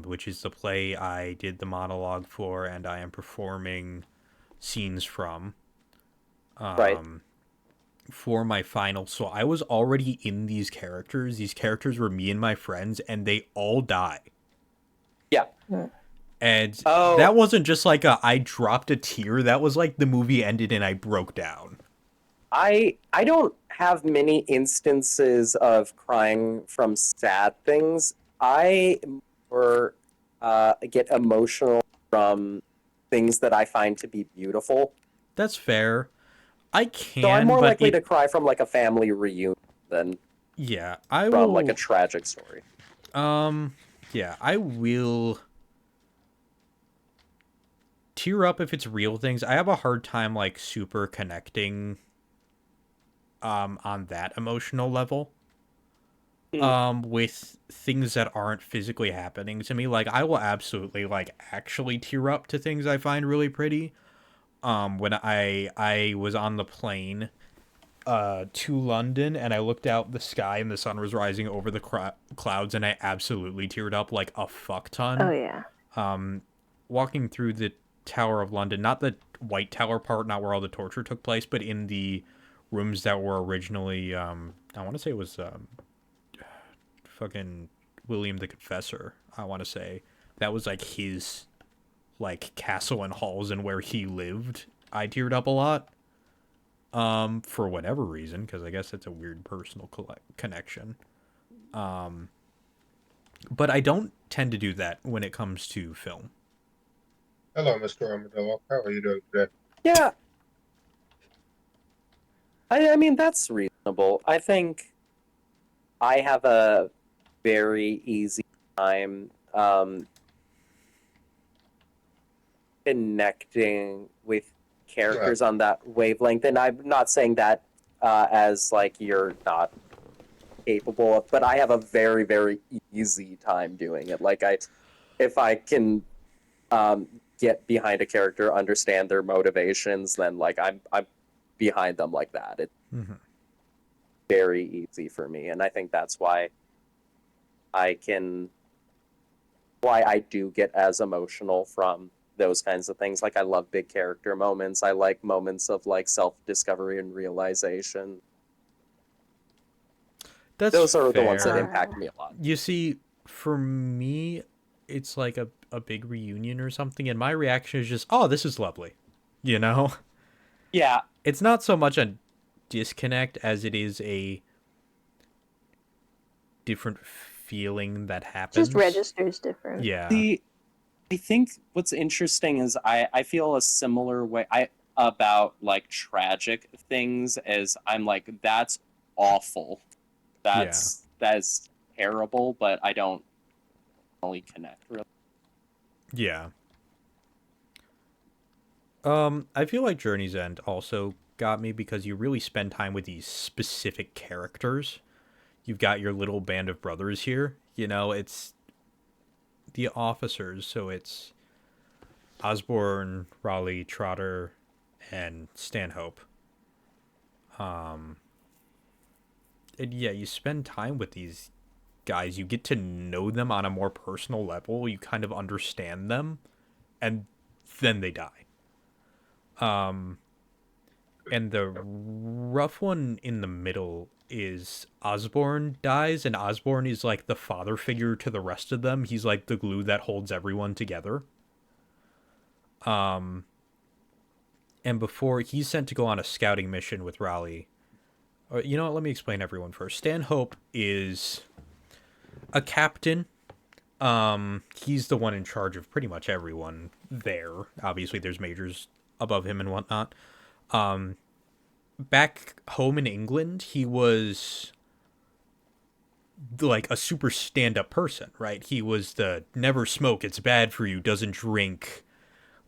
which is the play I did the monologue for, and I am performing scenes from. right. For my final. So I was already in these characters. These characters were me and my friends, and they all die. Yeah. And Oh, that wasn't just like I dropped a tear. That was like the movie ended and I broke down. I don't have many instances of crying from sad things. I more get emotional from things that I find to be beautiful. That's fair. I So I'm can, more but likely to cry from like a family reunion than yeah, I from will like a tragic story. yeah, I will tear up if it's real things. I have a hard time like super connecting on that emotional level. With things that aren't physically happening to me. Like I will absolutely actually tear up to things I find really pretty. When I was on the plane to London and I looked out the sky and the sun was rising over the clouds and I absolutely teared up like a fuck ton. Oh yeah. Walking through the Tower of London, not the White Tower part, not where all the torture took place, but in the rooms that were originally I want to say it was fucking William the Confessor, I want to say. That was like his castle and halls and where he lived. I teared up a lot. For whatever reason, because I guess it's a weird personal connection. But I don't tend to do that when it comes to film. Hello, Mr. Armadillo. How are you doing today? Yeah, I mean that's reasonable. I think I have a very easy time connecting with characters on that wavelength, and I'm not saying that as like you're not capable of, but I have a very very easy time doing it. Like if I can get behind a character, understand their motivations, then like I'm behind them like that. It's very easy for me, and I think that's why I do get as emotional from those kinds of things. Like I love big character moments. I like moments of like self-discovery and realization. Those are the ones that fair. impact me a lot. You see, for me, it's like a big reunion or something, and my reaction is just, oh, this is lovely. You know? Yeah. It's not so much a disconnect as it is a different feeling that happens. Just registers different. Yeah. I think what's interesting is I feel a similar way about like tragic things as I'm like that's awful. That is terrible, but I don't really connect really. Yeah. I feel like Journey's End also got me because you really spend time with these specific characters. You've got your little band of brothers here. You know, it's the officers, so it's Osborne, Raleigh, Trotter, and Stanhope. And yeah, you spend time with these guys. You get to know them on a more personal level. You kind of understand them, and then they die. And the rough one in the middle is Osborne dies, and Osborne is like the father figure to the rest of them. He's like the glue that holds everyone together. And before he's sent to go on a scouting mission with Raleigh. You know what? Let me explain everyone first. Stanhope is a captain He's the one in charge of pretty much everyone there. Obviously, there's majors above him and whatnot. Back home in England, he was like a super stand-up person, right? He was the never smoke, it's bad for you, doesn't drink,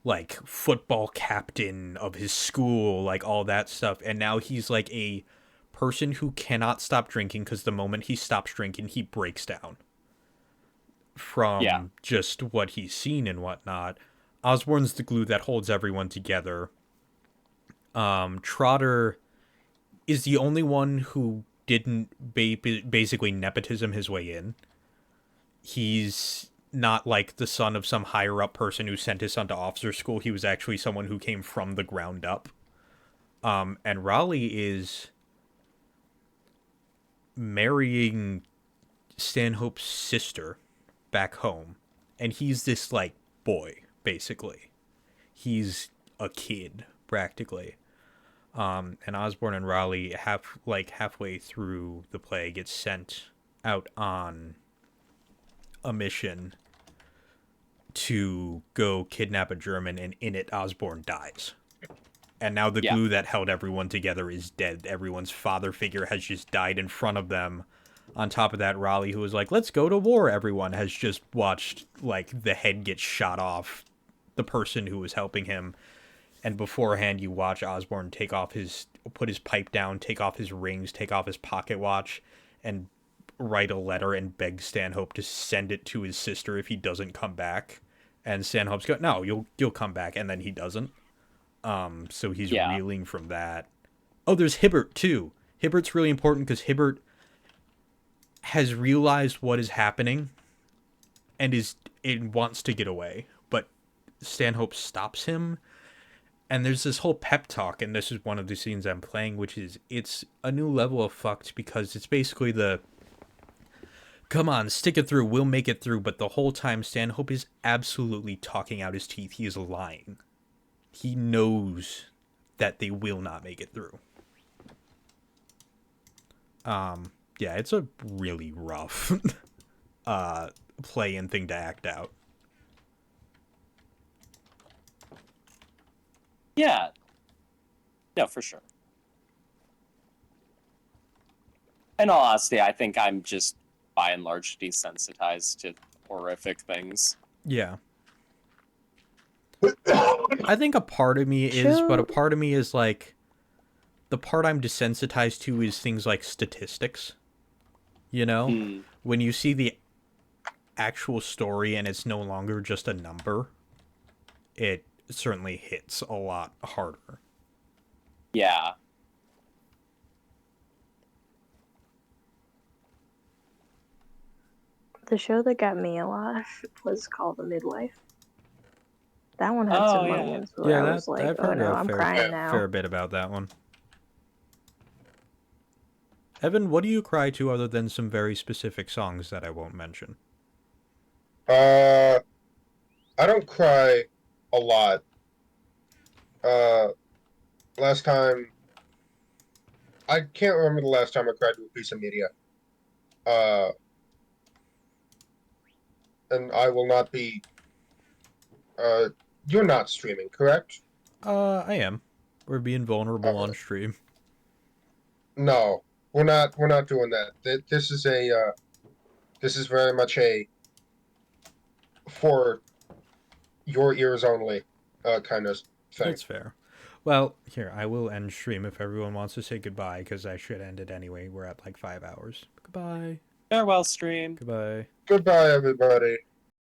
like football captain of his school, like all that stuff. And now he's like a person who cannot stop drinking because the moment he stops drinking, he breaks down Yeah. from just what he's seen and whatnot. Osborne's the glue that holds everyone together. Trotter is the only one who didn't basically nepotism his way in. He's not like the son of some higher up person who sent his son to officer school. He was actually someone who came from the ground up. And Raleigh is marrying Stanhope's sister back home. And he's this, like, boy, basically. He's a kid, practically. And Osborne and Raleigh, halfway through the play, get sent out on a mission to go kidnap a German, and in it, Osborne dies. And now the glue that held everyone together is dead. Everyone's father figure has just died in front of them. On top of that, Raleigh, who was like, let's go to war, everyone, has just watched, like, the head get shot off the person who was helping him. And beforehand, you watch Osborne put his pipe down, take off his rings, take off his pocket watch, and write a letter and beg Stanhope to send it to his sister if he doesn't come back. And Stanhope's go, no, you'll come back, and then he doesn't. So he's reeling from that. Oh, there's Hibbert too. Hibbert's really important because Hibbert has realized what is happening, and it wants to get away, but Stanhope stops him. And there's this whole pep talk, and this is one of the scenes I'm playing, which is, it's a new level of fucked because it's basically the, come on, stick it through, we'll make it through, but the whole time Stanhope is absolutely talking out his teeth. He is lying. He knows that they will not make it through. Yeah, it's a really rough play and thing to act out. Yeah. No, for sure. In all honesty, I think I'm just, by and large, desensitized to horrific things. Yeah. I think a part of me is, but a part of me is like, the part I'm desensitized to is things like statistics. You know? When you see the actual story and it's no longer just a number, it certainly hits a lot harder. Yeah. The show that got me a lot was called The Midwife. That one had some moments where I was like, I've oh heard no, a I'm crying now. fair bit about that one. Evan, what do you cry to other than some very specific songs that I won't mention? I don't cry a lot. Last time, I can't remember the last time I cried to a piece of media. And I will not be. You're not streaming, correct? I am. We're being vulnerable on stream. No, we're not. We're not doing that. This is a. This is very much a. For your ears only, kind of thing. That's fair. Well, here, I will end stream if everyone wants to say goodbye, because I should end it anyway. We're at like 5 hours. Goodbye. Farewell, stream. Goodbye. Goodbye, everybody.